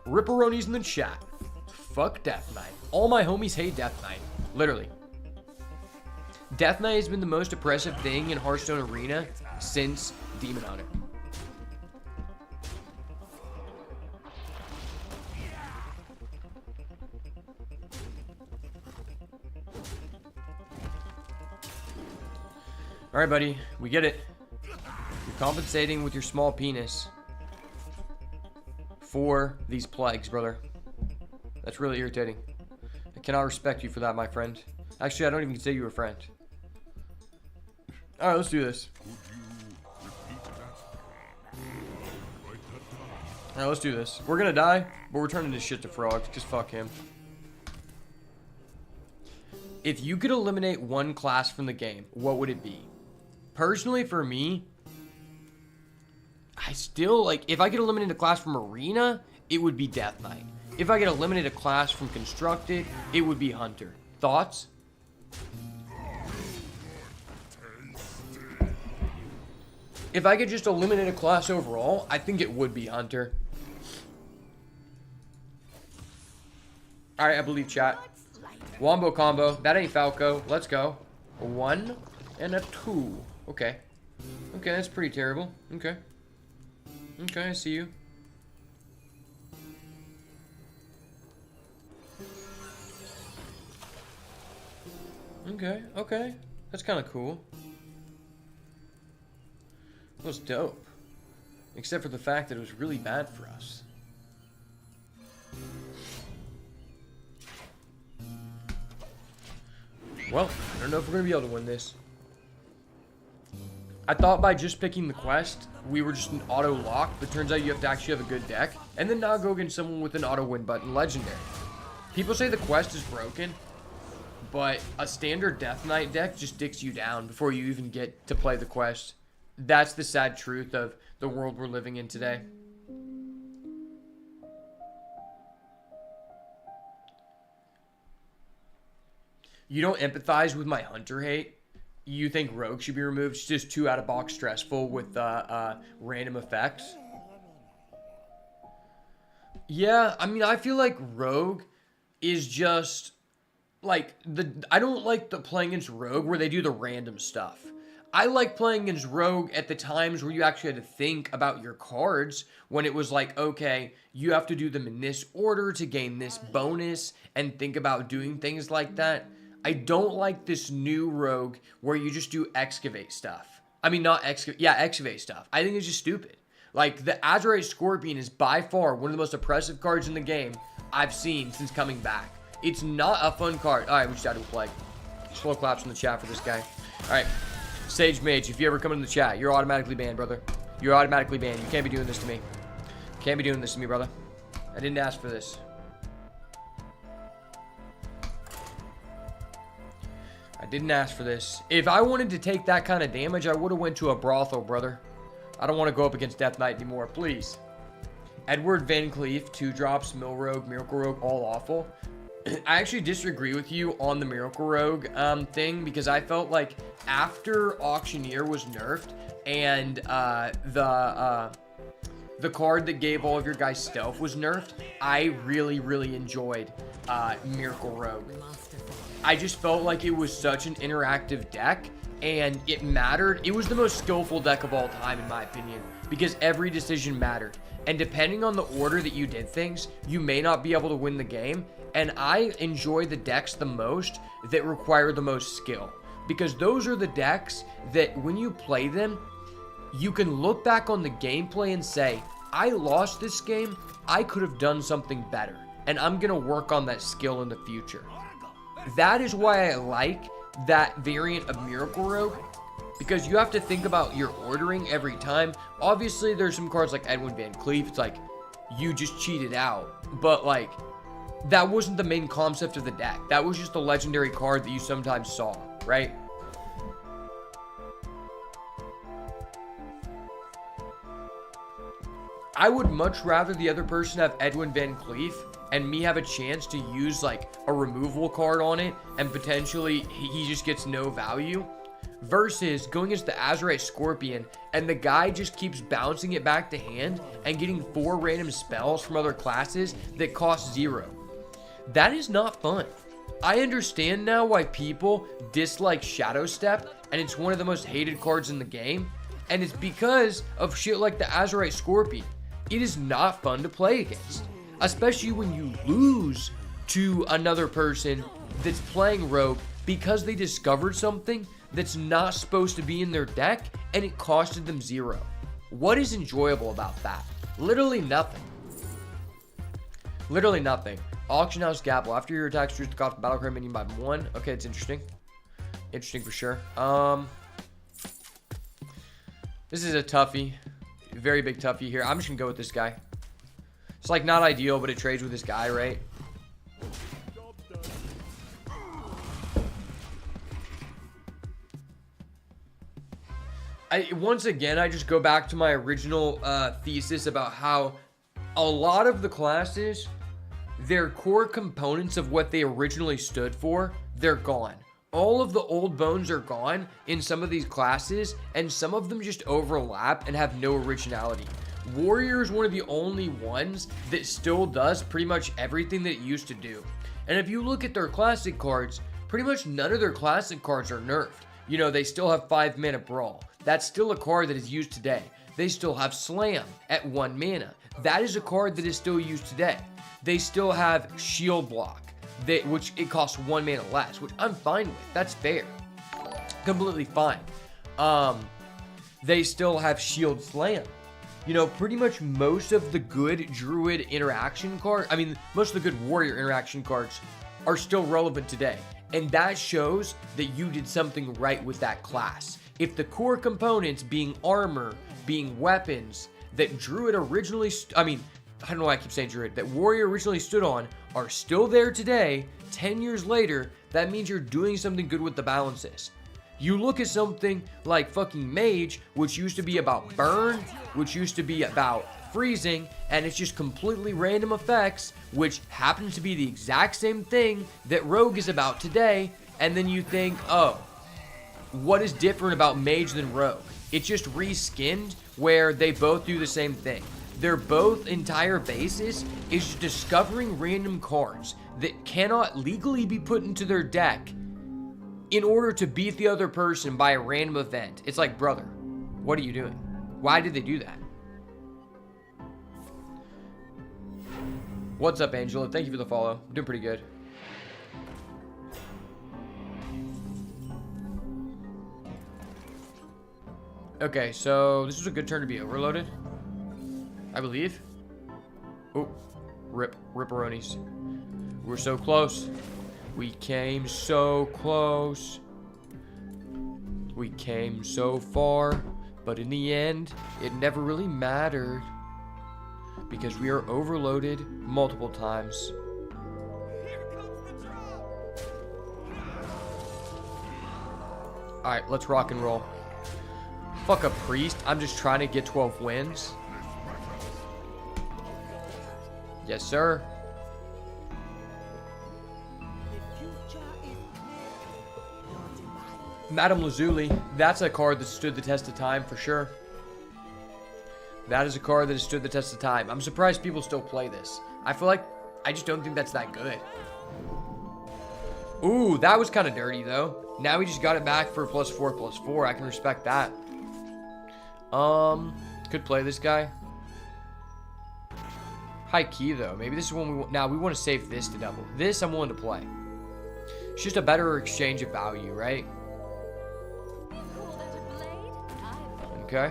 Ripperonis in the chat. Fuck Death Knight. All my homies hate Death Knight. Literally. Death Knight has been the most oppressive thing in Hearthstone Arena since Demon Hunter. Alright, buddy. We get it. You're compensating with your small penis for these plagues, brother. That's really irritating. I cannot respect you for that, my friend. Actually, I don't even consider you a friend. Alright, let's do this. Alright, let's do this. We're gonna die, but we're turning this shit to frogs, because fuck him. If you could eliminate one class from the game, what would it be? Personally, for me, I still, like, if I could eliminate a class from Arena, it would be Death Knight. If I could eliminate a class from Constructed, it would be Hunter. Thoughts? If I could just eliminate a class overall, I think it would be Hunter. Alright, I believe chat. Wombo combo. That ain't Falco. Let's go. A 1 and a 2. Okay. Okay, that's pretty terrible. Okay. Okay, I see you. Okay, okay. That's kind of cool. It was dope. Except for the fact that it was really bad for us. Well, I don't know if we're going to be able to win this. I thought by just picking the quest, we were just an auto lock, but turns out you have to actually have a good deck. And then now go against someone with an auto win button legendary. People say the quest is broken, but a standard Death Knight deck just dicks you down before you even get to play the quest. That's the sad truth of the world we're living in today. You don't empathize with my Hunter hate? You think Rogue should be removed? It's just too out-of-box stressful with random effects. Yeah, I mean, I feel like Rogue is just like I don't like the playing against Rogue where they do the random stuff. I like playing against Rogue at the times where you actually had to think about your cards, when it was like, okay, you have to do them in this order to gain this bonus, and think about doing things like that. I don't like this new Rogue where you just do excavate stuff. I mean, not excavate, yeah, excavate stuff. I think it's just stupid. Like, the Azurite Scorpion is by far one of the most oppressive cards in the game I've seen since coming back. It's not a fun card. All right, we just had to play. Slow claps in the chat for this guy. All right, Sage Mage, if you ever come in the chat, you're automatically banned, brother. You're automatically banned. You can't be doing this to me. Can't be doing this to me, brother. I didn't ask for this. I didn't ask for this. If I wanted to take that kind of damage, I would have went to a brothel, brother. I don't want to go up against Death Knight anymore, please. Edward Van Cleef, 2 drops, Mill Rogue, Miracle Rogue, all awful. I actually disagree with you on the Miracle Rogue thing, because I felt like after Auctioneer was nerfed and the card that gave all of your guys stealth was nerfed, I really, really enjoyed Miracle Rogue. I just felt like it was such an interactive deck, and it mattered. It was the most skillful deck of all time, in my opinion, because every decision mattered. And depending on the order that you did things, you may not be able to win the game. And I enjoy the decks the most that require the most skill, because those are the decks that when you play them, you can look back on the gameplay and say, I lost this game, I could have done something better, and I'm going to work on that skill in the future. That is why I like that variant of Miracle Rogue, because you have to think about your ordering every time. Obviously, there's some cards like Edwin Van Cleef, it's like, you just cheated out, but like, that wasn't the main concept of the deck. That was just a legendary card that you sometimes saw, right? I would much rather the other person have Edwin Van Cleef and me have a chance to use like a removal card on it and potentially he just gets no value, versus going against the Azurite Scorpion and the guy just keeps bouncing it back to hand and getting 4 random spells from other classes that cost 0. That is not fun. I understand now why people dislike Shadow Step, and it's one of the most hated cards in the game, and it's because of shit like the Azurite Scorpion. It is not fun to play against, especially when you lose to another person that's playing Rogue because they discovered something that's not supposed to be in their deck and it costed them 0. What is enjoyable about that? Literally nothing. Literally nothing. Auction House Gapple. After your attack, reduce the cost of battle card minion by 1. Okay, it's interesting. Interesting for sure. This is a toughie. Very big toughie here. I'm just gonna go with this guy. It's like not ideal, but it trades with this guy, right? Once again, I just go back to my original thesis about how a lot of the classes, their core components of what they originally stood for, they're gone. All of the old bones are gone in some of these classes, and some of them just overlap and have no originality. Warrior is one of the only ones that still does pretty much everything that it used to do. And if you look at their classic cards, pretty much none of their classic cards are nerfed. You know, they still have 5 mana Brawl. That's still a card that is used today. They still have Slam at 1 mana. That is a card that is still used today. They still have Shield Block, which it costs 1 mana less, which I'm fine with. That's fair. Completely fine. They still have Shield Slam. You know, pretty much most of the good Druid interaction cards, most of the good Warrior interaction cards are still relevant today. And that shows that you did something right with that class. If the core components being armor, being weapons, that Druid originally, I don't know why I keep saying Druid, that Warrior originally stood on are still there today, 10 years later, that means you're doing something good with the balances. You look at something like fucking Mage, which used to be about burn, which used to be about freezing, and it's just completely random effects, which happens to be the exact same thing that Rogue is about today, and then you think, oh, what is different about Mage than Rogue? It's just reskinned where they both do the same thing. Their both entire basis is discovering random cards that cannot legally be put into their deck in order to beat the other person by a random event. It's like, brother, what are you doing? Why did they do that? What's up, Angela? Thank you for the follow. I'm doing pretty good. Okay, so this was a good turn to be overloaded, I believe. Oh, ripperonis. We're so close. We came so close. We came so far, but in the end, it never really mattered because we are overloaded multiple times. Alright, let's rock and roll. Fuck a priest. I'm just trying to get 12 wins. Yes, sir. Madame Lazuli. That's a card that stood the test of time for sure. That is a card that has stood the test of time. I'm surprised people still play this. I feel like I just don't think that's that good. Ooh, that was kind of dirty though. Now we just got it back for +4/+4. I can respect that. Could play this guy. High key though. Maybe this is one we want. Now we want to save this to double. This I'm willing to play. It's just a better exchange of value, right? Okay.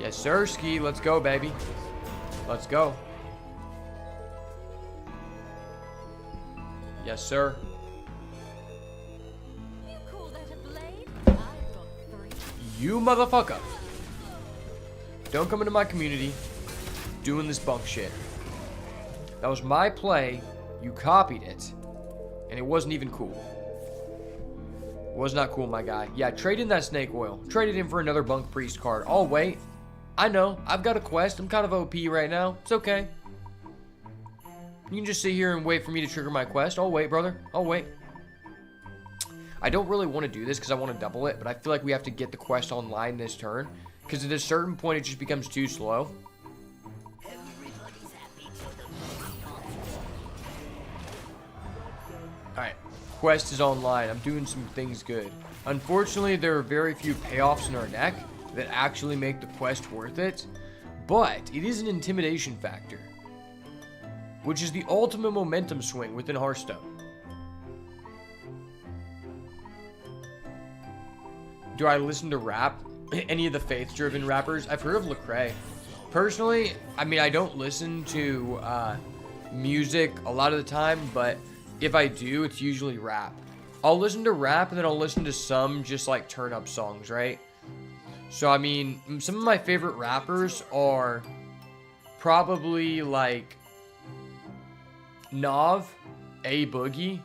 Yes, sir, Ski. Let's go, baby. Let's go. Yes, sir. You motherfucker. Don't come into my community doing this bunk shit. That was my play. You copied it. And it wasn't even cool. Was not cool, my guy. Yeah, trade in that snake oil. Trade it in for another bunk priest card. I'll wait. I know. I've got a quest. I'm kind of OP right now. It's okay. You can just sit here and wait for me to trigger my quest. I'll wait, brother. I'll wait. I don't really want to do this because I want to double it, but I feel like we have to get the quest online this turn, because at a certain point it just becomes too slow. Alright, quest is online. I'm doing some things good. Unfortunately, there are very few payoffs in our deck that actually make the quest worth it, but it is an intimidation factor, which is the ultimate momentum swing within Hearthstone. Do I listen to rap? Any of the faith-driven rappers? I've heard of Lecrae. Personally, I mean, I don't listen to music a lot of the time, but if I do, it's usually rap. I'll listen to rap, and then I'll listen to some just like turn-up songs, right? So, I mean, some of my favorite rappers are probably like Nav, A Boogie,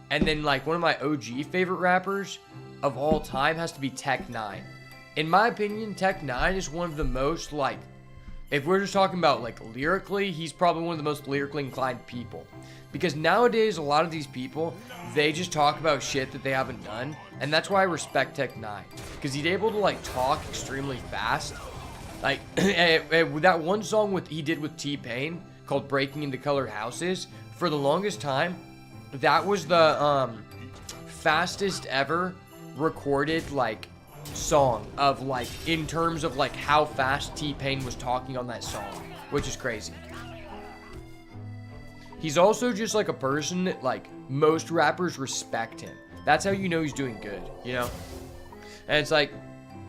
and then like one of my OG favorite rappers of all time has to be Tech 9. In my opinion, Tech 9 is one of the most, like, if we're just talking about like lyrically, he's probably one of the most lyrically inclined people. Because nowadays, a lot of these people, they just talk about shit that they haven't done. And that's why I respect Tech 9. Because he's able to like talk extremely fast. Like, that one song he did with T-Pain called Breaking Into Colored Houses, for the longest time, that was the fastest ever recorded like song of like, in terms of like how fast T-Pain was talking on that song, which is crazy. He's also just like a person that like most rappers respect him. That's how you know he's doing good, you know? And it's like,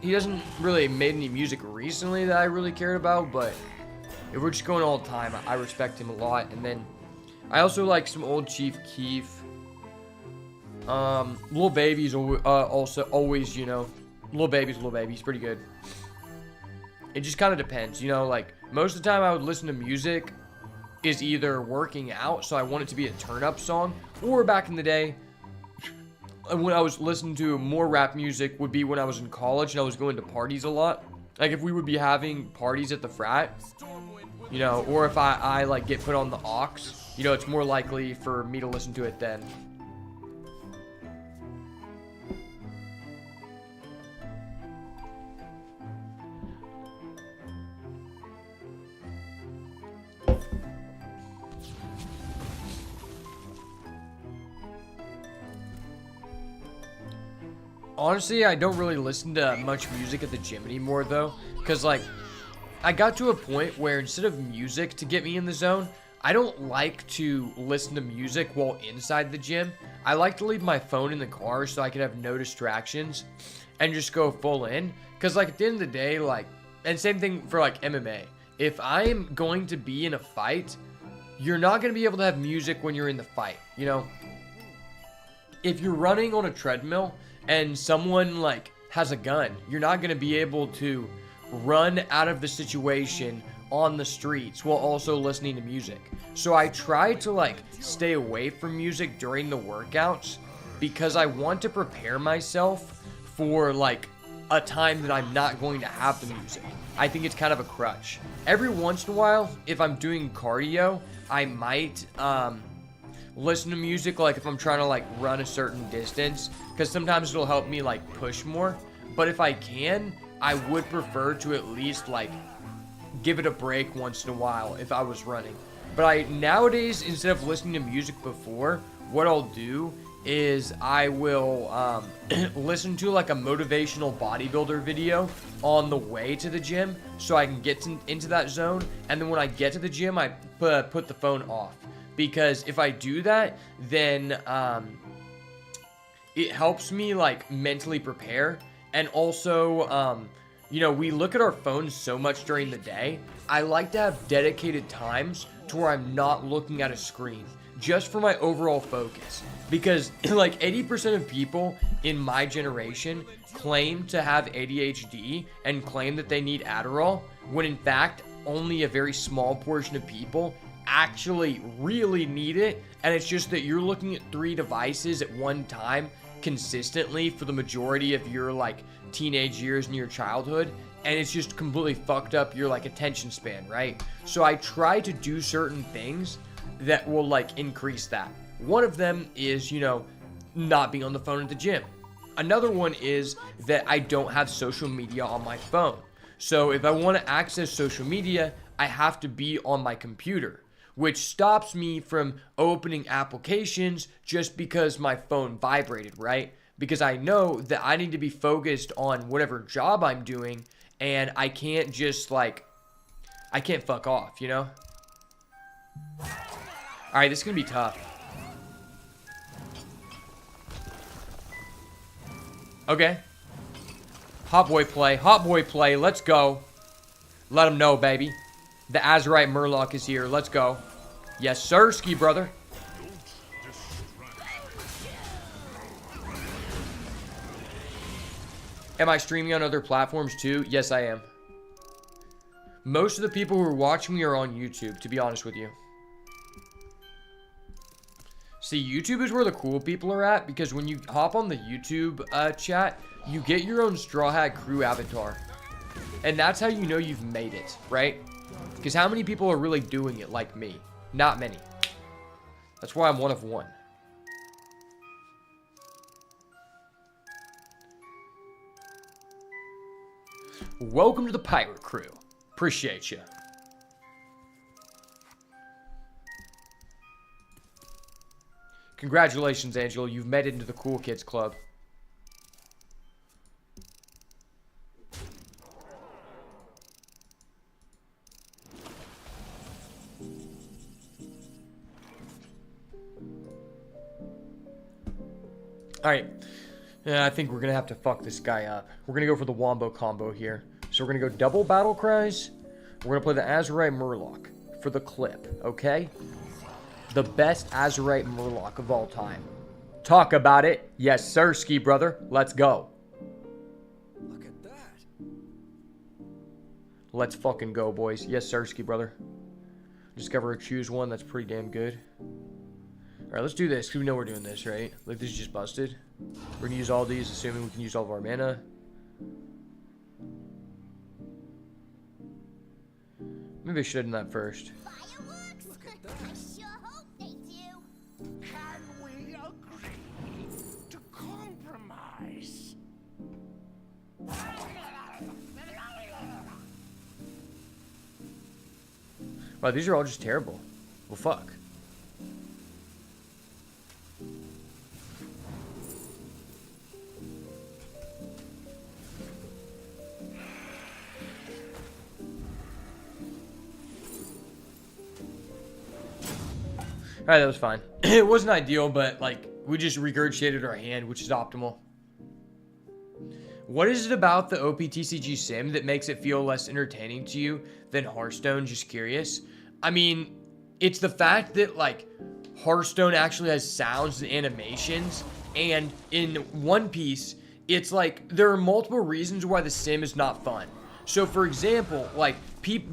he hasn't really made any music recently that I really cared about, but if we're just going all the time, I respect him a lot. And then I also like some old Chief Keef. Lil Baby's also always, you know, Lil Baby's pretty good. It just kind of depends, you know, like most of the time I would listen to music is either working out, so I want it to be a turn-up song, or back in the day when I was listening to more rap music would be when I was in college and I was going to parties a lot. Like if we would be having parties at the frat, you know, or if I like get put on the aux, you know, it's more likely for me to listen to it then. Honestly, I don't really listen to much music at the gym anymore, though. Because, like, I got to a point where instead of music to get me in the zone, I don't like to listen to music while inside the gym. I like to leave my phone in the car so I can have no distractions and just go full in. Because, like, at the end of the day, like, and same thing for, like, MMA. If I am going to be in a fight, you're not going to be able to have music when you're in the fight, you know? If you're running on a treadmill and someone like has a gun, you're not going to be able to run out of the situation on the streets while also listening to music. So I try to like stay away from music during the workouts because I want to prepare myself for like a time that I'm not going to have the music. I think it's kind of a crutch. Every once in a while, if I'm doing cardio, I might listen to music, like if I'm trying to like run a certain distance, because sometimes it'll help me like push more. But if I can, I would prefer to at least like give it a break once in a while if I was running. But nowadays, instead of listening to music before, what I'll do is I will listen to like a motivational bodybuilder video on the way to the gym so I can get into that zone. And then when I get to the gym, I put the phone off. Because if I do that, then it helps me like mentally prepare. And also, you know, we look at our phones so much during the day. I like to have dedicated times to where I'm not looking at a screen, just for my overall focus. Because like 80% of people in my generation claim to have ADHD and claim that they need Adderall, when in fact only a very small portion of people actually really need it. And it's just that you're looking at 3 devices at one time consistently for the majority of your like teenage years and your childhood, and it's just completely fucked up your like attention span, right? So I try to do certain things that will like increase that. One of them is, you know, not being on the phone at the gym. Another one is that I don't have social media on my phone. So if I want to access social media, I have to be on my computer, which stops me from opening applications just because my phone vibrated, right? Because I know that I need to be focused on whatever job I'm doing, and I can't just like, I can't fuck off, you know? Alright, this is gonna be tough. Okay. Hot boy play, let's go. Let him know, baby. The Azurite Murloc is here, let's go. Yes, sir, ski brother. Am I streaming on other platforms too? Yes, I am. Most of the people who are watching me are on YouTube, to be honest with you. See, YouTube is where the cool people are at, because when you hop on the YouTube chat, you get your own Straw Hat Crew avatar. And that's how you know you've made it, right? Because how many people are really doing it like me? Not many. That's why I'm one of one. Welcome to the Pirate Crew. Appreciate you. Congratulations, Angel. You've made it into the Cool Kids Club. Alright. I think we're going to have to fuck this guy up. We're going to go for the Wombo combo here. So we're going to go double Battle Cries. We're going to play the Azurite Murloc for the clip, okay? The best Azurite Murloc of all time. Talk about it. Yes, sir, ski brother. Let's go. Look at that. Let's fucking go, boys. Yes, sir, ski brother. Discover or choose one. That's pretty damn good. Alright, let's do this, because we know we're doing this, right? Like, this is just busted. We're going to use all these, assuming we can use all of our mana. Maybe I should have done that first. Fireworks? Look at that. I sure hope they do. Can we agree to compromise? Wow, these are all just terrible. Well, fuck. Alright, that was fine. It wasn't ideal, but, like, we just regurgitated our hand, which is optimal. What is it about the OPTCG sim that makes it feel less entertaining to you than Hearthstone? Just curious. I mean, it's the fact that, like, Hearthstone actually has sounds and animations, and in One Piece, it's like, there are multiple reasons why the sim is not fun. So, for example, like,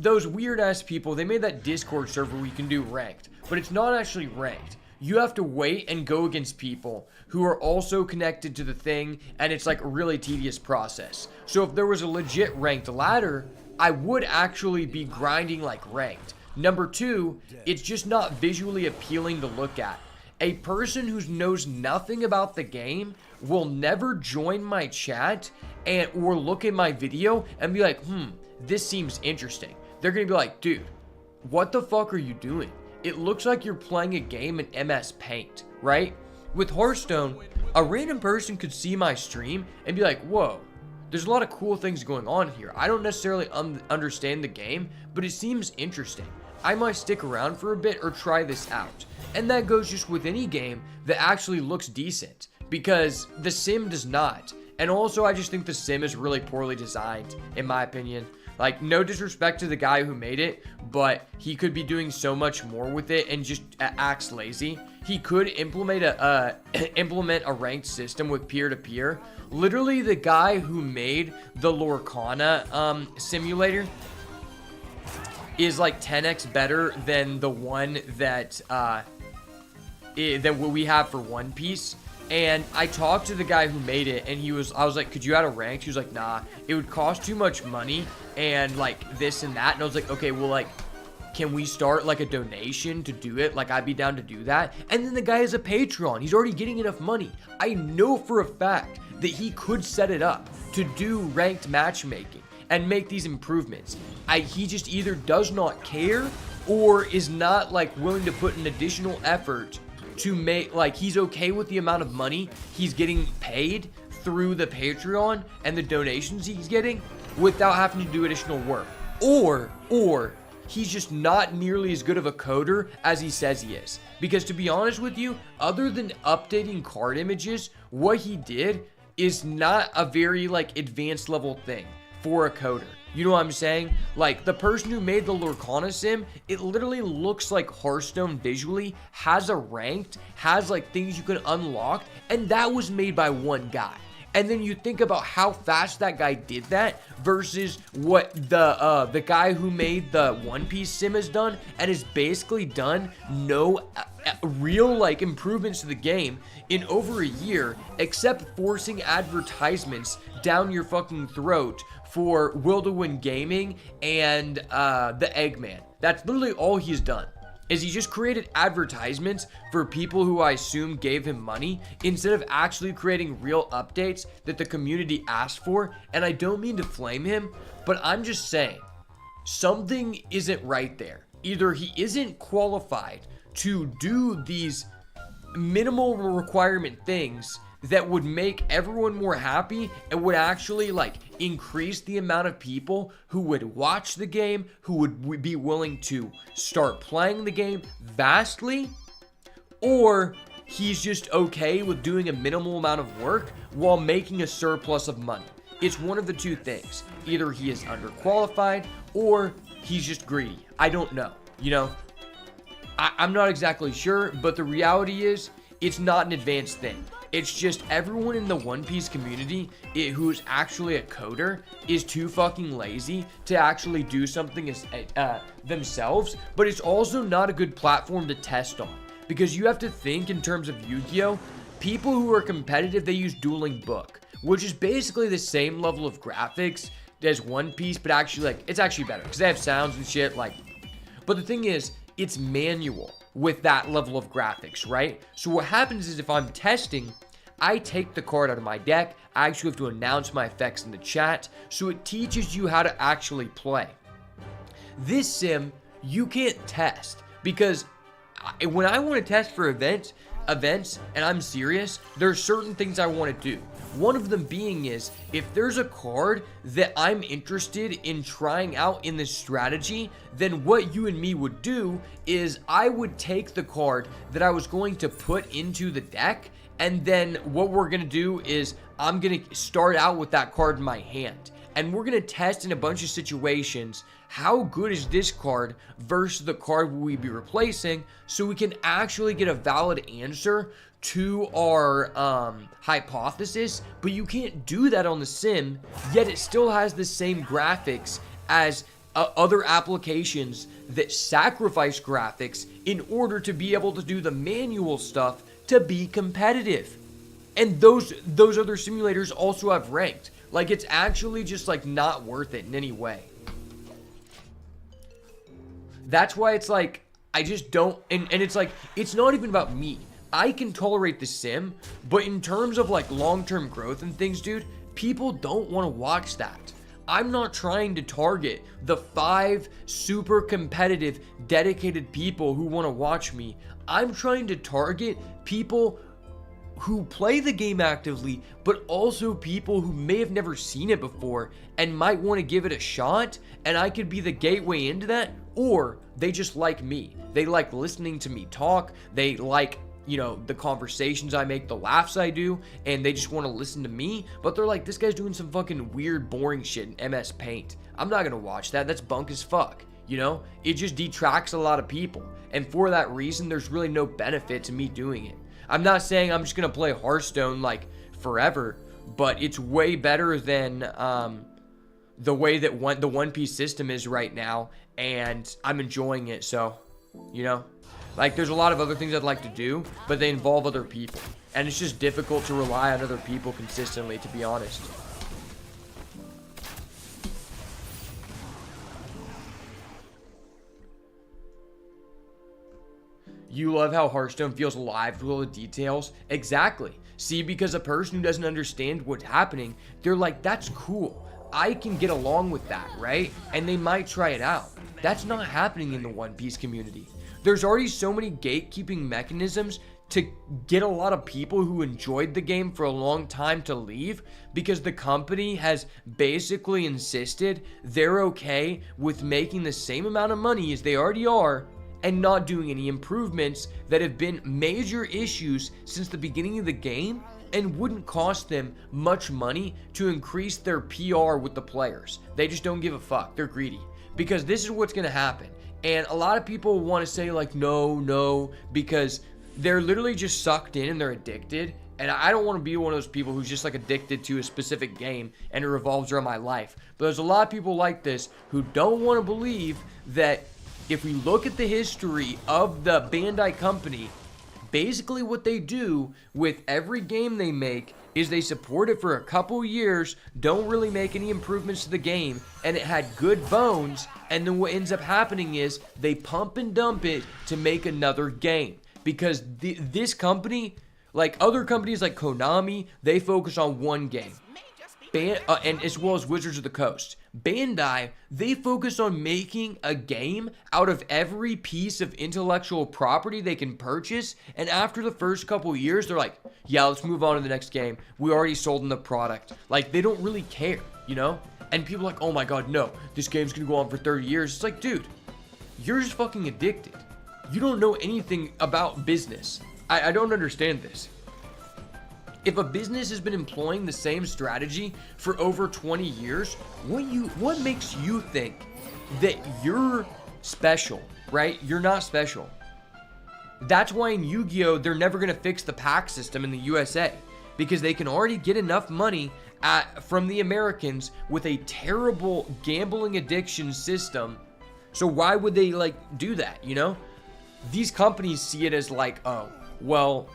those weird-ass people, they made that Discord server where you can do ranked. But it's not actually ranked. You have to wait and go against people who are also connected to the thing, and it's like a really tedious process. So if there was a legit ranked ladder, I would actually be grinding like ranked. Number two, it's just not visually appealing to look at. A person who knows nothing about the game will never join my chat or look at my video and be like, this seems interesting. They're gonna be like, dude, what the fuck are you doing? It looks like you're playing a game in MS Paint, right? With Hearthstone, a random person could see my stream and be like, whoa, there's a lot of cool things going on here. I don't necessarily understand the game, but it seems interesting. I might stick around for a bit or try this out. And that goes just with any game that actually looks decent, because the sim does not. And also, I just think the sim is really poorly designed, in my opinion. Like, no disrespect to the guy who made it, but he could be doing so much more with it and just acts lazy. He could implement a ranked system with peer-to-peer. Literally, the guy who made the Lorcana simulator is like 10x better than the one that what we have for One Piece. And I talked to the guy who made it, and I was like, could you add a rank? He was like, nah, it would cost too much money, and like this and that. And I was like, okay, well, like, can we start like a donation to do it? Like, I'd be down to do that. And then the guy has a Patreon. He's already getting enough money. I know for a fact that he could set it up to do ranked matchmaking and make these improvements. He just either does not care or is not like willing to put an additional effort to make, like, he's okay with the amount of money he's getting paid through the Patreon and the donations he's getting without having to do additional work. Or he's just not nearly as good of a coder as he says he is. Because to be honest with you, other than updating card images, what he did is not a very like advanced level thing for a coder. You know what I'm saying? Like, the person who made the Lorcana sim, it literally looks like Hearthstone visually, has a ranked, has like things you can unlock, and that was made by one guy. And then you think about how fast that guy did that versus what the guy who made the One Piece sim has done, and has basically done no real like improvements to the game in over a year, except forcing advertisements down your fucking throat for Will to Win Gaming and the Eggman. That's literally all he's done. Is he just created advertisements for people who I assume gave him money instead of actually creating real updates that the community asked for. And I don't mean to flame him, but I'm just saying something isn't right there. Either he isn't qualified to do these minimal requirement things that would make everyone more happy and would actually like increase the amount of people who would watch the game, who would be willing to start playing the game vastly, or he's just okay with doing a minimal amount of work while making a surplus of money. It's one of the two things. Either he is underqualified or he's just greedy. I don't know. You know, I'm not exactly sure, but the reality is it's not an advanced thing. It's just everyone in the One Piece community who's actually a coder is too fucking lazy to actually do something themselves, but it's also not a good platform to test on. Because you have to think in terms of Yu-Gi-Oh! People who are competitive, they use Dueling Book, which is basically the same level of graphics as One Piece, but actually, like, it's actually better because they have sounds and shit, like. But the thing is, it's manual with that level of graphics, right? So what happens is if I'm testing, I take the card out of my deck. I actually have to announce my effects in the chat, so it teaches you how to actually play. This sim, you can't test because when I want to test for events, and I'm serious, there's certain things I want to do. One of them being is, if there's a card that I'm interested in trying out in this strategy, then what you and me would do is I would take the card that I was going to put into the deck, and then what we're going to do is I'm going to start out with that card in my hand. And we're going to test in a bunch of situations how good is this card versus the card we'd be replacing, so we can actually get a valid answer to our hypothesis. But you can't do that on the sim, yet it still has the same graphics as other applications that sacrifice graphics in order to be able to do the manual stuff to be competitive. And those other simulators also have ranked. Like, it's actually just like not worth it in any way. That's why it's like, I just don't, and it's like, it's not even about me. I can tolerate the sim, but in terms of like long-term growth and things, dude, people don't want to watch that. I'm not trying to target the 5 super competitive, dedicated people who want to watch me. I'm trying to target people who play the game actively, but also people who may have never seen it before and might want to give it a shot, and I could be the gateway into that. Or they just like me. They like listening to me talk. They like, you know, the conversations I make, the laughs I do, and they just want to listen to me, but they're like, this guy's doing some fucking weird, boring shit in MS Paint. I'm not gonna watch that. That's bunk as fuck. You know, it just detracts a lot of people, and for that reason, there's really no benefit to me doing it. I'm not saying I'm just gonna play Hearthstone like forever, but it's way better than the way that the One Piece system is right now, and I'm enjoying it. So, you know, Like, there's a lot of other things I'd like to do, but they involve other people. And it's just difficult to rely on other people consistently, to be honest. You love how Hearthstone feels alive with all the details? Exactly. See, because a person who doesn't understand what's happening, they're like, that's cool. I can get along with that, right? And they might try it out. That's not happening in the One Piece community. There's already so many gatekeeping mechanisms to get a lot of people who enjoyed the game for a long time to leave, because the company has basically insisted they're okay with making the same amount of money as they already are and not doing any improvements that have been major issues since the beginning of the game and wouldn't cost them much money to increase their PR with the players. They just don't give a fuck. They're greedy. Because this is what's going to happen. And a lot of people want to say like, no, because they're literally just sucked in and they're addicted. And I don't want to be one of those people who's just like addicted to a specific game and it revolves around my life. But there's a lot of people like this who don't want to believe that if we look at the history of the Bandai company, basically what they do with every game they make is they support it for a couple years, don't really make any improvements to the game, and it had good bones, and then what ends up happening is they pump and dump it to make another game. Because this company, like other companies like Konami, they focus on one game. And as well as Wizards of the Coast. Bandai, they focus on making a game out of every piece of intellectual property they can purchase, and after the first couple years, they're like, yeah, let's move on to the next game. We already sold them the product. Like, they don't really care, you know? And people are like, oh my god, no, this game's gonna go on for 30 years. It's like, dude, you're just fucking addicted. You don't know anything about business. I don't understand this. If a business has been employing the same strategy for over 20 years, what makes you think that you're special, right? You're not special. That's why in Yu-Gi-Oh! They're never going to fix the pack system in the USA, because they can already get enough money from the Americans with a terrible gambling addiction system. So why would they like do that, you know? These companies see it as like, oh, well,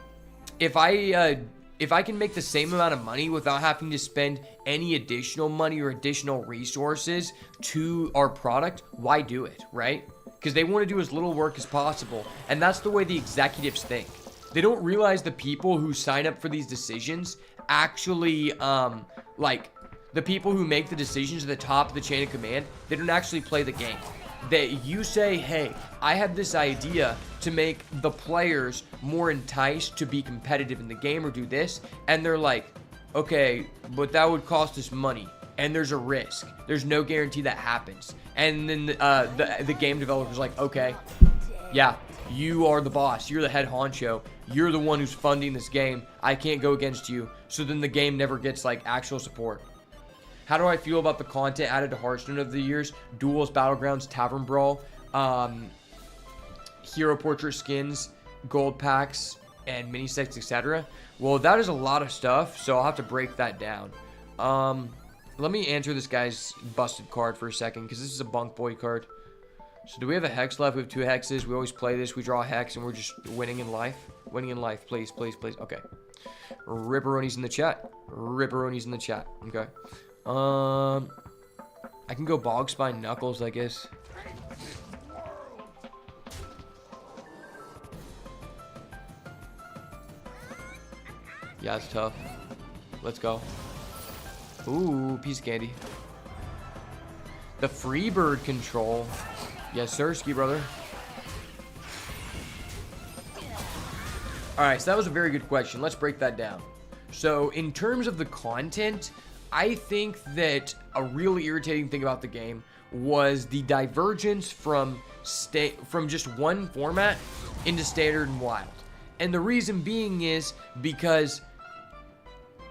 if I can make the same amount of money without having to spend any additional money or additional resources to our product, why do it, right? Because they want to do as little work as possible. And that's the way the executives think. They don't realize the people who sign up for these decisions actually, like, the people who make the decisions at the top of the chain of command, they don't actually play the game. That you say, hey, I have this idea to make the players more enticed to be competitive in the game or do this, and they're like, okay, but that would cost us money, and there's a risk. There's no guarantee that happens. And then the game developer's like, okay, yeah, you are the boss. You're the head honcho. You're the one who's funding this game. I can't go against you. So then the game never gets like actual support. How do I feel about the content added to Hearthstone over the years? Duels, Battlegrounds, Tavern Brawl, Hero Portrait skins, gold packs, and mini sets, etc. Well, that is a lot of stuff, so I'll have to break that down. Let me answer this guy's busted card for a second, because this is a Bunk Boy card. So do we have a hex left? We have 2 hexes. We always play this. We draw a hex, and we're just winning in life. Winning in life. Please, please, please. Okay. Ripperonis in the chat. Ripperonis in the chat. Okay. I can go Bog Spine Knuckles, I guess. Yeah, it's tough. Let's go. Ooh, piece of candy. The Freebird control. Yes, sir, ski brother. Alright, so that was a very good question. Let's break that down. So, in terms of the content, I think that a really irritating thing about the game was the divergence from just one format into standard and wild. And the reason being is because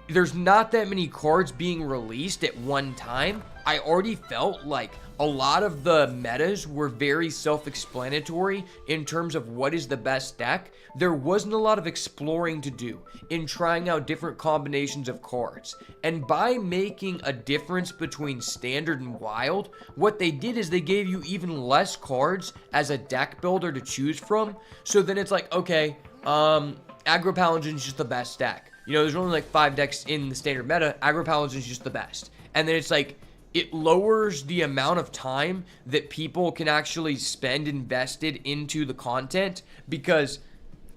there's not that many cards being released at one time, I already felt like a lot of the metas were very self-explanatory in terms of what is the best deck. There wasn't a lot of exploring to do in trying out different combinations of cards. And by making a difference between standard and wild, what they did is they gave you even less cards as a deck builder to choose from. So then it's like, okay, Aggro Paladin's just the best deck. You know, there's only like 5 decks in the standard meta. Aggro Paladin's just the best. And then it's like, it lowers the amount of time that people can actually spend invested into the content because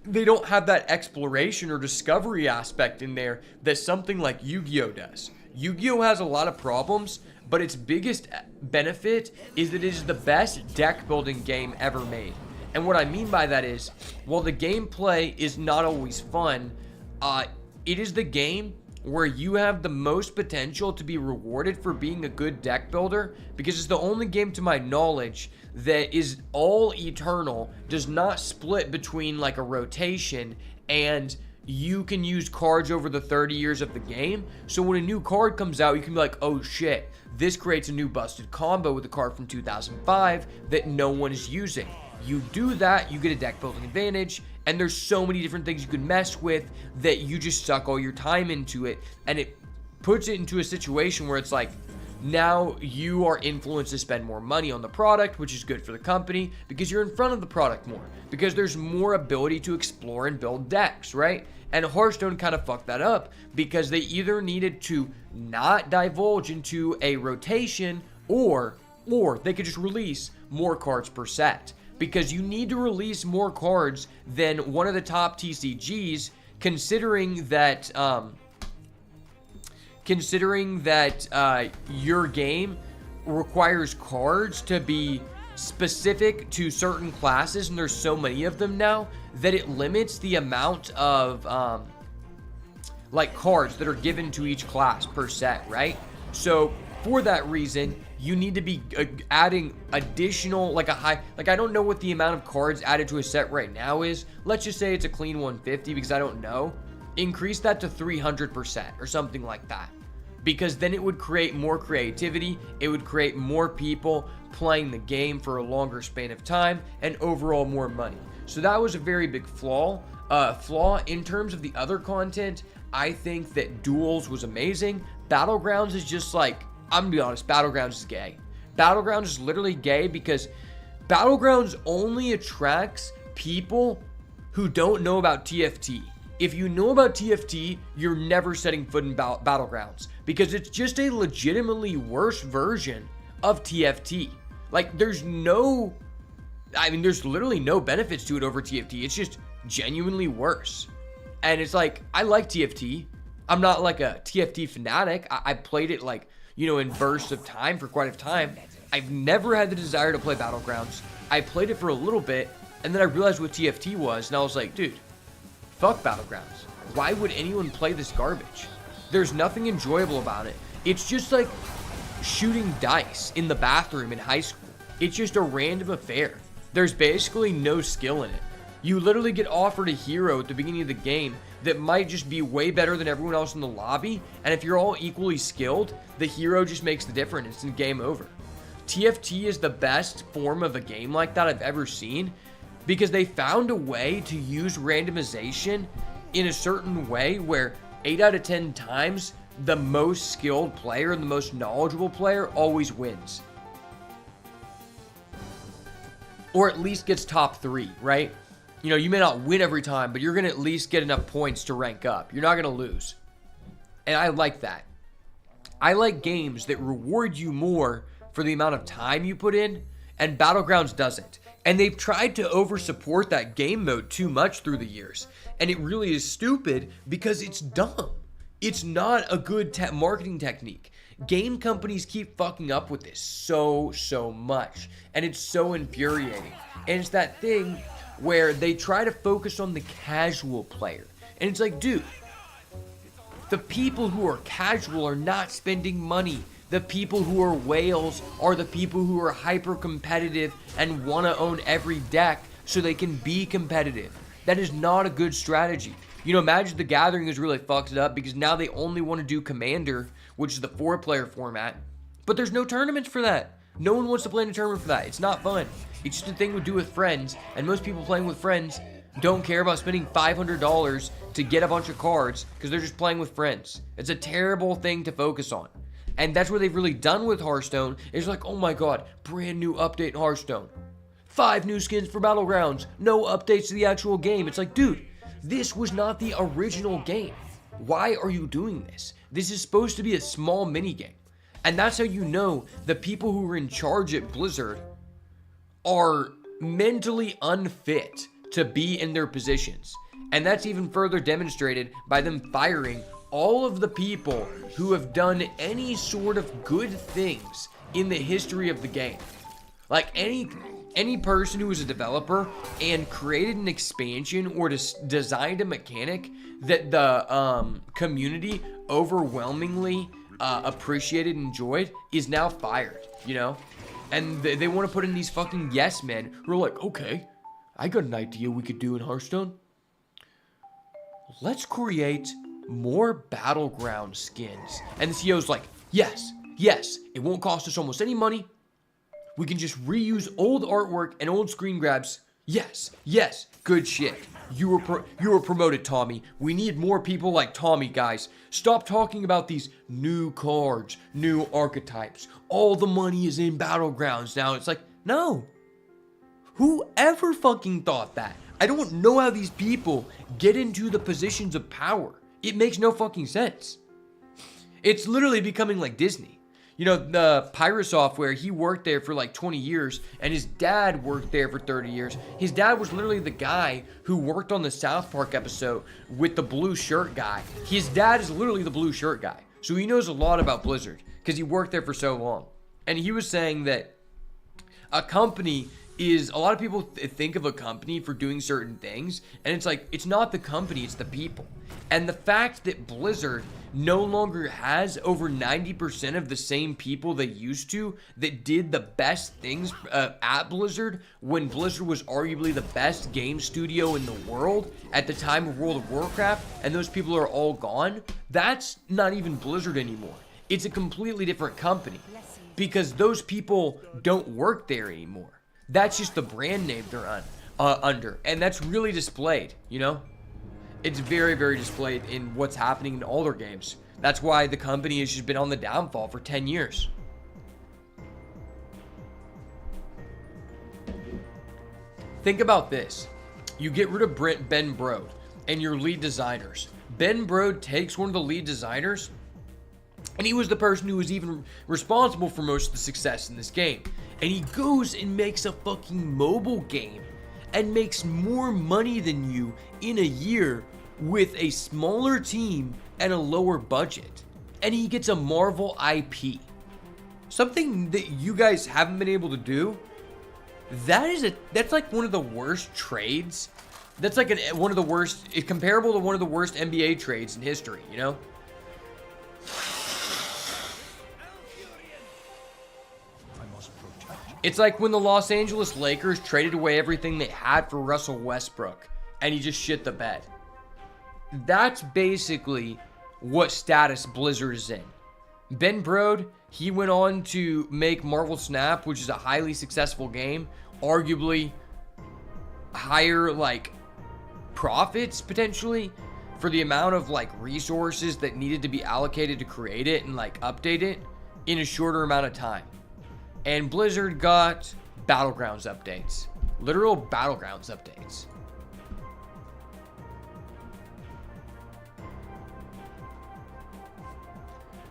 they don't have that exploration or discovery aspect in there that something like Yu-Gi-Oh does. Yu-Gi-Oh has a lot of problems, but its biggest benefit is that it is the best deck building game ever made. And what I mean by that is, while the gameplay is not always fun, it is the game where you have the most potential to be rewarded for being a good deck builder, because it's the only game to my knowledge that is all eternal, does not split between like a rotation, and you can use cards over the 30 years of the game. So when a new card comes out, you can be like, oh shit, this creates a new busted combo with a card from 2005 that no one is using. You do that, you get a deck building advantage, and there's so many different things you can mess with that you just suck all your time into it, and it puts it into a situation where it's like, now you are influenced to spend more money on the product, which is good for the company because you're in front of the product more, because there's more ability to explore and build decks, right? And Hearthstone kind of fucked that up because they either needed to not divulge into a rotation or they could just release more cards per set. Because you need to release more cards than one of the top TCGs, considering that your game requires cards to be specific to certain classes, and there's so many of them now that it limits the amount of like cards that are given to each class per set, right? So for that reason, you need to be adding additional, like I don't know what the amount of cards added to a set right now is. Let's just say it's a clean 150 because I don't know. Increase that to 300% or something like that. Because then it would create more creativity. It would create more people playing the game for a longer span of time and overall more money. So that was a very big flaw. In terms of the other content, I think that Duels was amazing. Battlegrounds is just like, I'm gonna be honest, Battlegrounds is gay. Battlegrounds is literally gay because Battlegrounds only attracts people who don't know about TFT. If you know about TFT, you're never setting foot in Battlegrounds because it's just a legitimately worse version of TFT. Like, there's literally no benefits to it over TFT. It's just genuinely worse. And it's like, I like TFT. I'm not like a TFT fanatic. I played it like, you know, in bursts of time for quite a time. I've never had the desire to play Battlegrounds. I played it for a little bit, and then I realized what TFT was, and I was like, dude, fuck Battlegrounds. Why would anyone play this garbage? There's nothing enjoyable about it. It's just like shooting dice in the bathroom in high school. It's just a random affair. There's basically no skill in it. You literally get offered a hero at the beginning of the game that might just be way better than everyone else in the lobby, and if you're all equally skilled, the hero just makes the difference. It's in game over. TFT is the best form of a game like that I've ever seen because they found a way to use randomization in a certain way where 8 out of 10 times the most skilled player and the most knowledgeable player always wins. Or at least gets top 3, right? You know, you may not win every time, but you're going to at least get enough points to rank up. You're not going to lose. And I like that. I like games that reward you more for the amount of time you put in, and Battlegrounds doesn't. And they've tried to over-support that game mode too much through the years. And it really is stupid because it's dumb. It's not a good marketing technique. Game companies keep fucking up with this so much. And it's so infuriating. And it's that thing where they try to focus on the casual player. And it's like, dude, the people who are casual are not spending money. The people who are whales are the people who are hyper competitive and want to own every deck so they can be competitive. That is not a good strategy. You know, Magic the Gathering has really fucked it up because now they only want to do Commander, which is the 4-player format. But there's no tournaments for that. No one wants to play in a tournament for that. It's not fun. It's just a thing we do with friends, and most people playing with friends don't care about spending $500 to get a bunch of cards because they're just playing with friends. It's a terrible thing to focus on. And that's what they've really done with Hearthstone. It's like, oh my god, brand new update in Hearthstone. 5 new skins for Battlegrounds. No updates to the actual game. It's like, dude, this was not the original game. Why are you doing this? This is supposed to be a small mini game. And that's how you know the people who are in charge at Blizzard are mentally unfit to be in their positions. And that's even further demonstrated by them firing all of the people who have done any sort of good things in the history of the game. Like any person who was a developer and created an expansion or designed a mechanic that the community overwhelmingly appreciated and enjoyed is now fired, you know? And they want to put in these fucking yes men who are like, okay, I got an idea we could do in Hearthstone. Let's create more Battleground skins. And the CEO's like, yes, it won't cost us almost any money. We can just reuse old artwork and old screen grabs. Yes, good shit. You were promoted, Tommy. We need more people like Tommy, guys. Stop talking about these new cards, new archetypes. All the money is in Battlegrounds now. It's like, no. Whoever fucking thought that? I don't know how these people get into the positions of power. It makes no fucking sense. It's literally becoming like Disney. You know, the Pirate Software, he worked there for like 20 years, and his dad worked there for 30 years. His dad was literally the guy who worked on the South Park episode with the blue shirt guy. His dad is literally the blue shirt guy. So he knows a lot about Blizzard because he worked there for so long. And he was saying that a company is, a lot of people think of a company for doing certain things, and it's like, it's not the company, it's the people. And the fact that Blizzard no longer has over 90% of the same people they used to that did the best things at Blizzard when Blizzard was arguably the best game studio in the world at the time of World of Warcraft, and those people are all gone, that's not even Blizzard anymore. It's a completely different company because those people don't work there anymore. That's just the brand name they're under, and that's really displayed, you know? It's very, very displayed in what's happening in all their games. That's why the company has just been on the downfall for 10 years. Think about this. You get rid of Ben Brode and your lead designers. Ben Brode takes one of the lead designers, and he was the person who was even responsible for most of the success in this game. And he goes and makes a fucking mobile game and makes more money than you in a year with a smaller team and a lower budget. And he gets a Marvel IP. Something that you guys haven't been able to do. That's like one of the worst trades. That's like one of the worst, it's comparable to one of the worst NBA trades in history, you know? It's like when the Los Angeles Lakers traded away everything they had for Russell Westbrook, and he just shit the bed. That's basically what status Blizzard is in. Ben Brode, he went on to make Marvel Snap, which is a highly successful game, arguably higher, like, profits, potentially, for the amount of, like, resources that needed to be allocated to create it and, like, update it in a shorter amount of time. And Blizzard got Battlegrounds updates. Literal Battlegrounds updates.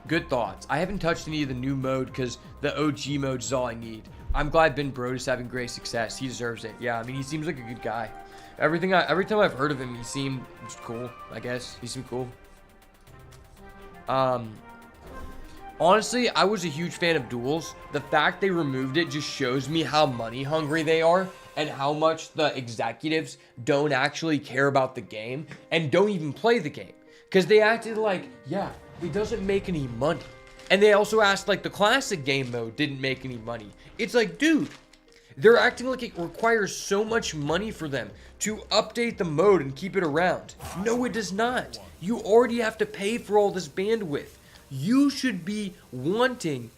Good thoughts. I haven't touched any of the new mode because the OG mode is all I need. I'm glad Ben Brode is having great success. He deserves it. Yeah, I mean, he seems like a good guy. Every time I've heard of him, he seemed cool, I guess. He seemed cool. Honestly, I was a huge fan of duels. The fact they removed it just shows me how money hungry they are and how much the executives don't actually care about the game and don't even play the game. Because they acted like, yeah, it doesn't make any money. And they also asked, like, the classic game mode didn't make any money. It's like, dude, They're acting like it requires so much money for them to update the mode and keep it around. No, it does not. You already have to pay for all this bandwidth. You should be wanting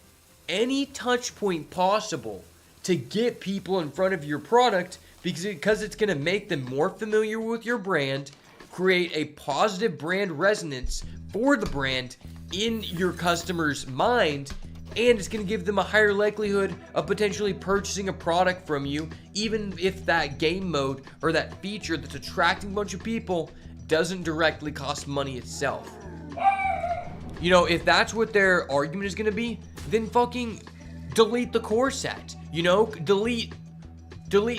any touch point possible to get people in front of your product because it's going to make them more familiar with your brand, create a positive brand resonance for the brand in your customer's mind, and it's going to give them a higher likelihood of potentially purchasing a product from you, even if that game mode or that feature that's attracting a bunch of people doesn't directly cost money itself. You know, if that's what their argument is going to be, then fucking delete the core set. You know, delete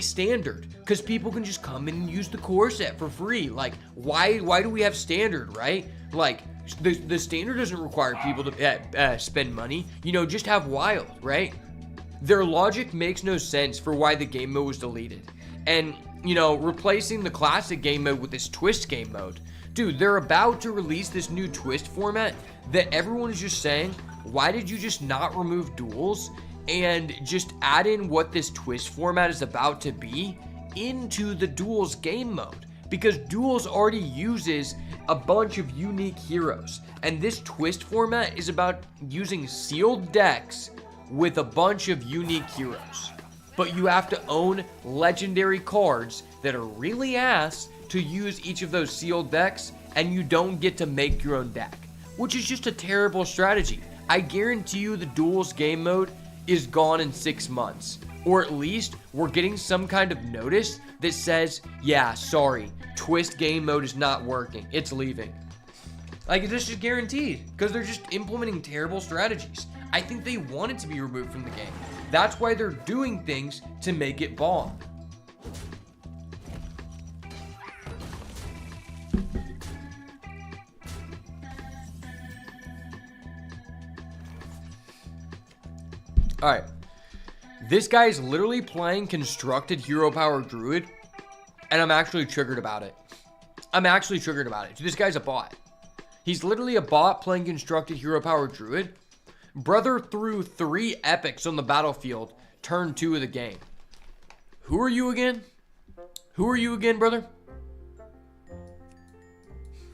standard, because people can just come in and use the core set for free. Like, why do we have standard, right? Like, the standard doesn't require people to spend money. You know, just have wild, right? Their logic makes no sense for why the game mode was deleted. And, you know, replacing the classic game mode with this twist game mode. Dude, they're about to release this new twist format that everyone is just saying, why did you just not remove duels and just add in what this twist format is about to be into the duels game mode? Because duels already uses a bunch of unique heroes, and this twist format is about using sealed decks with a bunch of unique heroes. But you have to own legendary cards that are really ass to use each of those sealed decks, and you don't get to make your own deck, which is just a terrible strategy. I guarantee you the duels game mode is gone in 6 months, or at least we're getting some kind of notice that says, yeah, sorry, twist game mode is not working, it's leaving. Like, this is guaranteed, because they're just implementing terrible strategies. I think they want it to be removed from the game. That's why they're doing things to make it bomb. Alright, this guy is literally playing Constructed Hero Power Druid, and I'm actually triggered about it. This guy's a bot. He's literally a bot playing Constructed Hero Power Druid. Brother threw 3 epics on the battlefield, turn 2 of the game. Who are you again? Brother?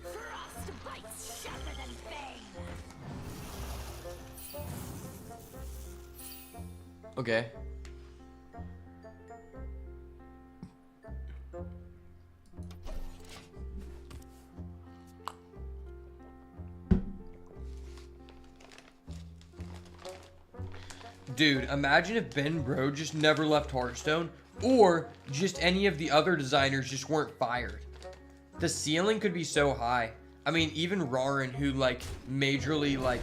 Frostbite's sharper than bane. Okay. Dude, imagine if Ben Bro just never left Hearthstone, or just any of the other designers just weren't fired. The ceiling could be so high. I mean, even Rarin, who like majorly like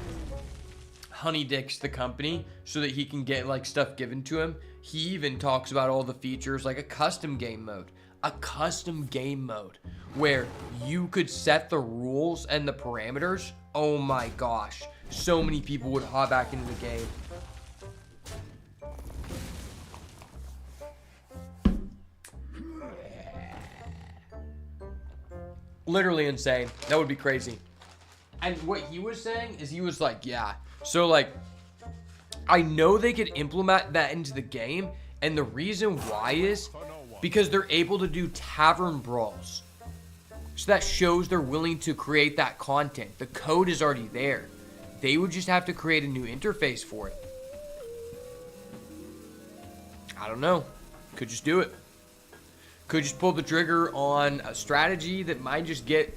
honey dicks the company so that he can get like stuff given to him, he even talks about all the features like a custom game mode where you could set the rules and the parameters. Oh my gosh, so many people would hop back into the game. Literally insane. That would be crazy. And what he was saying is, he was like, yeah, so like, I know they could implement that into the game, and the reason why is because they're able to do tavern brawls. So that shows they're willing to create that content. The code is already there. They would just have to create a new interface for it. I don't know. Could just do it. Could just pull the trigger on a strategy that might just get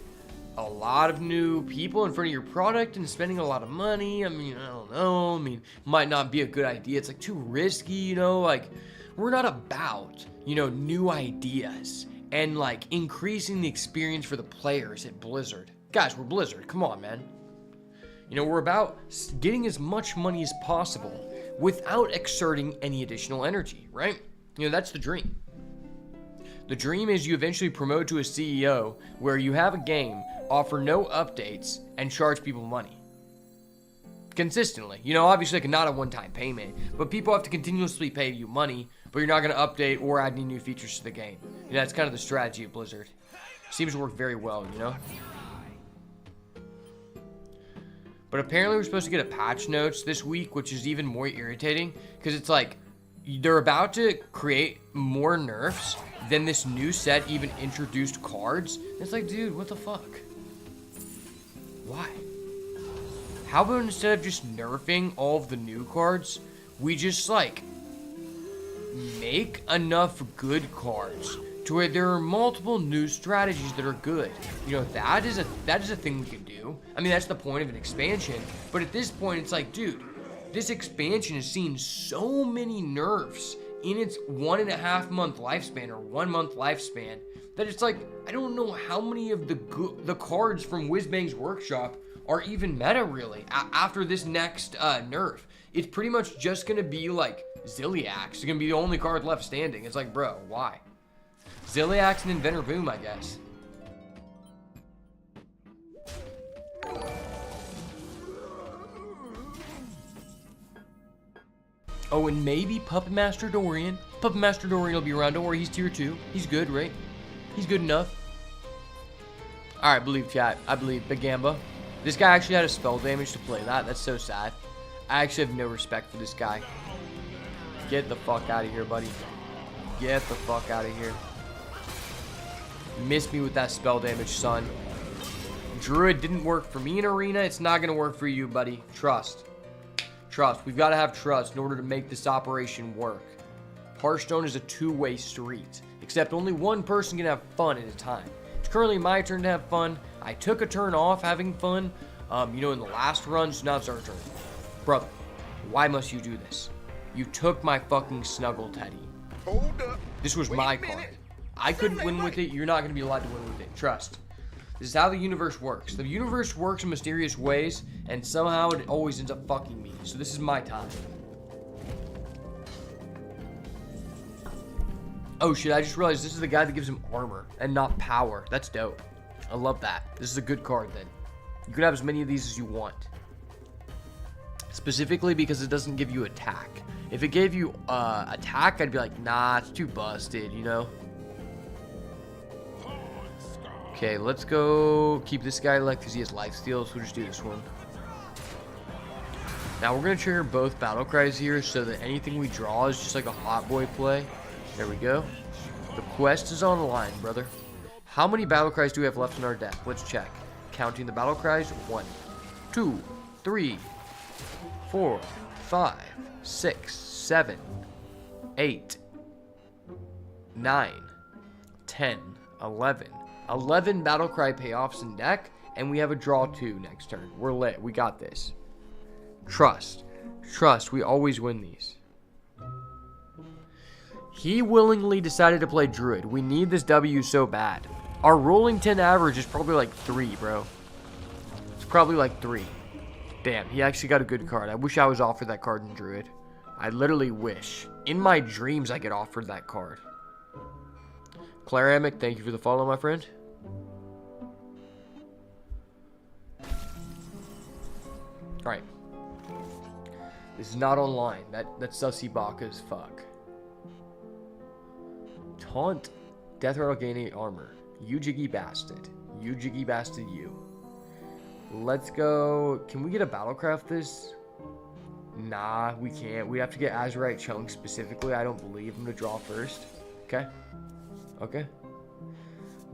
a lot of new people in front of your product and spending a lot of money. I mean, I don't know. I mean, might not be a good idea. It's like too risky, you know? Like, we're not about, you know, new ideas and like increasing the experience for the players at Blizzard. Guys, we're Blizzard. Come on, man. You know, we're about getting as much money as possible without exerting any additional energy, right? You know, that's the dream. The dream is you eventually promote to a CEO where you have a game, offer no updates, and charge people money. Consistently. You know, obviously like not a one-time payment, but people have to continuously pay you money, but you're not going to update or add any new features to the game. You know, that's kind of the strategy of Blizzard. Seems to work very well, you know? But apparently we're supposed to get a patch notes this week, which is even more irritating, because it's like, they're about to create more nerfs than this new set even introduced cards. It's like, dude, what the fuck? Why? How about instead of just nerfing all of the new cards, we just like make enough good cards to where there are multiple new strategies that are good. You know, that is a thing we can do. I mean, that's the point of an expansion. But at this point, it's like, dude, this expansion has seen so many nerfs in its 1.5 month lifespan or 1 month lifespan that it's like, I don't know how many of the cards from Whizbang's Workshop are even meta really after this next nerf. It's pretty much just gonna be like Zilliax. It's gonna be the only card left standing. It's like, bro, why? Zilliax and Inventor Boom, I guess. Oh, and maybe Puppet Master Dorian. Puppet Master Dorian will be around. Don't worry, he's tier 2. He's good, right? He's good enough. Alright, believe chat. I believe. Big Gamba. This guy actually had a spell damage to play that. That's so sad. I actually have no respect for this guy. Get the fuck out of here, buddy. Get the fuck out of here. Missed me with that spell damage, son. Druid didn't work for me in Arena. It's not going to work for you, buddy. Trust. Trust. We've got to have trust in order to make this operation work. Hearthstone is a two-way street. Except only one person can have fun at a time. It's currently my turn to have fun. I took a turn off having fun, you know, in the last run, so now it's our turn. Brother, why must you do this? You took my fucking Snuggle Teddy. Hold up. This was my card. I couldn't win with it. You're not going to be allowed to win with it. Trust. This is how the universe works. The universe works in mysterious ways, and somehow it always ends up fucking me. So this is my time. Oh shit, I just realized this is the guy that gives him armor and not power. That's dope. I love that. This is a good card then. You could have as many of these as you want. Specifically because it doesn't give you attack. If it gave you attack, I'd be like, nah, it's too busted, you know? Okay, let's go keep this guy like because he has lifesteal, so we'll just do this one. Now we're going to trigger both battle cries here so that anything we draw is just like a hot boy play. There we go. The quest is online, brother. How many battle cries do we have left in our deck? Let's check. Counting the battle cries. 1, 2, 3, 4, 5, 6, 7, 8, 9, 10, 11. 11 battle cry payoffs in deck, and we have a draw 2 next turn. We're lit. We got this. Trust. Trust. We always win these. He willingly decided to play Druid. We need this W so bad. Our rolling 10 average is probably like 3, bro. It's probably like 3. Damn, he actually got a good card. I wish I was offered that card in Druid. I literally wish. In my dreams, I get offered that card. Claramic, thank you for the follow, my friend. Alright. This is not online. That's sussy baka as fuck. Taunt. Death Rattle gain 8 armor. You jiggy bastard. You jiggy bastard you. Let's go. Can we get a Battlecraft this? Nah, we can't. We have to get Azurite Chunk specifically. I don't believe him to draw first. Okay. Okay.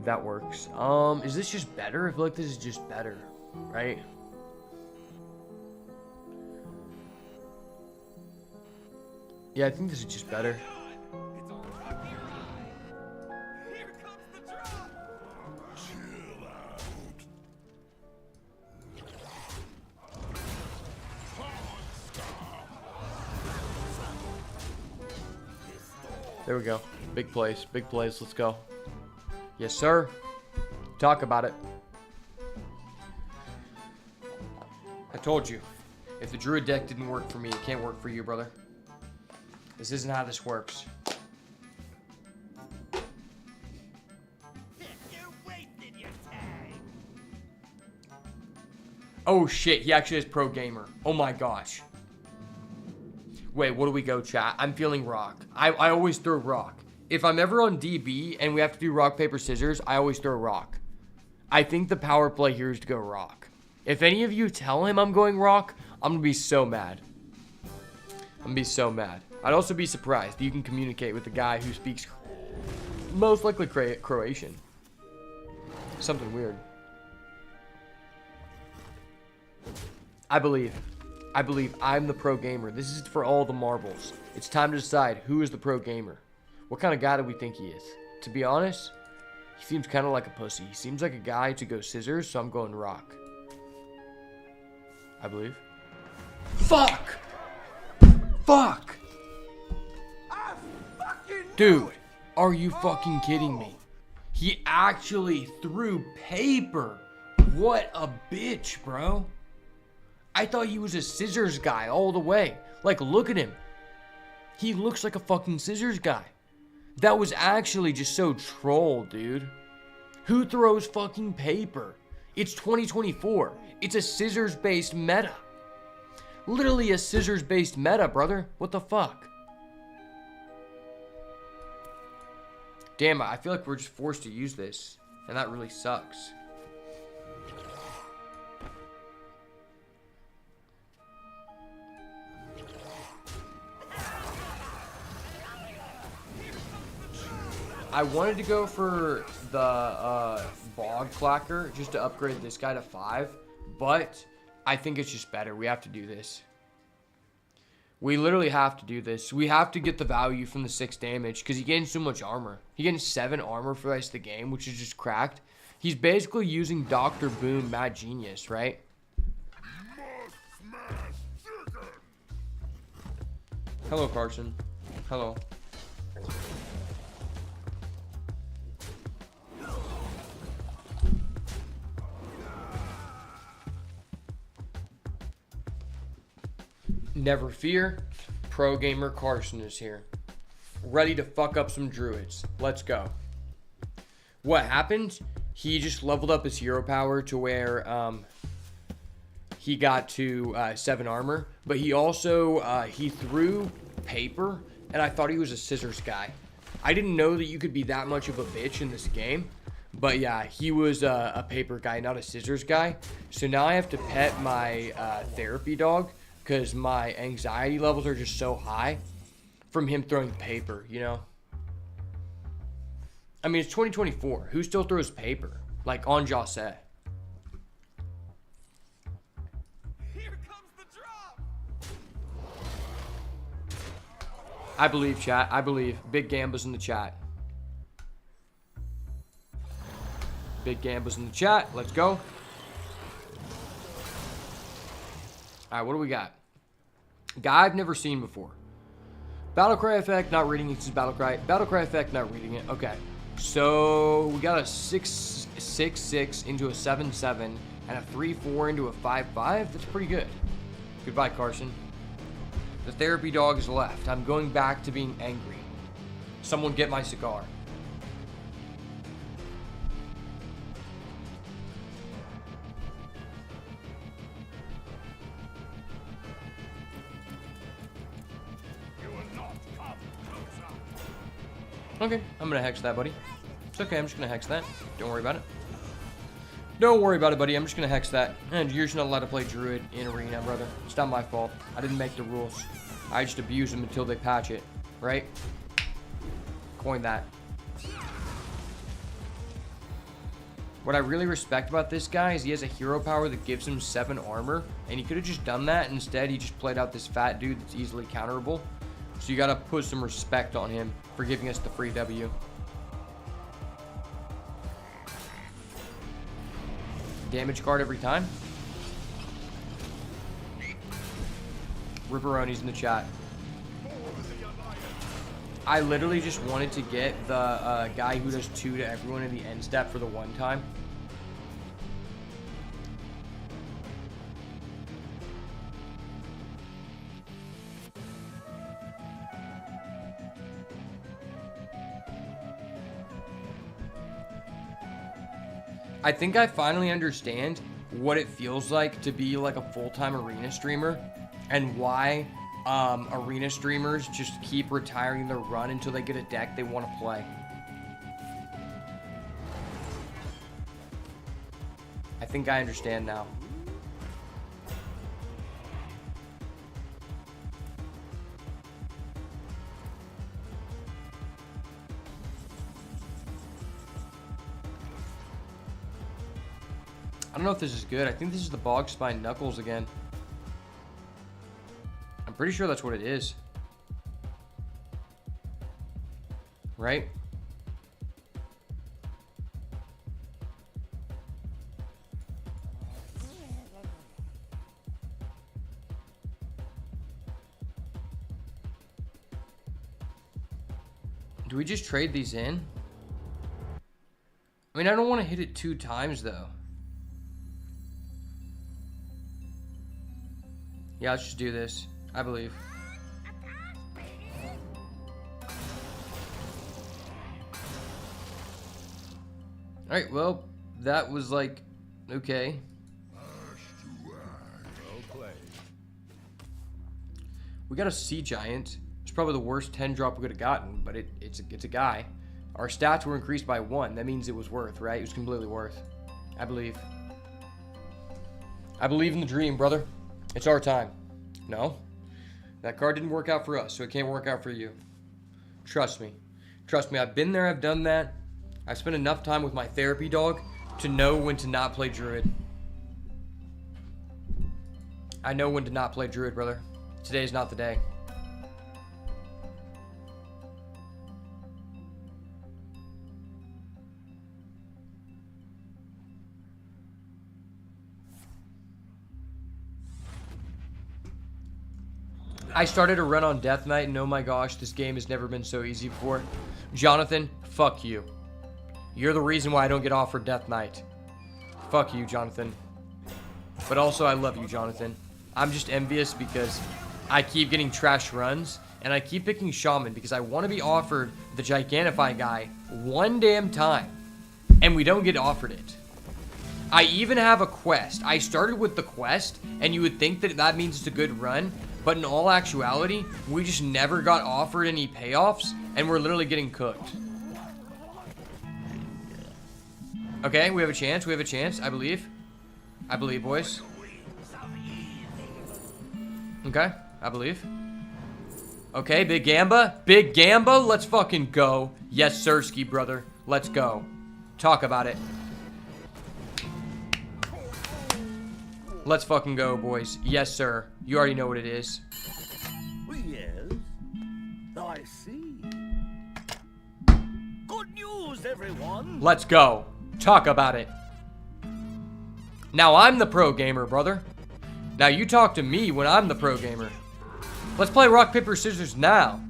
That works. Is this just better? I feel like this is just better, right? Yeah, I think this is just better. There we go. Big plays. Big plays. Let's go. Yes, sir. Talk about it. I told you. If the Druid deck didn't work for me, it can't work for you, brother. This isn't how this works. You wasted your time. Oh, shit. He actually has Pro Gamer. Oh, my gosh. Wait, what do we go, chat? I'm feeling rock. I always throw rock. If I'm ever on DB and we have to do rock, paper, scissors, I always throw rock. I think the power play here is to go rock. If any of you tell him I'm going rock, I'm going to be so mad. I'm going to be so mad. I'd also be surprised you can communicate with the guy who speaks most likely Croatian. Something weird. I believe I'm the pro gamer. This is for all the marbles. It's time to decide who is the pro gamer. What kind of guy do we think he is? To be honest, he seems kind of like a pussy. He seems like a guy to go scissors, so I'm going rock. I believe. Fuck! Fuck! Dude, are you fucking kidding me? He actually threw paper. What a bitch, bro. I thought he was a scissors guy all the way. Like, look at him. He looks like a fucking scissors guy. That was actually just so troll, dude. Who throws fucking paper? It's 2024. It's a scissors-based meta. Literally a scissors-based meta, brother. What the fuck? Damn, I feel like we're just forced to use this. And that really sucks. I wanted to go for the Bog Clacker just to upgrade this guy to 5, but I think it's just better. We have to do this. We literally have to do this. We have to get the value from the 6 damage because he gains so much armor. He gains 7 armor for the rest of the game, which is just cracked. He's basically using Dr. Boom Mad Genius, right? Hello, Carson. Hello. Never fear, Pro Gamer Carson is here. Ready to fuck up some druids. Let's go. What happened? He just leveled up his hero power to where he got to 7 armor. But he also, he threw paper, and I thought he was a scissors guy. I didn't know that you could be that much of a bitch in this game. But yeah, he was a paper guy, not a scissors guy. So now I have to pet my therapy dog, because my anxiety levels are just so high from him throwing paper, you know? I mean, it's 2024. Who still throws paper? Like, on Jose. Here comes the drop. I believe, chat. I believe. Big Gamba's in the chat. Big Gamba's in the chat. Let's go. Alright, what do we got? Guy I've never seen before. Battlecry effect, not reading it. This is Battlecry. Battlecry effect, not reading it. Okay. So, we got a 6-6 into a 7-7 and a 3-4 into a 5-5. That's pretty good. Goodbye, Carson. The therapy dog is left. I'm going back to being angry. Someone get my cigar. Okay, I'm gonna hex that, buddy. It's okay, I'm just gonna hex that. Don't worry about it. Don't worry about it, buddy. I'm just gonna hex that. And you're just not allowed to play Druid in Arena, brother. It's not my fault. I didn't make the rules. I just abuse them until they patch it, right? Coin that. What I really respect about this guy is he has a hero power that gives him 7 armor, and he could have just done that. Instead, he just played out this fat dude that's easily counterable. So you gotta put some respect on him for giving us the free W. Damage card every time. Ripperoni's in the chat. I literally just wanted to get the guy who does 2 to everyone in the end step for the one time. I think I finally understand what it feels like to be like a full-time arena streamer and why arena streamers just keep retiring their run until they get a deck they want to play. I think I understand now. know if this is good. I think this is the Bog Spine Knuckles again. I'm pretty sure that's what it is. Right? Do we just trade these in? I mean, I don't want to hit it 2 times, though. Yeah, let's just do this. I believe. Alright, well, that was like, okay. We got a Sea Giant. It's probably the worst 10 drop we could have gotten, but it's a guy. Our stats were increased by 1. That means it was worth, right? It was completely worth. I believe. I believe in the dream, brother. It's our time. No. That card didn't work out for us, so it can't work out for you. Trust me. Trust me, I've been there, I've done that. I've spent enough time with my therapy dog to know when to not play Druid. I know when to not play Druid, brother. Today's not the day. I started a run on Death Knight, and oh my gosh, this game has never been so easy before. Jonathan, fuck you. You're the reason why I don't get offered Death Knight. Fuck you, Jonathan. But also, I love you, Jonathan. I'm just envious because I keep getting trash runs, and I keep picking Shaman because I want to be offered the Gigantify guy one damn time, and we don't get offered it. I even have a quest. I started with the quest, and you would think that that means it's a good run, but in all actuality, we just never got offered any payoffs, and we're literally getting cooked. Okay, we have a chance. We have a chance, I believe. I believe, boys. Okay, I believe. Okay, Big Gamba. Big Gamba, let's fucking go. Yes, Sirski, brother. Let's go. Talk about it. Let's fucking go, boys. Yes, sir. You already know what it is. Yes, I see. Good news, everyone. Let's go. Talk about it. Now I'm the pro gamer, brother. Now you talk to me when I'm the pro gamer. Let's play rock, paper, scissors now.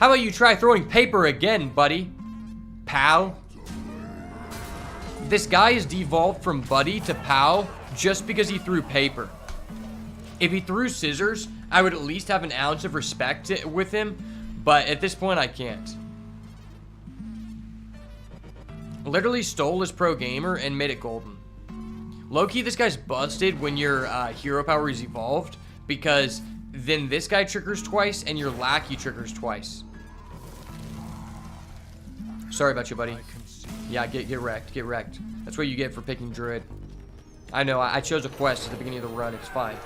How about you try throwing paper again, buddy? Pal. This guy is devolved from buddy to pal just because he threw paper. If he threw scissors, I would at least have an ounce of respect with him, but at this point I can't. Literally stole his pro gamer and made it golden. Low-key, this guy's busted when your hero power is evolved, because then this guy triggers twice and your lackey triggers twice. Sorry about you, buddy. Yeah, get wrecked, get wrecked. That's what you get for picking Druid. I know, I chose a quest at the beginning of the run. It's fine.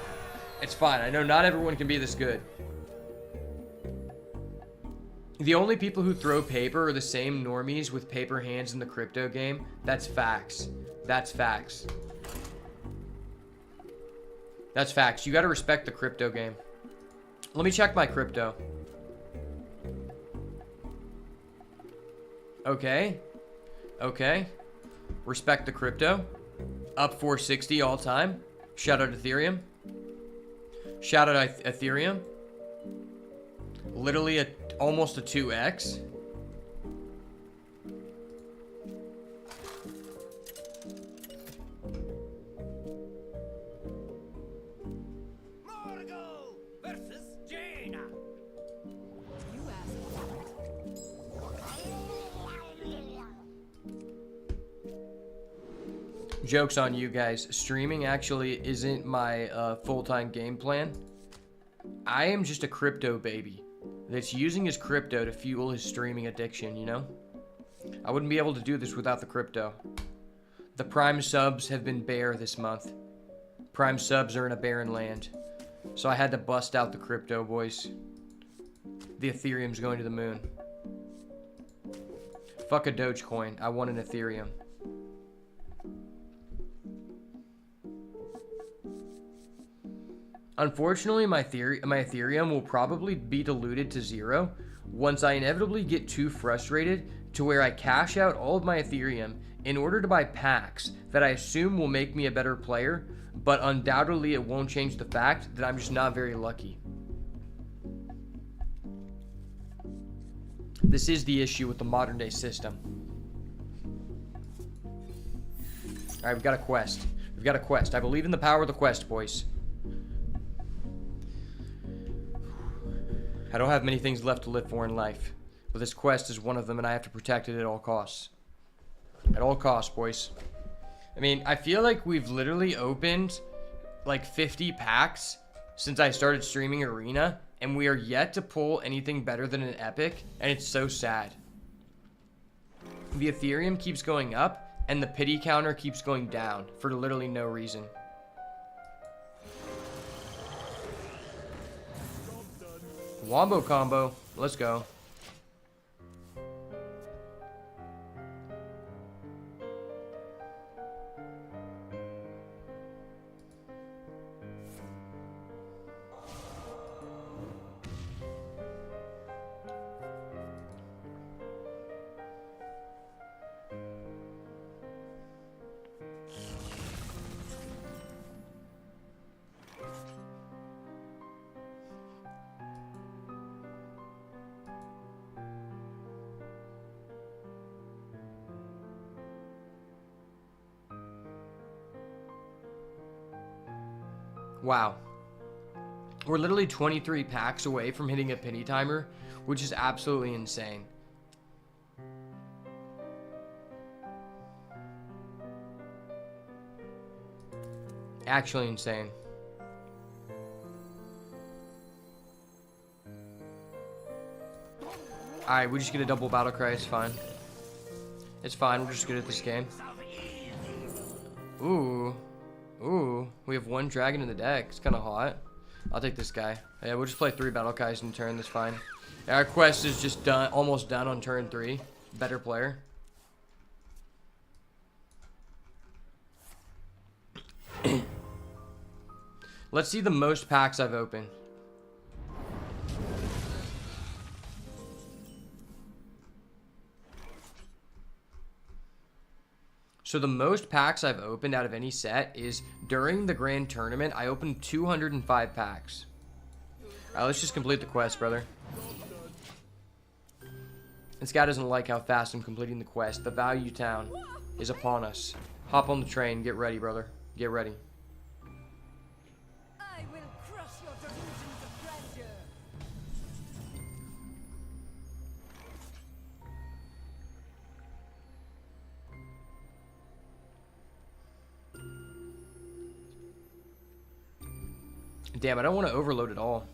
It's fine. I know not everyone can be this good. The only people who throw paper are the same normies with paper hands in the crypto game. That's facts. That's facts. That's facts. You gotta respect the crypto game. Let me check my crypto. Okay. Okay. Respect the crypto. Up 460 all time. Shout out Ethereum. Shout out Ethereum. Literally almost a 2x. Margot versus Jaina. Joke's on you guys. Streaming actually isn't my full-time game plan. I am just a crypto baby that's using his crypto to fuel his streaming addiction, you know? I wouldn't be able to do this without the crypto. The Prime subs have been bare this month. Prime subs are in a barren land. So I had to bust out the crypto, boys. The Ethereum's going to the moon. Fuck a Dogecoin. I want an Ethereum. Unfortunately, my Ethereum will probably be diluted to 0 once I inevitably get too frustrated to where I cash out all of my Ethereum in order to buy packs that I assume will make me a better player, but undoubtedly it won't change the fact that I'm just not very lucky. This is the issue with the modern day system. Alright, we've got a quest. We've got a quest. I believe in the power of the quest, boys. I don't have many things left to live for in life, but this quest is one of them, and I have to protect it at all costs. At all costs, boys. I mean, I feel like we've literally opened like 50 packs since I started streaming Arena, and we are yet to pull anything better than an epic, and it's so sad. The Ethereum keeps going up, and the pity counter keeps going down for literally no reason. Wombo combo. Let's go. Wow. We're literally 23 packs away from hitting a penny timer, which is absolutely insane. Actually insane. Alright, we just get a double battle cry, it's fine. It's fine, we're just good at this game. Ooh. Ooh, we have one dragon in the deck. It's kind of hot. I'll take this guy. Yeah, we'll just play 3 battle cries in turn. That's fine. Yeah, our quest is just done, almost done on turn 3. Better player. Let's see the most packs I've opened. So the most packs I've opened out of any set is during the grand tournament. I opened 205 packs. Alright, let's just complete the quest, brother. This guy doesn't like how fast I'm completing the quest. The value town is upon us. Hop on the train. Get ready, brother. Get ready. I will crush your delusions of grandeur. Damn, I don't want to overload at all.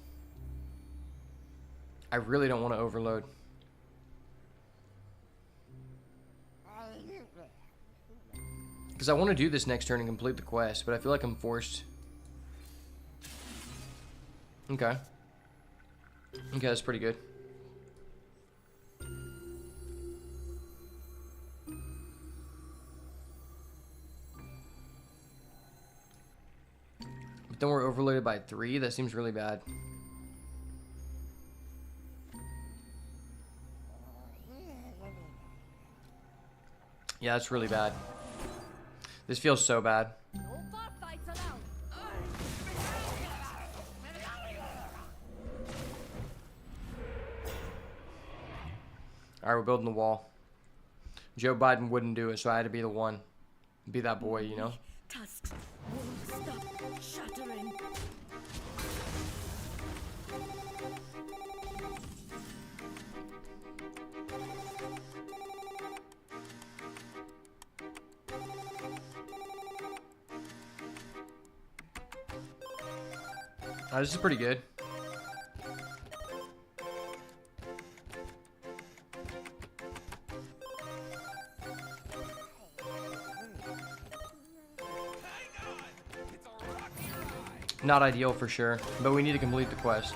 I really don't want to overload. Because I want to do this next turn and complete the quest, but I feel like I'm forced. Okay. Okay, that's pretty good. But then we're overloaded by 3. That seems really bad. Yeah, that's really bad. This feels so bad. No bar fights allowed. Alright, we're building the wall. Joe Biden wouldn't do it, so I had to be the one. Be that boy, you know? Tusks won't stop shattering. This is pretty good. Not ideal for sure, but we need to complete the quest.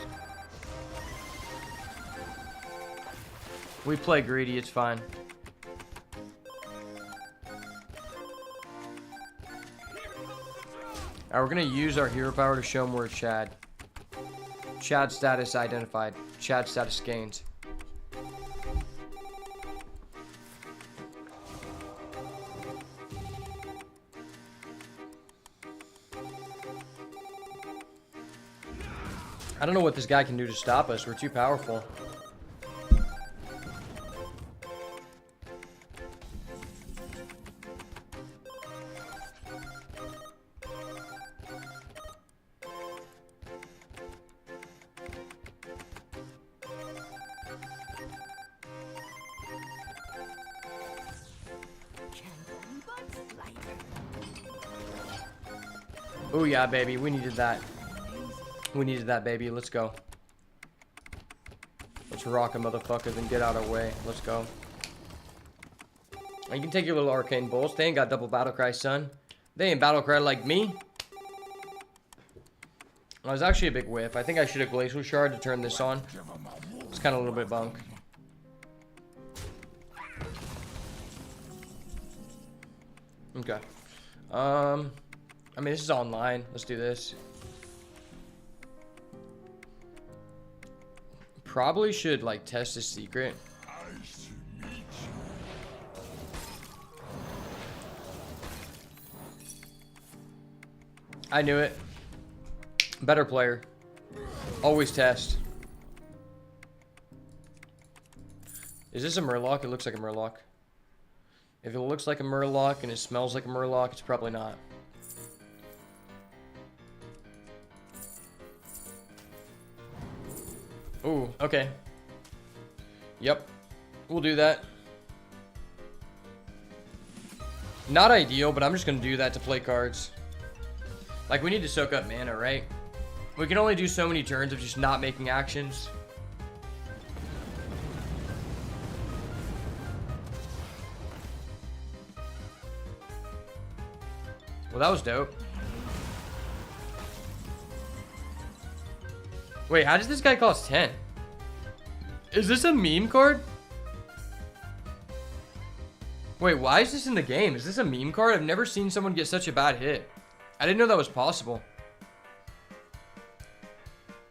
We play greedy, it's fine. Alright, we're gonna use our hero power to show him we're Chad. Chad status identified. Chad status gained. I don't know what this guy can do to stop us. We're too powerful. Oh yeah, baby. We needed that. We needed that, baby. Let's go. Let's rock a motherfuckers and get out of our way. Let's go. You can take your little arcane bolts. They ain't got double battle cry, son. They ain't battle cry like me. That was actually a big whiff. I think I should have glacial shard to turn this on. It's kind of a little bit bunk. Okay. I mean, this is online. Let's do this. Probably should, like, test his secret. I knew it. Better player. Always test. Is this a Murloc? It looks like a Murloc. If it looks like a Murloc and it smells like a Murloc, it's probably not. Ooh, okay. Yep. We'll do that. Not ideal, but I'm just gonna do that to play cards. Like, we need to soak up mana, right? We can only do so many turns of just not making actions. Well, that was dope. Wait, how does this guy cost 10? Is this a meme card? Wait, why is this in the game? Is this a meme card? I've never seen someone get such a bad hit. I didn't know that was possible.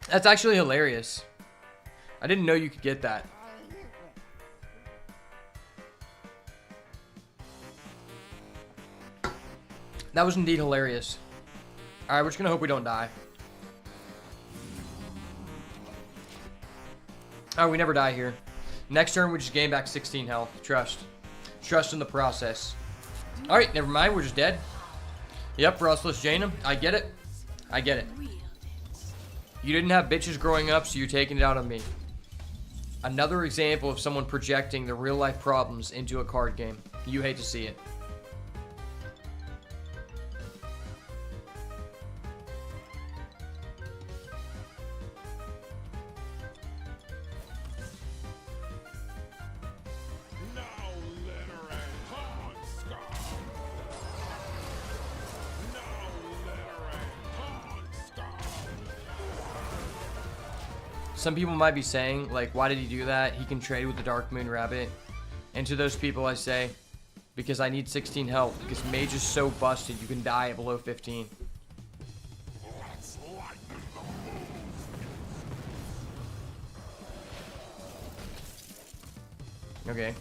That's actually hilarious. I didn't know you could get that. That was indeed hilarious. Alright, we're just gonna hope we don't die. Oh, we never die here. Next turn, we just gain back 16 health. Trust. Trust in the process. Alright, never mind. We're just dead. Yep, Frostless Janum. I get it. I get it. You didn't have bitches growing up, so you're taking it out on me. Another example of someone projecting the real-life problems into a card game. You hate to see it. Some people might be saying, like, why did he do that? He can trade with the Dark Moon Rabbit. And to those people I say, because I need 16 health. Because Mage is so busted, you can die at below 15. Okay.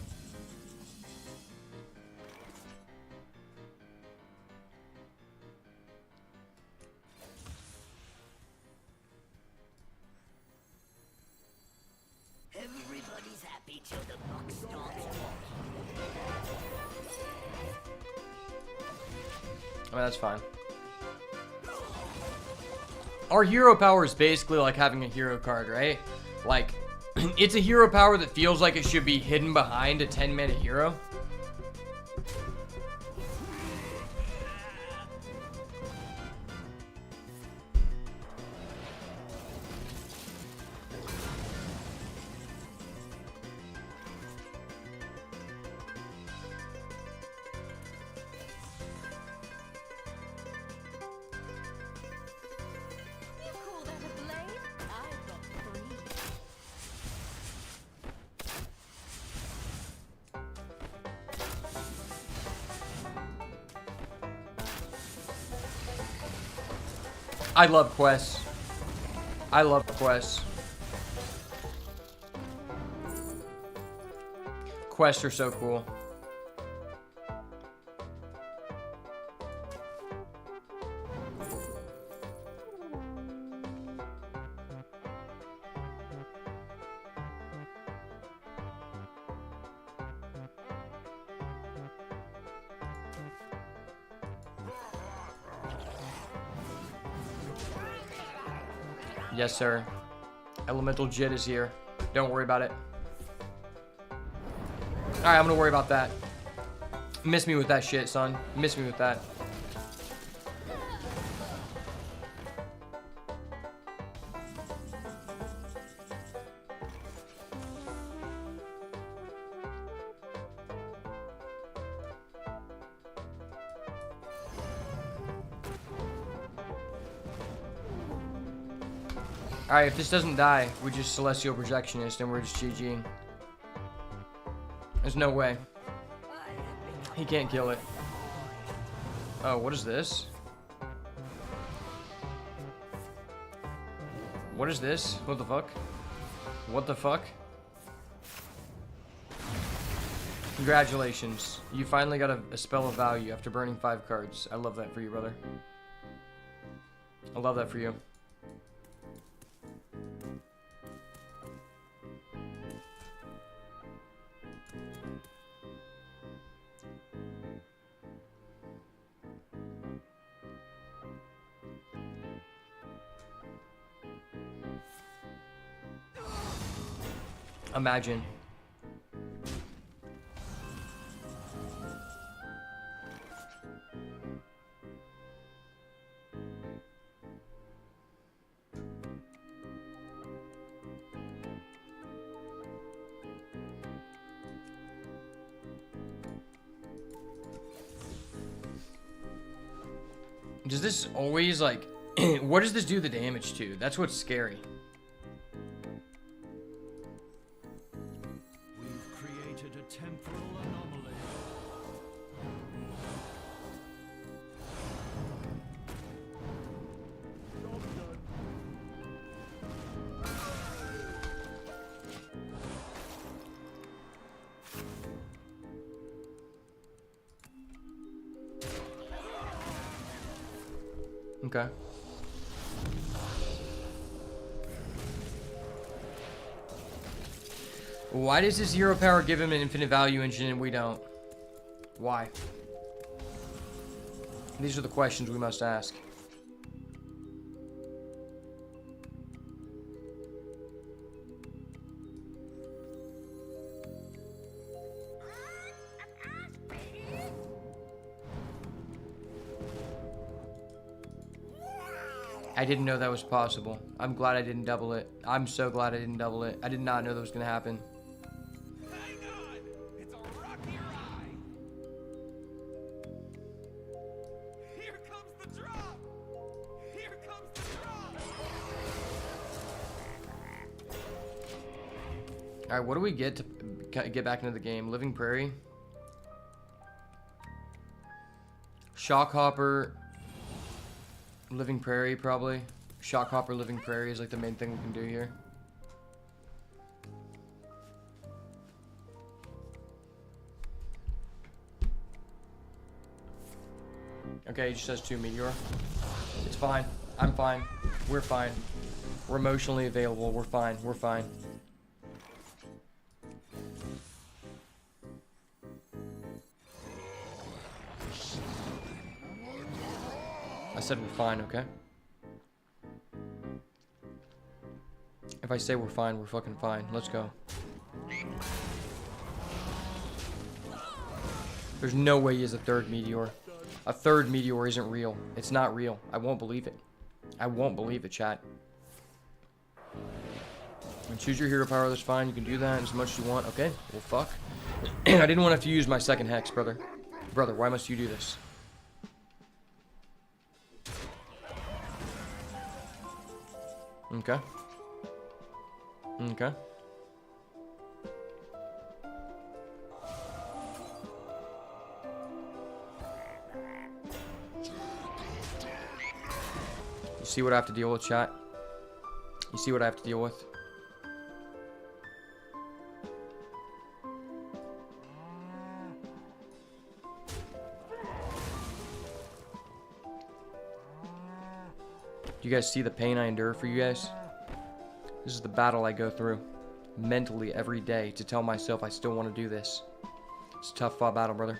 Everybody's happy till the buck stops. I mean, that's fine. Our hero power is basically like having a hero card, right? Like, it's a hero power that feels like it should be hidden behind a 10-mana hero. You call that a blade? I've got 3. I love quests. I love quests. Quests are so cool. Yes, sir. Elemental Jit is here. Don't worry about it. Alright, I'm gonna worry about that. Miss me with that shit, son. Miss me with that. Alright, if this doesn't die, we just Celestial Projectionist and we're just GG'ing. There's no way. He can't kill it. Oh, what is this? What is this? What the fuck? What the fuck? Congratulations. You finally got a spell of value after burning 5 cards. I love that for you, brother. I love that for you. Imagine. Does this always, like, what does this do the damage to? That's what's scary. We've created a temporal anomaly. Okay. Why does this hero power give him an infinite value engine and we don't? Why? These are the questions we must ask. I didn't know that was possible. I'm glad I didn't double it. I'm so glad I didn't double it. I did not know that was gonna happen. Hang on! It's a rocky ride! Here comes the drop! Here comes the drop! Alright, what do we get to get back into the game? Living Prairie? Shockhopper. Living Prairie, probably. Shockhopper, Living Prairie is like the main thing we can do here. Okay, he just has 2 Meteor. It's fine. I'm fine. We're fine. We're emotionally available. We're fine. We're fine. I said we're fine, okay? If I say we're fine, we're fucking fine. Let's go. There's no way he has a 3rd Meteor. A 3rd Meteor isn't real. It's not real. I won't believe it. I won't believe it, chat. And choose your hero power, that's fine. You can do that as much as you want. Okay, well, fuck. I didn't want to have to use my 2nd Hex, brother. Brother, why must you do this? Okay. Okay. You see what I have to deal with, chat? You see what I have to deal with? Do you guys see the pain I endure for you guys? This is the battle I go through mentally every day to tell myself I still want to do this. It's a tough fought battle, brother.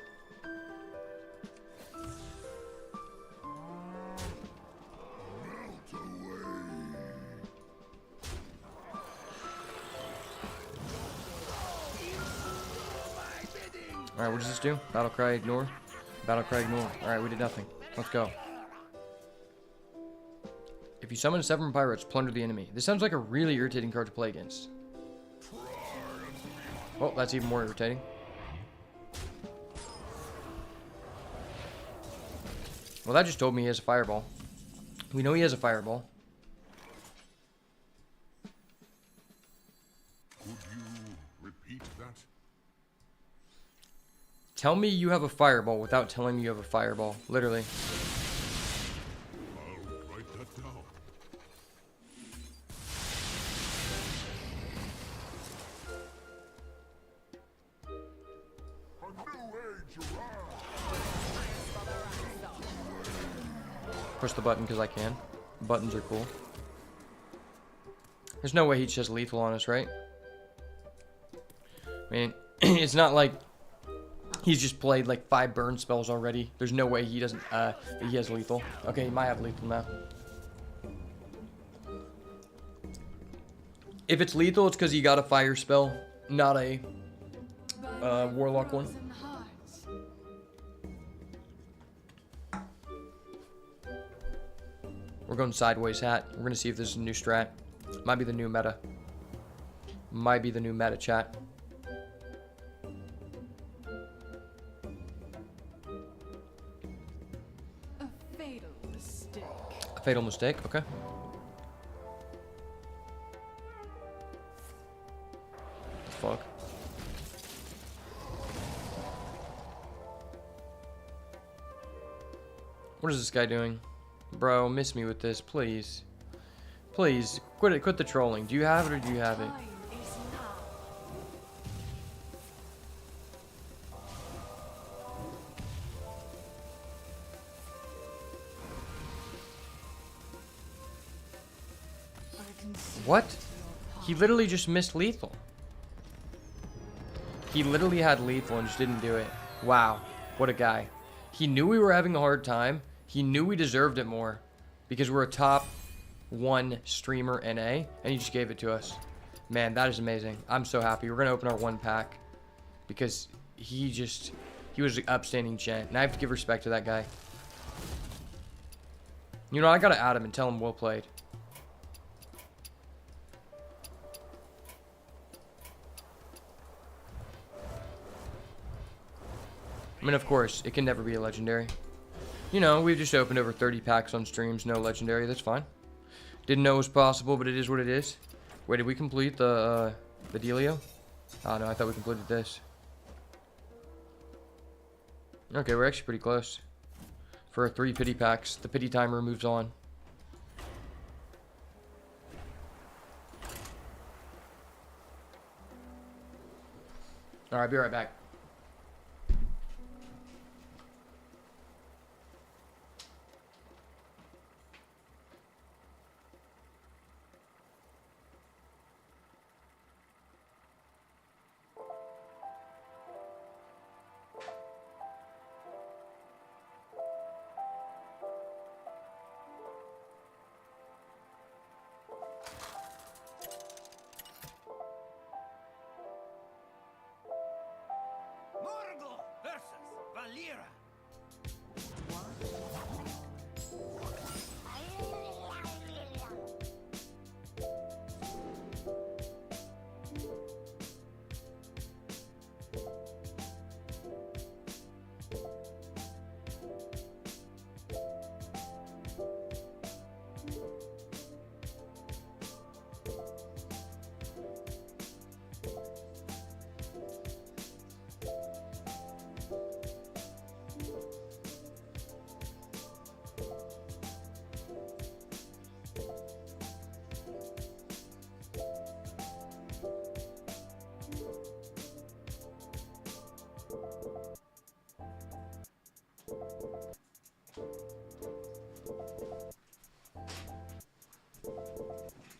Alright, what does this do? Battle cry, ignore. Battle cry, ignore. Alright, we did nothing. Let's go. If you summon 7 pirates, plunder the enemy. This sounds like a really irritating card to play against. Oh, that's even more irritating. Well, that just told me he has a fireball. We know he has a fireball. Could you repeat that? Tell me you have a fireball without telling me you have a fireball. Literally. I'll write that down. A new age arrives. Push the button because I can. Buttons are cool. There's no way he just lethal on us, right? I mean, it's not like he's just played like 5 burn spells already. There's no way he doesn't, that he has lethal. Okay, he might have lethal now. If it's lethal, it's because he got a fire spell, not a warlock one. We're going sideways hat. We're gonna see if this is a new strat. Might be the new meta. Might be the new meta, chat. A fatal mistake. A fatal mistake, okay. Fuck. What is this guy doing? Bro, miss me with this, please. Please, quit it. Quit the trolling. Do you have it or do you have it? Time is now. I can see What? your He literally just missed lethal. He literally had lethal and just didn't do it. Wow, what a guy. He knew we were having a hard time. He knew we deserved it more because we're a top 1 streamer NA, and he just gave it to us. Man, that is amazing. I'm so happy. We're gonna open our 1 pack because he was an upstanding gent, and I have to give respect to that guy. You know, I gotta add him and tell him well played. I mean, of course, it can never be a legendary. You know, we've just opened over 30 packs on streams, no legendary, that's fine. Didn't know it was possible, but it is what it is. Wait, did we complete the dealio? Oh no, I thought we completed this. Okay, we're actually pretty close. For 3 pity packs, the pity timer moves on. Alright, be right back.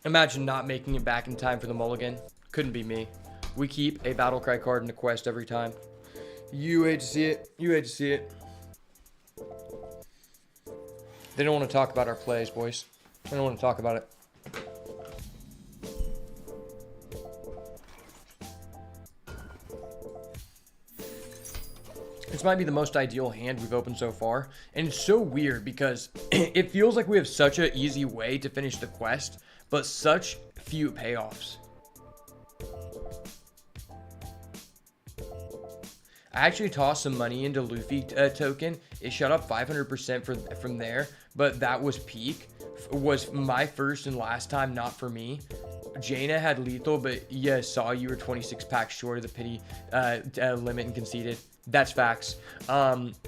Imagine not making it back in time for the mulligan. Couldn't be me. We keep a battle cry card in the quest every time. You hate to see it. You hate to see it. They don't want to talk about our plays, boys. They don't want to talk about it. This might be the most ideal hand we've opened so far. And it's so weird because it feels like we have such an easy way to finish the quest, but such few payoffs. I actually tossed some money into Luffy token. It shot up 500% from there, but that was peak. Was my first and last time, not for me. Jaina had lethal, but yeah, saw you were 26 packs short of the pity limit and conceded. That's facts.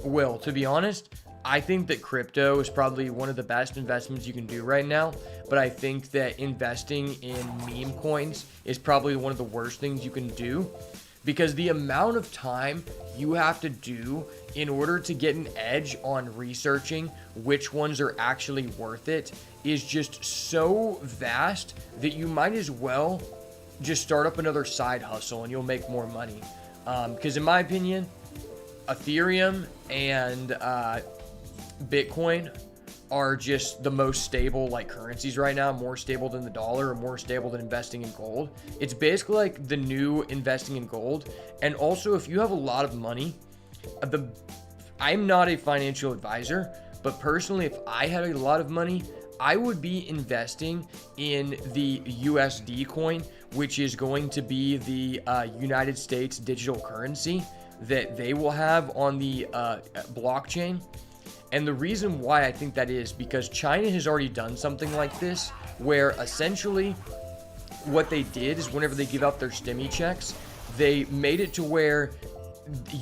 Will, to be honest, I think that crypto is probably one of the best investments you can do right now, but I think that investing in meme coins is probably one of the worst things you can do, because the amount of time you have to do in order to get an edge on researching which ones are actually worth it is just so vast that you might as well just start up another side hustle and you'll make more money. Because in my opinion, Ethereum and Bitcoin are just the most stable like currencies right now, more stable than the dollar or more stable than investing in gold. It's basically like the new investing in gold. And also, if you have a lot of money, I'm not a financial advisor, but personally, if I had a lot of money, I would be investing in the USD coin, which is going to be the United States digital currency that they will have on the blockchain. And the reason why I think that is because China has already done something like this, where essentially what they did is whenever they give out their stimmy checks, they made it to where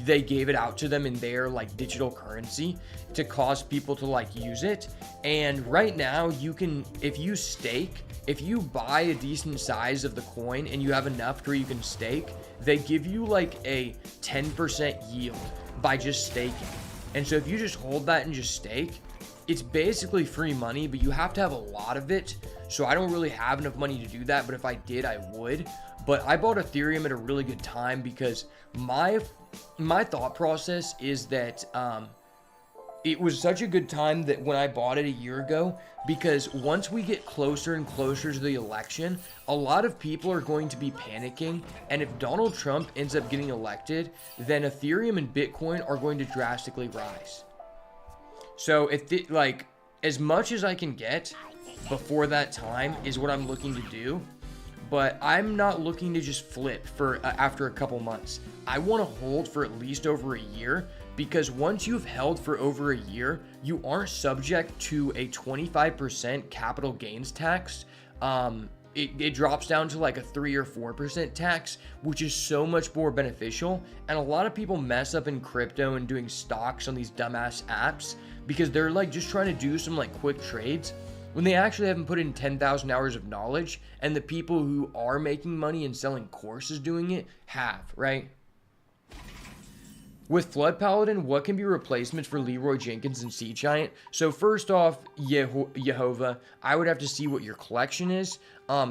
they gave it out to them in their like digital currency to cause people to like use it. And right now you can, if you stake, if you buy a decent size of the coin and you have enough to where you can stake, they give you like a 10% yield by just staking. And so if you just hold that and just stake, it's basically free money, but you have to have a lot of it. So I don't really have enough money to do that, but if I did, I would. But I bought Ethereum at a really good time because my thought process is that it was such a good time that when I bought it a year ago, because once we get closer and closer to the election, a lot of people are going to be panicking. And if Donald Trump ends up getting elected, then Ethereum and Bitcoin are going to drastically rise. So if it, like, as much as I can get before that time is what I'm looking to do. But I'm not looking to just flip for after a couple months. I want to hold for at least over a year, because once you've held for over a year, you aren't subject to a 25% capital gains tax. It drops down to like a 3 or 4% tax, which is so much more beneficial. And a lot of people mess up in crypto and doing stocks on these dumbass apps because they're like just trying to do some like quick trades when they actually haven't put in 10,000 hours of knowledge, and the people who are making money and selling courses doing it have, right? With Flood Paladin, what can be replacements for Leroy Jenkins and Sea Giant? So first off, Yehovah, I would have to see what your collection is.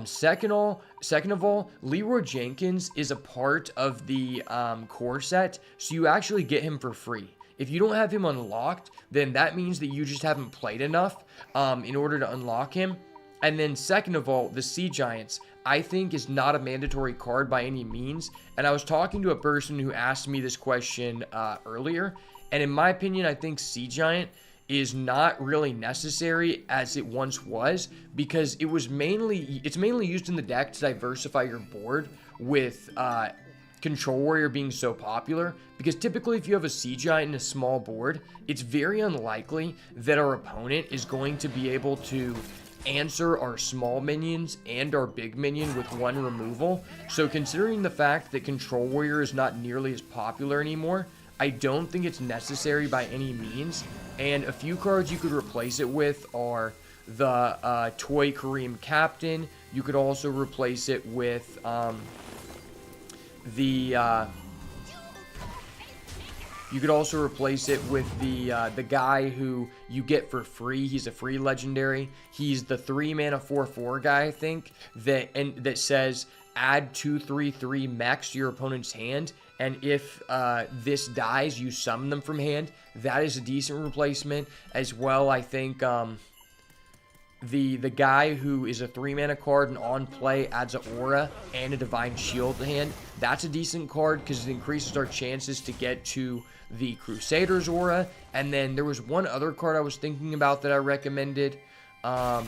Second of all, Leroy Jenkins is a part of the core set, so you actually get him for free. If you don't have him unlocked, then that means that you just haven't played enough in order to unlock him. And then second of all, the Sea Giants, I think, is not a mandatory card by any means. And I was talking to a person who asked me this question earlier. And in my opinion, I think Sea Giant is not really necessary as it once was, because it's mainly used in the deck to diversify your board with Control Warrior being so popular, because typically if you have a Sea Giant in a small board, it's very unlikely that our opponent is going to be able to answer our small minions and our big minion with one removal. So considering the fact that Control Warrior is not nearly as popular anymore, I don't think it's necessary by any means. And a few cards you could replace it with are the Toy Kareem Captain. You could also replace it with You could also replace it with the guy who you get for free. He's a free legendary. He's the 3-mana 4/4 guy, I think, that says add 2/3/3 mechs to your opponent's hand, and if this dies, you summon them from hand. That is a decent replacement as well. I think the guy who is a 3-mana card and on play adds an aura and a divine shield to hand. That's a decent card because it increases our chances to get to the Crusader's aura. And then there was one other card I was thinking about that I recommended. I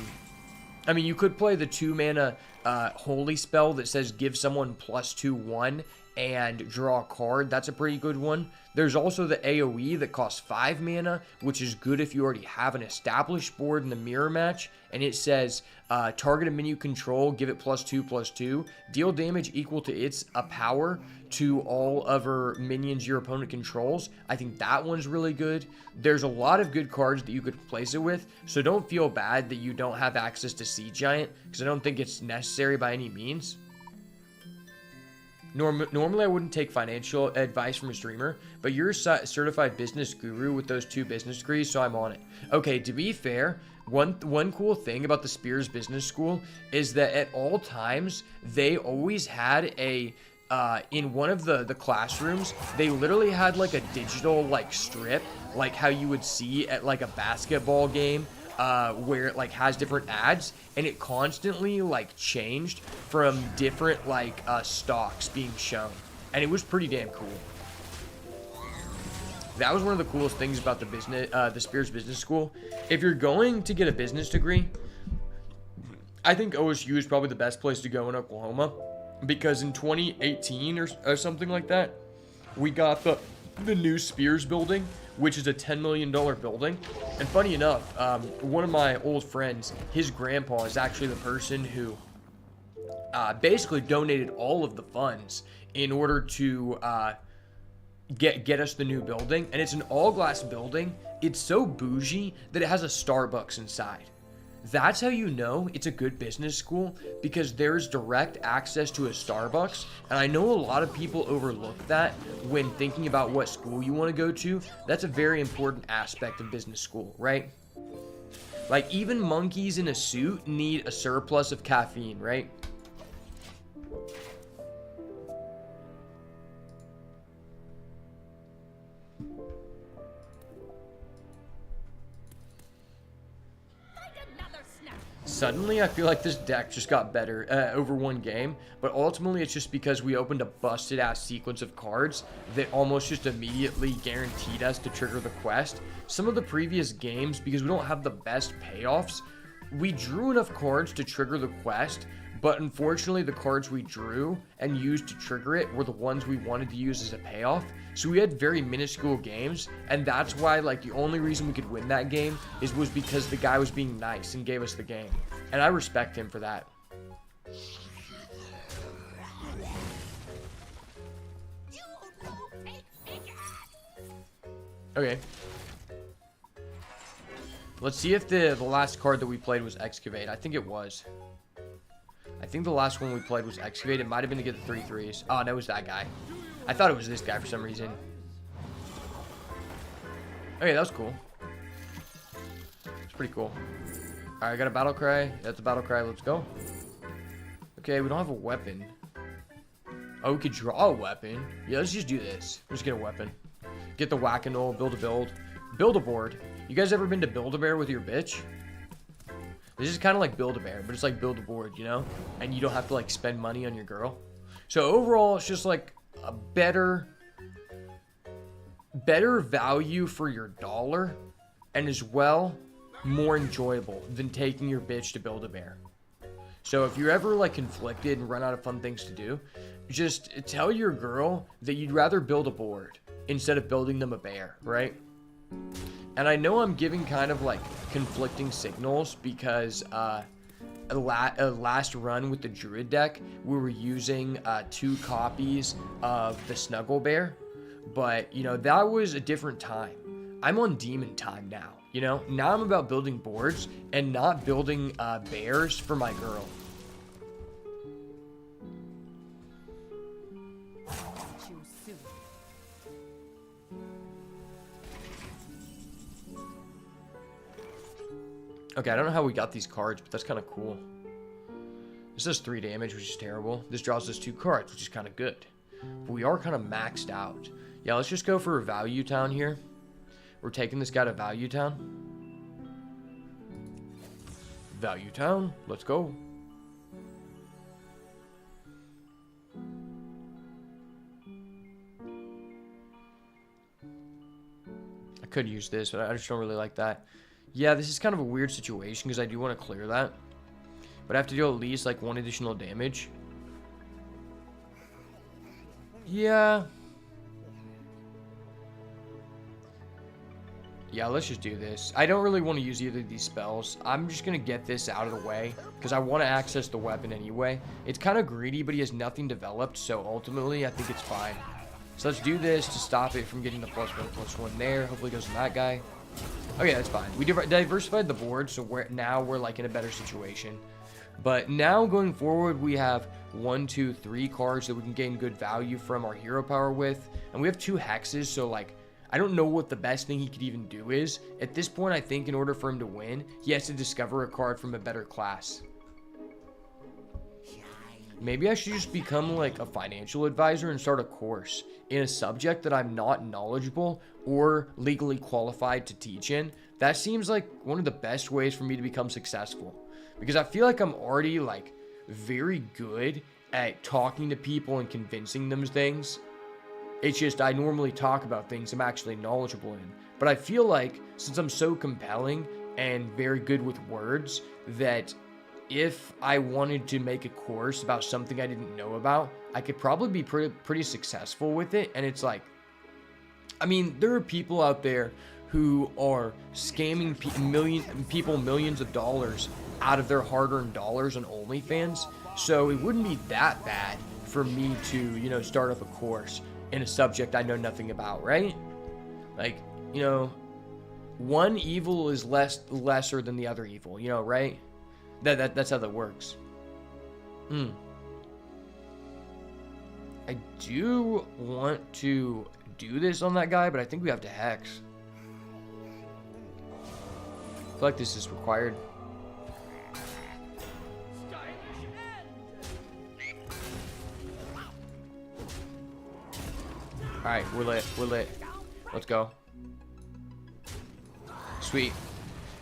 mean, you could play the 2-mana holy spell that says give someone +2/1 and draw a card. That's a pretty good one. There's also the AoE that costs 5 mana, which is good if you already have an established board in the mirror match. And it says target a minion you control, give it +2/+2, deal damage equal to its power to all other minions your opponent controls. I think that one's really good. There's a lot of good cards that you could replace it with, so don't feel bad that you don't have access to Sea Giant, because I don't think it's necessary by any means. Normally, I wouldn't take financial advice from a streamer, but you're a certified business guru with those 2 business degrees, so I'm on it. Okay, to be fair, one cool thing about the Spears Business School is that at all times, they always had a, in one of the classrooms, they literally had like a digital like strip, like how you would see at like a basketball game, where it like has different ads, and it constantly like changed from different like stocks being shown, and it was pretty damn cool. That was one of the coolest things about the Spears Business School. If you're going to get a business degree, I think OSU is probably the best place to go in Oklahoma, because in 2018 or something like that, we got the new Spears building, which is a $10 million building. And funny enough, one of my old friends, his grandpa is actually the person who basically donated all of the funds in order to get us the new building. And it's an all-glass building. It's so bougie that it has a Starbucks inside. That's how you know it's a good business school, because there's direct access to a Starbucks. And I know a lot of people overlook that when thinking about what school you want to go to. That's a very important aspect of business school, right? Like, even monkeys in a suit need a surplus of caffeine, right? Suddenly, I feel like this deck just got better over one game, but ultimately it's just because we opened a busted-ass sequence of cards that almost just immediately guaranteed us to trigger the quest. Some of the previous games, because we don't have the best payoffs, we drew enough cards to trigger the quest, but unfortunately the cards we drew and used to trigger it were the ones we wanted to use as a payoff. So we had very minuscule games, and that's why, like, the only reason we could win that game was because the guy was being nice and gave us the game. And I respect him for that. Okay. Let's see if the last card that we played was Excavate. I think it was. I think the last one we played was Excavate. It might have been to get the 3/3s. Oh, no, it was that guy. I thought it was this guy for some reason. Okay, that was cool. It's pretty cool. Alright, I got a battle cry. That's a battle cry. Let's go. Okay, we don't have a weapon. Oh, we could draw a weapon. Yeah, let's just do this. Let's get a weapon. Get the whack-a-mole, build a build. Build a board. You guys ever been to Build-A-Bear with your bitch? This is kind of like Build-A-Bear, but it's like build a board, you know? And you don't have to like spend money on your girl. So overall, it's just like a better value for your dollar, and as well, more enjoyable than taking your bitch to Build-A-Bear. So if you're ever like conflicted and run out of fun things to do, just tell your girl that you'd rather build a board instead of building them a bear, right? And I know I'm giving kind of like conflicting signals because last run with the Druid deck, we were using 2 copies of the Snuggle Bear. But, you know, that was a different time. I'm on demon time now, you know? Now I'm about building boards and not building bears for my girl. Okay, I don't know how we got these cards, but that's kind of cool. This does 3 damage, which is terrible. This draws us 2 cards, which is kind of good. But we are kind of maxed out. Yeah, let's just go for a Value Town here. We're taking this guy to Value Town. Value Town, let's go. I could use this, but I just don't really like that. Yeah, this is kind of a weird situation because I do want to clear that. But I have to do at least like 1 additional damage. Yeah. Yeah, let's just do this. I don't really want to use either of these spells. I'm just going to get this out of the way because I want to access the weapon anyway. It's kind of greedy, but he has nothing developed, so ultimately I think it's fine. So let's do this to stop it from getting the +1/+1 there. Hopefully it goes to that guy. Okay, that's fine. We diversified the board, so now we're like in a better situation. But now going forward, we have 1, 2, 3 cards that we can gain good value from our hero power with. And we have 2 hexes, so like, I don't know what the best thing he could even do is. At this point, I think in order for him to win, he has to discover a card from a better class. Maybe I should just become like a financial advisor and start a course in a subject that I'm not knowledgeable or legally qualified to teach in. That seems like one of the best ways for me to become successful. Because I feel like I'm already like very good at talking to people and convincing them things. It's just I normally talk about things I'm actually knowledgeable in. But I feel like since I'm so compelling and very good with words, that if I wanted to make a course about something I didn't know about, I could probably be pretty successful with it. And it's like, I mean, there are people out there who are scamming people millions of dollars out of their hard-earned dollars on OnlyFans. So it wouldn't be that bad for me to, you know, start up a course in a subject I know nothing about, right? Like, you know, one evil is lesser than the other evil, you know, right? That's how that works. I do want to do this on that guy, but I think we have to hex. I feel like this is required. Alright, we're lit. Let's go. Sweet.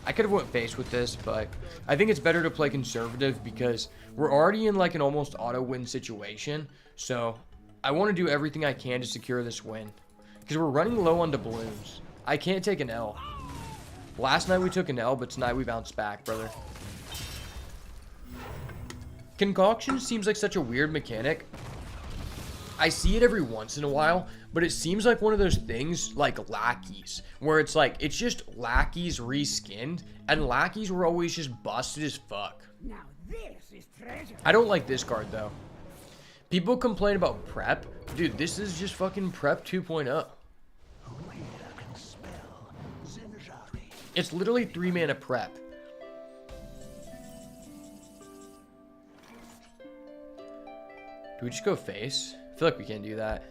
I could have went base with this, but I think it's better to play conservative because we're already in like an almost auto win situation. So I want to do everything I can to secure this win because we're running low on doubloons. I can't take an L. Last night we took an L, but tonight we bounced back, brother. Concoction seems like such a weird mechanic. I see it every once in a while, but it seems like one of those things like lackeys, where it's like, it's just lackeys reskinned, and lackeys were always just busted as fuck. Now this is treasure. I don't like this card though. People complain about prep. Dude, this is just fucking prep 2.0. It's literally 3 mana prep. Do we just go face? I feel like we can't do that.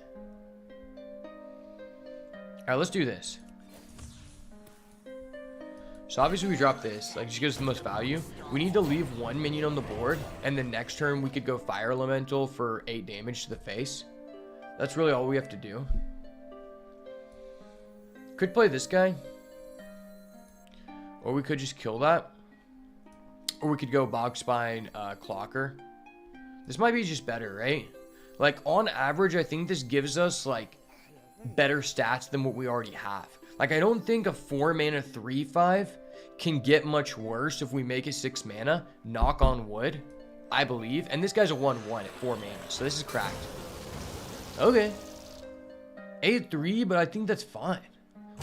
Alright, let's do this. So obviously we drop this. Like, just gives us the most value. We need to leave 1 minion on the board. And then next turn we could go Fire Elemental for 8 damage to the face. That's really all we have to do. Could play this guy. Or we could just kill that. Or we could go Bogspine Clocker. This might be just better, right? Like, on average, I think this gives us, like, better stats than what we already have. Like, I don't think a 4 mana 3/5 can get much worse if we make it 6 mana. Knock on wood, I believe. And this guy's a 1/1 at 4 mana, so this is cracked. Okay. 8/3, but I think that's fine.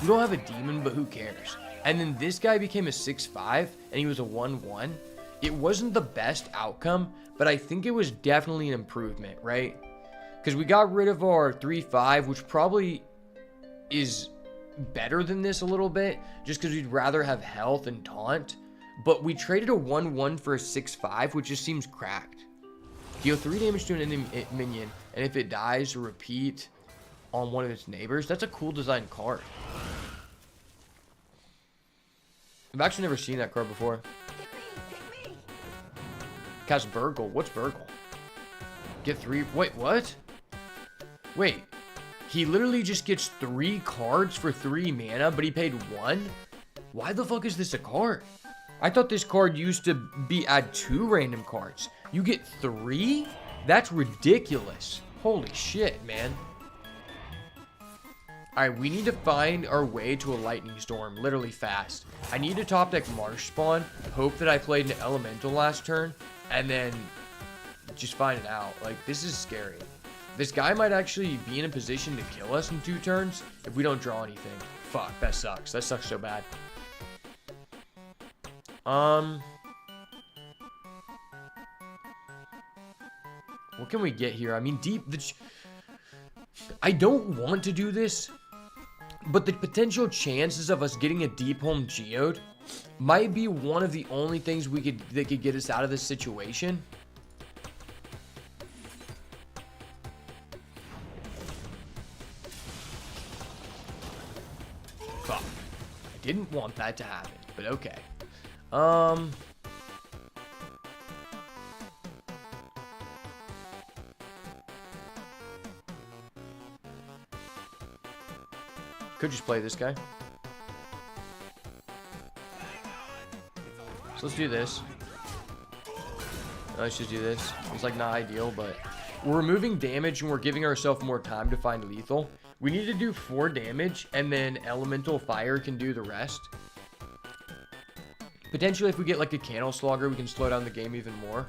We don't have a demon, but who cares? And then this guy became a 6/5, and he was a 1/1. It wasn't the best outcome, but I think it was definitely an improvement, right? Because we got rid of our 3/5, which probably is better than this a little bit, just because we'd rather have health and taunt. But we traded a 1/1 for a 6/5, which just seems cracked. Deal 3 damage to an enemy minion, and if it dies, repeat on one of its neighbors. That's a cool design card. I've actually never seen that card before. Cast Burgle. What's Burgle? Get 3. Wait, what? Wait. He literally just gets 3 cards for 3 mana, but he paid 1? Why the fuck is this a card? I thought this card used to be add 2 random cards. You get 3? That's ridiculous. Holy shit, man. Alright, we need to find our way to a lightning storm, literally fast. I need to top deck Marsh Spawn, hope that I played an elemental last turn, and then just find it out. Like, this is scary. This guy might actually be in a position to kill us in 2 turns if we don't draw anything. Fuck, that sucks. That sucks so bad. What can we get here? I mean, I don't want to do this, but the potential chances of us getting a deep home geode might be one of the only things that could get us out of this situation. Fuck. I didn't want that to happen, but okay. Could just play this guy. So let's do this. Let's just do this. It's like not ideal, but we're removing damage and we're giving ourselves more time to find lethal. We need to do 4 damage and then elemental fire can do the rest. Potentially if we get like a candle slogger, we can slow down the game even more.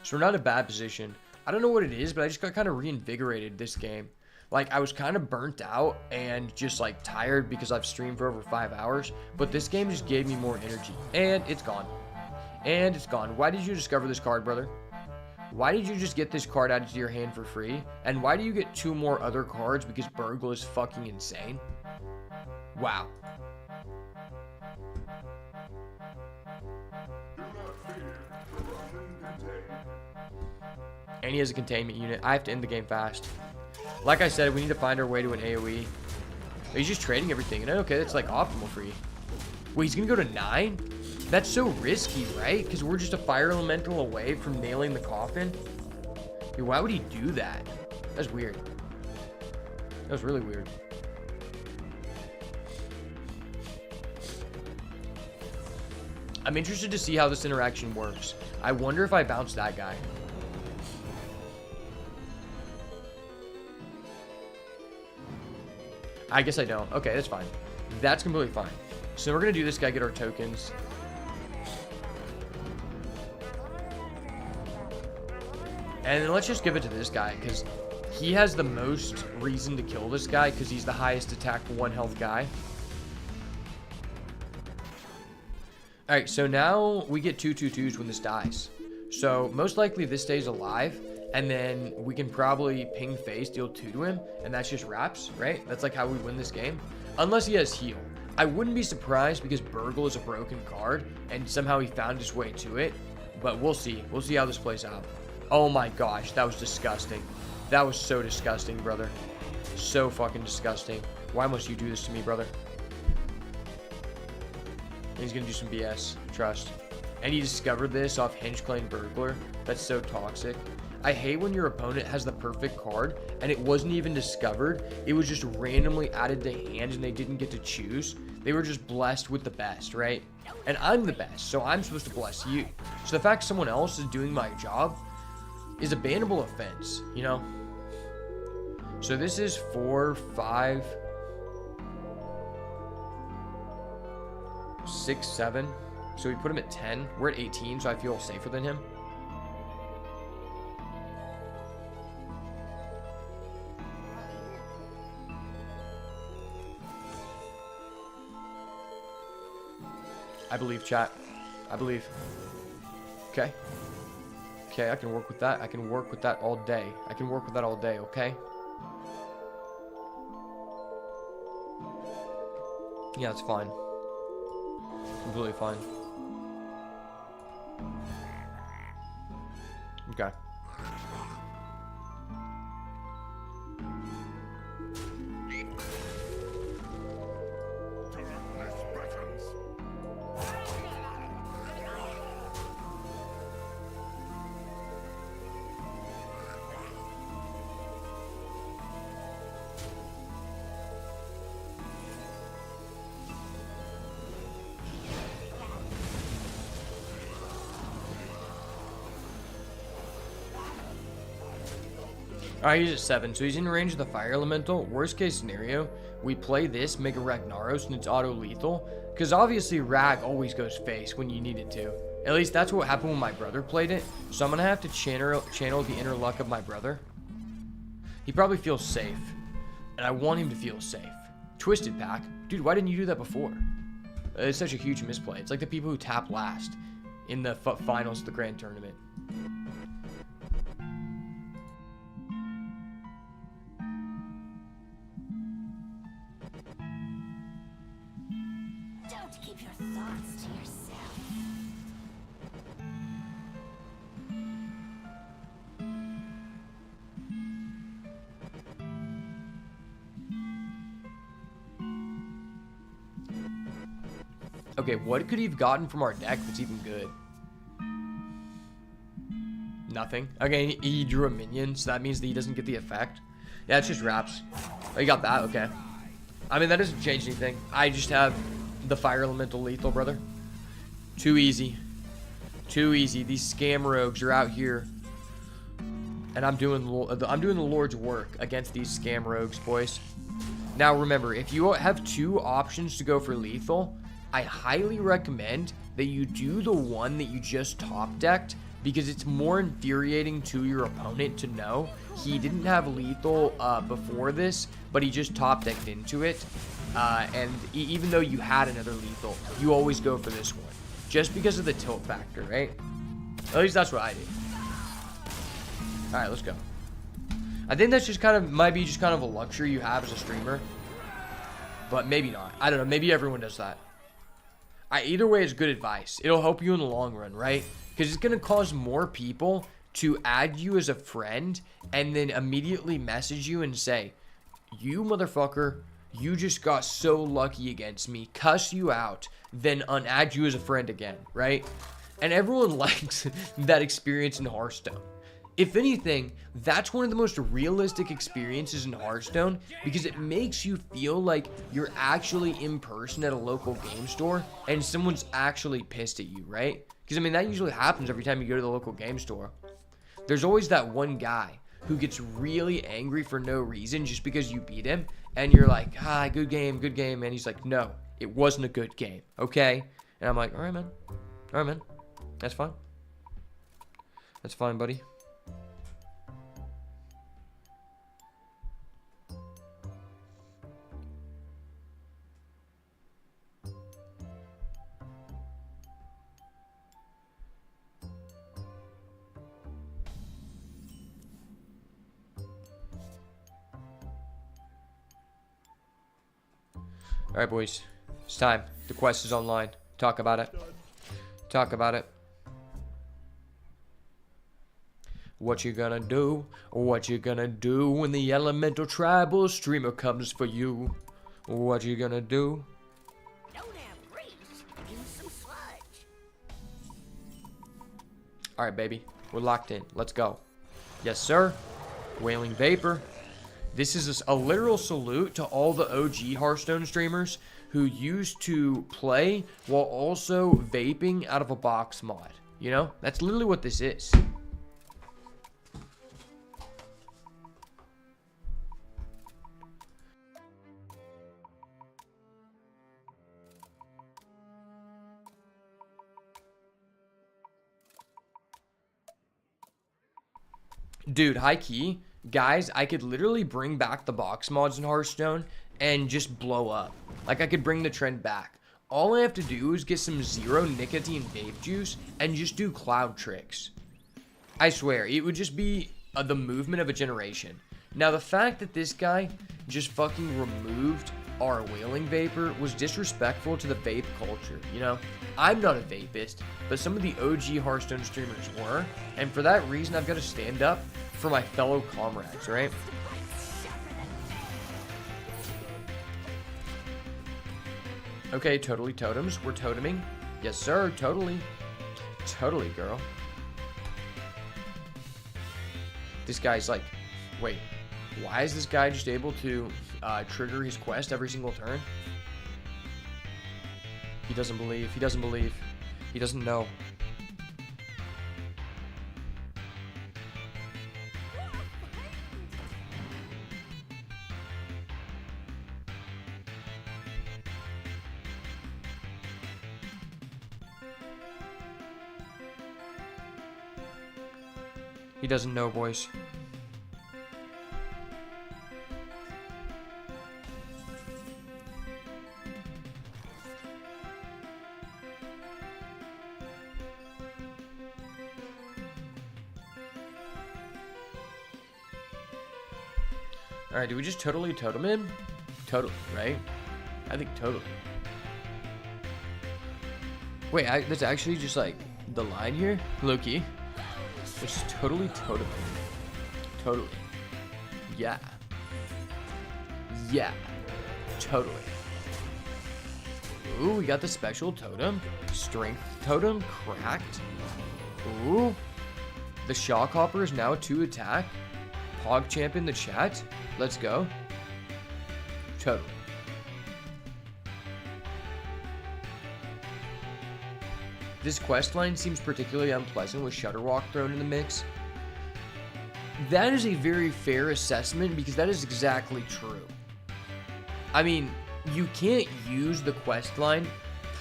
So we're not in a bad position. I don't know what it is, but I just got kind of reinvigorated this game. Like, I was kind of burnt out and just, like, tired because I've streamed for over 5 hours. But this game just gave me more energy. And it's gone. And it's gone. Why did you discover this card, brother? Why did you just get this card added to your hand for free? And why do you get 2 more other cards because Burgle is fucking insane? Wow. And he has a containment unit. I have to end the game fast. Like I said, we need to find our way to an AoE. He's just trading everything. And okay, that's like optimal for you. Wait, he's going to go to 9? That's so risky, right? Because we're just a fire elemental away from nailing the coffin. Dude, why would he do that? That's weird. That was really weird. I'm interested to see how this interaction works. I wonder if I bounce that guy. I guess I don't. Okay, that's fine. That's completely fine. So we're going to do this guy, get our tokens. And then let's just give it to this guy, because he has the most reason to kill this guy, because he's the highest attack 1 health guy. Alright, so now we get 2/2/2s when this dies. So most likely this stays alive. And then we can probably ping face, deal 2 to him, and that's just wraps, right? That's like how we win this game. Unless he has heal. I wouldn't be surprised because Burgle is a broken card, and somehow he found his way to it. But we'll see. We'll see how this plays out. Oh my gosh, that was disgusting. That was so disgusting, brother. So fucking disgusting. Why must you do this to me, brother? And he's gonna do some BS. Trust. And he discovered this off Hengeclane Burglar. That's so toxic. I hate when your opponent has the perfect card and it wasn't even discovered. It was just randomly added to hand and they didn't get to choose. They were just blessed with the best, right? And I'm the best, so I'm supposed to bless you. So the fact someone else is doing my job is a bannable offense, you know? So this is 4, 5, 6, 7. So we put him at 10. We're at 18, so I feel safer than him. I believe, chat. I believe. Okay. Okay, I can work with that. I can work with that all day. I can work with that all day, okay? Yeah, it's fine. Completely fine. Okay. Alright, he's at 7, so he's in range of the fire elemental. Worst case scenario, we play this, make a Ragnaros, and it's auto lethal. Because obviously Rag always goes face when you need it to. At least that's what happened when my brother played it. So I'm gonna have to channel the inner luck of my brother. He probably feels safe. And I want him to feel safe. Twisted Pack. Dude, why didn't you do that before? It's such a huge misplay. It's like the people who tap last in the finals of the Grand Tournament. Don't keep your thoughts to yourself. Okay, what could he have gotten from our deck that's even good? Nothing. Okay, he drew a minion, so that means that he doesn't get the effect. Yeah, it's just wraps. Oh, you got that? Okay. I mean, that doesn't change anything. I just have the fire elemental lethal, brother. Too easy. Too easy. These scam rogues are out here. And I'm doing the Lord's work against these scam rogues, boys. Now, remember, if you have 2 options to go for lethal, I highly recommend that you do the one that you just top decked, because it's more infuriating to your opponent to know he didn't have lethal before this, but he just top decked into it. And even though you had another lethal, you always go for this one, just because of the tilt factor, right? At least that's what I did. All right, let's go. I think that's just might be just kind of a luxury you have as a streamer, but maybe not. I don't know. Maybe everyone does that. Either way, it's good advice. It'll help you in the long run, right? Because it's going to cause more people to add you as a friend and then immediately message you and say, you motherfucker, you just got so lucky against me, cuss you out, then unadd you as a friend again, right? And everyone likes that experience in Hearthstone. If anything, that's one of the most realistic experiences in Hearthstone, because it makes you feel like you're actually in person at a local game store and someone's actually pissed at you, right? Because, I mean, that usually happens every time you go to the local game store. There's always that one guy who gets really angry for no reason just because you beat him, and you're like, good game, and he's like, no, it wasn't a good game, okay? And I'm like, all right, man, that's fine. That's fine, buddy. Alright, boys. It's time. The quest is online. Talk about it. Talk about it. What you gonna do? What you gonna do when the elemental tribal streamer comes for you? What you gonna do? Don't have grease. Use some sludge. Alright, baby. We're locked in. Let's go. Yes, sir. Wailing Vapor. This is a literal salute to all the OG Hearthstone streamers who used to play while also vaping out of a box mod. You know? That's literally what this is. Dude, high key, guys, I could literally bring back the box mods in Hearthstone and just blow up. Like, I could bring the trend back. All I have to do is get some zero nicotine vape juice and just do cloud tricks. I swear, it would just be the movement of a generation. Now, the fact that this guy just fucking removed our Wailing Vapor was disrespectful to the vape culture, you know? I'm not a vapist, but some of the OG Hearthstone streamers were, and for that reason, I've got to stand up for my fellow comrades, right? Okay, totally totems. We're toteming. Yes, sir, totally. Totally, girl. This guy's like, wait, why is this guy just able to trigger his quest every single turn? He doesn't believe. He doesn't believe. He doesn't know. He doesn't know, boys. Alright, do we just totally totem him? Totally, right? I think totally. Wait, that's actually just like the line here? Loki. Let's just totally totem him. Totally. Yeah. Yeah. Totally. Ooh, we got the special totem. Strength totem. Cracked. Ooh. The shock hopper is now 2 attack. PogChamp in the chat. Let's go. Totally. This quest line seems particularly unpleasant with Shutterwalk thrown in the mix. That is a very fair assessment because that is exactly true. I mean, you can't use the quest line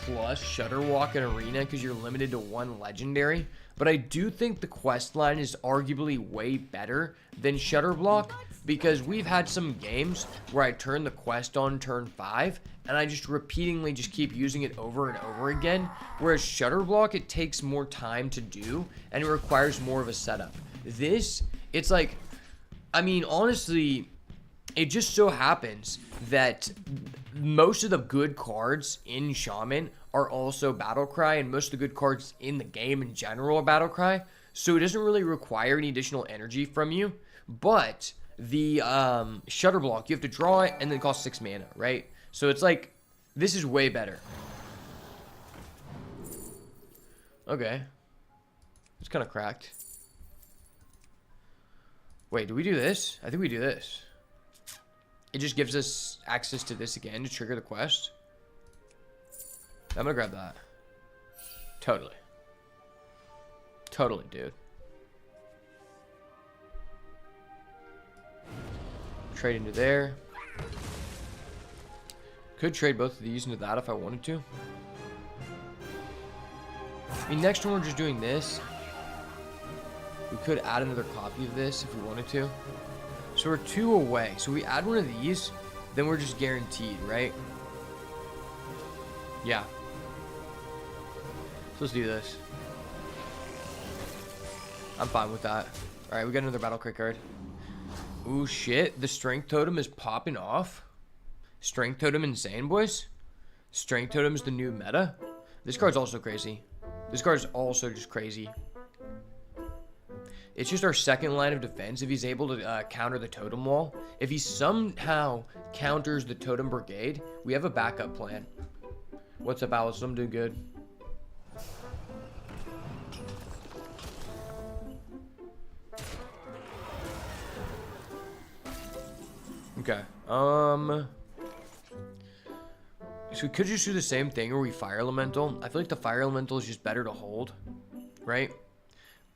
plus Shutterwalk and Arena because you're limited to 1 legendary, but I do think the quest line is arguably way better than Shutterblock because we've had some games where I turn the quest on turn 5 and I just repeatedly just keep using it over and over again, whereas Shutterblock, it takes more time to do and it requires more of a setup. This, it's like, I mean, honestly, it just so happens that most of the good cards in Shaman are also Battlecry, and most of the good cards in the game in general are Battlecry, so it doesn't really require any additional energy from you. But the Shutterblock, you have to draw it, and then it costs 6 mana, right? So it's like, this is way better. Okay. It's kind of cracked. Wait, do we do this? I think we do this. It just gives us access to this again to trigger the quest. I'm gonna grab that. Totally. Totally, dude. Trade into there. Could trade both of these into that if I wanted to. I mean, next turn we're just doing this. We could add another copy of this if we wanted to. So we're 2 away. So we add one of these, then we're just guaranteed, right? Yeah. So let's do this. I'm fine with that. Alright, we got another battle crit card. Ooh, shit. The strength totem is popping off. Strength totem insane, boys. Strength totem is the new meta. This card's also crazy. This card's also just crazy. It's just our second line of defense if he's able to counter the totem wall. If he somehow counters the totem brigade, we have a backup plan. What's up, Alice? I'm doing good. Okay. So we could just do the same thing where we Fire Elemental. I feel like the Fire Elemental is just better to hold, right?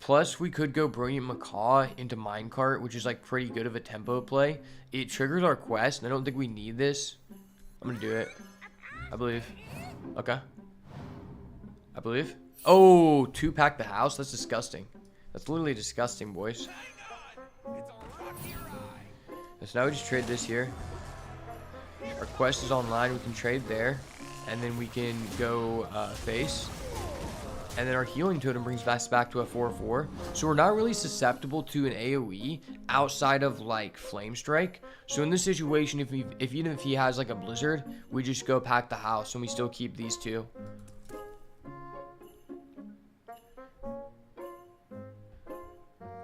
Plus, we could go Brilliant Macaw into Minecart, which is like pretty good of a tempo play. It triggers our quest, and I don't think we need this. I'm gonna do it. I believe. Okay. I believe. Oh, 2-pack the house? That's disgusting. That's literally disgusting, boys. So now we just trade this here. Our quest is online. We can trade there. And then we can go face. And then our healing totem brings us back to a 4/4. So we're not really susceptible to an AoE outside of like Flame Strike. So in this situation, even if he has like a blizzard, we just go pack the house and we still keep these 2.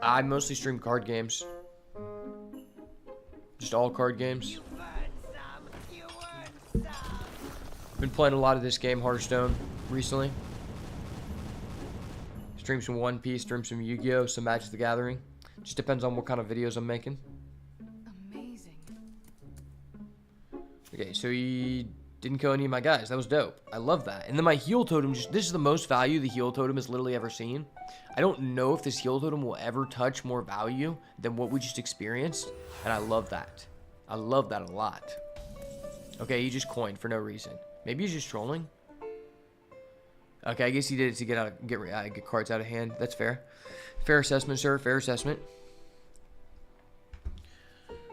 I mostly stream card games. Just all card games. Been playing a lot of this game, Hearthstone, recently. Stream some One Piece, stream some Yu-Gi-Oh, some Magic the Gathering. Just depends on what kind of videos I'm making. Amazing. Okay, so he didn't kill any of my guys. That was dope. I love that. And then my heal totem, this is the most value the heal totem has literally ever seen. I don't know if this heal totem will ever touch more value than what we just experienced. And I love that. I love that a lot. Okay, he just coined for no reason. Maybe he's just trolling. Okay, I guess he did it to get cards out of hand. That's fair. Fair assessment, sir. Fair assessment.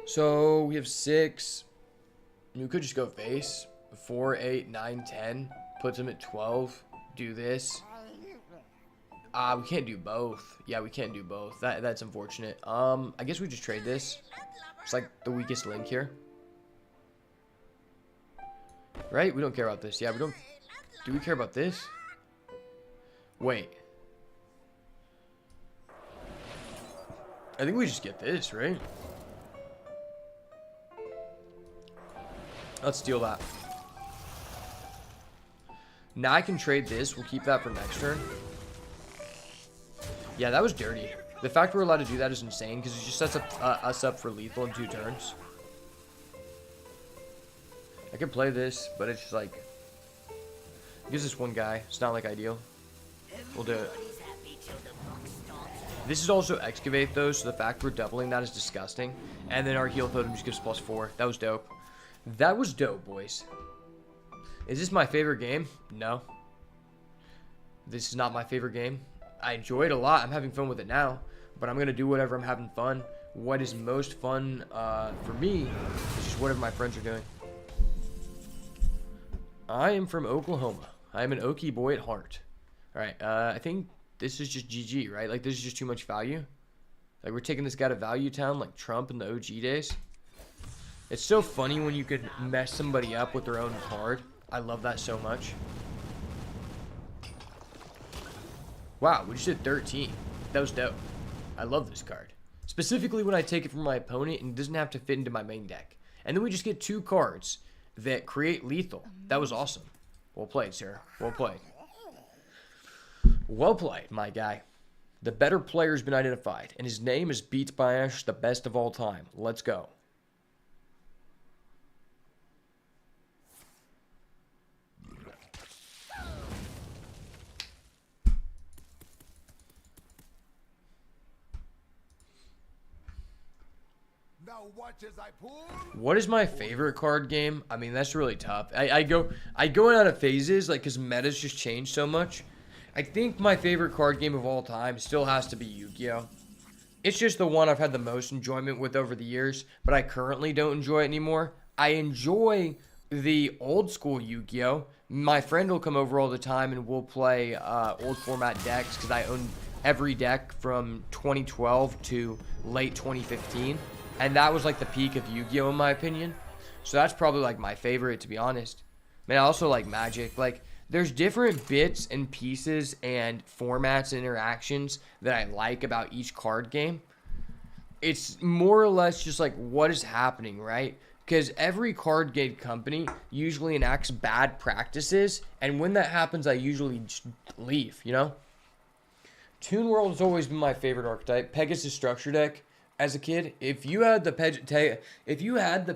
So we have 6. We could just go face. 4, 8, 9, 10. Puts him at 12. Do this. We can't do both. Yeah, we can't do both. That's unfortunate. I guess we just trade this. It's like the weakest link here. Right? We don't care about this. Yeah, we don't. Do we care about this? Wait. I think we just get this, right? Let's steal that. Now I can trade this. We'll keep that for next turn. Yeah, that was dirty. The fact we're allowed to do that is insane because it just sets up, us up for lethal in 2 turns. I could play this, but it's just like... It gives us 1 guy. It's not like ideal. We'll do it. This is also excavate though, so the fact we're doubling that is disgusting. And then our heal totem just gives +4. That was dope. That was dope, boys. Is this my favorite game? No. This is not my favorite game. I enjoy it a lot. I'm having fun with it now. But I'm going to do whatever I'm having fun. What is most fun for me is just whatever my friends are doing. I am from Oklahoma. I am an Okie boy at heart. Alright, I think this is just GG, right? Like, this is just too much value. Like, we're taking this guy to Value Town like Trump in the OG days. It's so funny when you can mess somebody up with their own card. I love that so much. Wow, we just did 13. That was dope. I love this card. Specifically when I take it from my opponent and it doesn't have to fit into my main deck. And then we just get 2 cards that create lethal. That was awesome. Well played, sir. Well played. Well played, my guy. The better player's been identified, and his name is Beatsbyash, the best of all time. Let's go. Now watch as I pull. What is my favorite card game? I mean, that's really tough. I go out of phases, like, because metas just change so much. I think my favorite card game of all time still has to be Yu-Gi-Oh! It's just the one I've had the most enjoyment with over the years, but I currently don't enjoy it anymore. I enjoy the old school Yu-Gi-Oh! My friend will come over all the time and we'll play old format decks because I own every deck from 2012 to late 2015. And that was like the peak of Yu-Gi-Oh! In my opinion. So that's probably like my favorite, to be honest. Man, I also like Magic. Like, there's different bits and pieces and formats and interactions that I like about each card game. It's more or less just like what is happening, right? Because every card game company usually enacts bad practices, and when that happens, I usually just leave, you know? Toon World has always been my favorite archetype. Pegasus structure deck. As a kid, if you had the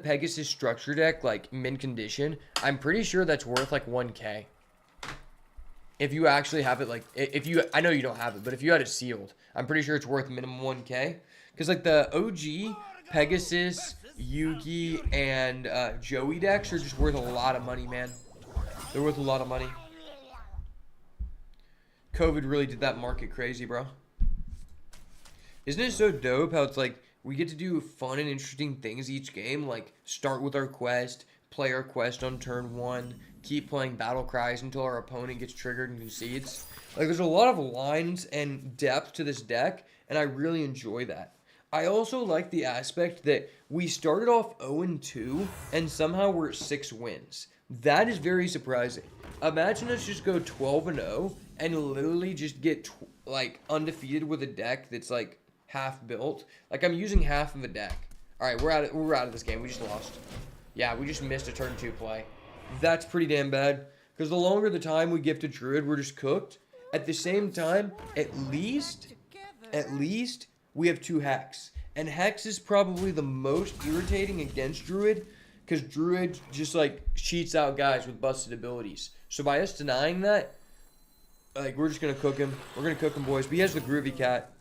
Pegasus structure deck like mint condition, I'm pretty sure that's worth like 1K. If you actually have it, like, I know you don't have it, but if you had it sealed, I'm pretty sure it's worth minimum 1K. Because, like, the OG Pegasus, Yugi, and Joey decks are just worth a lot of money, man. They're worth a lot of money. COVID really did that market crazy, bro. Isn't it so dope how it's like we get to do fun and interesting things each game? Like, start with our quest, play our quest on turn 1, keep playing battle cries until our opponent gets triggered and concedes. Like, there's a lot of lines and depth to this deck, and I really enjoy that. I also like the aspect that we started off 0-2, and somehow we're at 6 wins. That is very surprising. Imagine us just go 12-0, and literally just get, like, undefeated with a deck that's, like, half built. Like, I'm using half of a deck. Alright, we're out of this game. We just lost. Yeah, we just missed a turn 2 play. That's pretty damn bad. Because the longer the time we give to Druid, we're just cooked. At the same time, at least, we have 2 Hex. And Hex is probably the most irritating against Druid. Because Druid just, like, cheats out guys with busted abilities. So by us denying that, like, we're just going to cook him. We're going to cook him, boys. But he has the Groovy Cat.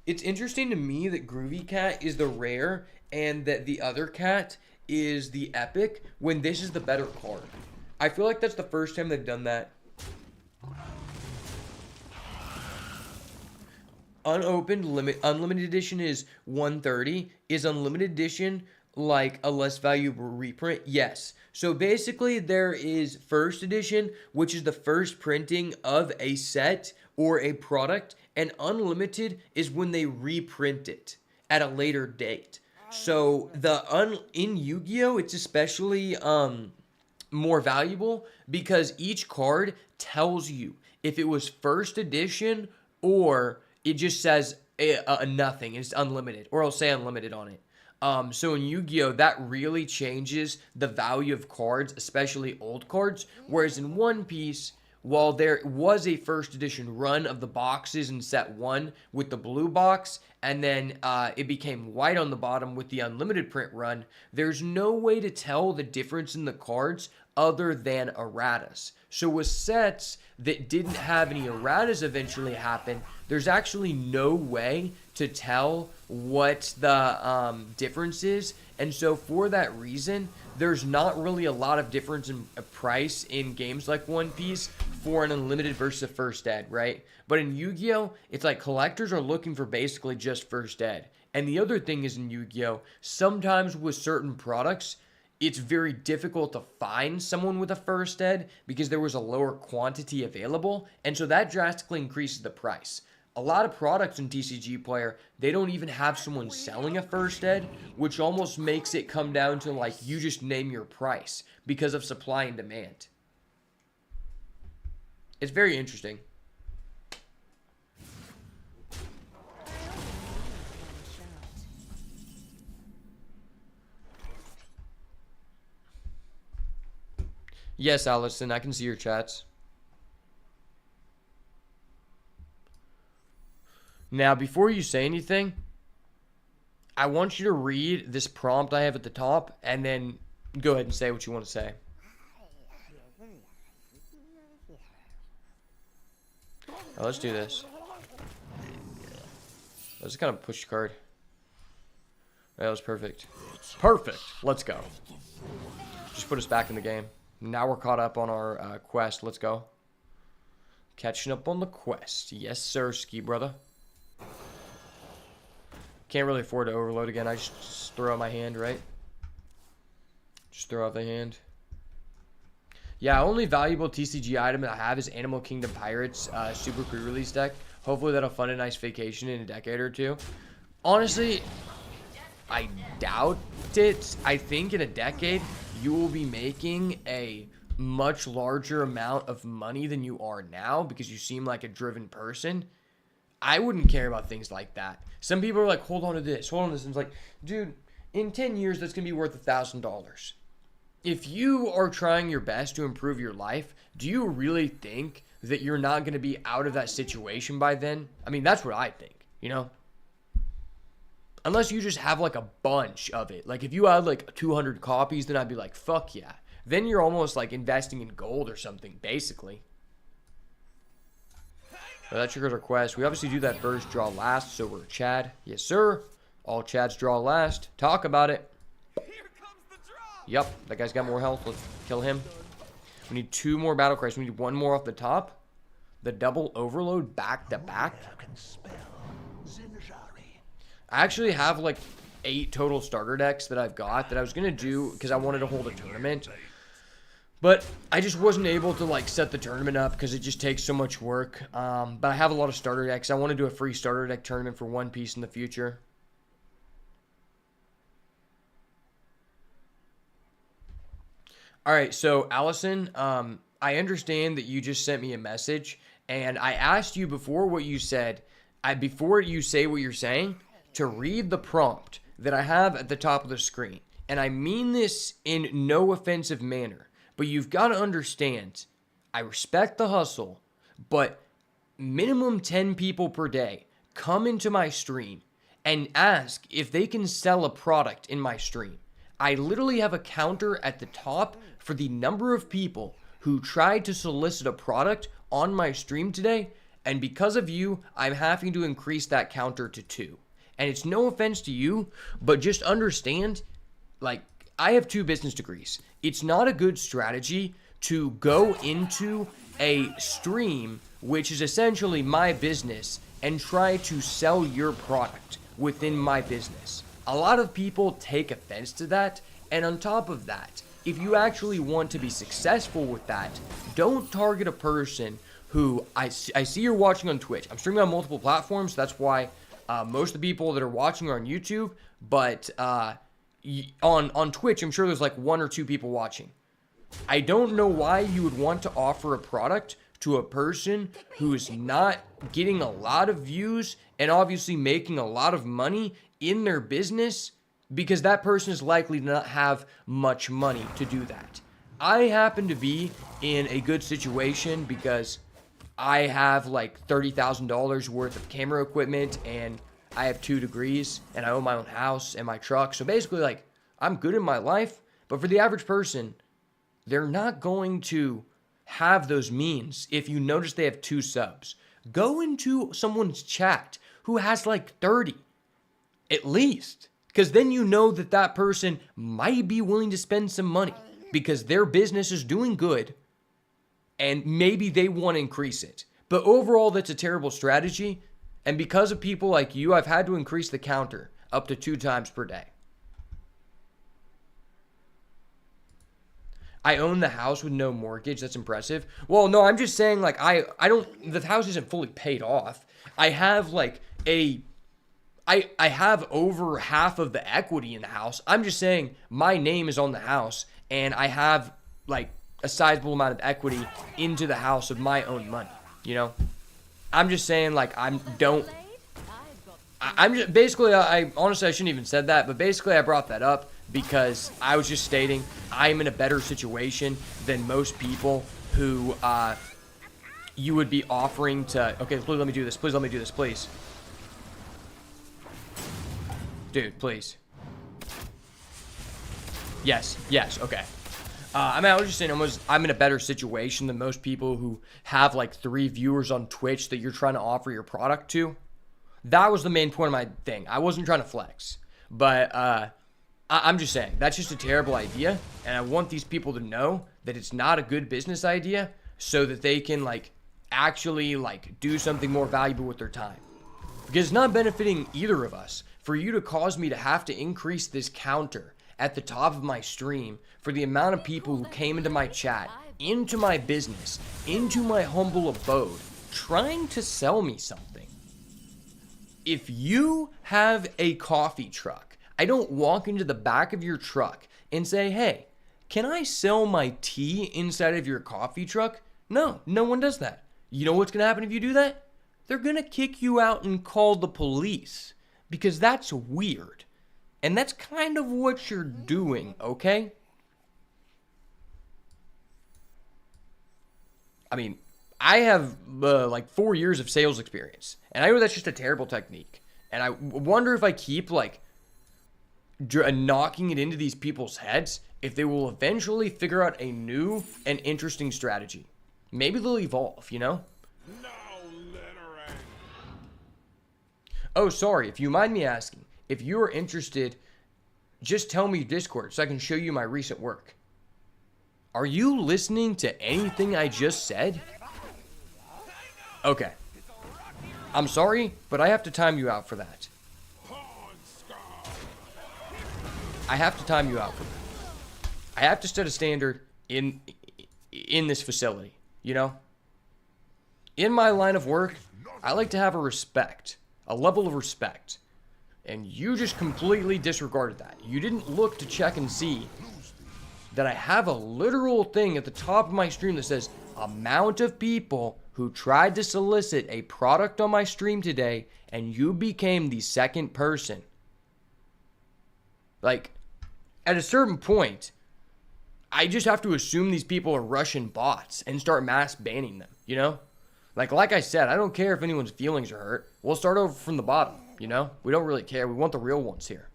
It's interesting to me that Groovy Cat is the rare and that the other cat is the epic when this is the better card. I feel like that's the first time they've done that. unopened unlimited edition is 130. Is unlimited edition like a less valuable reprint? Yes. So basically there is first edition, which is the first printing of a set or a product, and unlimited is when they reprint it at a later date. So in Yu-Gi-Oh, it's especially more valuable because each card tells you if it was first edition or it just says nothing. It's unlimited, or it'll say unlimited on it. So in Yu-Gi-Oh, that really changes the value of cards, especially old cards. Whereas in One Piece, while there was a first edition run of the boxes in set 1 with the blue box, and then it became white on the bottom with the unlimited print run, there's no way to tell the difference in the cards other than erratas. So with sets that didn't have any erratas eventually happen, there's actually no way to tell what the difference is. And so for that reason, there's not really a lot of difference in price in games like One Piece for an unlimited versus a first ed, right? But in Yu-Gi-Oh, it's like collectors are looking for basically just first ed. And the other thing is in Yu-Gi-Oh, sometimes with certain products, it's very difficult to find someone with a first ed because there was a lower quantity available. And so that drastically increases the price. A lot of products in TCG Player, they don't even have someone selling a first ed, which almost makes it come down to like you just name your price because of supply and demand. It's very interesting. Yes, Allison, I can see your chats. Now, before you say anything, I want you to read this prompt I have at the top, and then go ahead and say what you want to say. Oh, let's do this. Let's kind of push the card. That was perfect. Perfect. Let's go. Just put us back in the game. Now we're caught up on our quest. Let's go. Catching up on the quest. Yes, sir, ski brother. Can't really afford to overload again. I just throw out my hand, right? Just throw out the hand. Yeah, only valuable TCG item that I have is Animal Kingdom Pirates Super Pre-Release deck. Hopefully that'll fund a nice vacation in a decade or two. Honestly, I doubt it. I think in a decade, you will be making a much larger amount of money than you are now because you seem like a driven person. I wouldn't care about things like that. Some people are like, hold on to this, hold on to this. And it's like, dude, in 10 years, that's going to be worth $1,000. If you are trying your best to improve your life, do you really think that you're not going to be out of that situation by then? I mean, that's what I think, you know? Unless you just have like a bunch of it. Like if you had like 200 copies, then I'd be like, fuck yeah. Then you're almost like investing in gold or something, basically. So that triggers our quest. We obviously do that first, draw last, so we're Chad. Yes, sir. All Chads draw last. Talk about it. Here comes the draw. Yep, that guy's got more health. Let's kill him. We need 2 more battle cries. We need 1 more off the top. The double overload back to back. I actually have like 8 total starter decks that I've got that I was going to do because I wanted to hold a tournament. But I just wasn't able to like set the tournament up because it just takes so much work. But I have a lot of starter decks. I want to do a free starter deck tournament for One Piece in the future. All right, so Allison, I understand that you just sent me a message, and I asked you before what you said. Before you say what you're saying, to read the prompt that I have at the top of the screen. And I mean this in no offensive manner. But you've got to understand, I respect the hustle, but minimum 10 people per day come into my stream and ask if they can sell a product in my stream. I literally have a counter at the top for the number of people who tried to solicit a product on my stream today, and because of you, I'm having to increase that counter to 2. And it's no offense to you, but just understand, like, I have 2 business degrees. It's not a good strategy to go into a stream, which is essentially my business, and try to sell your product within my business. A lot of people take offense to that, and on top of that, if you actually want to be successful with that, don't target a person who I see you're watching on Twitch. I'm streaming on multiple platforms. That's why most of the people that are watching are on YouTube. But on Twitch, I'm sure there's like 1 or 2 people watching. I don't know why you would want to offer a product to a person who is not getting a lot of views and obviously making a lot of money in their business, because that person is likely to not have much money to do that. I happen to be in a good situation because I have like $30,000 worth of camera equipment, and I have 2 degrees, and I own my own house and my truck. So basically, like, I'm good in my life. But for the average person, they're not going to have those means. If you notice they have 2 subs, go into someone's chat who has like 30 at least, because then you know that that person might be willing to spend some money because their business is doing good and maybe they want to increase it. But overall, that's a terrible strategy. And because of people like you, I've had to increase the counter up to 2 times per day. I own the house with no mortgage. That's impressive. Well, no, I'm just saying, like, I don't, the house isn't fully paid off. I have like I have over half of the equity in the house. I'm just saying my name is on the house and I have like a sizable amount of equity into the house of my own money, you know? I'm just saying, like, I'm just basically, I honestly, I shouldn't even said that, but basically I brought that up because I was just stating I'm in a better situation than most people who you would be offering to, okay, please let me do this, please let me do this, please. Dude, please. Yes, okay. I mean, I was just saying I'm in a better situation than most people who have like 3 viewers on Twitch that you're trying to offer your product to. That was the main point of my thing. I wasn't trying to flex. But I'm just saying, that's just a terrible idea. And I want these people to know that it's not a good business idea so that they can like actually like do something more valuable with their time. Because it's not benefiting either of us for you to cause me to have to increase this counter at the top of my stream for the amount of people who came into my chat, into my business, into my humble abode, trying to sell me something. If you have a coffee truck, I don't walk into the back of your truck and say, hey, can I sell my tea inside of your coffee truck? No, no one does that. You know what's going to happen if you do that? They're going to kick you out and call the police because that's weird. And that's kind of what you're doing, okay? I mean, I have like 4 years of sales experience, and I know that's just a terrible technique. And I wonder if I keep like knocking it into these people's heads, if they will eventually figure out a new and interesting strategy. Maybe they'll evolve, you know? No littering. Oh, sorry, if you mind me asking, if you are interested, just tell me Discord so I can show you my recent work. Are you listening to anything I just said? Okay. I'm sorry, but I have to time you out for that. I have to time you out for that. I have to set a standard in this facility, you know? In my line of work, I like to have a level of respect. And you just completely disregarded that. You didn't look to check and see that I have a literal thing at the top of my stream that says amount of people who tried to solicit a product on my stream today, and you became the second person. Like, at a certain point, I just have to assume these people are Russian bots and start mass banning them, you know? Like I said, I don't care if anyone's feelings are hurt. We'll start over from the bottom, you know? We don't really care. We want the real ones here.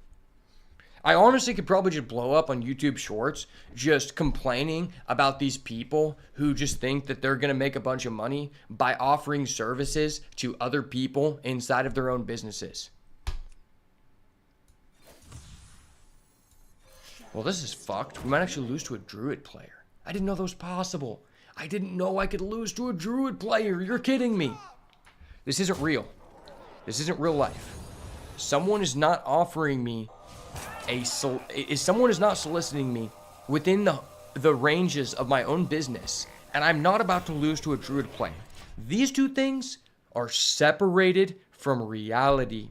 I honestly could probably just blow up on YouTube Shorts just complaining about these people who just think that they're going to make a bunch of money by offering services to other people inside of their own businesses. Well, this is fucked. We might actually lose to a Druid player. I didn't know that was possible. I didn't know I could lose to a Druid player. You're kidding me. This isn't real. This isn't real life. Someone is not offering me someone is not soliciting me within the ranges of my own business, and I'm not about to lose to a druid player. These two things are separated from reality.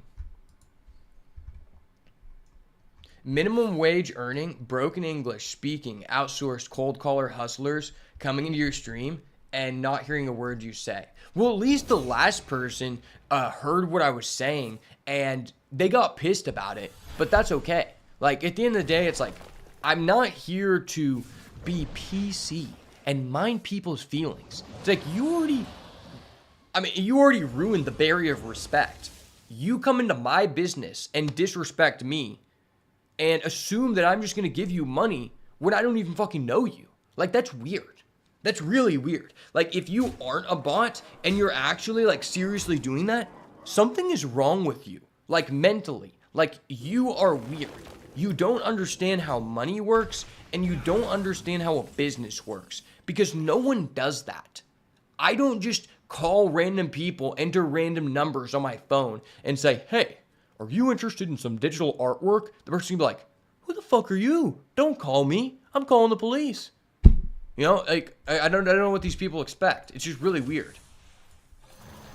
Minimum wage earning, broken English speaking, outsourced cold caller hustlers coming into your stream and not hearing a word you say. Well, at least the last person heard what I was saying and they got pissed about it, but that's okay. Like, at the end of the day, it's like, I'm not here to be PC and mind people's feelings. It's like, you already ruined the barrier of respect. You come into my business and disrespect me and assume that I'm just going to give you money when I don't even fucking know you. Like, that's weird. That's really weird. Like, if you aren't a bot and you're actually, like, seriously doing that, something is wrong with you. Like, mentally. Like, you are weird. You don't understand how money works, and you don't understand how a business works, because no one does that. I don't just call random people, enter random numbers on my phone, and say, hey, are you interested in some digital artwork? The person's gonna be like, who the fuck are you? Don't call me. I'm calling the police. You know, like, I don't know what these people expect. It's just really weird.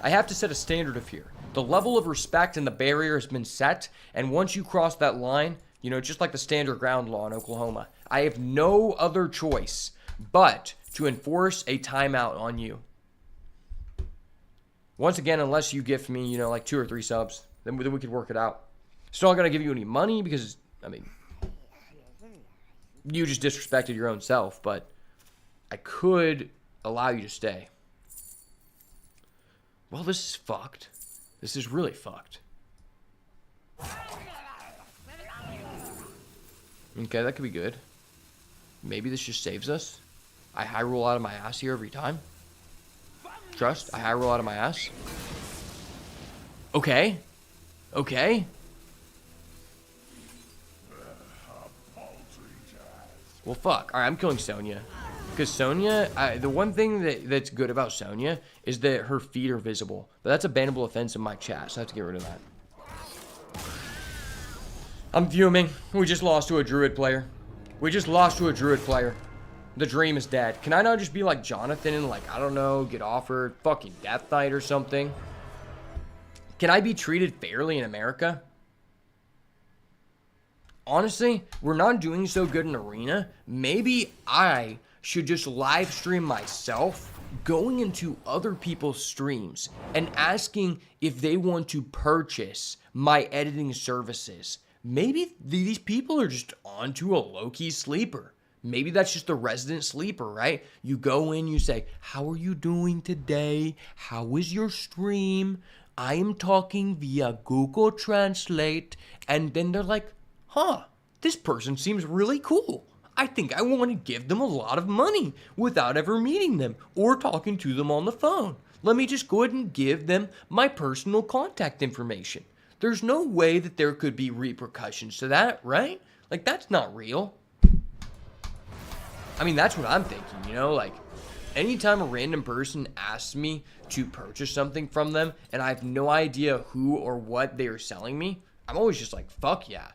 I have to set a standard of here. The level of respect and the barrier has been set, and once you cross that line, you know, just like the standard ground law in Oklahoma, I have no other choice but to enforce a timeout on you. Once again, unless you gift me, you know, like 2 or 3 subs, then we could work it out. Still not going to give you any money because, I mean, you just disrespected your own self, but I could allow you to stay. Well, this is fucked. This is really fucked. Okay, that could be good. Maybe this just saves us. I high roll out of my ass here every time. Trust, I high roll out of my ass. Okay. Okay. Well, fuck. Alright, I'm killing Sonya. Because Sonya, the one thing that's good about Sonya is that her feet are visible. But that's a bannable offense in my chat, so I have to get rid of that. I'm fuming. We just lost to a druid player. We just lost to a druid player. The dream is dead. Can I not just be like Jonathan and, like, I don't know, get offered fucking Death Knight or something? Can I be treated fairly in America? Honestly, we're not doing so good in Arena. Maybe I should just live stream myself going into other people's streams and asking if they want to purchase my editing services. Maybe these people are just onto a low-key sleeper. Maybe that's just the resident sleeper, right? You go in, you say, how are you doing today? How is your stream? I am talking via Google Translate. And then they're like, huh, this person seems really cool. I think I want to give them a lot of money without ever meeting them or talking to them on the phone. Let me just go ahead and give them my personal contact information. There's no way that there could be repercussions to that, right? Like, that's not real. I mean, that's what I'm thinking, you know? Like, anytime a random person asks me to purchase something from them and I have no idea who or what they are selling me, I'm always just like, fuck yeah.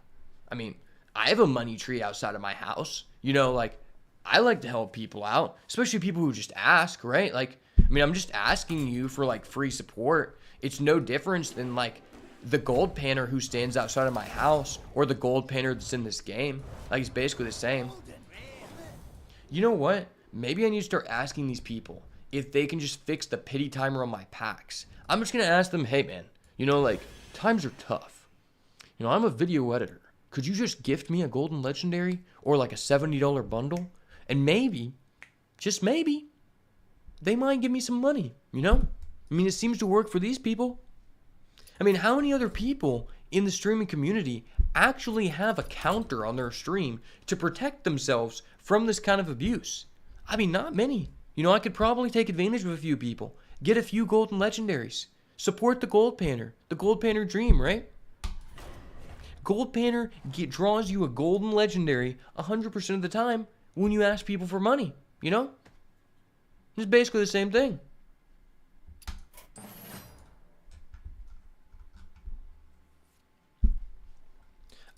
I mean, I have a money tree outside of my house. You know, like, I like to help people out, especially people who just ask, right? Like, I mean, I'm just asking you for, like, free support. It's no difference than, like, the gold panner who stands outside of my house or the gold panner that's in this game. Like, it's basically the same. You know what? Maybe I need to start asking these people if they can just fix the pity timer on my packs. I'm just going to ask them, hey, man, you know, like, times are tough. You know, I'm a video editor. Could you just gift me a golden legendary or like a $70 bundle? And maybe, just maybe, they might give me some money, you know? I mean, it seems to work for these people. I mean, how many other people in the streaming community actually have a counter on their stream to protect themselves from this kind of abuse? I mean, not many. You know, I could probably take advantage of a few people, get a few golden legendaries, support the gold panner dream, right? Gold panner draws you a golden legendary 100% of the time when you ask people for money, you know? It's basically the same thing.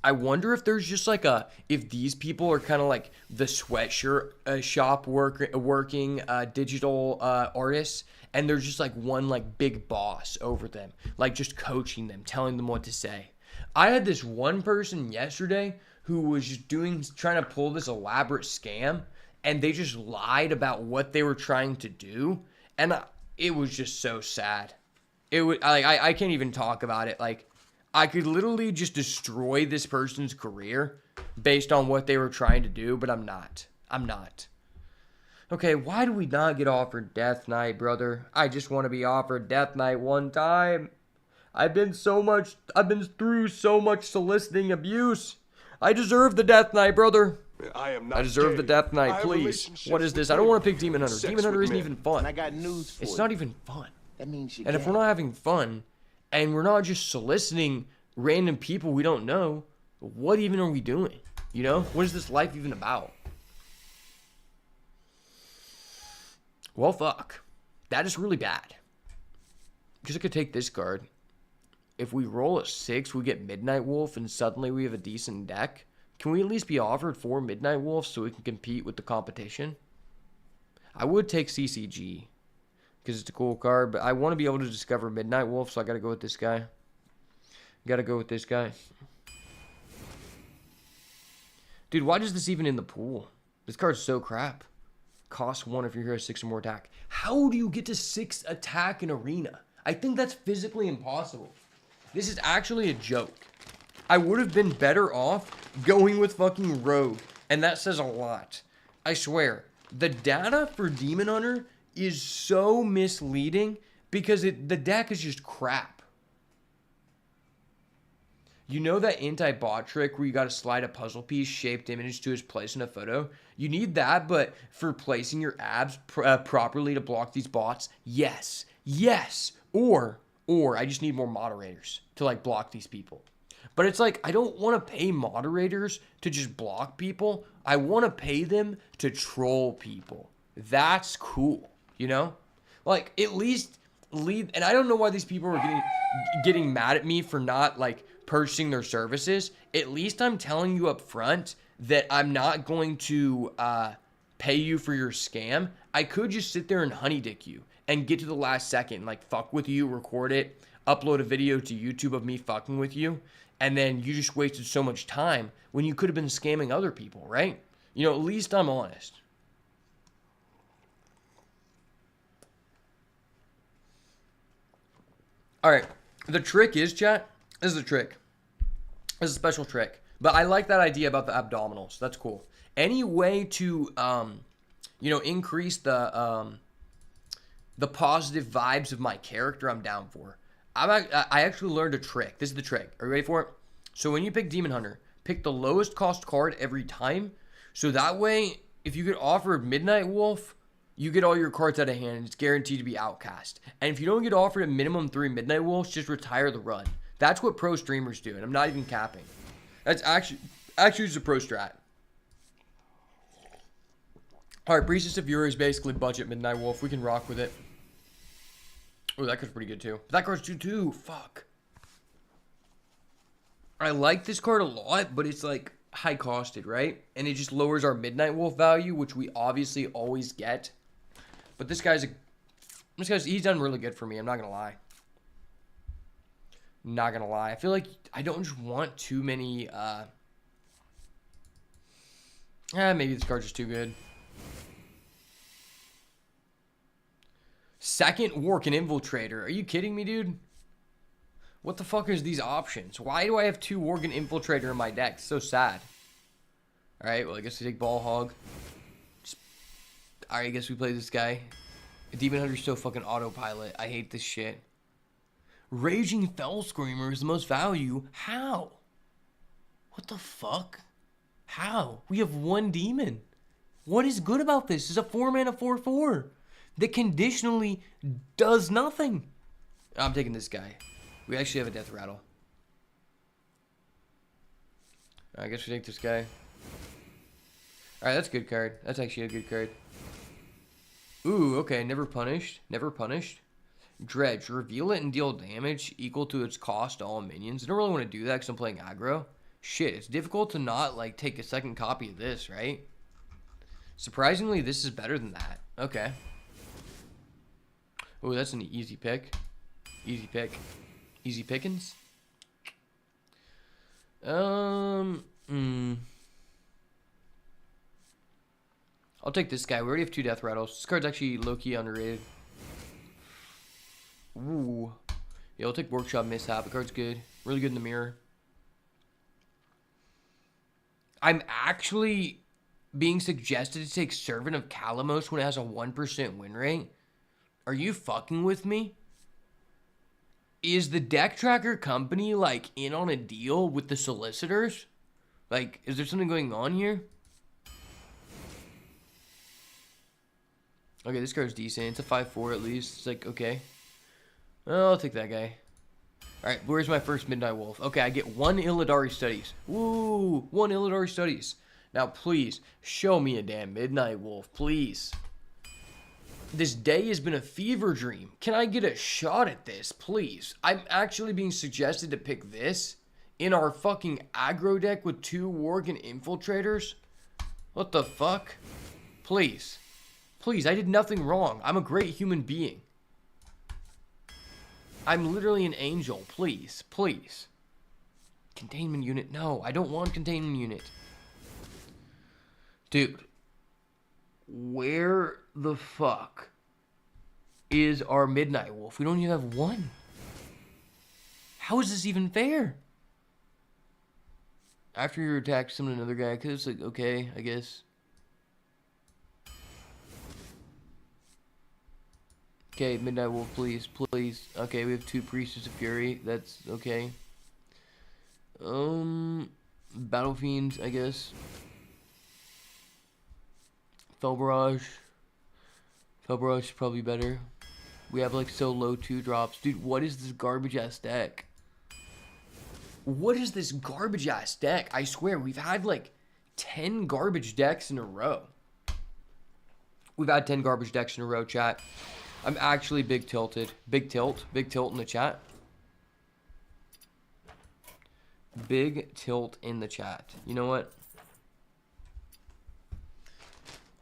I wonder if there's just like if these people are kind of like the sweatshirt shop working digital artists, and there's just like one like big boss over them, like just coaching them, telling them what to say. I had this one person yesterday who was just trying to pull this elaborate scam, and they just lied about what they were trying to do, and it was just so sad. I can't even talk about it. Like, I could literally just destroy this person's career based on what they were trying to do, but I'm not. Okay, why do we not get offered Death Knight, brother? I just want to be offered Death Knight one time. I've been through so much soliciting abuse. I deserve the Death Knight, brother. I deserve the Death Knight, please. relationships What is this? with I don't want to women pick Demon Hunter. and sex Demon Hunter with isn't men. even fun. And I got news for you. It's not even fun. That means you're And if we're not having fun, and we're not just soliciting random people we don't know, what even are we doing? You know? What is this life even about? Well, fuck. That is really bad. Because I could take this card. If we roll a 6, we get Midnight Wolf, and suddenly we have a decent deck. Can we at least be offered 4 Midnight Wolves so we can compete with the competition? I would take CCG, because it's a cool card, but I want to be able to discover Midnight Wolf, so I gotta go with this guy. Dude, why is this even in the pool? This card's so crap. Cost 1 if your hero has 6 or more attack. How do you get to 6 attack in Arena? I think that's physically impossible. This is actually a joke. I would have been better off going with fucking Rogue, and that says a lot. I swear, the data for Demon Hunter is so misleading because the deck is just crap. You know that anti-bot trick where you gotta slide a puzzle piece shaped image to its place in a photo? You need that, but for placing your abs properly to block these bots? Yes. Or I just need more moderators to like block these people. But it's like, I don't want to pay moderators to just block people. I want to pay them to troll people. That's cool, you know? Like, at least leave. And I don't know why these people are getting mad at me for not like purchasing their services. At least I'm telling you up front that I'm not going to pay you for your scam. I could just sit there and honey dick you and get to the last second, like fuck with you, record it, upload a video to YouTube of me fucking with you, and then you just wasted so much time when you could have been scamming other people, right? You know, at least I'm honest. All right, the trick is, chat, this is a trick. This is a special trick. But I like that idea about the abdominals. That's cool. Any way to, increase the positive vibes of my character, I'm down for. I actually learned a trick. This is the trick. Are you ready for it? So when you pick Demon Hunter, pick the lowest cost card every time. So that way, if you get offered Midnight Wolf, you get all your cards out of hand and it's guaranteed to be outcast. And if you don't get offered a minimum 3 Midnight Wolves, just retire the run. That's what pro streamers do, and I'm not even capping. That's actually is a pro strat. Alright, Priestess of Fury is basically budget Midnight Wolf. We can rock with it. Oh, that card's pretty good too. That card's good too. Fuck. I like this card a lot, but it's like high costed, right? And it just lowers our Midnight Wolf value, which we obviously always get. But this guy's he's done really good for me. I'm not gonna lie. Not gonna lie. I feel like I don't just want too many. Maybe this card's just too good. Second Work and Infiltrator. Are you kidding me, dude? What the fuck is these options? Why do I have 2 Work and Infiltrator in my deck? It's so sad. Alright, well, I guess we take Ball Hog. Alright, I guess we play this guy. Demon Hunter's so fucking autopilot. I hate this shit. Raging Fell Screamer is the most value. How? What the fuck? How? We have 1 demon. What is good about this? It's a 4-mana 4/4 that conditionally does nothing. I'm taking this guy. We actually have a Death Rattle. I guess we take this guy. Alright, that's a good card. That's actually a good card. Ooh, okay. Never Punished. Never Punished. Dredge. Reveal it and deal damage equal to its cost to all minions. I don't really want to do that because I'm playing aggro. Shit, it's difficult to not, like, take a second copy of this, right? Surprisingly, this is better than that. Okay. Oh, that's an easy pick. Easy pick. Easy pickings. I'll take this guy. We already have 2 death rattles. This card's actually low-key underrated. Ooh. Yeah, I'll take Workshop Mishap. The card's good. Really good in the mirror. I'm actually being suggested to take Servant of Kalamos when it has a 1% win rate. Are you fucking with me? Is the deck tracker company, like, in on a deal with the solicitors? Like, is there something going on here? Okay, this card's decent. It's a 5/4 at least. It's like, okay. Well, I'll take that guy. Alright, where's my first Midnight Wolf? Okay, I get 1 Illidari Studies. Woo! 1 Illidari Studies. Now, please, show me a damn Midnight Wolf, please. This day has been a fever dream. Can I get a shot at this, please? I'm actually being suggested to pick this in our fucking aggro deck with 2 Worgen Infiltrators? What the fuck? Please. Please, I did nothing wrong. I'm a great human being. I'm literally an angel. Please. Please. Containment unit. No, I don't want containment unit. Dude. Where the fuck is our Midnight Wolf? We don't even have 1. How is this even fair? After your attack, summon another guy. Because it's like, okay, I guess. Okay, Midnight Wolf, please, please. Okay, we have 2 Priestess of Fury. That's okay. Battle Fiends, I guess. Fell Barrage. Fell Barrage is probably better. We have like so low 2 drops. Dude, what is this garbage ass deck? What is this garbage ass deck? I swear, we've had like 10 garbage decks in a row. We've had 10 garbage decks in a row, chat. I'm actually big tilted. Big tilt in the chat. Big tilt in the chat. You know what?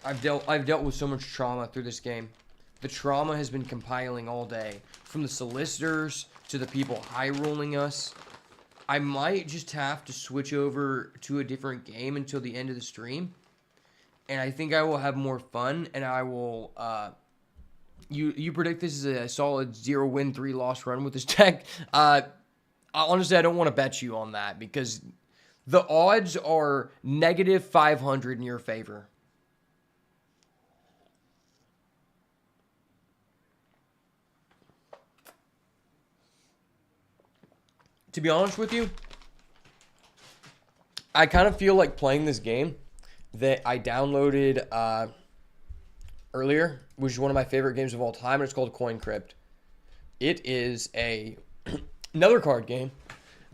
I've dealt with so much trauma through this game. The trauma has been compiling all day. From the solicitors to the people high rolling us. I might just have to switch over to a different game until the end of the stream. And I think I will have more fun, and I will You predict this is a solid 0 win, 3 loss run with this deck? Honestly, I don't want to bet you on that because the odds are negative 500 in your favor. To be honest with you, I kind of feel like playing this game that I downloaded earlier, which is one of my favorite games of all time, and it's called Coin Crypt. It is another card game,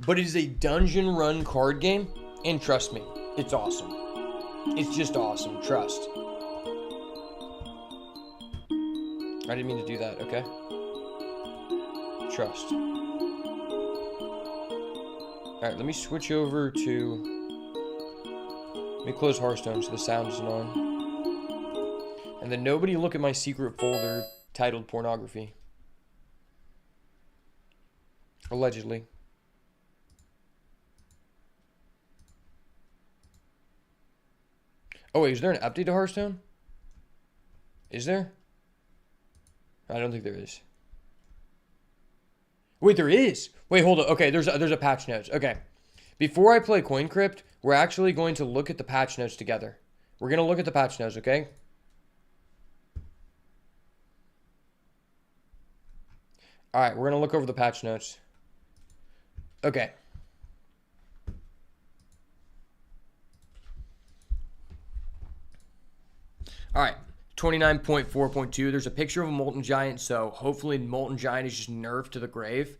but it is a dungeon run card game, and trust me, it's awesome. It's just awesome, trust. I didn't mean to do that, okay? Trust. Alright, let me switch over to... Let me close Hearthstone so the sound isn't on. And then nobody look at my secret folder titled pornography. Allegedly. Oh wait, is there an update to Hearthstone? Is there? I don't think there is. Wait, there is. Wait, hold on. Okay, there's a patch notes. Okay. Before I play Coin Crypt, we're actually going to look at the patch notes together. We're going to look at the patch notes, okay? Alright, we're going to look over the patch notes. Okay. Alright, 29.4.2. There's a picture of a Molten Giant, so hopefully Molten Giant is just nerfed to the grave.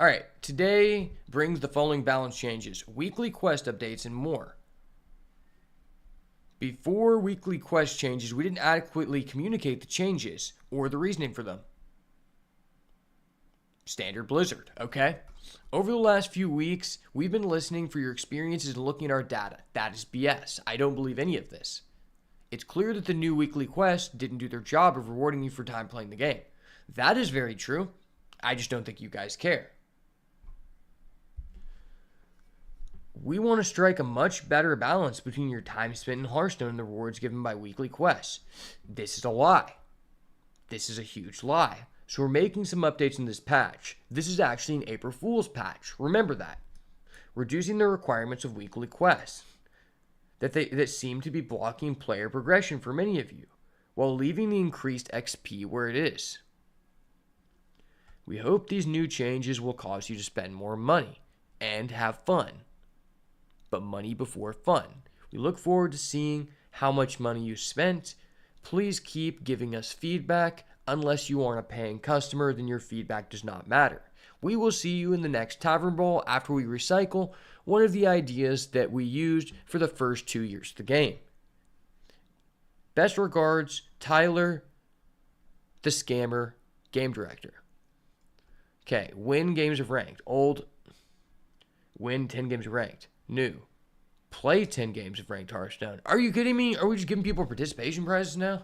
Alright, today brings the following balance changes, weekly quest updates, and more. Before weekly quest changes, we didn't adequately communicate the changes or the reasoning for them. Standard Blizzard, okay? Over the last few weeks, we've been listening for your experiences and looking at our data. That is BS. I don't believe any of this. It's clear that the new weekly quests didn't do their job of rewarding you for time playing the game. That is very true. I just don't think you guys care. We want to strike a much better balance between your time spent in Hearthstone and the rewards given by weekly quests. This is a lie. This is a huge lie. So we're making some updates in this patch. This is actually an April Fool's patch. Remember that. Reducing the requirements of weekly quests that seem to be blocking player progression for many of you, while leaving the increased XP where it is. We hope these new changes will cause you to spend more money and have fun. But money before fun. We look forward to seeing how much money you spent. Please keep giving us feedback. Unless you aren't a paying customer, then your feedback does not matter. We will see you in the next Tavern Brawl after we recycle one of the ideas that we used for the first 2 years of the game. Best regards, Tyler, the Scammer, Game Director. Okay, win games of ranked. Old, win 10 games of ranked. New, play 10 games of ranked Hearthstone. Are you kidding me? Are we just giving people participation prizes now?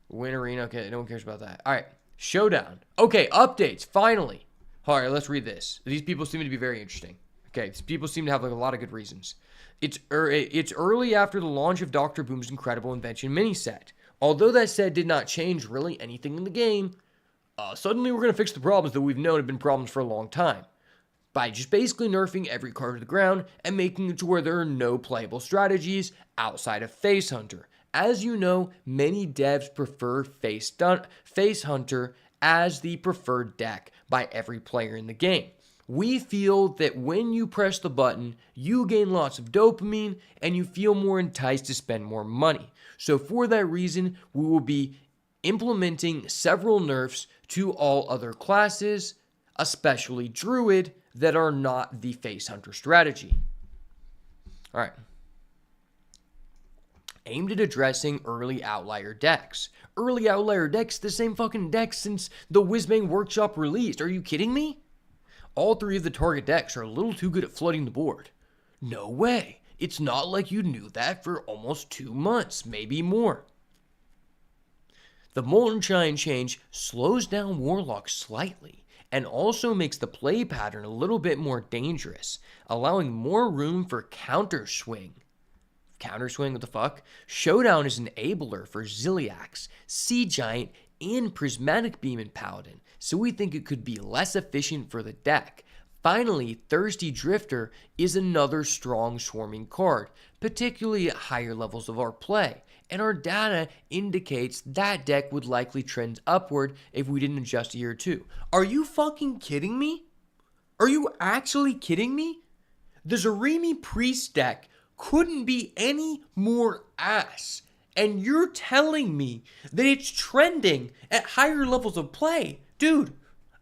Win arena. Okay, no one cares about that. All right, Showdown. Okay, updates, finally. All right, let's read this. These people seem to be very interesting. Okay, these people seem to have like a lot of good reasons. It's early after the launch of Dr. Boom's Incredible Invention mini set. Although that set did not change really anything in the game, suddenly we're going to fix the problems that we've known have been problems for a long time. By just basically nerfing every card to the ground and making it to where there are no playable strategies outside of Face Hunter. As you know, many devs prefer Face Hunter as the preferred deck by every player in the game. We feel that when you press the button, you gain lots of dopamine and you feel more enticed to spend more money. So for that reason, we will be implementing several nerfs to all other classes, especially Druid, that are not the Face Hunter strategy. All right. Aimed at addressing early outlier decks. Early outlier decks, the same fucking decks since the Whizbang Workshop released. Are you kidding me? All three of the target decks are a little too good at flooding the board. No way. It's not like you knew that for almost 2 months, maybe more. The Molten Shine change slows down Warlock slightly and also makes the play pattern a little bit more dangerous, allowing more room for counter swing. Counter swing, what the fuck? Showdown is an enabler for Zilliax, Sea Giant, and Prismatic Beam and Paladin, so we think it could be less efficient for the deck. Finally, Thirsty Drifter is another strong swarming card, particularly at higher levels of our play, and our data indicates that deck would likely trend upward if we didn't adjust a year or two. Are you fucking kidding me? Are you actually kidding me? The Zarimi Priest deck couldn't be any more ass, and you're telling me that it's trending at higher levels of play. Dude,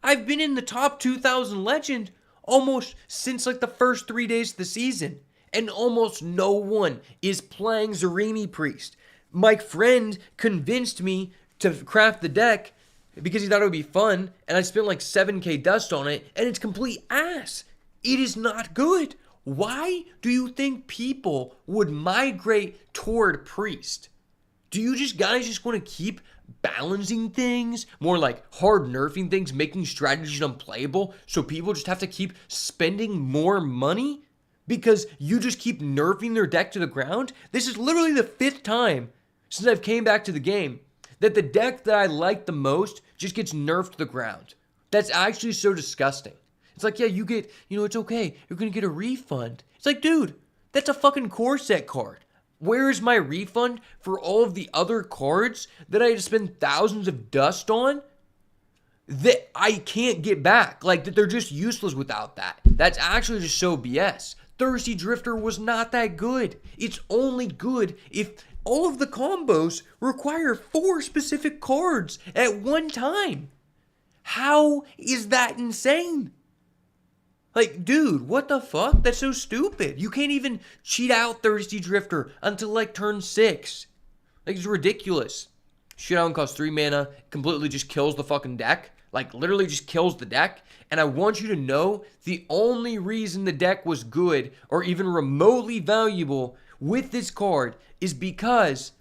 I've been in the top 2,000 legend almost since like the first 3 days of the season, and almost no one is playing Zarimi Priest. My friend convinced me to craft the deck because he thought it would be fun, and I spent like 7k dust on it, and it's complete ass. It is not good. Why do you think people would migrate toward Priest? Do you guys just want to keep balancing things, more like hard nerfing things, making strategies unplayable, so people just have to keep spending more money because you just keep nerfing their deck to the ground? This is literally the 5th time since I've came back to the game that the deck that I like the most just gets nerfed to the ground. That's actually so disgusting. It's like, yeah, you get, it's okay. You're going to get a refund. It's like, dude, that's a fucking core set card. Where is my refund for all of the other cards that I had to spend thousands of dust on that I can't get back? Like, that they're just useless without that. That's actually just so BS. Thirsty Drifter was not that good. It's only good if all of the combos require 4 specific cards at one time. How is that insane? Like, dude, what the fuck? That's so stupid. You can't even cheat out Thirsty Drifter until like turn 6. Like, it's ridiculous. Showdown costs 3 mana, completely just kills the fucking deck. Like, literally just kills the deck. And I want you to know the only reason the deck was good or even remotely valuable with this card is because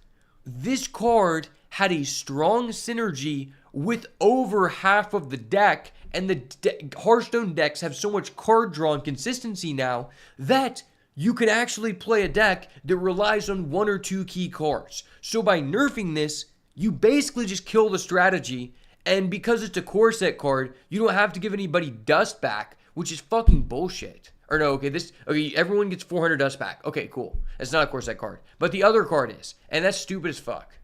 this card had a strong synergy with over half of the deck, and the Hearthstone decks have so much card draw and consistency now that you can actually play a deck that relies on 1 or 2 key cards. So by nerfing this, you basically just kill the strategy, and because it's a core set card, you don't have to give anybody dust back, which is fucking bullshit. Or no, okay, everyone gets 400 dust back. Okay, cool. It's not a core set card. But the other card is, and that's stupid as fuck.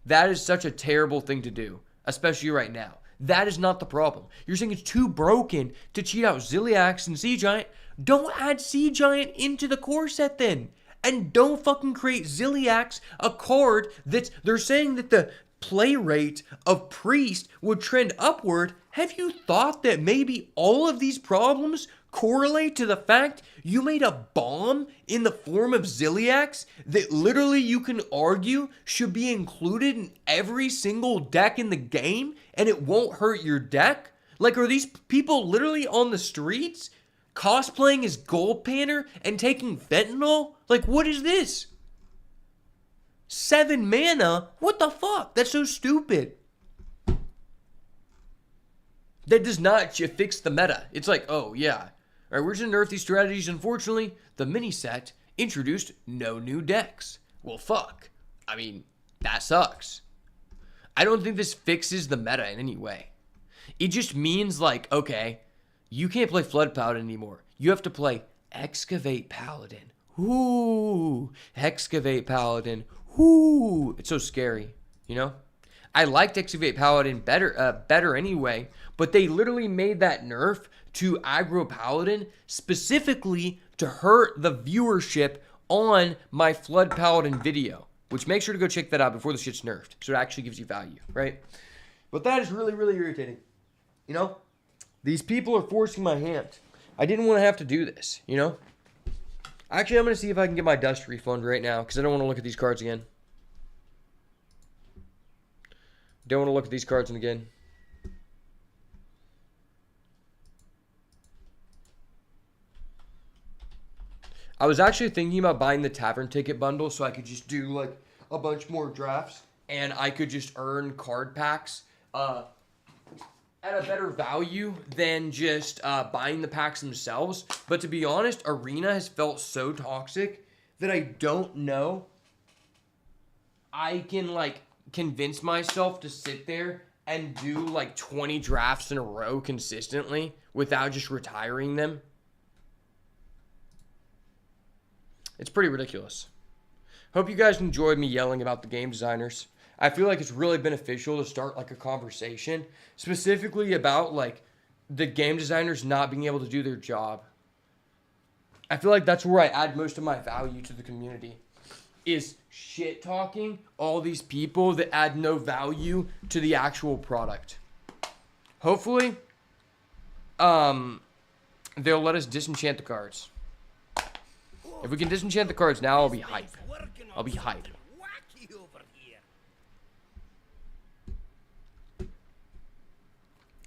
That is such a terrible thing to do, especially right now. That is not the problem. You're saying it's too broken to cheat out Zilliax and Sea Giant. Don't add Sea Giant into the core set then. And don't fucking create Zilliax, a card that's, they're saying that the play rate of Priest would trend upward. Have you thought that maybe all of these problems correlate to the fact you made a bomb in the form of Zilliax that literally you can argue should be included in every single deck in the game and it won't hurt your deck? Like, are these people literally on the streets cosplaying as Gold Panter and taking fentanyl? Like, what is this? 7 mana? What the fuck? That's so stupid. That does not fix the meta. It's like, oh yeah, all right, we're just gonna nerf these strategies. Unfortunately, the mini set introduced no new decks. Well, fuck. I mean, that sucks. I don't think this fixes the meta in any way. It just means like, okay, you can't play Flood Paladin anymore. You have to play Excavate Paladin. Ooh, Excavate Paladin. Ooh, it's so scary, you know? I liked Excavate Paladin better anyway, but they literally made that nerf to aggro Paladin specifically to hurt the viewership on my Flood Paladin video, which make sure to go check that out before the shit's nerfed, so it actually gives you value, right? But that is really, really irritating, you know? These people are forcing my hand. I didn't want to have to do this, you know? Actually, I'm going to see if I can get my dust refund right now, because I don't want to look at these cards again. Don't want to look at these cards again. I was actually thinking about buying the Tavern Ticket bundle so I could just do like a bunch more drafts and I could just earn card packs at a better value than just buying the packs themselves. But to be honest, Arena has felt so toxic that I don't know I can like convince myself to sit there and do like 20 drafts in a row consistently without just retiring them. It's pretty ridiculous. Hope you guys enjoyed me yelling about the game designers. I feel like it's really beneficial to start like a conversation specifically about like the game designers not being able to do their job. I feel like that's where I add most of my value to the community, is shit talking all these people that add no value to the actual product. Hopefully, they'll let us disenchant the cards. If we can disenchant the cards now, I'll be hype. I'll be hype. Wacky over here.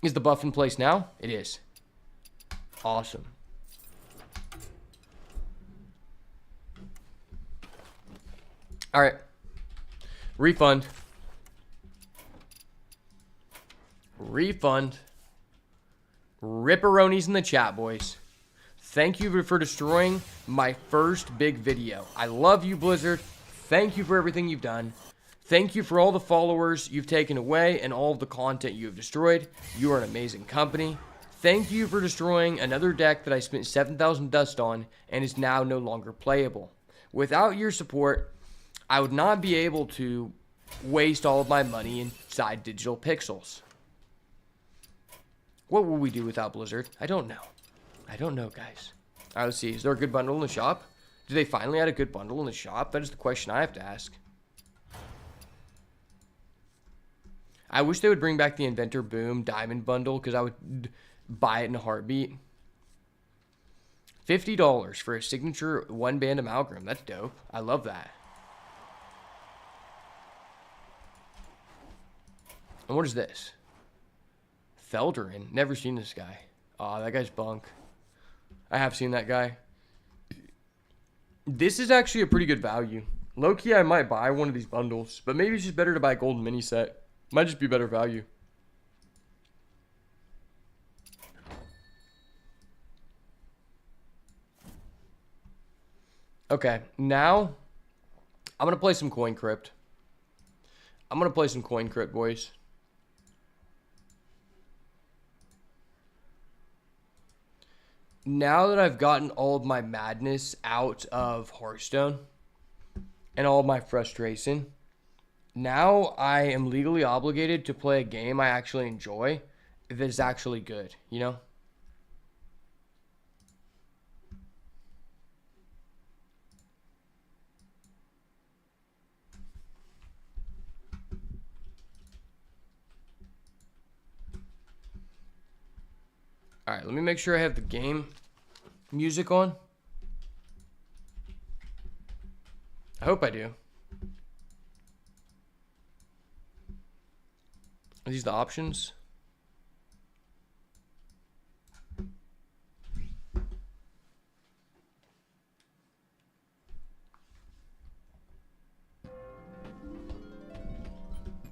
Is the buff in place now? It is. Awesome. All right. Refund. Refund. Ripperonis in the chat, boys. Thank you for destroying my first big video. I love you, Blizzard. Thank you for everything you've done. Thank you for all the followers you've taken away and all of the content you have destroyed. You are an amazing company. Thank you for destroying another deck that I spent 7,000 dust on and is now no longer playable. Without your support, I would not be able to waste all of my money inside Digital Pixels. What will we do without Blizzard? I don't know. I don't know, guys. All right, let's see. Is there a good bundle in the shop? Do they finally add a good bundle in the shop? That is the question I have to ask. I wish they would bring back the Inventor Boom Diamond bundle because I would buy it in a heartbeat. $50 for a signature one-band amalgam. That's dope. I love that. And what is this? Felderin. Never seen this guy. Aw, that guy's bunk. I have seen that guy. This is actually a pretty good value. Low-key, I might buy one of these bundles, but maybe it's just better to buy a golden mini set. Might just be better value. Okay, now I'm going to play some Coin Crypt. Boys. Now that I've gotten all of my madness out of Hearthstone and all of my frustration, now I am legally obligated to play a game I actually enjoy if it's actually good, you know? All right, let me make sure I have the game music on. I hope I do. Are these the options?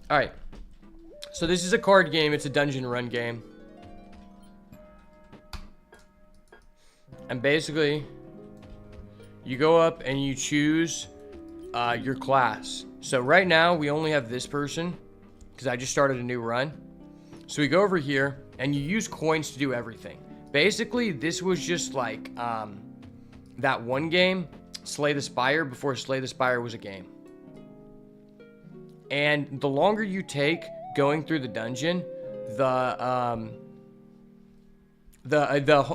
All right. So this is a card game. It's a dungeon run game. And basically, you go up and you choose your class. So right now, we only have this person because I just started a new run. So we go over here and you use coins to do everything. Basically, this was just like that one game, Slay the Spire, before Slay the Spire was a game. And the longer you take going through the dungeon, the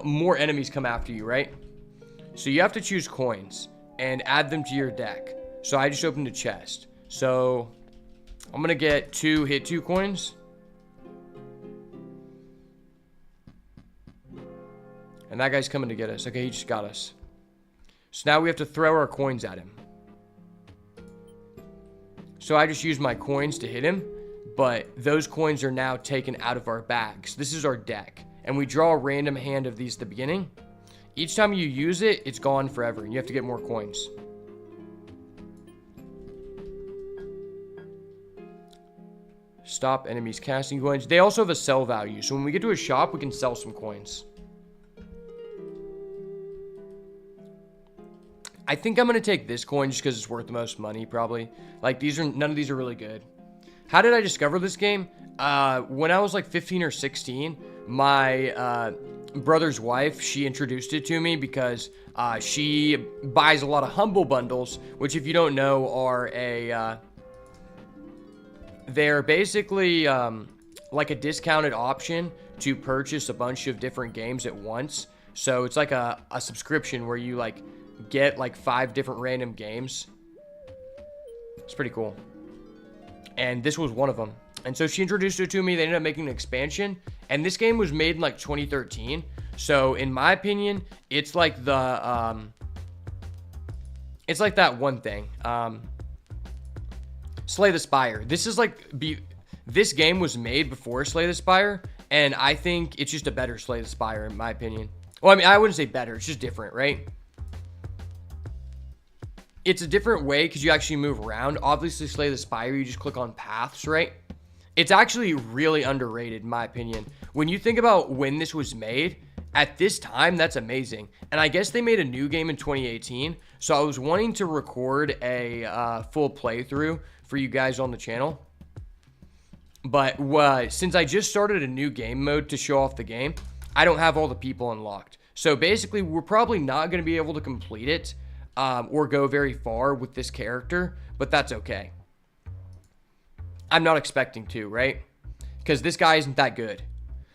more enemies come after you, right? So you have to choose coins and add them to your deck. So I just opened a chest. So I'm gonna get hit 2 coins. And that guy's coming to get us. Okay, he just got us. So now we have to throw our coins at him. So I just used my coins to hit him, but those coins are now taken out of our bags. This is our deck. And we draw a random hand of these at the beginning. Each time you use it, it's gone forever. And you have to get more coins. Stop enemies casting coins. They also have a sell value. So when we get to a shop, we can sell some coins. I think I'm going to take this coin just because it's worth the most money, probably. Like, none of these are really good. How did I discover this game? When I was like 15 or 16, my brother's wife, she introduced it to me because she buys a lot of Humble Bundles, which if you don't know are they're basically like a discounted option to purchase a bunch of different games at once. So it's like a subscription where you like get like 5 different random games. It's pretty cool. And this was one of them. And so she introduced it to me. They ended up making an expansion. And this game was made in like 2013. So in my opinion, it's like the it's like that one thing. Slay the Spire. This is like this game was made before Slay the Spire, and I think it's just a better Slay the Spire in my opinion. Well, I mean, I wouldn't say better. It's just different, right? It's a different way because you actually move around. Obviously, Slay the Spire, you just click on paths, right? It's actually really underrated, in my opinion. When you think about when this was made, at this time, that's amazing. And I guess they made a new game in 2018. So I was wanting to record a full playthrough for you guys on the channel. But since I just started a new game mode to show off the game, I don't have all the people unlocked. So basically, we're probably not going to be able to complete it or go very far with this character, but that's okay. I'm not expecting to, right? Because this guy isn't that good.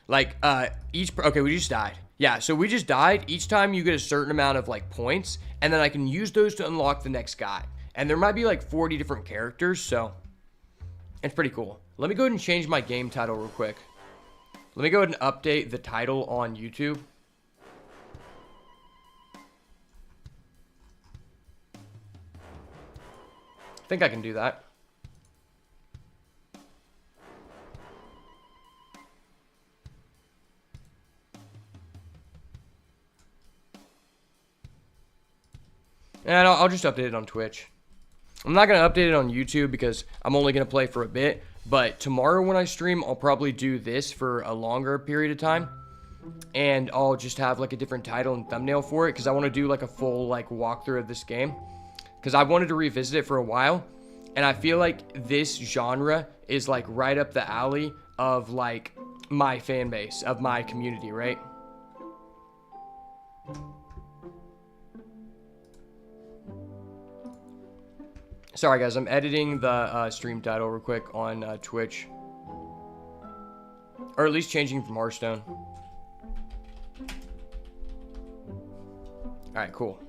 Like, okay, we just died. Yeah, so we just died. Each time you get a certain amount of, like, points, and then I can use those to unlock the next guy. And there might be, like, 40 different characters, so it's pretty cool. Let me go ahead and change my game title real quick. Let me go ahead and update the title on YouTube. I think I can do that. And I'll just update it on Twitch. I'm not going to update it on YouTube because I'm only going to play for a bit. But tomorrow when I stream, I'll probably do this for a longer period of time. And I'll just have like a different title and thumbnail for it. Because I want to do like a full like walkthrough of this game. Because I wanted to revisit it for a while. And I feel like this genre is like right up the alley of like my fan base, of my community, right? Sorry guys, I'm editing the stream title real quick on Twitch. Or at least changing from Hearthstone. Alright, cool.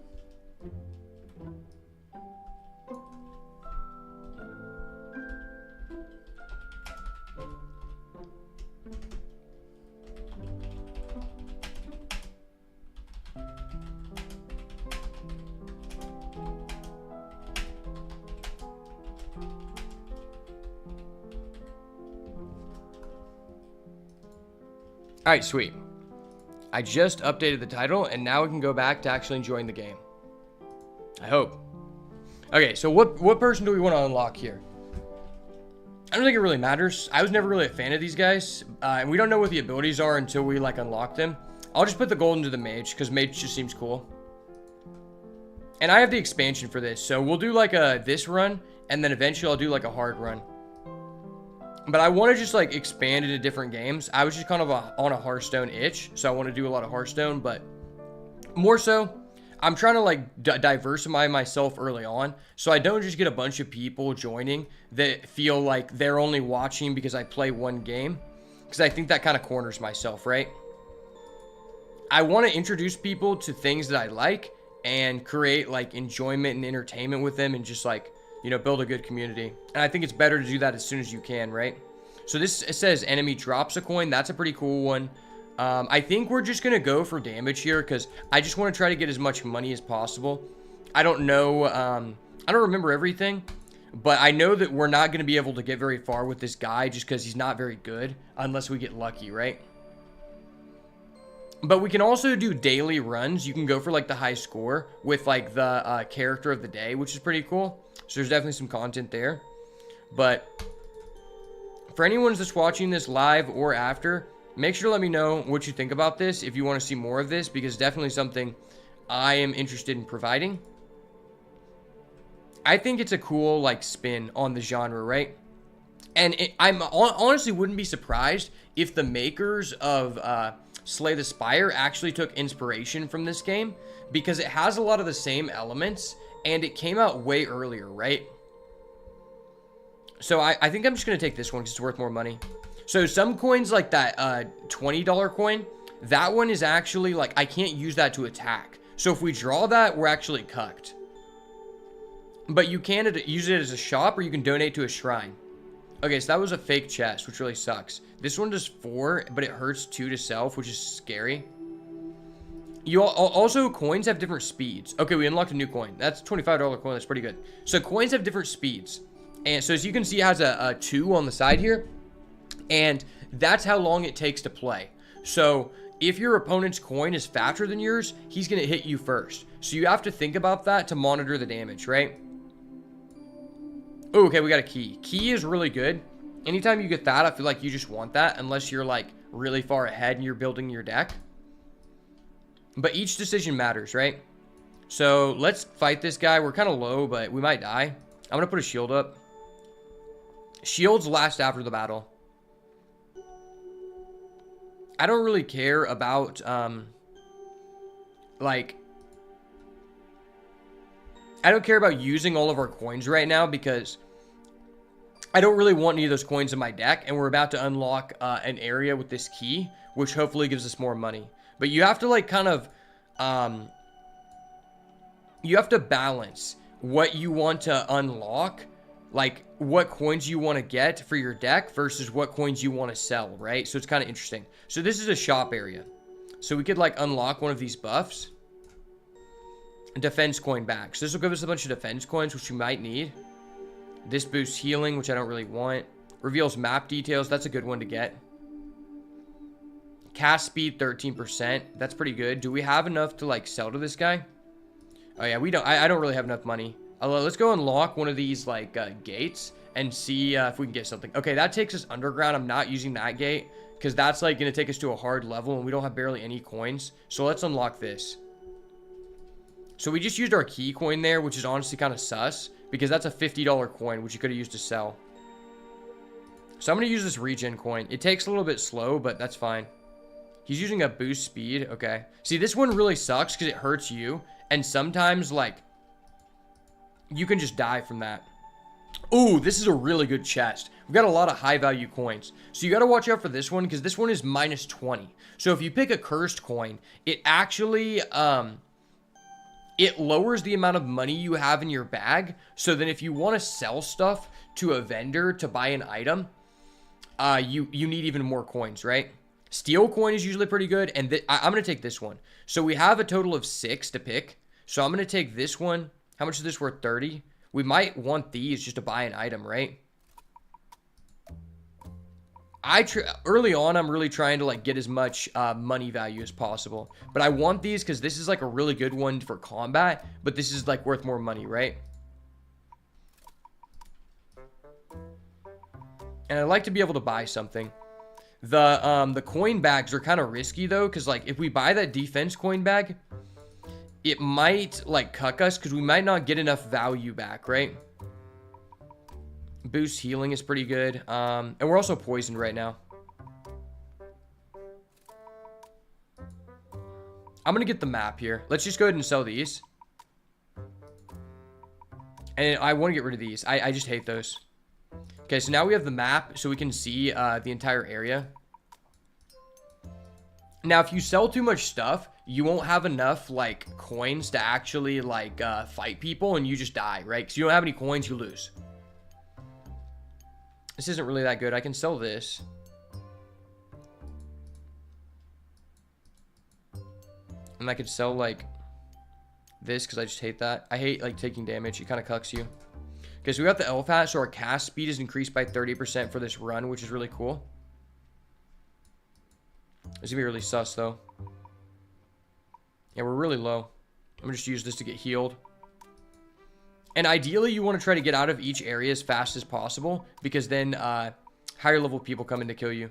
Alright, sweet. I just updated the title, and now we can go back to actually enjoying the game. I hope. Okay, so what person do we want to unlock here? I don't think it really matters. I was never really a fan of these guys, and we don't know what the abilities are until we, like, unlock them. I'll just put the gold into the mage, because mage just seems cool. And I have the expansion for this, so we'll do, like, this run, and then eventually I'll do, like, a hard run. But I want to just, like, expand into different games. I was just kind of on a Hearthstone itch, so I want to do a lot of Hearthstone, but more so, I'm trying to, like, diversify myself early on, so I don't just get a bunch of people joining that feel like they're only watching because I play one game, because I think that kind of corners myself, right? I want to introduce people to things that I like and create, like, enjoyment and entertainment with them and just, like, you know, build a good community. And I think it's better to do that as soon as you can, right? So this, it says enemy drops a coin. That's a pretty cool one. I think we're just going to go for damage here because I just want to try to get as much money as possible. I don't know. I don't remember everything, but I know that we're not going to be able to get very far with this guy just because he's not very good unless we get lucky, right? But we can also do daily runs. You can go for like the high score with like the character of the day, which is pretty cool. So there's definitely some content there. But for anyone that's watching this live or after, make sure to let me know what you think about this if you want to see more of this, because it's definitely something I am interested in providing. I think it's a cool like spin on the genre, right? And I'm honestly wouldn't be surprised if the makers of Slay the Spire actually took inspiration from this game, because it has a lot of the same elements and it came out way earlier, right? So I think I'm just going to take this one because it's worth more money. So some coins like that $20 coin, that one is actually like, I can't use that to attack. So if we draw that, we're actually cucked. But you can use it as a shop or you can donate to a shrine. Okay, so that was a fake chest, which really sucks. This one does 4, but it hurts 2 to self, which is scary. You also, coins have different speeds. Okay, we unlocked a new coin. That's a $25 coin. That's pretty good. So coins have different speeds. And so as you can see, it has a 2 on the side here. And that's how long it takes to play. So if your opponent's coin is faster than yours, he's going to hit you first. So you have to think about that to monitor the damage, right? Oh, okay, we got a key. Key is really good. Anytime you get that, I feel like you just want that, unless you're like really far ahead and you're building your deck. But each decision matters, right? So let's fight this guy. We're kind of low, but we might die. I'm going to put a shield up. Shields last after the battle. I don't really care about, like, I don't care about using all of our coins right now because I don't really want any of those coins in my deck, and we're about to unlock an area with this key, which hopefully gives us more money. But you have to, like, kind of, you have to balance what you want to unlock, like, what coins you want to get for your deck versus what coins you want to sell, right? So it's kind of interesting. So this is a shop area. So we could, like, unlock one of these buffs. Defense coin back. So this will give us a bunch of defense coins, which you might need. This boosts healing, which I don't really want. Reveals map details. That's a good one to get. Cast speed, 13%. That's pretty good. Do we have enough to, like, sell to this guy? Oh yeah, we don't. I don't really have enough money. Let's go unlock one of these like gates and see if we can get something. Okay, that takes us underground. I'm not using that gate because that's like gonna take us to a hard level and we don't have barely any coins. So let's unlock this. So we just used our key coin there, which is honestly kind of sus because that's a $50 coin, which you could have used to sell. So I'm gonna use this regen coin. It takes a little bit slow, but that's fine. He's using a boost speed. Okay. See, this one really sucks because it hurts you. And sometimes, like, you can just die from that. Ooh, this is a really good chest. We've got a lot of high value coins. So you got to watch out for this one because this one is minus 20. So if you pick a cursed coin, it actually, it lowers the amount of money you have in your bag. So then if you want to sell stuff to a vendor to buy an item, you need even more coins, right? Steel coin is usually pretty good, and I'm going to take this one. So we have a total of 6 to pick. So I'm going to take this one. How much is this worth? 30. We might want these just to buy an item, right? Early on, I'm really trying to like get as much money value as possible. But I want these because this is like a really good one for combat, but this is like worth more money, right? And I'd like to be able to buy something. The coin bags are kind of risky though, because like if we buy that defense coin bag, it might like cuck us because we might not get enough value back, right? Boost healing is pretty good. And we're also poisoned right now. I'm gonna get the map here. Let's just go ahead and sell these. And I want to get rid of these. I just hate those. Okay, so now we have the map so we can see the entire area. Now, if you sell too much stuff, you won't have enough, like, coins to actually, like, fight people, and you just die, right? Because you don't have any coins, you lose. This isn't really that good. I can sell this. And I could sell, like, this, because I just hate that. I hate, like, taking damage. It kind of cucks you. Okay, so we got the elf hat, so our cast speed is increased by 30% for this run, which is really cool. It's gonna be really sus, though. Yeah, we're really low. I'm gonna just use this to get healed. And ideally, you want to try to get out of each area as fast as possible, because then higher level people come in to kill you.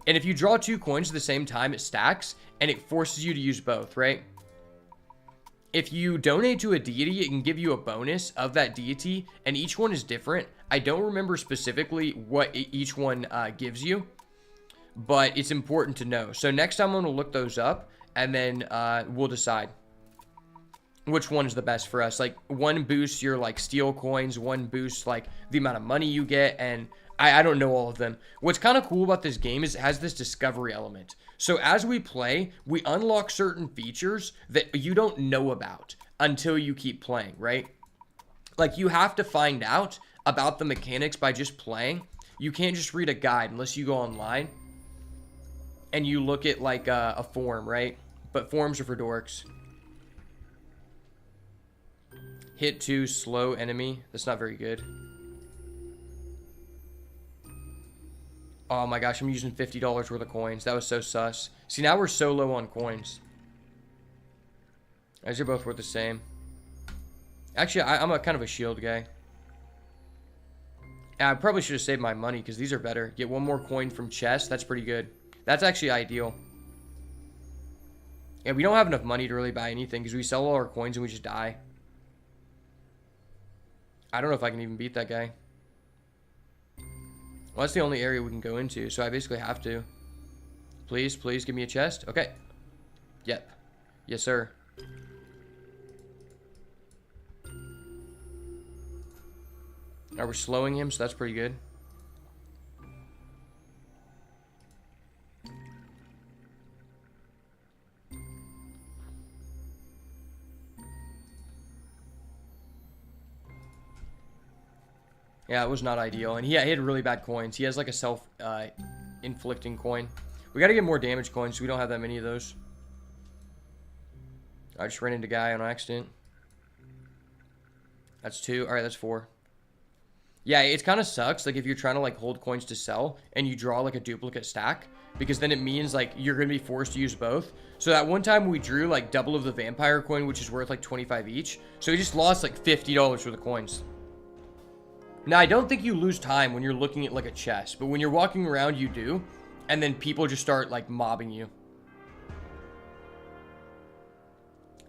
And if you draw 2 coins at the same time, it stacks, and it forces you to use both, right? If you donate to a deity, it can give you a bonus of that deity, and each one is different. I don't remember specifically what each one gives you, but it's important to know. So next time I'm going to look those up, and then we'll decide which one is the best for us. Like, one boosts your, like, steel coins, one boosts, like, the amount of money you get, and I don't know all of them. What's kind of cool about this game is it has this discovery element. So as we play, we unlock certain features that you don't know about until you keep playing, right? Like, you have to find out about the mechanics by just playing. You can't just read a guide unless you go online and you look at, like, a forum, right? But forums are for dorks. Hit 2, slow enemy. That's not very good. Oh my gosh, I'm using $50 worth of coins. That was so sus. See, now we're so low on coins. These are both worth the same. Actually, I'm a kind of a shield guy. I probably should have saved my money because these are better. Get 1 more coin from chest. That's pretty good. That's actually ideal. Yeah, we don't have enough money to really buy anything because we sell all our coins and we just die. I don't know if I can even beat that guy. Well, that's the only area we can go into, so I basically have to. Please, please give me a chest. Okay. Yep. Yes, sir. Now we're slowing him, so that's pretty good. Yeah, it was not ideal. And he had really bad coins. He has like a self-inflicting coin. We got to get more damage coins, so we don't have that many of those. I just ran into a guy on accident. That's 2. All right, that's 4. Yeah, it kind of sucks. Like, if you're trying to, like, hold coins to sell and you draw, like, a duplicate stack, because then it means like you're gonna be forced to use both. So that one time we drew like double of the vampire coin, which is worth like 25 each. So we just lost like $50 for the coins. Now I don't think you lose time when you're looking at like a chest, but when you're walking around you do, and then people just start like mobbing you.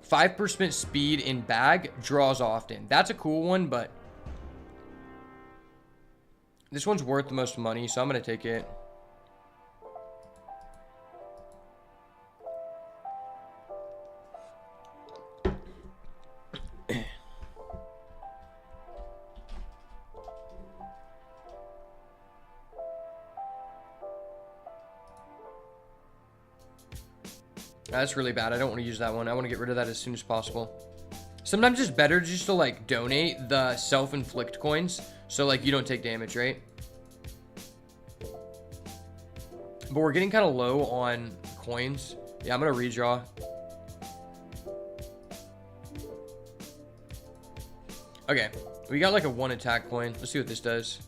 5% speed in bag, draws often. That's a cool one, but this one's worth the most money, so I'm gonna take it. That's really bad. I don't want to use that one. I want to get rid of that as soon as possible. Sometimes it's better just to like donate the self-inflict coins, so like you don't take damage, right? But we're getting kind of low on coins. Yeah, I'm gonna redraw. Okay, we got like a 1 attack coin. Let's see what this does.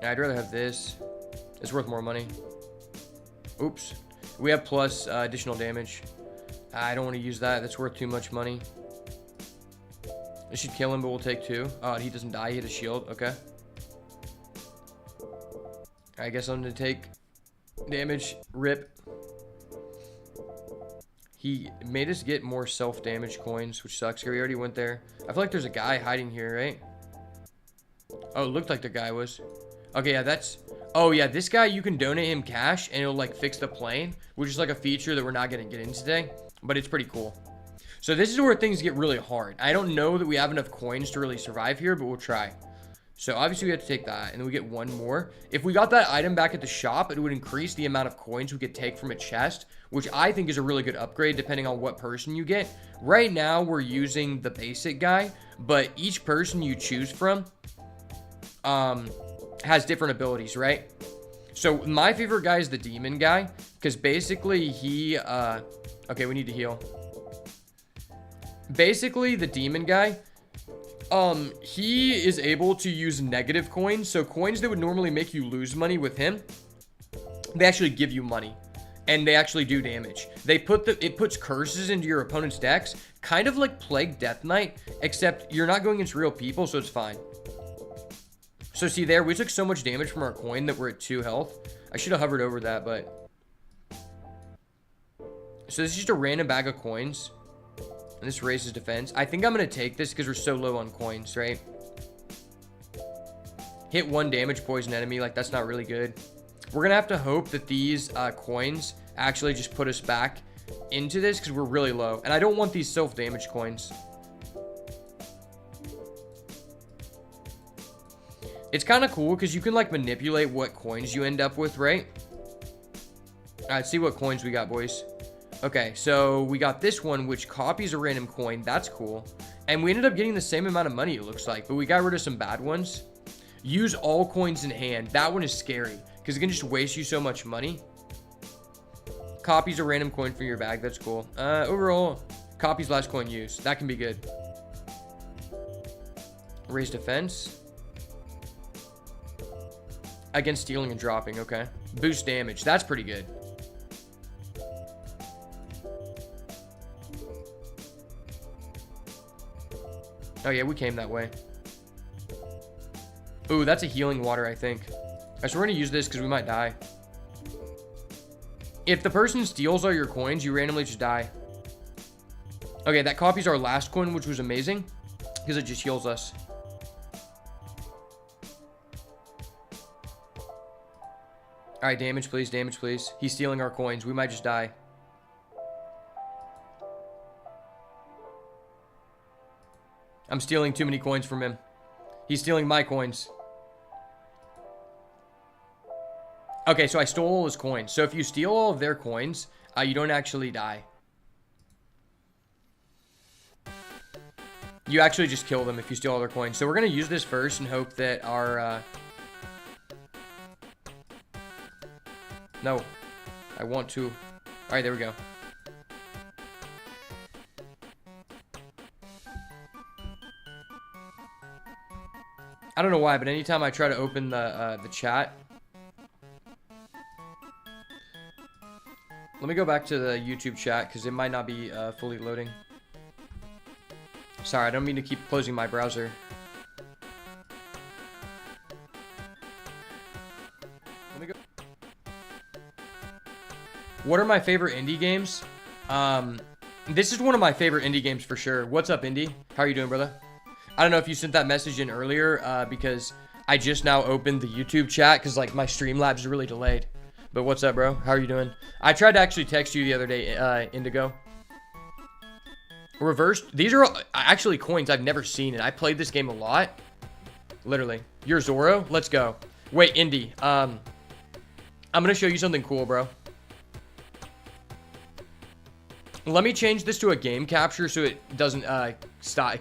Yeah, I'd rather have this. It's worth more money. Oops. We have plus additional damage. I don't want to use that. That's worth too much money. This should kill him, but we'll take 2. Oh, and he doesn't die. He hit a shield. Okay. I guess I'm going to take damage. Rip. He made us get more self-damage coins, which sucks. We already went there. I feel like there's a guy hiding here, right? Oh, it looked like the guy was. Okay, yeah, that's... Oh, yeah, this guy, you can donate him cash, and it'll, like, fix the plane, which is, like, a feature that we're not going to get into today, but it's pretty cool. So this is where things get really hard. I don't know that we have enough coins to really survive here, but we'll try. So, obviously, we have to take that, and then we get 1 more. If we got that item back at the shop, it would increase the amount of coins we could take from a chest, which I think is a really good upgrade, depending on what person you get. Right now, we're using the basic guy, but each person you choose from, has different abilities, right? So my favorite guy is the demon guy, because basically he okay, we need to heal. Basically the demon guy, he is able to use negative coins. So coins that would normally make you lose money with him, they actually give you money, and they actually do damage. It puts curses into your opponent's decks, kind of like Plague Death Knight, except you're not going against real people, so it's fine. So see there, we took so much damage from our coin that we're at 2 health. I should have hovered over that, but... So this is just a random bag of coins. And this raises defense. I think I'm going to take this because we're so low on coins, right? Hit 1 damage, poison enemy. Like, that's not really good. We're going to have to hope that these coins actually just put us back into this because we're really low. And I don't want these self-damage coins. It's kind of cool because you can like manipulate what coins you end up with, right? All right, see what coins we got, boys. Okay, so we got this one, which copies a random coin. That's cool. And we ended up getting the same amount of money, it looks like. But we got rid of some bad ones. Use all coins in hand. That one is scary because it can just waste you so much money. Copies a random coin from your bag. That's cool. Overall, copies last coin used. That can be good. Raise defense. Against stealing and dropping, okay. Boost damage, that's pretty good. Oh yeah, we came that way. Ooh, that's a healing water, I think. Alright, so we're gonna use this because we might die. If the person steals all your coins, you randomly just die. Okay, that copies our last coin, which was amazing, because it just heals us. Alright, damage please, damage please. He's stealing our coins. We might just die. I'm stealing too many coins from him. He's stealing my coins. Okay, so I stole all his coins. So if you steal all of their coins, you don't actually die. You actually just kill them if you steal all their coins. So we're going to use this first and hope that our... No. I want to... Alright, there we go. I don't know why, but anytime I try to open the chat, Let me go back to the YouTube chat because it might not be fully loading. Sorry, I don't mean to keep closing my browser. Let me go. What are my favorite indie games? This is one of my favorite indie games for sure. What's up, Indie? How are you doing, brother? I don't know if you sent that message in earlier because I just now opened the YouTube chat because like my Streamlabs is really delayed. But what's up, bro? How are you doing? I tried to actually text you the other day, Indigo. Reversed. These are actually coins I've never seen, and I played this game a lot. Literally. You're Zoro? Let's go. Wait, Indy. I'm gonna show you something cool, bro. Let me change this to a game capture so it doesn't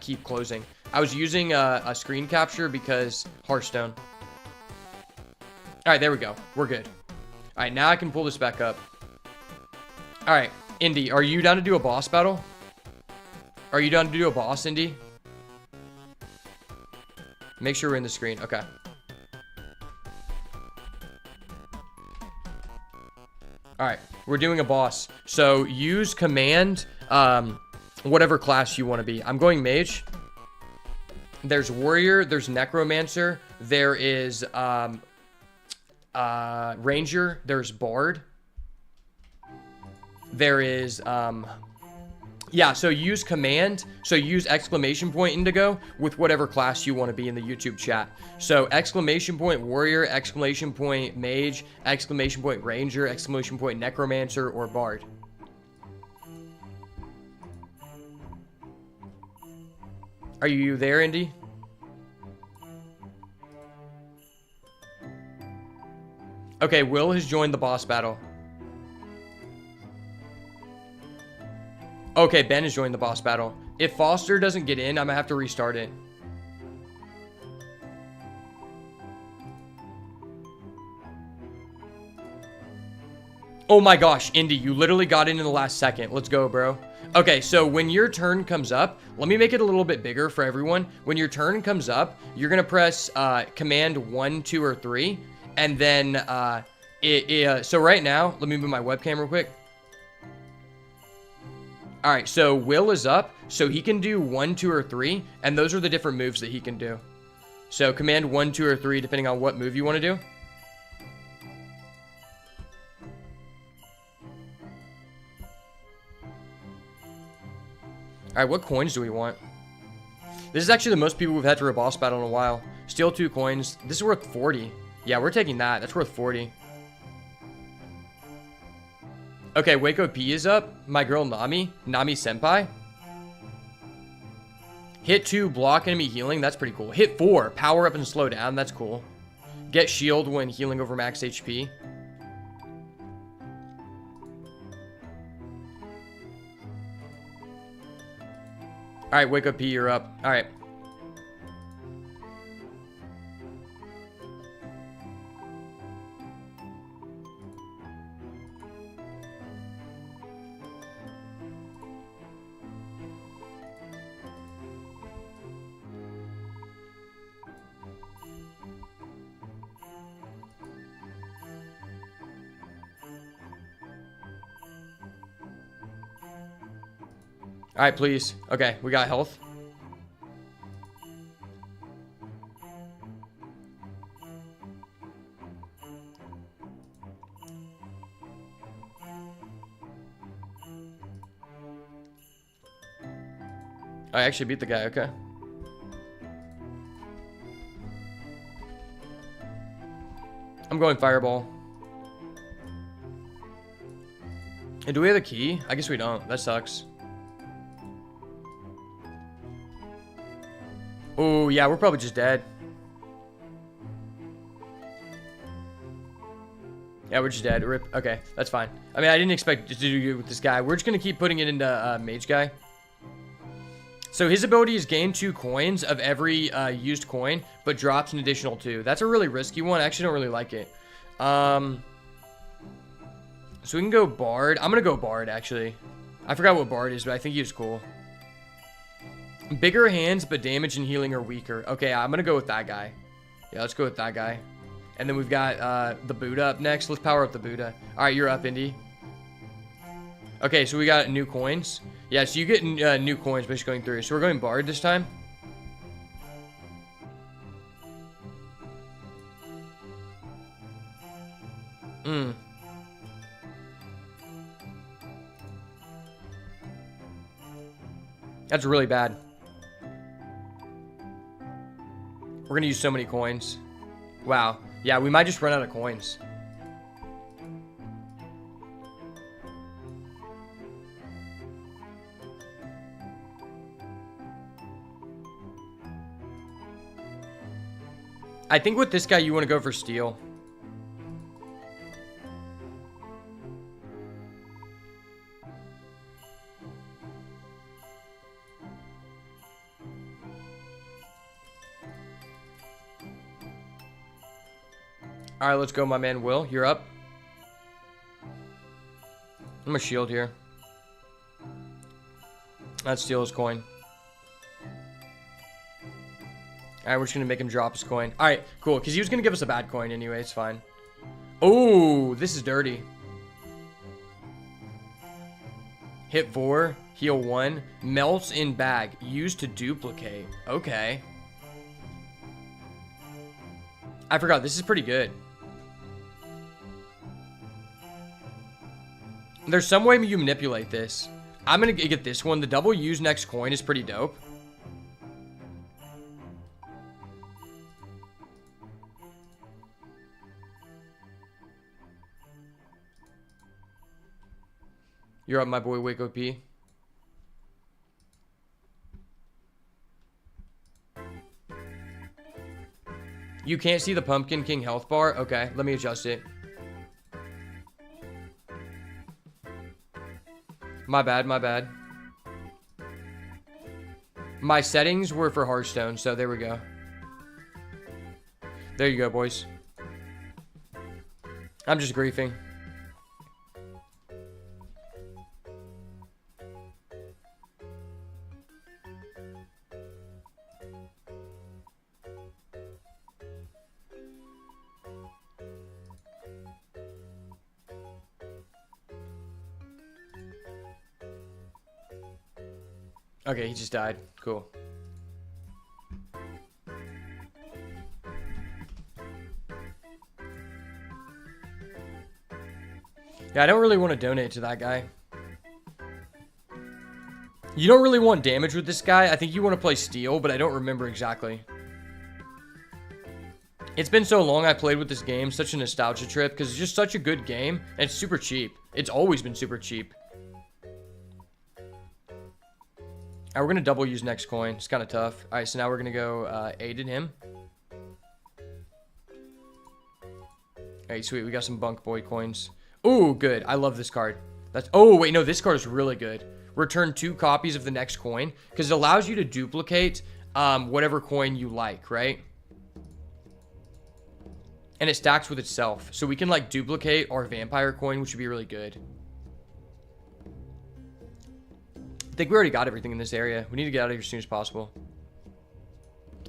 keep closing. I was using a screen capture because Hearthstone. All right, there we go. We're good. All right, now I can pull this back up. All right, Indy, are you down to do a boss battle? Are you down to do a boss, Indy? Make sure we're in the screen. Okay. All right, we're doing a boss. So use command, whatever class you want to be. I'm going mage. There's warrior. There's necromancer. There is ranger. There's bard. There is yeah, so use command. So use exclamation point Indigo with whatever class you want to be in the YouTube chat. So exclamation point warrior, exclamation point mage, exclamation point ranger, exclamation point necromancer, or bard. Are you there, Indy? Okay, Will has joined the boss battle. Okay, Ben has joined the boss battle. If Foster doesn't get in, I'm gonna have to restart it. Oh my gosh, Indy, you literally got in the last second. Let's go, bro. Okay, so when your turn comes up, let me make it a little bit bigger for everyone. When your turn comes up, you're gonna press command 1, 2, or 3. And then, so right now, let me move my webcam real quick. All right, so Will is up, so he can do 1, 2, or 3, and those are the different moves that he can do. So command 1, 2, or 3, depending on what move you want to do. All right, what coins do we want? This is actually the most people we've had to a boss battle in a while. Steal 2 coins. This is worth 40. Yeah, we're taking that. That's worth 40. Okay, Waco P is up. My girl Nami. Nami Senpai. Hit 2, block enemy healing. That's pretty cool. Hit 4, power up and slow down. That's cool. Get shield when healing over max HP. Alright, Waco P, you're up. Alright. Alright, please. Okay, we got health. I actually beat the guy, okay. I'm going fireball. And do we have the key? I guess we don't. That sucks. Oh, yeah, we're probably just dead. Yeah, we're just dead. Rip. Okay, that's fine. I mean, I didn't expect to do good with this guy. We're just going to keep putting it into Mage Guy. So his ability is gain 2 coins of every used coin, but drops an additional 2. That's a really risky one. I actually don't really like it. So we can go Bard. I'm going to go Bard, actually. I forgot what Bard is, but I think he's cool. Bigger hands, but damage and healing are weaker. Okay, I'm going to go with that guy. Yeah, let's go with that guy. And then we've got the Buddha up next. Let's power up the Buddha. All right, you're up, Indy. Okay, so we got new coins. Yeah, so you get new coins by just going through. So we're going Bard this time. That's really bad. We're gonna use so many coins. Wow. Yeah, we might just run out of coins. I think with this guy, you want to go for steel. All right, let's go, my man Will. You're up. I'm gonna shield here. Let's steal his coin. Alright, we're just gonna make him drop his coin. Alright, cool. Because he was gonna give us a bad coin anyway. It's fine. Oh, this is dirty. Hit 4. Heal 1. Melts in bag. Used to duplicate. Okay. I forgot. This is pretty good. There's some way you manipulate this. I'm gonna get this one. The double use next coin is pretty dope. You're up, my boy, Waco P. You can't see the Pumpkin King health bar? Okay, let me adjust it. My bad, my bad. My settings were for Hearthstone, so there we go. There you go, boys. I'm just griefing. Okay, he just died. Cool. Yeah, I don't really want to donate to that guy. You don't really want damage with this guy. I think you want to play steel, but I don't remember exactly. It's been so long I played with this game. Such a nostalgia trip because it's just such a good game. And it's super cheap. It's always been super cheap. Alright, we're going to double use next coin. It's kind of tough. Alright, so now we're going to go aided him. Alright, sweet. We got some bunk boy coins. Ooh, good. I love this card. That's. Oh, wait. No, this card is really good. Return 2 copies of the next coin. Because it allows you to duplicate whatever coin you like, right? And it stacks with itself. So we can, like, duplicate our vampire coin, which would be really good. I think we already got everything in this area. We need to get out of here as soon as possible.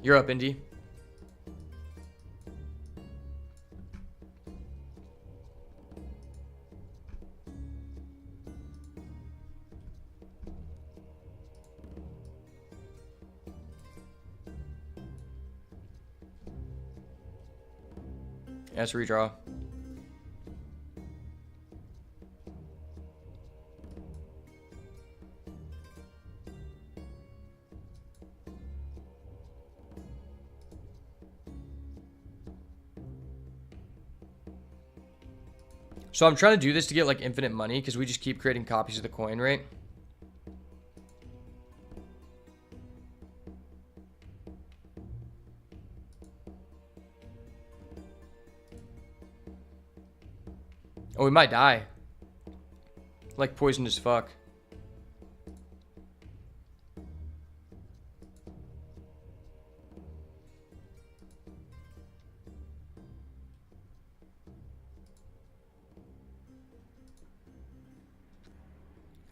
You're up, Indy. Yeah, let's redraw. So I'm trying to do this to get like infinite money because we just keep creating copies of the coin, right? Oh, we might die. Like poisoned as fuck.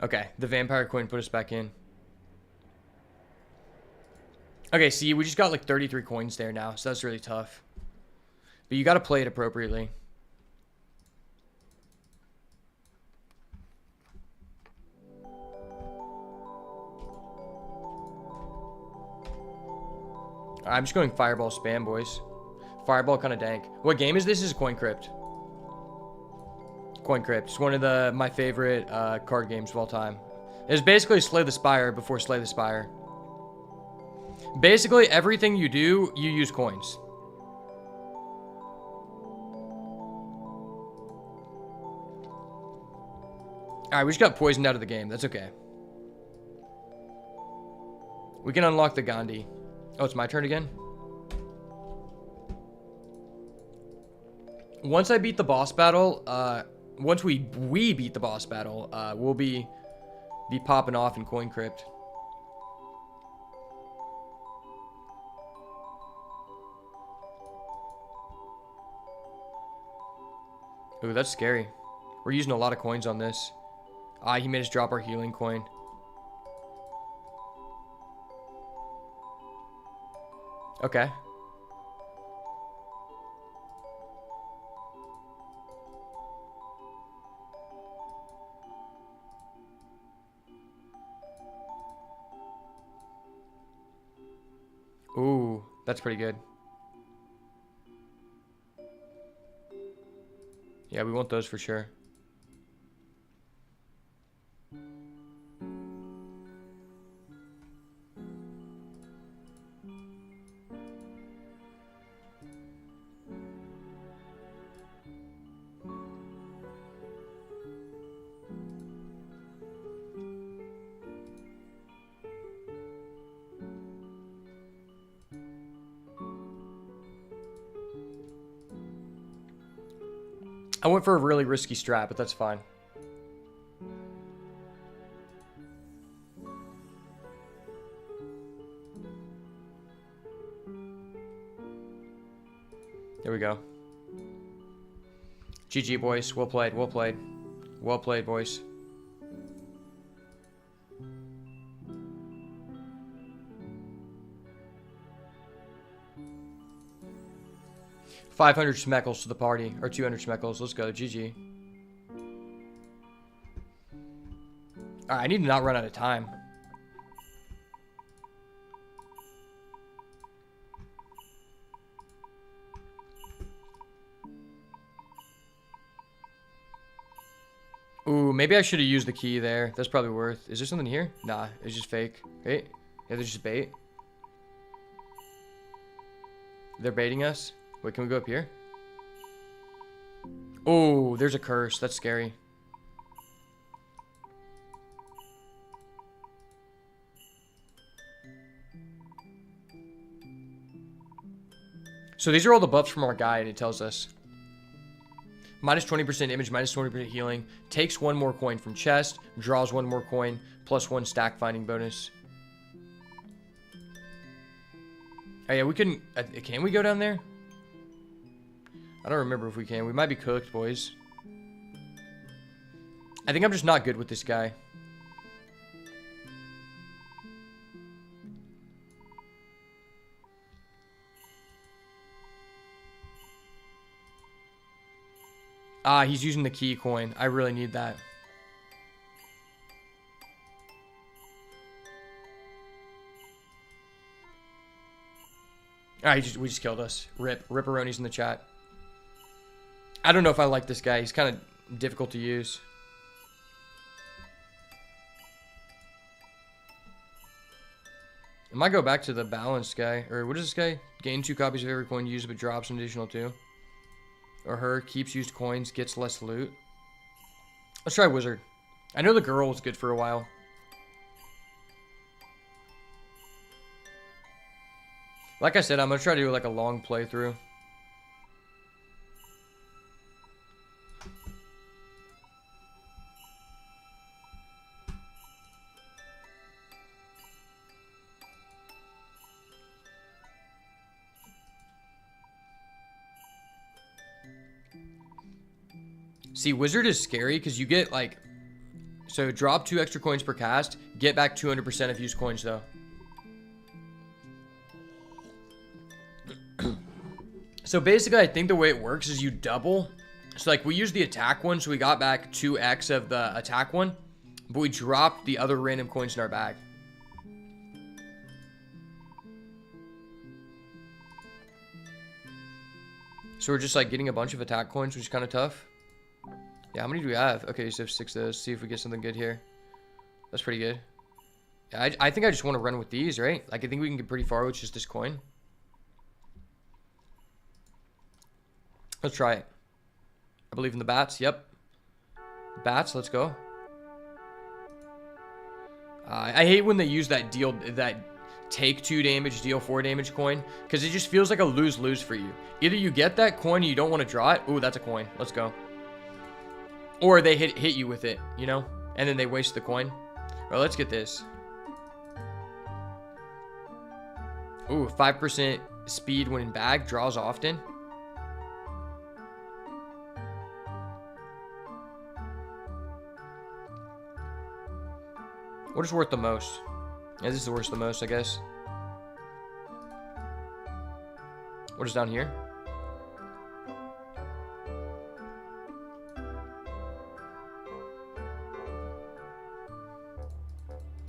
Okay, the vampire coin put us back in. Okay, see, we just got like 33 coins there now, so that's really tough. But you got to play it appropriately. I'm just going fireball spam, boys. Fireball kind of dank. What game is this? This is Coin Crypt. Coin Crypt. It's one of my favorite card games of all time. It's basically Slay the Spire before Slay the Spire. Basically, everything you do, you use coins. Alright, we just got poisoned out of the game. That's okay. We can unlock the Gandhi. Oh, it's my turn again? Once I beat the boss battle, once we beat the boss battle, we'll be popping off in Coin Crypt. Ooh, that's scary. We're using a lot of coins on this. He made us drop our healing coin. Okay. Ooh, that's pretty good. Yeah, we want those for sure. I went for a really risky strat, but that's fine. There we go. GG, boys. Well played, well played. Well played, boys. $500 schmeckles to the party, or 200 schmeckles. Let's go, GG. Alright, I need to not run out of time. Ooh, maybe I should have used the key there. That's probably worth. Is there something here? Nah, it's just fake. Right? Yeah, there's just bait. They're baiting us. Wait, can we go up here? Oh, there's a curse. That's scary. So these are all the buffs from our guide, it tells us. Minus 20% image, minus 20% healing. Takes one more coin from chest. Draws one more coin. Plus one stack finding bonus. Oh yeah, we couldn't... Can we go down there? I don't remember if we can. We might be cooked, boys. I think I'm just not good with this guy. He's using the key coin. I really need that. We just killed us. Rip. Ripperonis in the chat. I don't know if I like this guy. He's kind of difficult to use. I might go back to the balanced guy. Or what is this guy? Gain 2 copies of every coin used, but drops an additional 2. Or her. Keeps used coins, gets less loot. Let's try Wizard. I know the girl was good for a while. Like I said, I'm going to try to do like a long playthrough. See, Wizard is scary because you get like... So drop 2 extra coins per cast. Get back 200% of used coins though. So basically, I think the way it works is you double. So like we used the attack one, so we got back 2x of the attack one. But we dropped the other random coins in our bag. So we're just like getting a bunch of attack coins, which is kind of tough. Yeah, how many do we have? Okay, so 6 of those. See if we get something good here. That's pretty good. Yeah, I think I just want to run with these, right? Like, I think we can get pretty far with just this coin. Let's try it. I believe in the bats. Yep. Bats, let's go. I hate when they use that take 2 damage, deal 4 damage coin, because it just feels like a lose-lose for you. Either you get that coin and you don't want to draw it. Ooh, that's a coin. Let's go. Or they hit you with it, you know? And then they waste the coin. Well, let's get this. Ooh, 5% speed when in bag. Draws often. What is worth the most? Yeah, this is worth the most, I guess. What is down here?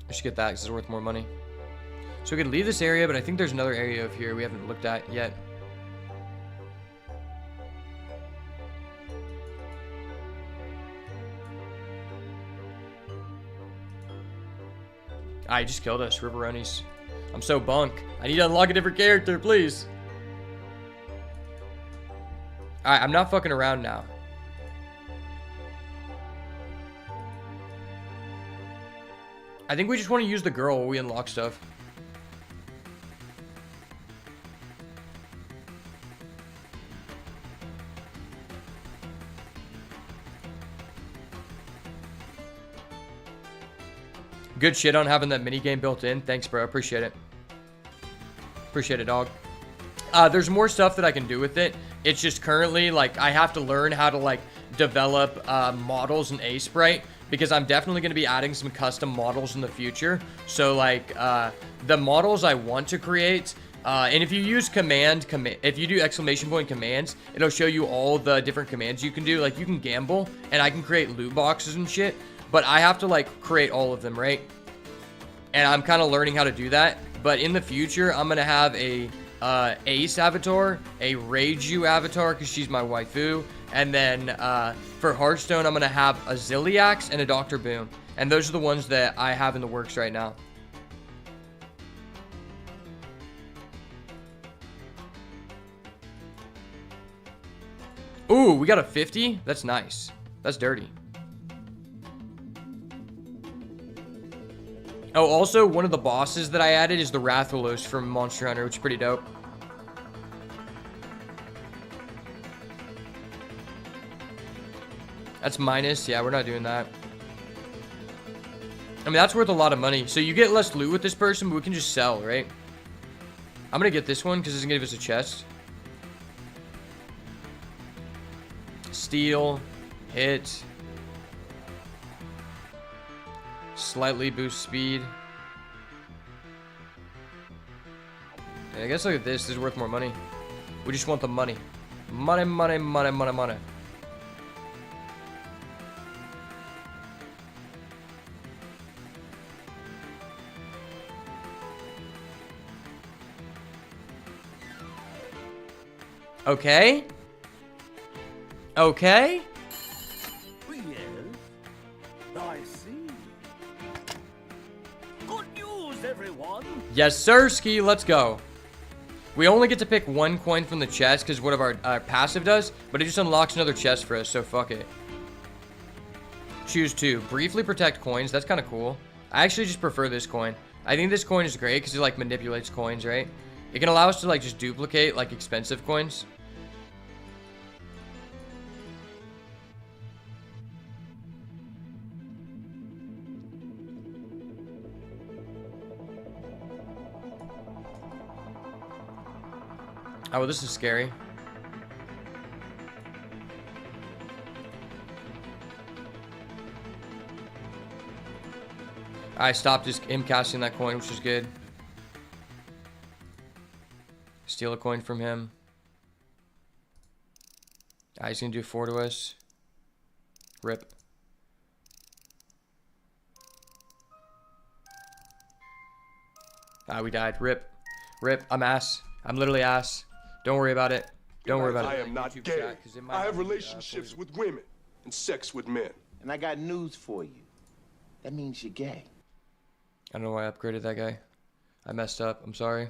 I should get that because it's worth more money. So we could leave this area, but I think there's another area over here we haven't looked at yet. Ah, he just killed us, Riveronis. I'm so bunk. I need to unlock a different character, please. Alright, I'm not fucking around now. I think we just want to use the girl while we unlock stuff. Good shit on having that minigame built in. Thanks, bro. Appreciate it. Appreciate it, dog. There's more stuff that I can do with it. It's just currently, like, I have to learn how to, like, develop models in A-Sprite, because I'm definitely going to be adding some custom models in the future. So, like, the models I want to create, and if you use if you do exclamation point commands, it'll show you all the different commands you can do. Like, you can gamble, and I can create loot boxes and shit. But I have to, like, create all of them, right? And I'm kind of learning how to do that. But in the future, I'm going to have a Ace avatar, a Reiju avatar, because she's my waifu. And then for Hearthstone, I'm going to have a Zilliax and a Dr. Boom. And those are the ones that I have in the works right now. Ooh, we got a 50? That's nice. That's dirty. Oh, also, one of the bosses that I added is the Rathalos from Monster Hunter, which is pretty dope. That's minus. Yeah, we're not doing that. I mean, that's worth a lot of money. So you get less loot with this person, but we can just sell, right? I'm going to get this one because it's going to give us a chest. Steal. Hit. Slightly boost speed. Yeah, I guess look at this. This is worth more money. We just want the money. Money, money, money, money, money. Okay. Okay. Yes, I see. Good news, everyone. Yes, sir, Ski. Let's go. We only get to pick one coin from the chest because what our passive does, but it just unlocks another chest for us, so fuck it. Choose 2. Briefly protect coins. That's kind of cool. I actually just prefer this coin. I think this coin is great because it, like, manipulates coins, right? It can allow us to, like, just duplicate, like, expensive coins. Oh, well, this is scary. I stopped him casting that coin, which is good. Steal a coin from him. He's gonna do 4 to us. Rip. We died. Rip. Rip. I'm ass. I'm literally ass. Don't worry about it. Don't worry about I it. am not YouTube gay. chat, 'cause it might I not have be, relationships political. with women and sex with men. And I got news for you. That means you're gay. I don't know why I upgraded that guy. I messed up. I'm sorry.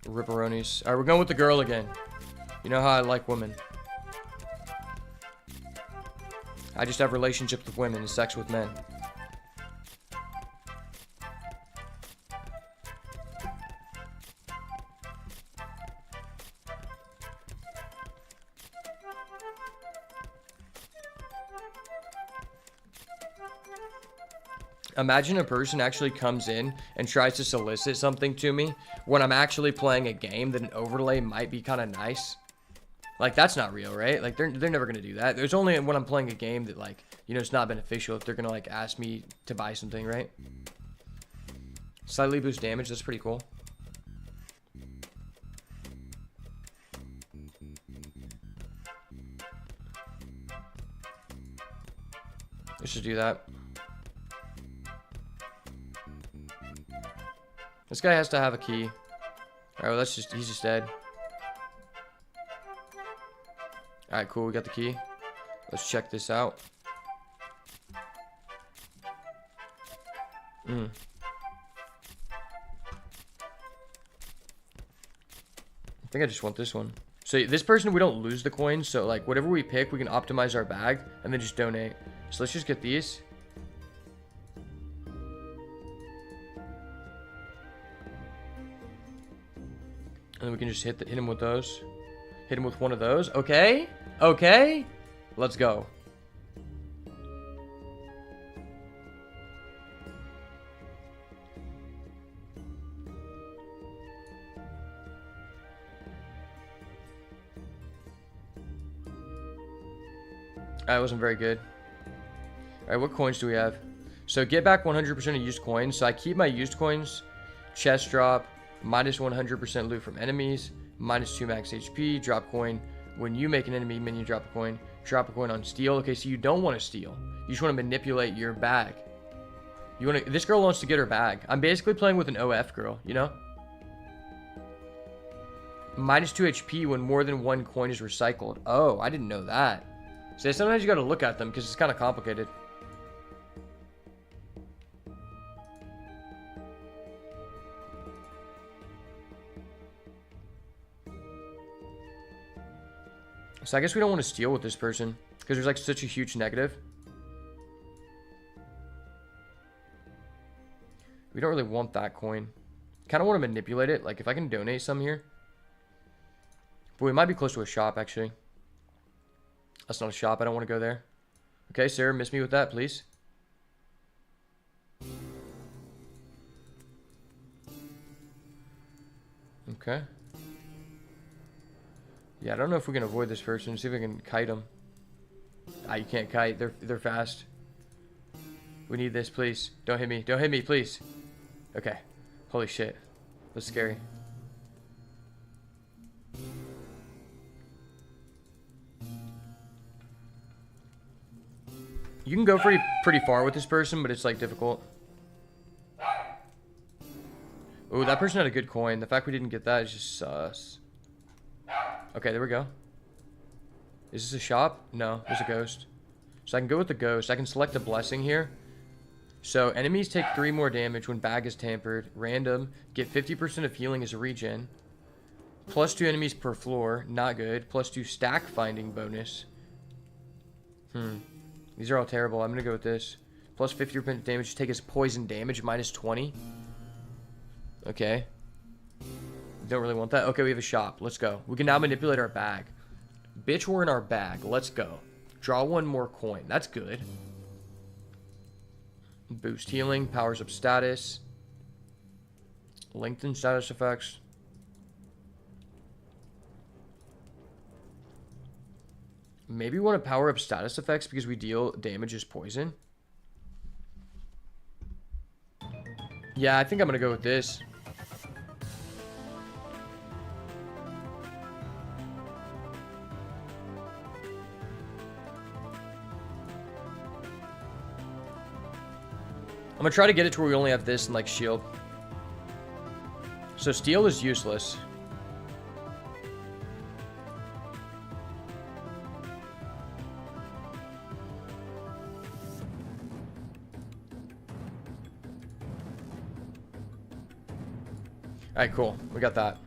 Ripperonis. Alright, we're going with the girl again. You know how I like women. I just have relationships with women and sex with men. Imagine a person actually comes in and tries to solicit something to me when I'm actually playing a game that an overlay might be kind of nice. Like, that's not real, right? Like, they're never going to do that. There's only when I'm playing a game that, like, you know, it's not beneficial if they're going to, like, ask me to buy something, right? Slightly boost damage. That's pretty cool. Let's just do that. This guy has to have a key. Alright, well, he's just dead. Alright, cool, we got the key. Let's check this out. I think I just want this one. So this person, we don't lose the coins, so like whatever we pick, we can optimize our bag and then just donate. So let's just get these. And then we can just hit him with those. Hit him with one of those. Okay. Okay. Let's go. That wasn't very good. Alright, what coins do we have? So get back 100% of used coins. So I keep my used coins. Chest drop. Minus 100% loot from enemies. Minus 2 max HP. Drop coin. When you make an enemy minion drop a coin. Drop a coin on steal. Okay, so you don't want to steal. You just want to manipulate your bag. You want to. This girl wants to get her bag. I'm basically playing with an OF girl, you know? Minus 2 HP when more than one coin is recycled. Oh, I didn't know that. So sometimes you got to look at them because it's kind of complicated. So I guess we don't want to steal with this person because there's like such a huge negative. We don't really want that coin. Kind of want to manipulate it. Like if I can donate some here. But we might be close to a shop actually. That's not a shop. I don't want to go there. Okay, sir, miss me with that, please. Okay. Yeah, I don't know if we can avoid this person. See if I can kite them. Ah, you can't kite. They're fast. We need this, please. Don't hit me. Don't hit me, please. Okay. Holy shit. That's scary. You can go pretty far with this person, but it's like difficult. Oh, that person had a good coin. The fact we didn't get that is just sus. Okay, there we go. Is this a shop? No, there's a ghost. So I can go with the ghost. I can select a blessing here. So enemies take 3 more damage when bag is tampered. Random. Get 50% of healing as a regen. Plus 2 enemies per floor. Not good. Plus 2 stack finding bonus. These are all terrible. I'm going to go with this. Plus 50% damage. Take his poison damage. Minus 20. Okay. Don't really want that. Okay, we have a shop. Let's go. We can now manipulate our bag. Bitch, we're in our bag. Let's go. Draw 1 more coin. That's good. Boost healing. Powers up status. Lengthen status effects. Maybe we want to power up status effects because we deal damage as poison. Yeah, I think I'm going to go with this. I'm going to try to get it to where we only have this and like shield. So steel is useless. Alright, cool. We got that.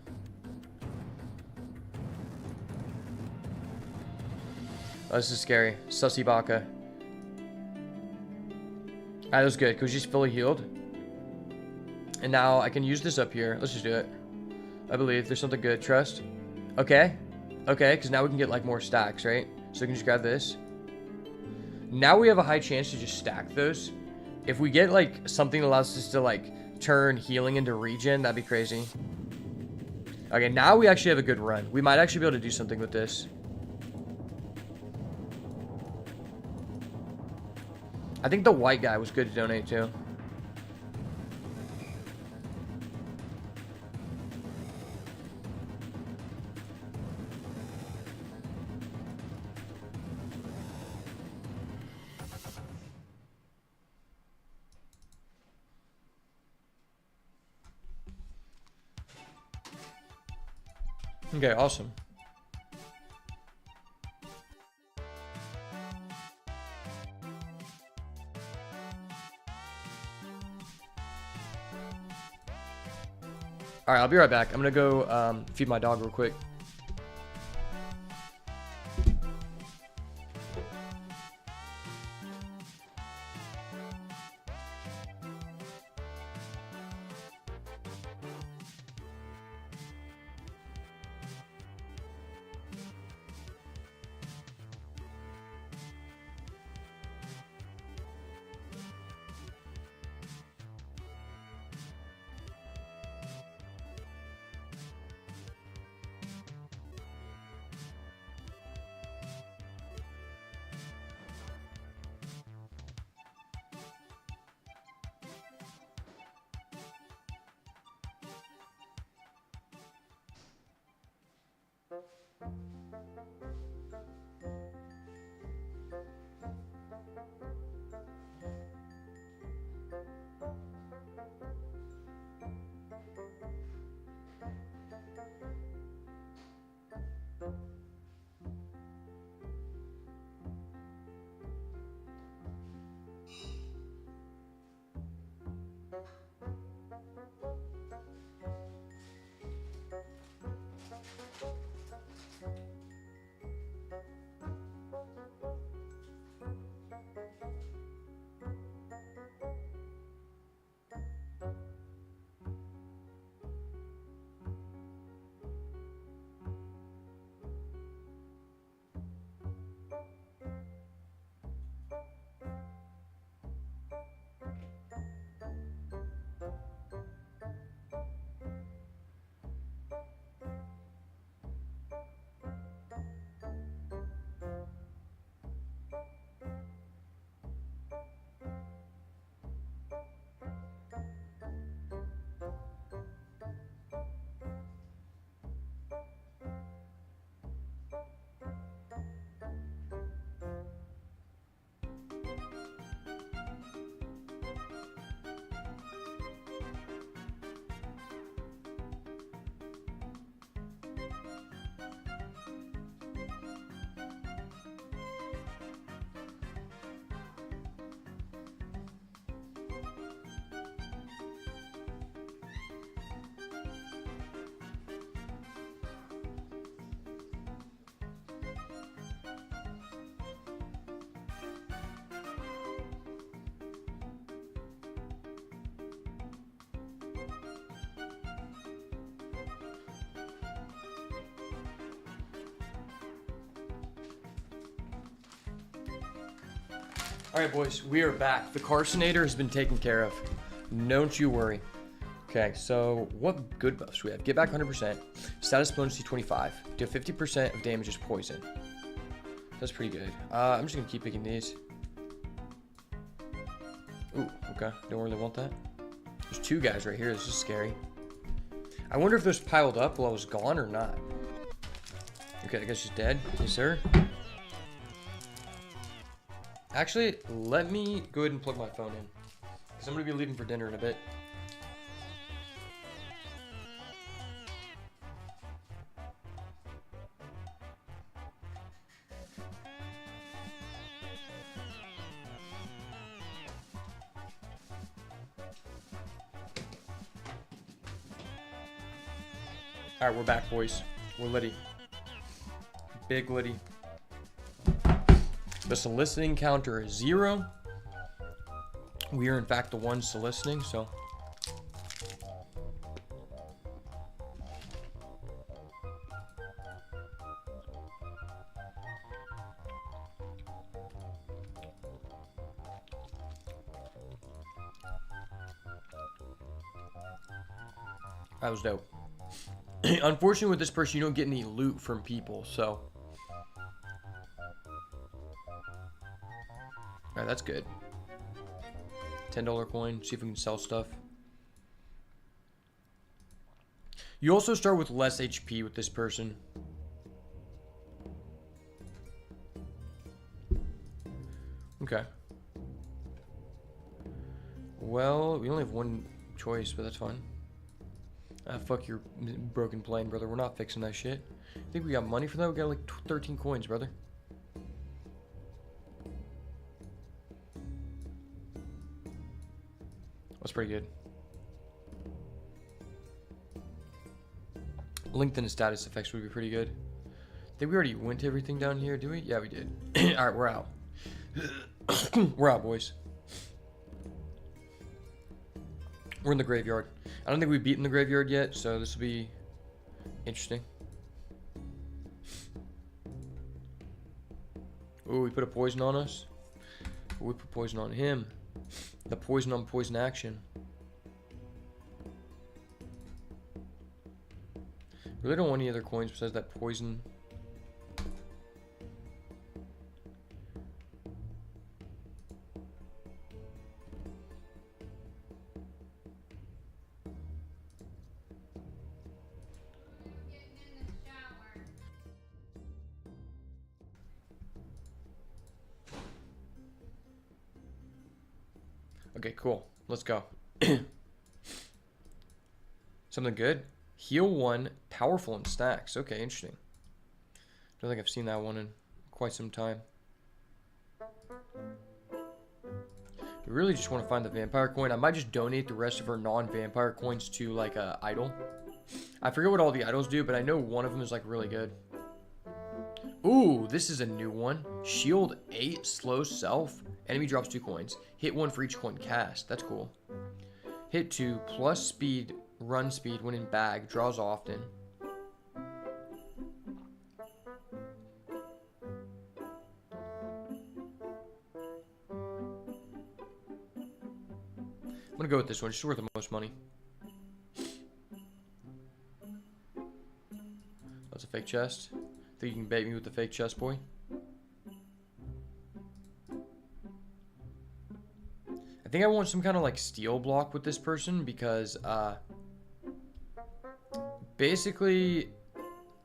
Oh, this is scary. Sussy Baka. Alright, that was good, because she's fully healed. And now I can use this up here. Let's just do it. I believe there's something good. Trust. Okay. Okay, because now we can get like more stacks, right? So we can just grab this. Now we have a high chance to just stack those. If we get like something that allows us to like turn healing into regen, that'd be crazy. Okay, now we actually have a good run. We might actually be able to do something with this. I think the white guy was good to donate to. Okay, awesome. All right, I'll be right back. I'm gonna go feed my dog real quick. All right, boys, we are back. The Carsonator has been taken care of. Don't you worry. Okay, so what good buffs we have? Get back 100%. Status potency 25. Do 50% of damage is poison. That's pretty good. I'm just gonna keep picking these. Ooh, okay. Don't really want that. There's two guys right here. This is scary. I wonder if those piled up while I was gone or not. Okay, I guess she's dead. Yes, sir. Actually, let me go ahead and plug my phone in, because I'm going to be leaving for dinner in a bit. Alright, we're back, boys. We're litty. Big litty. The soliciting counter is 0. We are, in fact, the ones soliciting, so... That was dope. Unfortunately, with this person, you don't get any loot from people, so... Alright, that's good. $10 coin. See if we can sell stuff. You also start with less HP with this person. Okay. Well, we only have one choice, but that's fine. Fuck your broken plane, brother. We're not fixing that shit. I think we got money for that. We got like 13 coins, brother. That's pretty good. LinkedIn status effects would be pretty good. I think we already went to everything down here, do we? Yeah, we did. Alright, we're out. We're out, boys. We're in the graveyard. I don't think we've beaten the graveyard yet, so this will be interesting. Ooh, we put a poison on us. Ooh, we put poison on him. The poison on poison action. Really don't want any other coins besides that poison. Okay, cool. Let's go. Something good? Heal 1, powerful in stacks. Okay, interesting. Don't think I've seen that one in quite some time. We really just want to find the vampire coin. I might just donate the rest of our non-vampire coins to like a idol. I forget what all the idols do, but I know one of them is like really good. Ooh, this is a new one. Shield 8, slow self. Enemy drops 2 coins. Hit 1 for each coin cast. That's cool. Hit 2, plus speed, run speed when in bag. Draws often. I'm gonna go with this one. It's worth the most money. That's a fake chest. Think you can bait me with the fake chest, boy? I think I want some kind of like steel block with this person because basically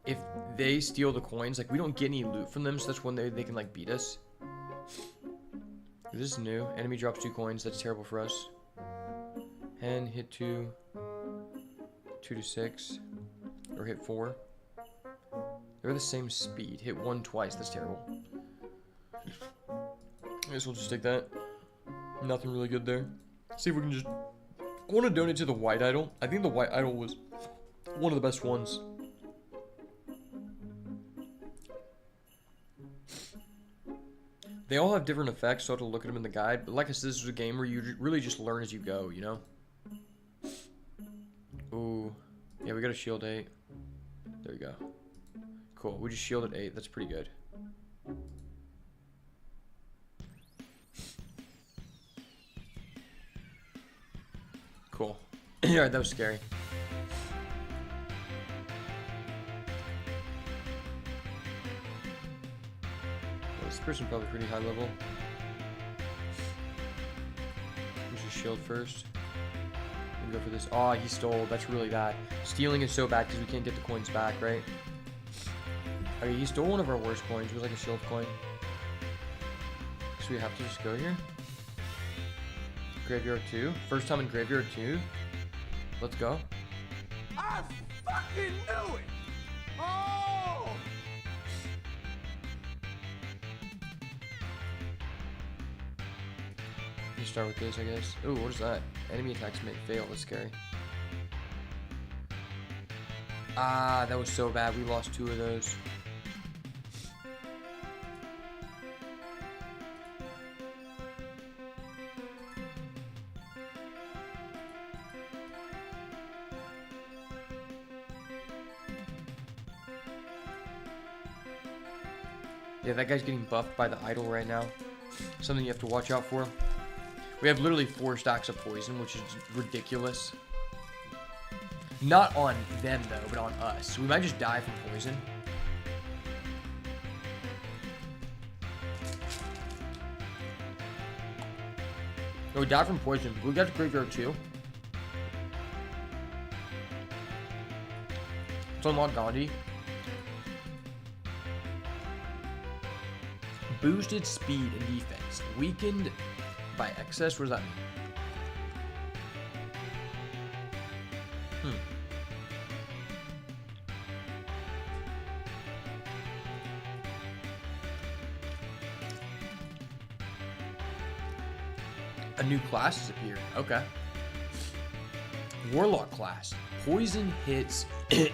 if they steal the coins, like we don't get any loot from them, so that's when they can like beat us. This is new. Enemy drops 2 coins. That's terrible for us. And hit 2, 2 to 6, or hit 4. They're the same speed. Hit 1 twice. That's terrible. I guess we'll just take that. Nothing really good there. See if we can just... I want to donate to the white idol. I think the white idol was one of the best ones. They all have different effects, so I have to look at them in the guide. But like I said, this is a game where you really just learn as you go, you know? Ooh. Yeah, we got a shield 8. There we go. Cool. We just shielded 8. That's pretty good. Cool. Alright, that was scary. Well, this person probably pretty high level. Use the shield first. Go for this. Oh, he stole. That's really bad. Stealing is so bad because we can't get the coins back, right? Okay, he stole one of our worst coins. It was like a shield coin. So we have to just go here. Graveyard 2. First time in Graveyard 2. Let's go. I fucking knew it! Oh! You start with this, I guess. Ooh, what is that? Enemy attacks may fail. That's scary. Ah, that was so bad. We lost 2 of those. Yeah, that guy's getting buffed by the idol right now. Something you have to watch out for. We have literally 4 stacks of poison, which is ridiculous. Not on them, though, but on us. We might just die from poison. Oh, we died from poison. We got to graveyard too. Let's unlock Gandhi. Boosted speed and defense. Weakened by excess. What does that mean? A new class has appeared. Okay. Warlock class. Poison hits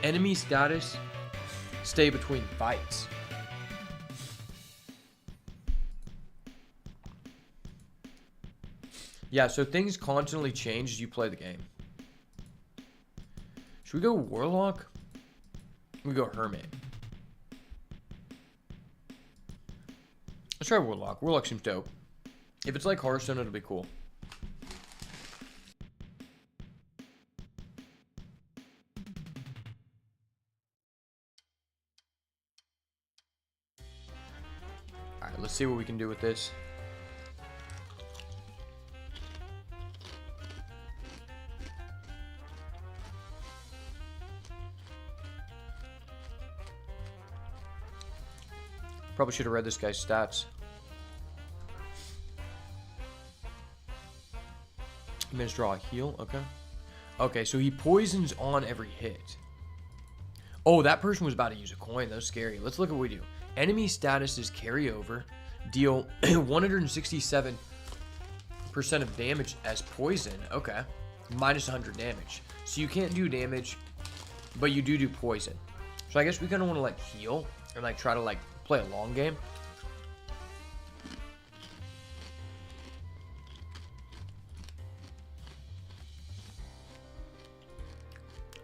enemy status. Stay between fights. Yeah, so things constantly change as you play the game. Should we go Warlock? We go Hermit. Let's try Warlock. Warlock seems dope. If it's like Hearthstone, it'll be cool. Alright, let's see what we can do with this. Probably should have read this guy's stats. You managed to draw a heal. Okay. Okay, so he poisons on every hit. Oh, that person was about to use a coin. That was scary. Let's look at what we do. Enemy statuses carry over. Deal 167% of damage as poison. Okay. Minus 100 damage. So you can't do damage, but you do poison. So I guess we kind of want to like heal and like try to like play a long game.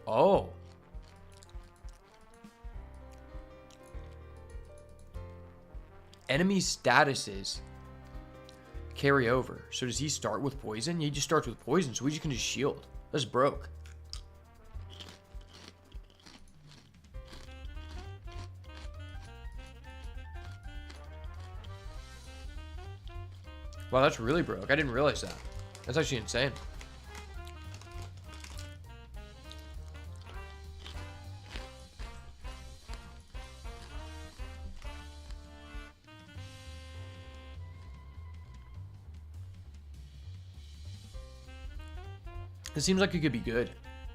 Oh. Enemy statuses carry over. So does he start with poison? He just starts with poison, so we just can just shield. That's broke. Wow, that's really broke. I didn't realize that. That's actually insane. It seems like it could be good.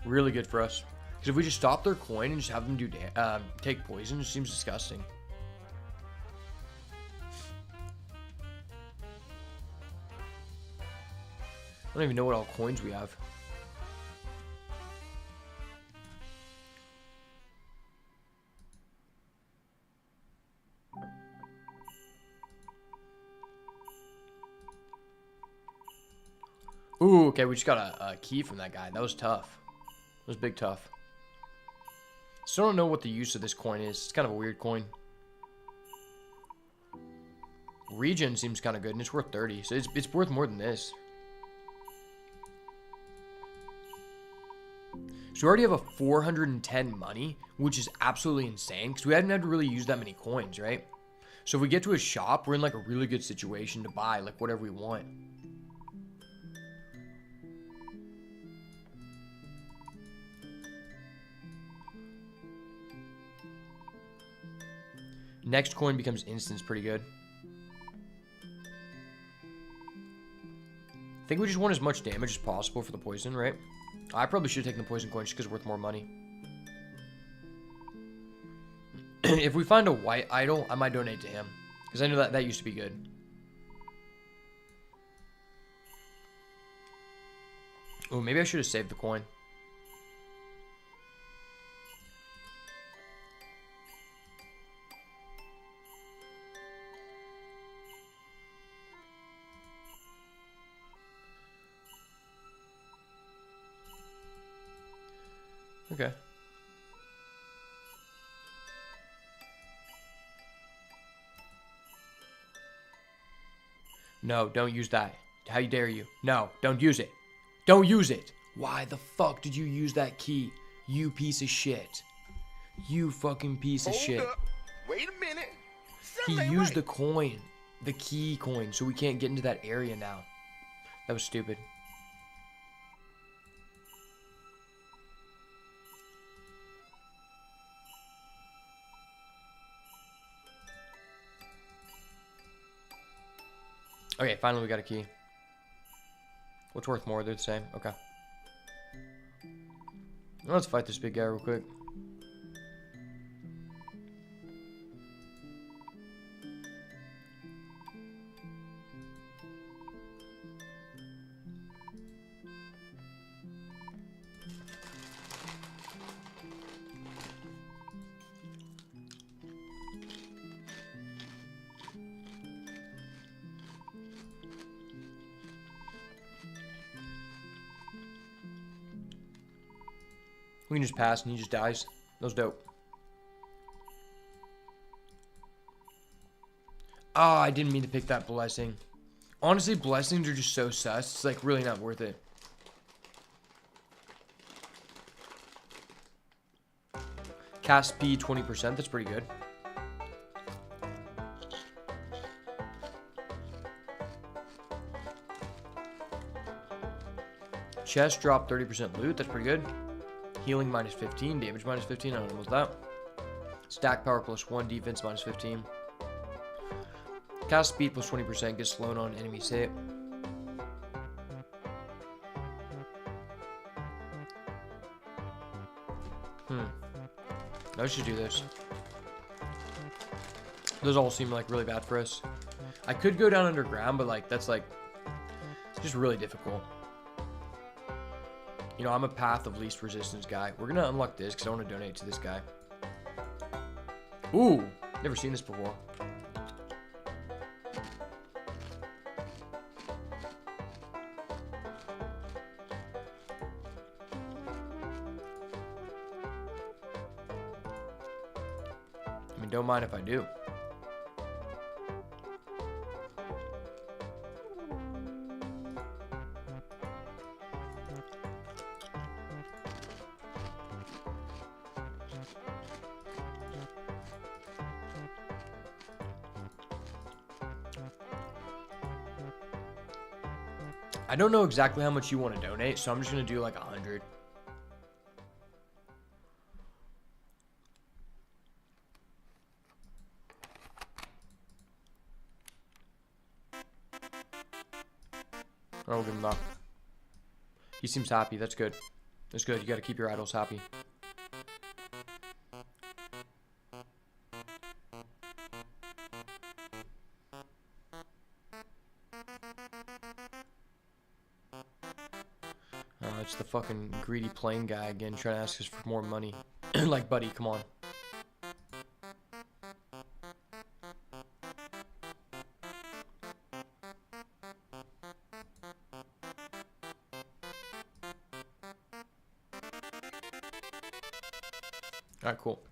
Really good for us. Because if we just stop their coin and just have them do take poison, it seems disgusting. I don't even know what all coins we have. Ooh, okay, we just got a key from that guy. That was tough. That was big tough. Still don't know what the use of this coin is. It's kind of a weird coin. Regen seems kind of good, and it's worth 30. So it's worth more than this. So we already have a 410 money, which is absolutely insane, because we hadn't had to really use that many coins, right? So if we get to a shop, we're in like a really good situation to buy like whatever we want. Next coin becomes instance, pretty good. I think we just want as much damage as possible for the poison, right? I probably should have taken the poison coin just because it's worth more money. If we find a white idol, I might donate to him. Because I know that used to be good. Oh, maybe I should have saved the coin. Okay. No, don't use that. How dare you? No, don't use it. Don't use it. Why the fuck did you use that key? You piece of shit. You fucking piece of shit. Hold up. Wait a minute. He Something ain't used the right. coin. The key coin. So we can't get into that area now. That was stupid. Okay, finally we got a key. What's worth more? They're the same. Okay. Let's fight this big guy real quick. We can just pass and he just dies. That was dope. Ah, I didn't mean to pick that blessing. Honestly, blessings are just so sus. It's like really not worth it. Cast speed 20%. That's pretty good. Chest drop 30% loot. That's pretty good. Healing minus 15. Damage minus 15. I don't know what's that. Stack power plus 1. Defense minus 15. Cast speed plus 20%. Gets slowed on enemies hit. I should do this. Those all seem like really bad for us. I could go down underground, but like that's like just really difficult. You know, I'm a path of least resistance guy. We're gonna unlock this because I want to donate to this guy. Ooh, never seen this before. I mean, don't mind if I do. I don't know exactly how much you want to donate, so I'm just going to do like 100. I'll give him that. He seems happy. That's good. That's good. You got to keep your idols happy. It's the fucking greedy plane guy again trying to ask us for more money. Like, buddy, come on. Alright, cool.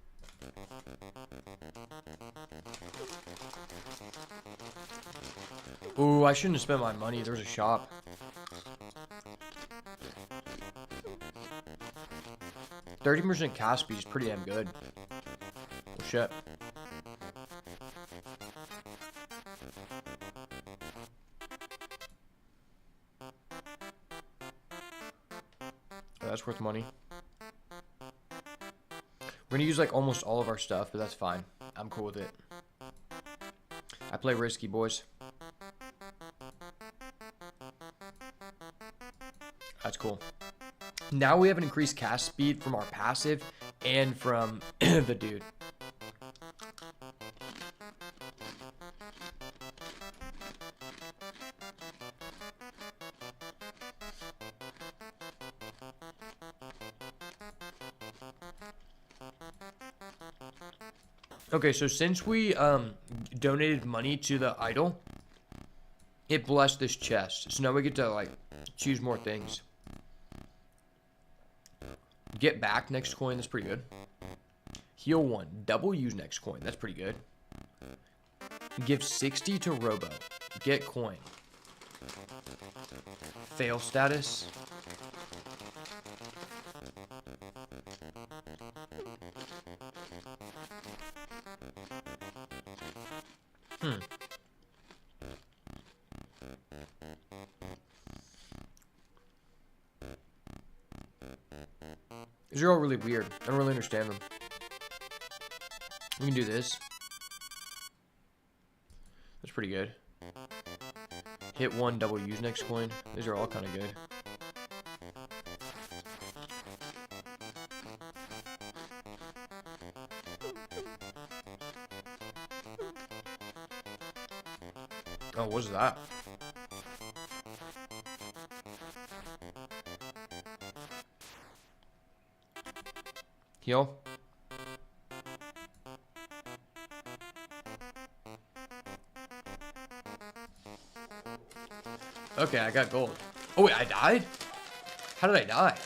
Ooh, I shouldn't have spent my money. There was a shop. %30 cast speed is pretty damn good. Oh shit. Oh, that's worth money. We're gonna use like almost all of our stuff, but that's fine. I'm cool with it. I play risky, boys. That's cool. Now we have an increased cast speed from our passive and from the dude. Okay, so since we donated money to the idol, it blessed this chest. So now we get to like choose more things. Get back next coin. That's pretty good. Heal 1. Double use next coin. That's pretty good. Give 60 to Robo. Get coin. Fail status. These are all really weird. I don't really understand them. We can do this. That's pretty good. Hit 1, double use next coin. These are all kind of good. Oh, what was that? Heal. Okay, I got gold. Oh wait, I died? How did I die?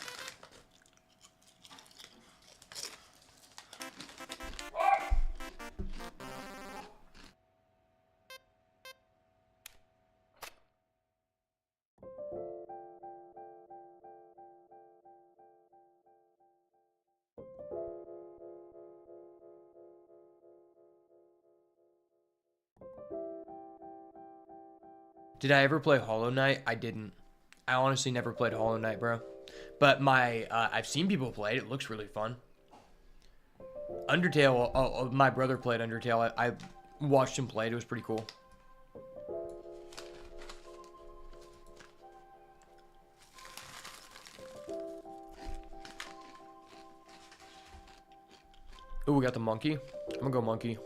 Did I ever play Hollow Knight? I didn't. I honestly never played Hollow Knight, bro. But I've seen people play it. It looks really fun. Undertale, my brother played Undertale. I watched him play it. It was pretty cool. Oh, we got the monkey. I'm gonna go monkey.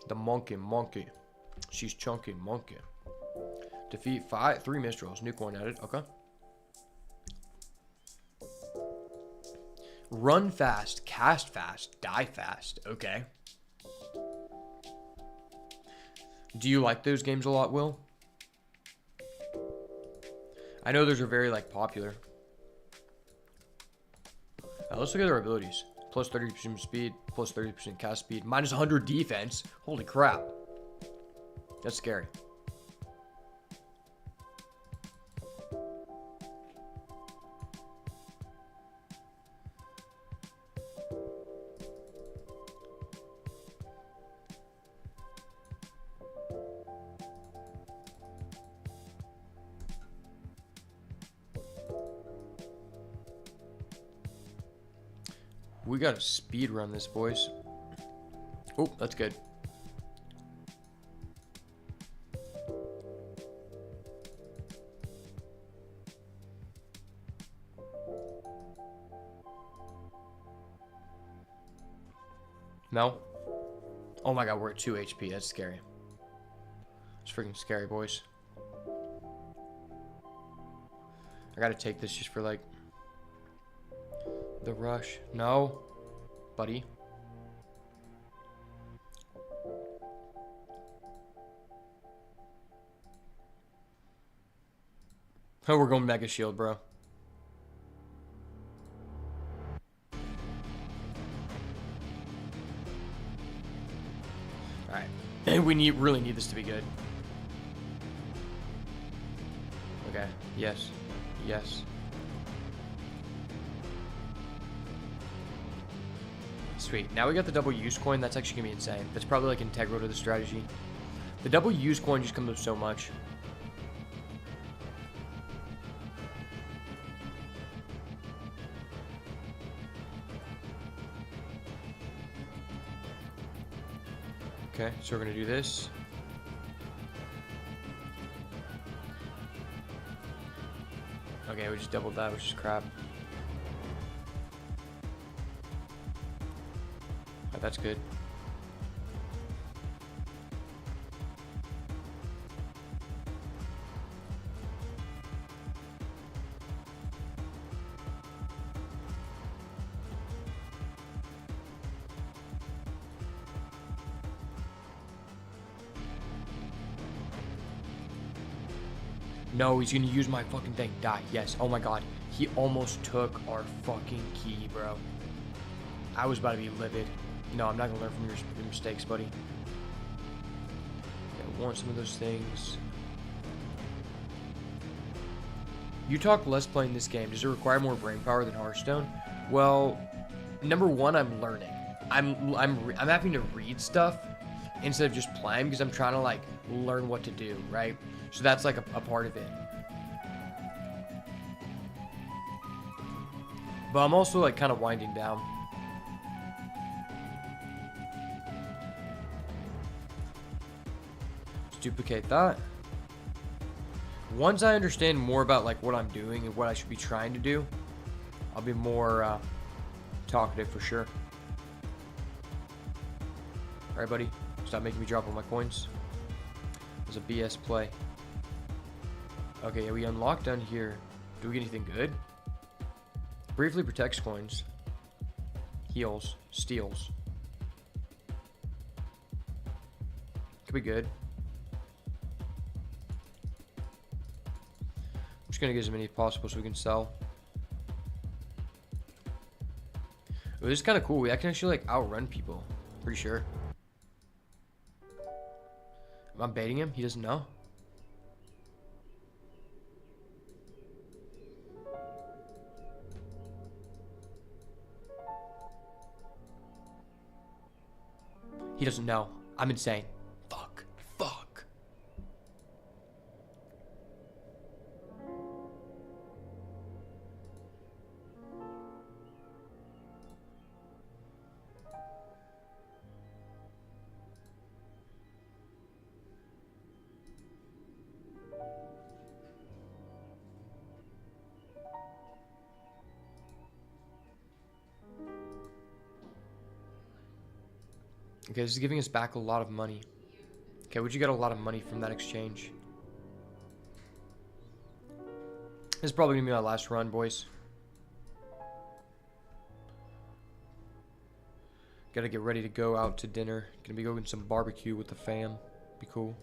The monkey. She's chunky, monkey. Defeat 3 Mistrals. New coin added. Okay. Run fast, cast fast, die fast. Okay. Do you like those games a lot, Will? I know those are very, like, popular. Let's look at their abilities. Plus 30% speed, plus 30% cast speed, minus 100 defense. Holy crap. That's scary. We gotta speed run this, boys. Oh, that's good. No? Oh my god, we're at 2 HP. That's scary. It's freaking scary, boys. I gotta take this just for, like, the rush. No, buddy. Oh, we're going Mega Shield, bro. Alright. We really need this to be good. Okay. Yes. Yes. Sweet. Now we got the double use coin. That's actually gonna be insane. That's probably like integral to the strategy. The double use coin just comes up so much. Okay, so we're gonna do this. Okay, we just doubled that, which is crap. Oh, that's good. No, he's gonna use my fucking thing. Die. Yes. Oh my god. He almost took our fucking key, bro. I was about to be livid. No, I'm not gonna learn from your mistakes, buddy. I want some of those things. You talk less playing this game. Does it require more brain power than Hearthstone? Well, number one, I'm learning. I'm having to read stuff instead of just playing because I'm trying to like learn what to do, right? So that's like a part of it. But I'm also like kind of winding down. Let's duplicate that. Once I understand more about like what I'm doing and what I should be trying to do, I'll be more talkative for sure. Alright, buddy. Stop making me drop all my coins. It was a BS play. Okay, yeah, we unlocked down here. Do we get anything good? Briefly protects coins. Heals. Steals. Could be good. I'm just gonna get as many as possible so we can sell. Ooh, this is kind of cool. I can actually like outrun people. Pretty sure. Am I baiting him? He doesn't know. He doesn't know. I'm insane. Fuck. Fuck. Okay, this is giving us back a lot of money. Okay, would you get a lot of money from that exchange? This is probably gonna be my last run, boys. Gotta get ready to go out to dinner. Gonna be going some barbecue with the fam. Be cool.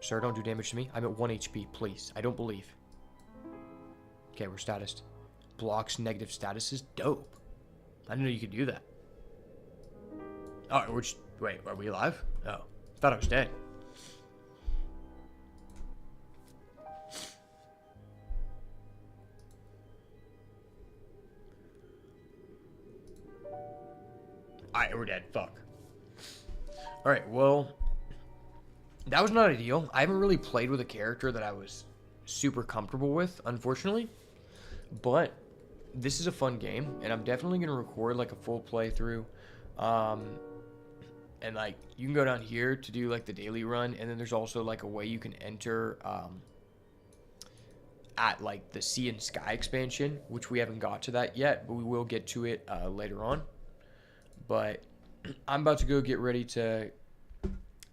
Sir, don't do damage to me. I'm at 1 HP, please. I don't believe. Okay, we're status. Blocks negative statuses? Dope. I didn't know you could do that. Oh, wait, are we alive? Oh, I thought I was dead. Alright, we're dead. Fuck. Alright, well, that was not ideal. I haven't really played with a character that I was super comfortable with, unfortunately. But this is a fun game, and I'm definitely going to record like a full playthrough. And like you can go down here to do like the daily run, and then there's also like a way you can enter at like the Sea and Sky expansion, which we haven't got to that yet, but we will get to it later on. But I'm about to go get ready to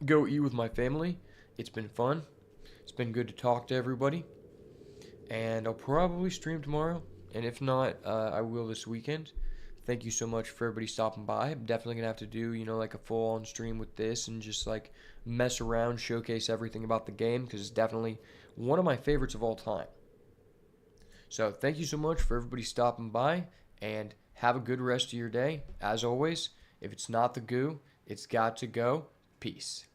go eat with my family. It's been fun. It's been good to talk to everybody, and I'll probably stream tomorrow, and if not, I will this weekend. Thank you so much for everybody stopping by. I'm definitely gonna have to do, you know, like a full-on stream with this and just like mess around, showcase everything about the game, because it's definitely one of my favorites of all time. So thank you so much for everybody stopping by, and have a good rest of your day. As always, if it's not the goo, it's got to go. Peace.